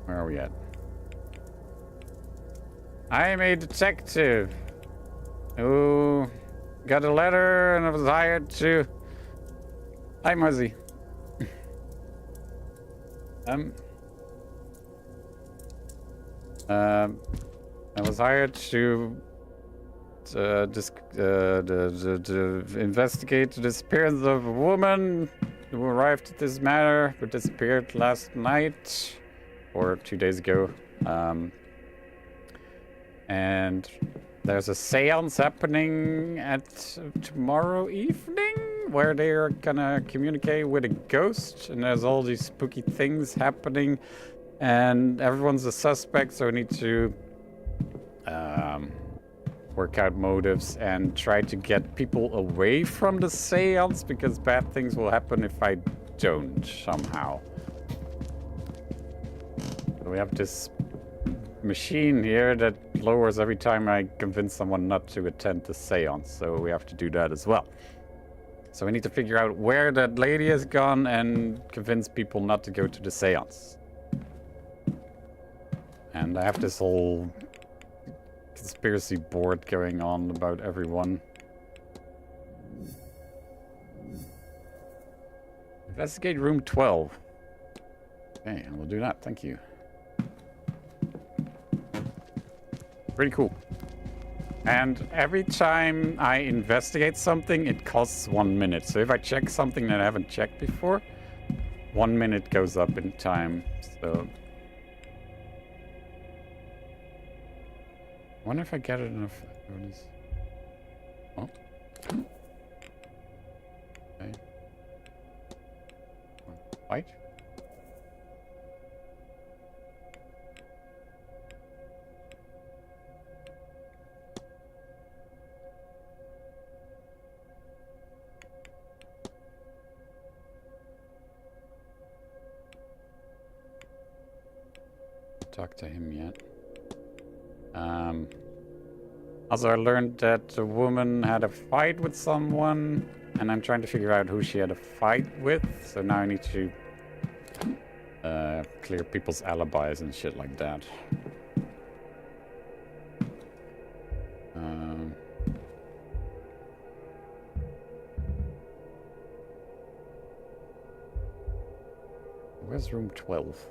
Where are we at? I am a detective who got a letter and I was hired to... Hi, Muzzy. I was hired to investigate the disappearance of a woman who arrived at this manor but disappeared last night or 2 days ago. And there's a seance happening at tomorrow evening where they're gonna communicate with a ghost, and there's all these spooky things happening. And everyone's a suspect, so we need to work out motives and try to get people away from the seance, because bad things will happen if I don't, somehow. We have this machine here that lowers every time I convince someone not to attend the seance, so we have to do that as well. So we need to figure out where that lady has gone and convince people not to go to the seance. And I have this whole conspiracy board going on about everyone. Investigate room 12. Okay, we'll do that. Thank you. Pretty cool. And every time I investigate something, it costs 1 minute. So if I check something that I haven't checked before, 1 minute goes up in time. So I wonder if I get it enough. Oh. Okay. Fight. Talk to him yet. Also, I learned that a woman had a fight with someone, and I'm trying to figure out who she had a fight with. So now I need to clear people's alibis and shit like that. Where's room 12?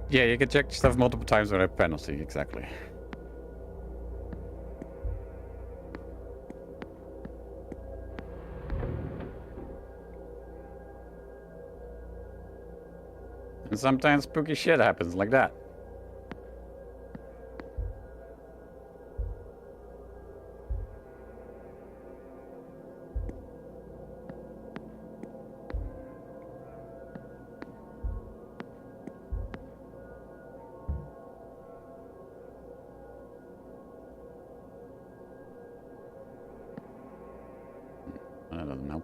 You can check stuff multiple times without penalty, exactly. And sometimes spooky shit happens like that. That doesn't help.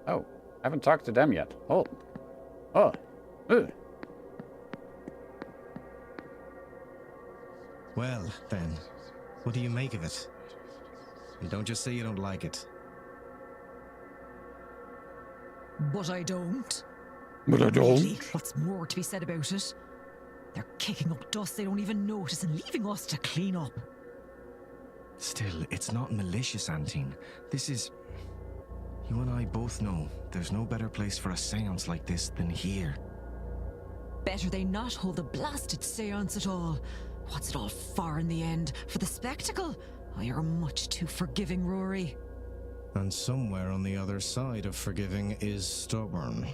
Oh, I haven't talked to them yet. Oh. Oh. Ugh. Well, then, what do you make of it? You don't just say you don't like it. But I don't. But I don't. Really, what's more to be said about it? They're kicking up dust they don't even notice and leaving us to clean up. Still, it's not malicious, Antine. This is... You and I both know there's no better place for a seance like this than here. Better they not hold the blasted seance at all. What's it all for in the end? For the spectacle? Oh, you're much too forgiving, Rory. And somewhere on the other side of forgiving is stubborn.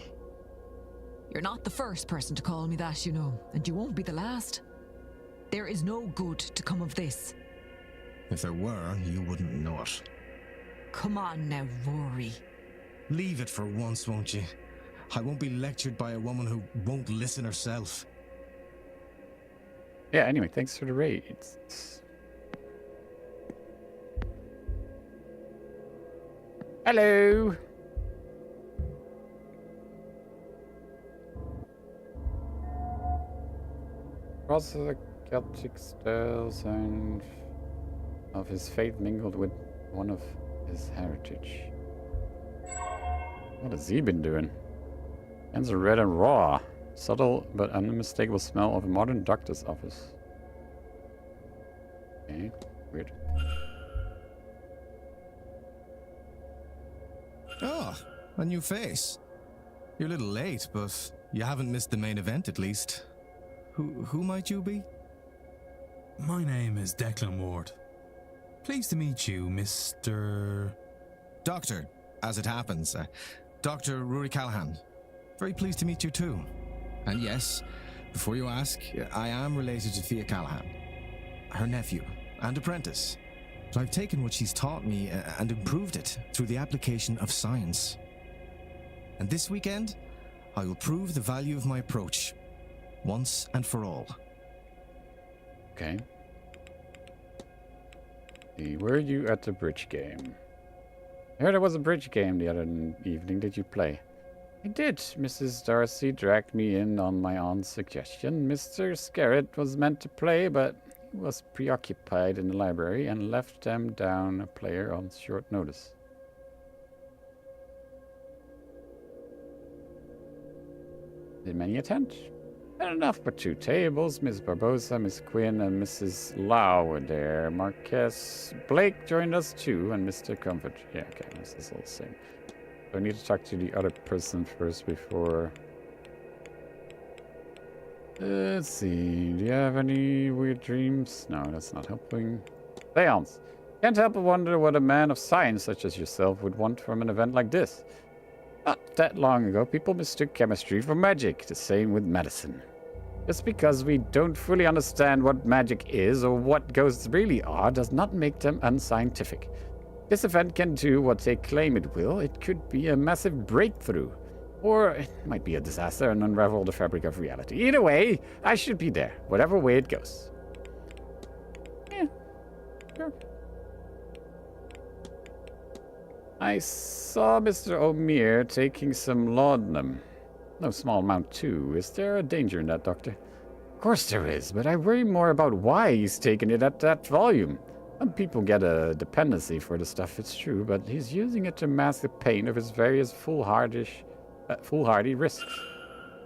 You're not the first person to call me that, you know, and you won't be the last. There is no good to come of this. If there were, you wouldn't know it. Come on now, Rory. Leave it for once, won't you? I won't be lectured by a woman who won't listen herself. Yeah, anyway, thanks for the raids. Hello! Across the Celtic styles and of his faith mingled with one of his heritage. What has he been doing? Hands are red and raw. Subtle but unmistakable smell of a modern doctor's office. Okay, weird. Oh, a new face. You're a little late, but you haven't missed the main event at least. Who might you be? My name is Declan Ward. Pleased to meet you, Mr... Doctor, as it happens. Dr. Rory Callahan. Very pleased to meet you too. And yes, before you ask, I am related to Thea Callahan, her nephew and apprentice. But I've taken what she's taught me and improved it through the application of science. And this weekend, I will prove the value of my approach, once and for all. Okay. Were you at the bridge game? I heard there was a bridge game the other evening. Did you play? I did. Mrs. Darcy dragged me in on my aunt's suggestion. Mr. Scarrett was meant to play, but he was preoccupied in the library and left them down a player on short notice. Did many attend? Not enough but 2 tables. Miss Barbosa, Miss Quinn, and Mrs. Lau were there. Marquess Blake joined us too, and Mr. Comfort. Yeah, okay, this is all the same. So I need to talk to the other person first before... Let's see, do you have any weird dreams? No, that's not helping. Seance. Can't help but wonder what a man of science such as yourself would want from an event like this. Not that long ago, people mistook chemistry for magic. The same with medicine. Just because we don't fully understand what magic is or what ghosts really are does not make them unscientific. This event can do what they claim it will. It could be a massive breakthrough. Or it might be a disaster and unravel the fabric of reality. Either way, I should be there, whatever way it goes. Yeah, sure. I saw Mr. O'Meara taking some laudanum. No small amount, too. Is there a danger in that, Doctor? Of course there is, but I worry more about why he's taking it at that volume. Some people get a dependency for the stuff, it's true, but he's using it to mask the pain of his various foolhardy risks.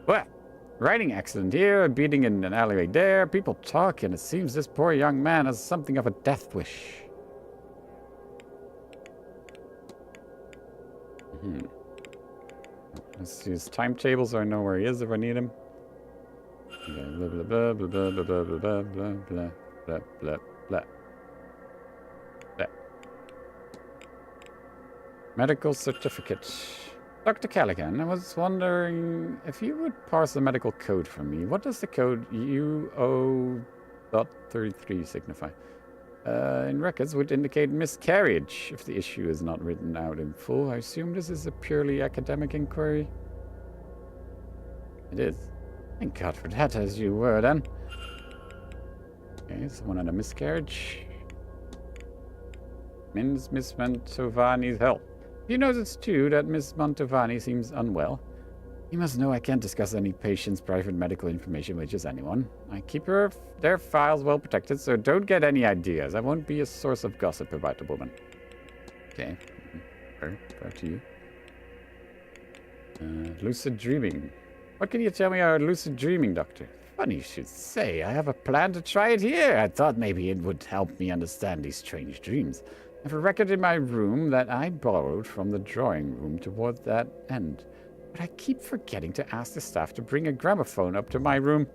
Well, riding accident here, a beating in an alleyway there, people talk, and it seems this poor young man has something of a death wish. Let's see his timetables so I know where he is if I need him. Okay, blah blah blah blah blah blah blah blah blah blah blah blah blah. Medical certificate. Dr. Callaghan, I was wondering if you would parse the medical code for me. What does the code UO.33 signify? In records would indicate miscarriage if the issue is not written out in full. I assume this is a purely academic inquiry. It is. Thank God for that, as you were then. Okay, someone had a miscarriage. Means Miss Mantovani's health. You notice too that Miss Mantovani seems unwell. You must know I can't discuss any patient's private medical information with just anyone. I keep their files well protected, so don't get any ideas. I won't be a source of gossip about the woman. Okay. Fair to you. Lucid dreaming. What can you tell me about lucid dreaming, Doctor? Funny you should say. I have a plan to try it here. I thought maybe it would help me understand these strange dreams. I have a record in my room that I borrowed from the drawing room toward that end. But I keep forgetting to ask the staff to bring a gramophone up to my room.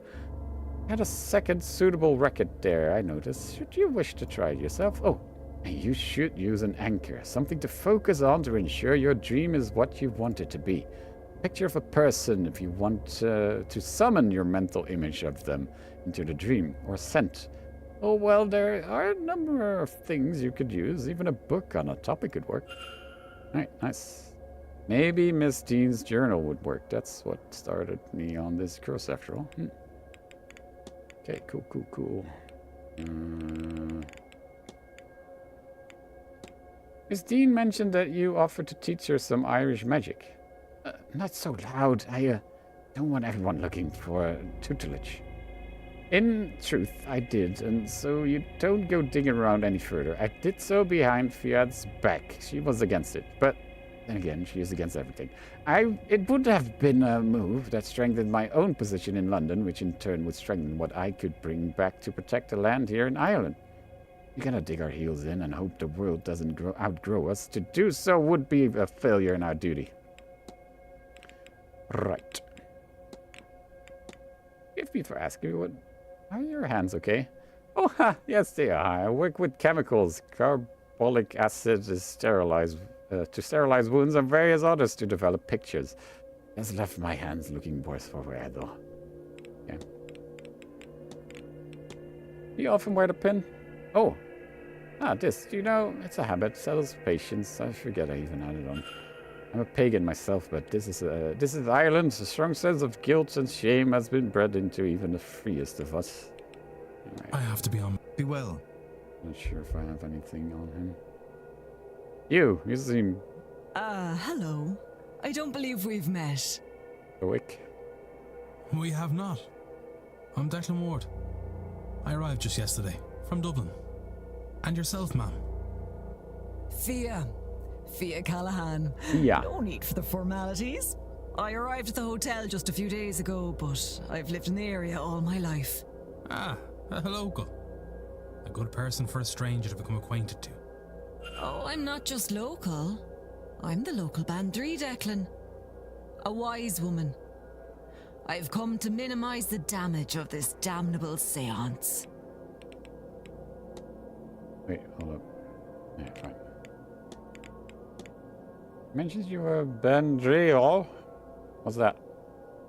I had a second suitable record there, I noticed. Should you wish to try it yourself? Oh, and you should use an anchor, something to focus on to ensure your dream is what you want it to be. Picture of a person if you want to summon your mental image of them into the dream, or scent. Oh, well, there are a number of things you could use. Even a book on a topic could work. All right, nice. Maybe Miss Dean's journal would work. That's what started me on this course, after all. Okay, cool. Miss Dean mentioned that you offered to teach her some Irish magic. Not so loud. I don't want everyone looking for tutelage. In truth, I did, and so you don't go digging around any further. I did so behind Fiat's back. She was against it, but then again, she is against everything. It would have been a move that strengthened my own position in London, which in turn would strengthen what I could bring back to protect the land here in Ireland. We gotta dig our heels in and hope the world doesn't outgrow us. To do so would be a failure in our duty. Right. Forgive me for asking, are your hands okay? Oh, yes, they are. I work with chemicals. Carbolic acid is sterilized to sterilize wounds and various others to develop pictures. It has left my hands looking worse for wear, though. Yeah. You often wear the pin? Oh. This. You know, it's a habit. Settles patience. I forget I even had it on. I'm a pagan myself, but this is Ireland. A strong sense of guilt and shame has been bred into even the freest of us. Right. I have to be on. Be well. Not sure if I have anything on him. You seem... Hello. I don't believe we've met. Quick. We have not. I'm Declan Ward. I arrived just yesterday, from Dublin. And yourself, ma'am? Fia Callahan. Yeah. No need for the formalities. I arrived at the hotel just a few days ago, but I've lived in the area all my life. Ah, a local. A good person for a stranger to become acquainted to. Oh, I'm not just local. I'm the local Bandri, Declan. A wise woman. I've come to minimize the damage of this damnable seance. Wait, hold up. Yeah, fine. Mentions you were Bandri. What's that?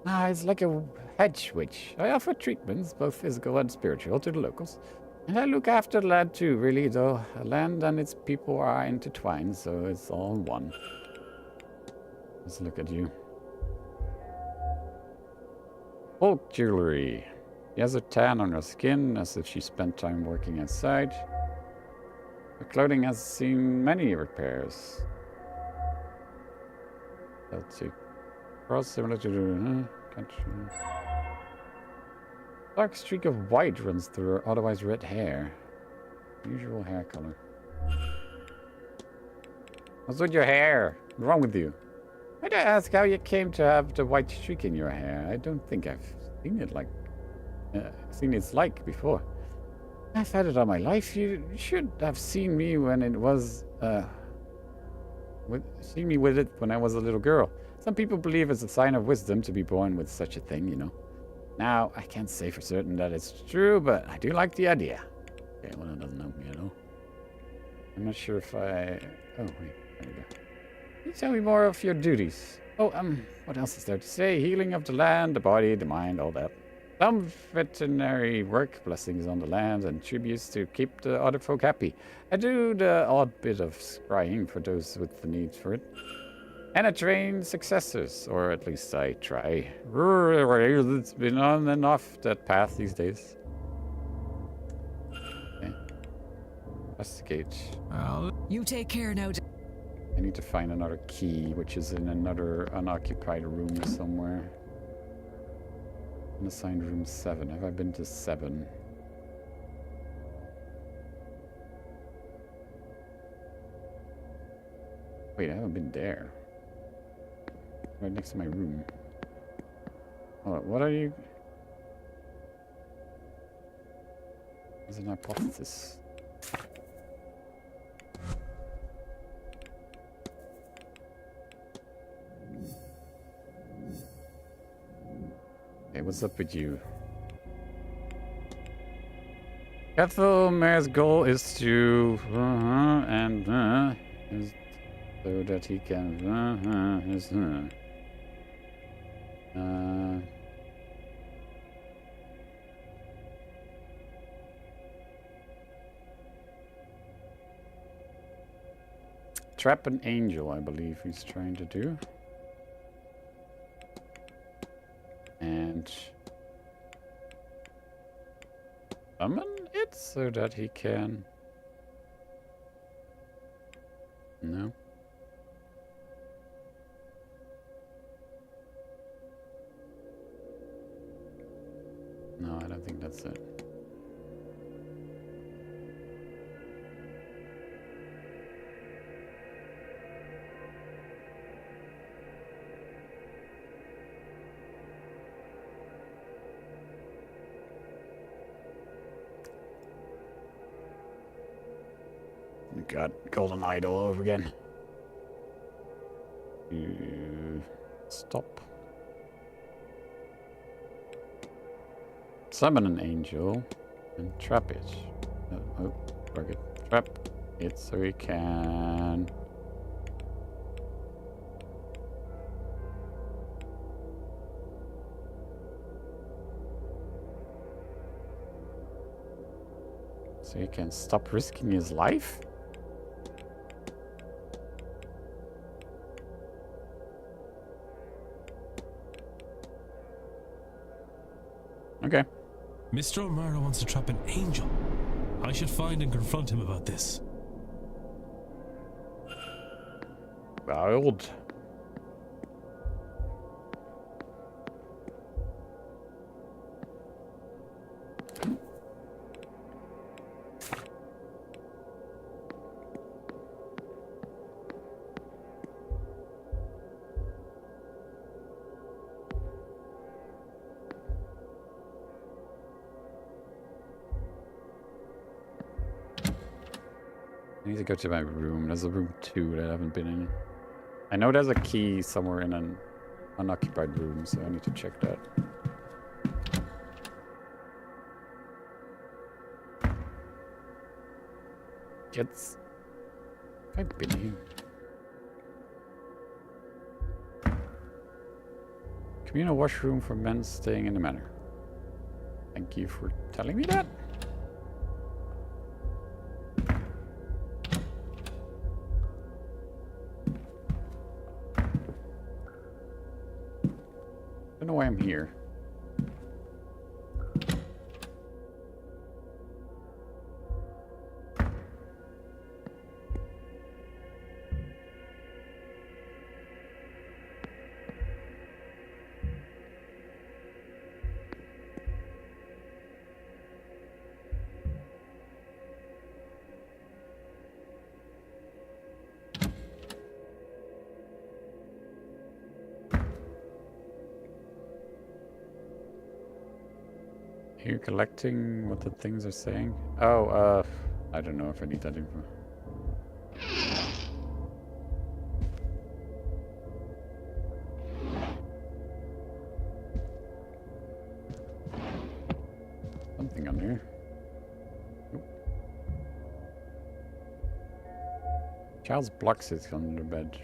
Ah, it's like a hedge witch. I offer treatments, both physical and spiritual, to the locals. And I look after the land too, really, though. The land and its people are intertwined, so it's all one. Let's look at you. Folk jewelry. She has a tan on her skin, as if she spent time working outside. Her clothing has seen many repairs. Let's see. Cross similar to the dark streak of white runs through her otherwise red hair. Usual hair color. What's with your hair? What's wrong with you? Might I ask how you came to have the white streak in your hair? I don't think I've seen it seen its like before. I've had it all my life. You should have seen me when it was seen me with it when I was a little girl. Some people believe it's a sign of wisdom to be born with such a thing, you know. Now, I can't say for certain that it's true, but I do like the idea. Okay, well, that doesn't help me at all. I'm not sure if I... Oh, wait, there we go. Can you tell me more of your duties? Oh, what else is there to say? Healing of the land, the body, the mind, all that. Some veterinary work, blessings on the land, and tributes to keep the other folk happy. I do the odd bit of scrying for those with the need for it. And I train successors, or at least I try. It's been on and off that path these days. Okay. Investigate. You take care now. I need to find another key, which is in another unoccupied room somewhere. Unassigned room 7. Have I been to 7? Wait, I haven't been there. Right next to my room. Oh, what are you? There's an hypothesis. Hey, what's up with you? Cathelmare's goal is to is so that he can trap an angel, I believe he's trying to do. And summon it so that he can... No. No, I don't think that's it. God, golden idol over again. Stop. Summon an angel and trap it. Oh, forget. Trap it so we can. So he can stop risking his life? Okay. Mr. O'Mara wants to trap an angel. I should find and confront him about this. Wild. need to go to my room. There's a room 2 that I haven't been in. I know there's a key somewhere in an unoccupied room, so I need to check that. Kids. I've been here. Communal washroom for men staying in the manor. Thank you for telling me that. Don't know why I'm here. Are you collecting what the things are saying? Oh, I don't know if I need that info. Something on here. Nope. Child's block sits under the bed.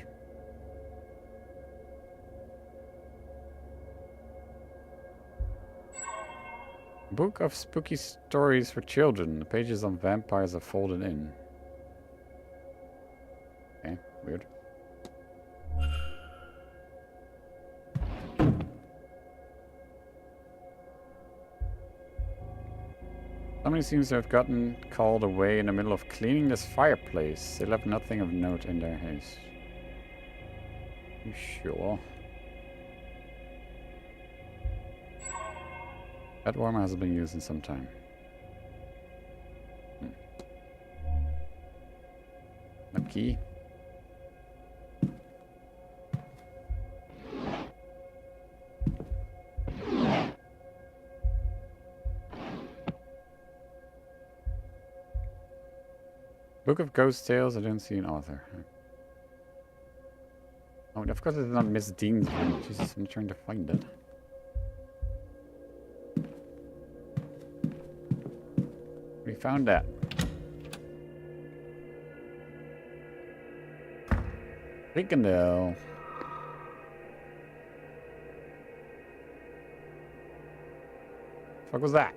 Book of spooky stories for children. The pages on vampires are folded in. Okay, weird. Somebody seems to have gotten called away in the middle of cleaning this fireplace. They left nothing of note in their haste. You sure? That warmer hasn't been used in some time. No key. Book of Ghost Tales. I don't see an author. Oh, of course it's not Miss Dean's room. Jesus, I'm trying to find it. We found that. Freaking fuck was that?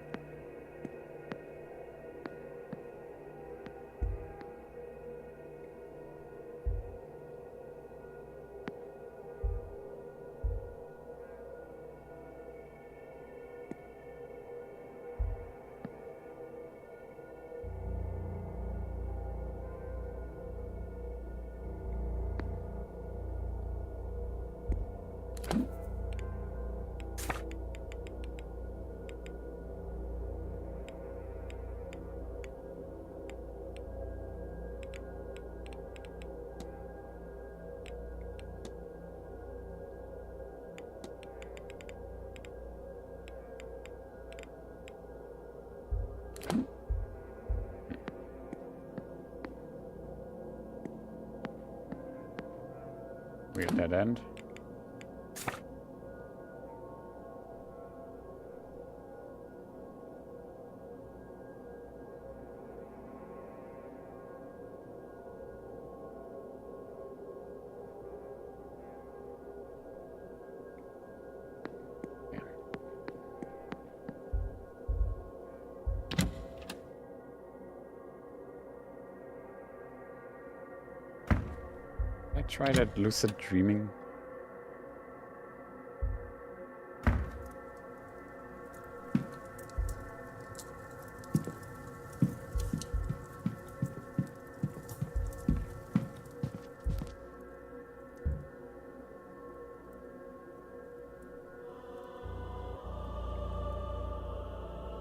Weird dead end. Try that lucid dreaming.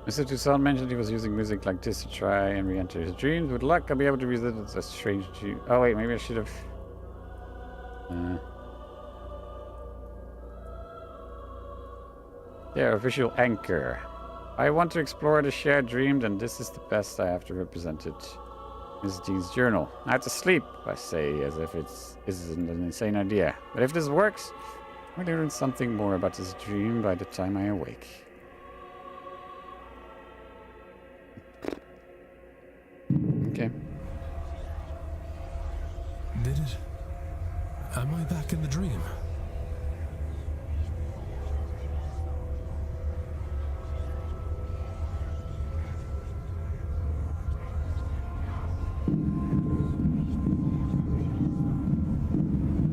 Mr. Toussaint mentioned he was using music like this to try and re-enter his dreams. With luck, I'll be able to revisit a strange dream. Oh wait, maybe I should have... Their official anchor. I want to explore the shared dream, and this is the best I have to represent it. Miss Dean's journal. I have to sleep, I say, as if this isn't an insane idea. But if this works, I might learn something more about this dream by the time I awake. Okay. Did it? Am I back in the dream?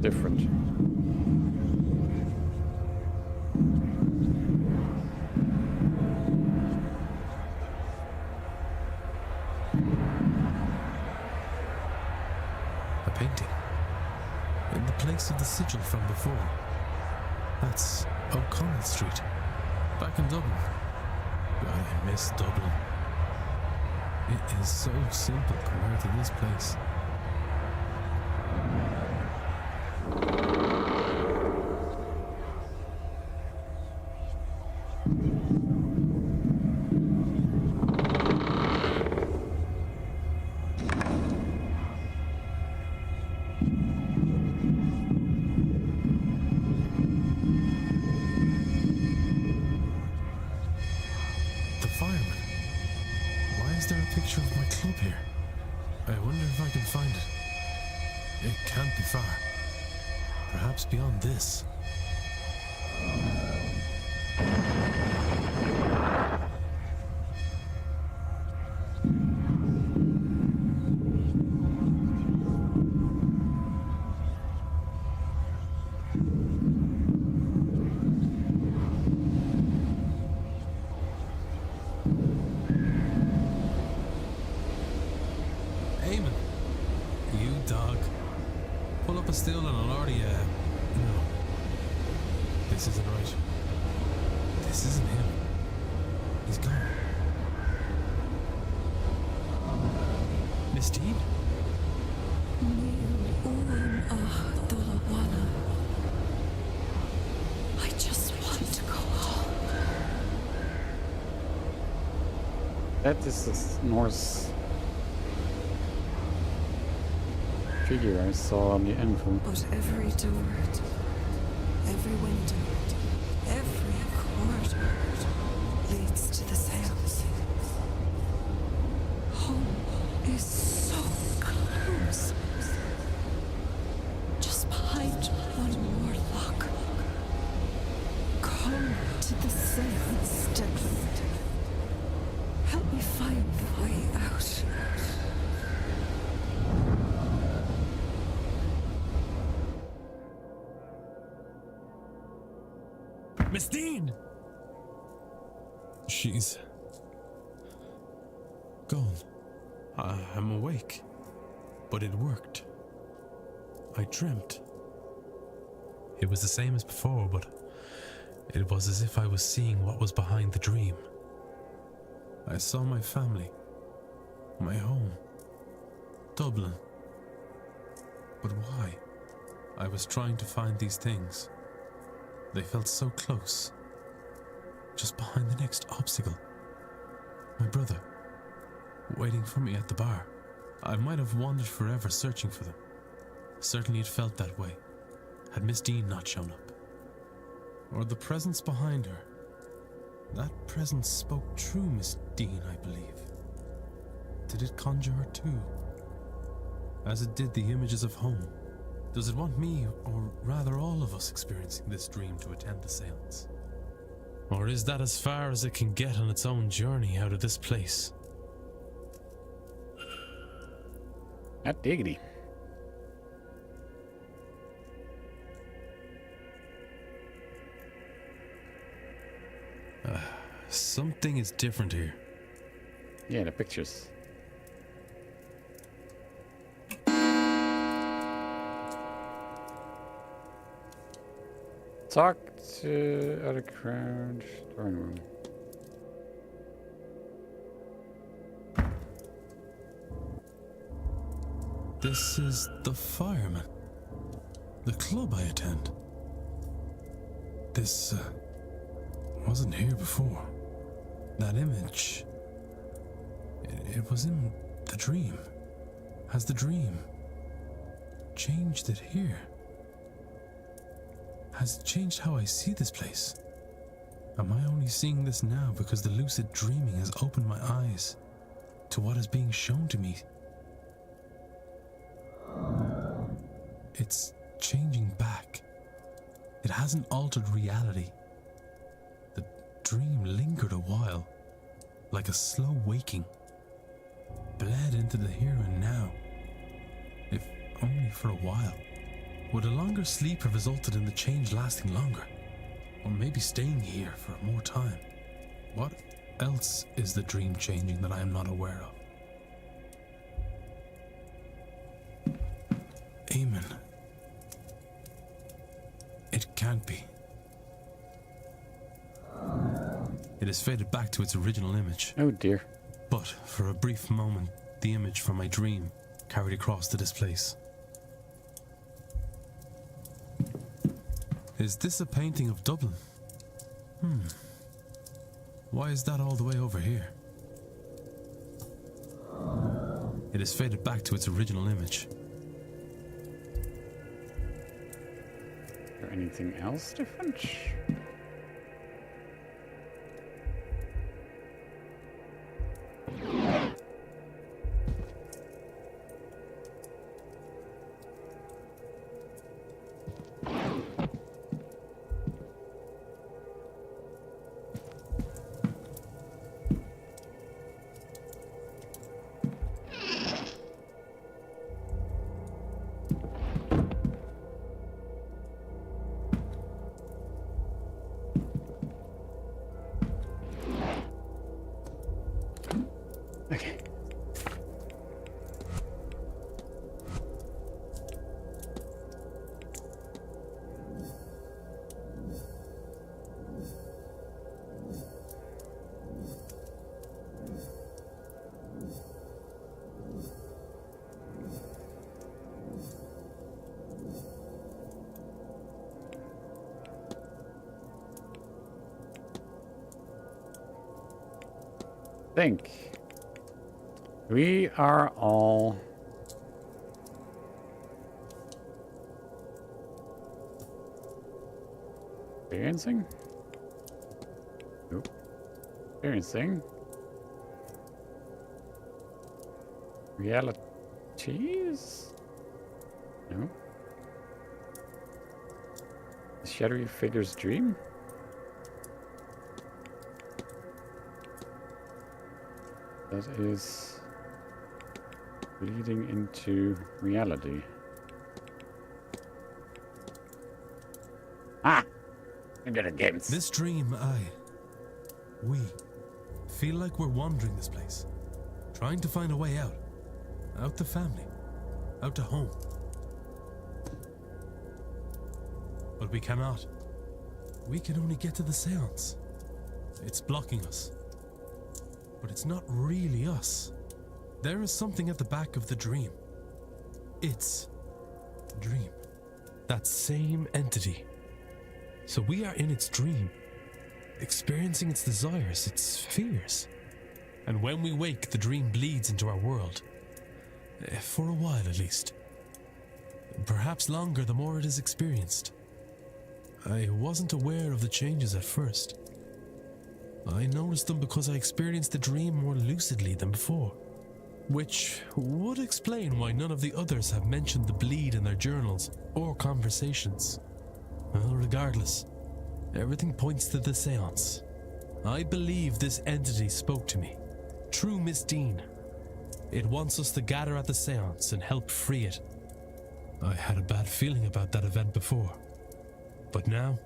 Different. A painting. In the place of the sigil from before. That's O'Connell Street. Back in Dublin. God, I miss Dublin. It is so simple compared to this place. Picture of my club here. I wonder if I can find it. It can't be far. Perhaps beyond this. Still, and I'll already, no. This isn't right. This isn't him. He's gone. Miss Dean? I just want to go home. That is the Norse figure I saw on the envelope. But every door, every window, every corridor leads to the Seance. Home is so close. Just behind one more lock. Come to the Seance, Declan. Help me find the way out. Miss Dean! She's gone. I'm awake. But it worked. I dreamt. It was the same as before, but it was as if I was seeing what was behind the dream. I saw my family, my home, Dublin. But why? I was trying to find these things. They felt so close. Just behind the next obstacle. My brother, waiting for me at the bar. I might have wandered forever searching for them. Certainly it felt that way, had Miss Dean not shown up. Or the presence behind her. That presence spoke true, Miss Dean, I believe. Did it conjure her too? As it did the images of home? Does it want me, or rather all of us, experiencing this dream to attend the seance? Or is that as far as it can get on its own journey out of this place? Not diggity. Something is different here. Yeah, the pictures. Talk to other crowd. Drawing room. This is the fireman. The club I attend. This, wasn't here before. That image. It was in the dream. Has the dream changed it here? Has it changed how I see this place? Am I only seeing this now because the lucid dreaming has opened my eyes to what is being shown to me? It's changing back. It hasn't altered reality. The dream lingered a while, like a slow waking, bled into the here and now, if only for a while. Would a longer sleep have resulted in the change lasting longer? Or maybe staying here for more time? What else is the dream changing that I am not aware of? Amen. It can't be. It has faded back to its original image. Oh dear. But for a brief moment, the image from my dream carried across to this place. Is this a painting of Dublin? Why is that all the way over here? It has faded back to its original image. Is there anything else different? Okay. Think. We are all experiencing? Nope. Experiencing realities? No. The shadowy figure's dream? That is leading into reality. Ah! I did it again. This dream, we feel like we're wandering this place, trying to find a way out. Out to family, out to home. But we cannot. We can only get to the seance. It's blocking us. But it's not really us. There is something at the back of the dream. It's dream. That same entity. So we are in its dream, experiencing its desires, its fears. And when we wake, the dream bleeds into our world. For a while at least. Perhaps longer the more it is experienced. I wasn't aware of the changes at first. I noticed them because I experienced the dream more lucidly than before. Which would explain why none of the others have mentioned the bleed in their journals or conversations. Well, regardless, everything points to the seance. I believe this entity spoke to me. True Miss Dean. It wants us to gather at the seance and help free it. I had a bad feeling about that event before. But now,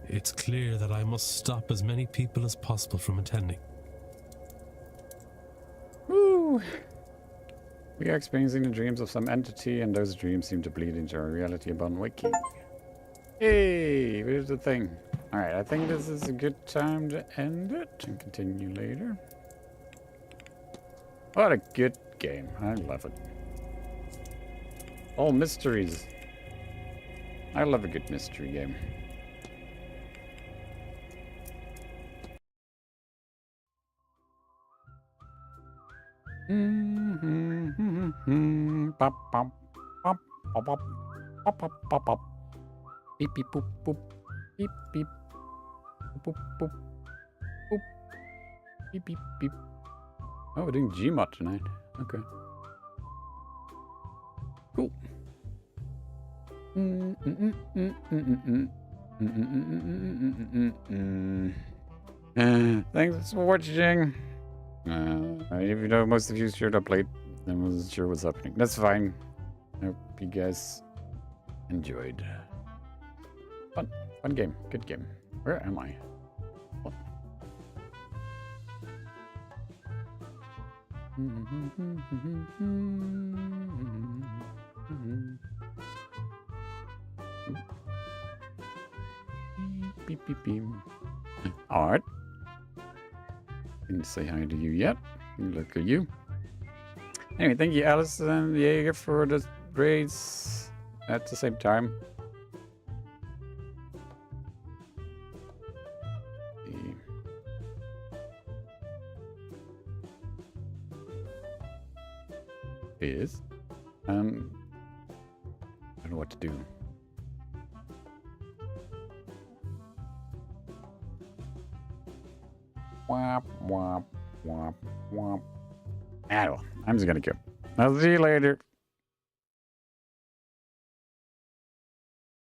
it's clear that I must stop as many people as possible from attending. Woo! We are experiencing the dreams of some entity, and those dreams seem to bleed into our reality upon waking. Hey, here's the thing. Alright, I think this is a good time to end it and continue later. What a good game. I love it. All mysteries. I love a good mystery game. Mm-hmm. Pop, pop, pop, pop, pop, pop, pop, pop, pop. Beep, beep, boop, boop. Beep, beep. Boop, boop, boop. Beep, beep, beep. Oh, we're doing Gmod tonight. Okay. Cool. Thanks for watching. Even though most of you showed up late, I wasn't sure what's happening. That's fine. I hope you guys enjoyed. Fun game. Good game. Where am I? What? Beep, beep, beep. Alright. Didn't say hi to you yet. Look at you. Anyway, thank you, Alice and Jaeger, for the raids at the same time. Is I don't know what to do. Womp womp womp womp. I don't know. I'm just gonna go. I'll see you later.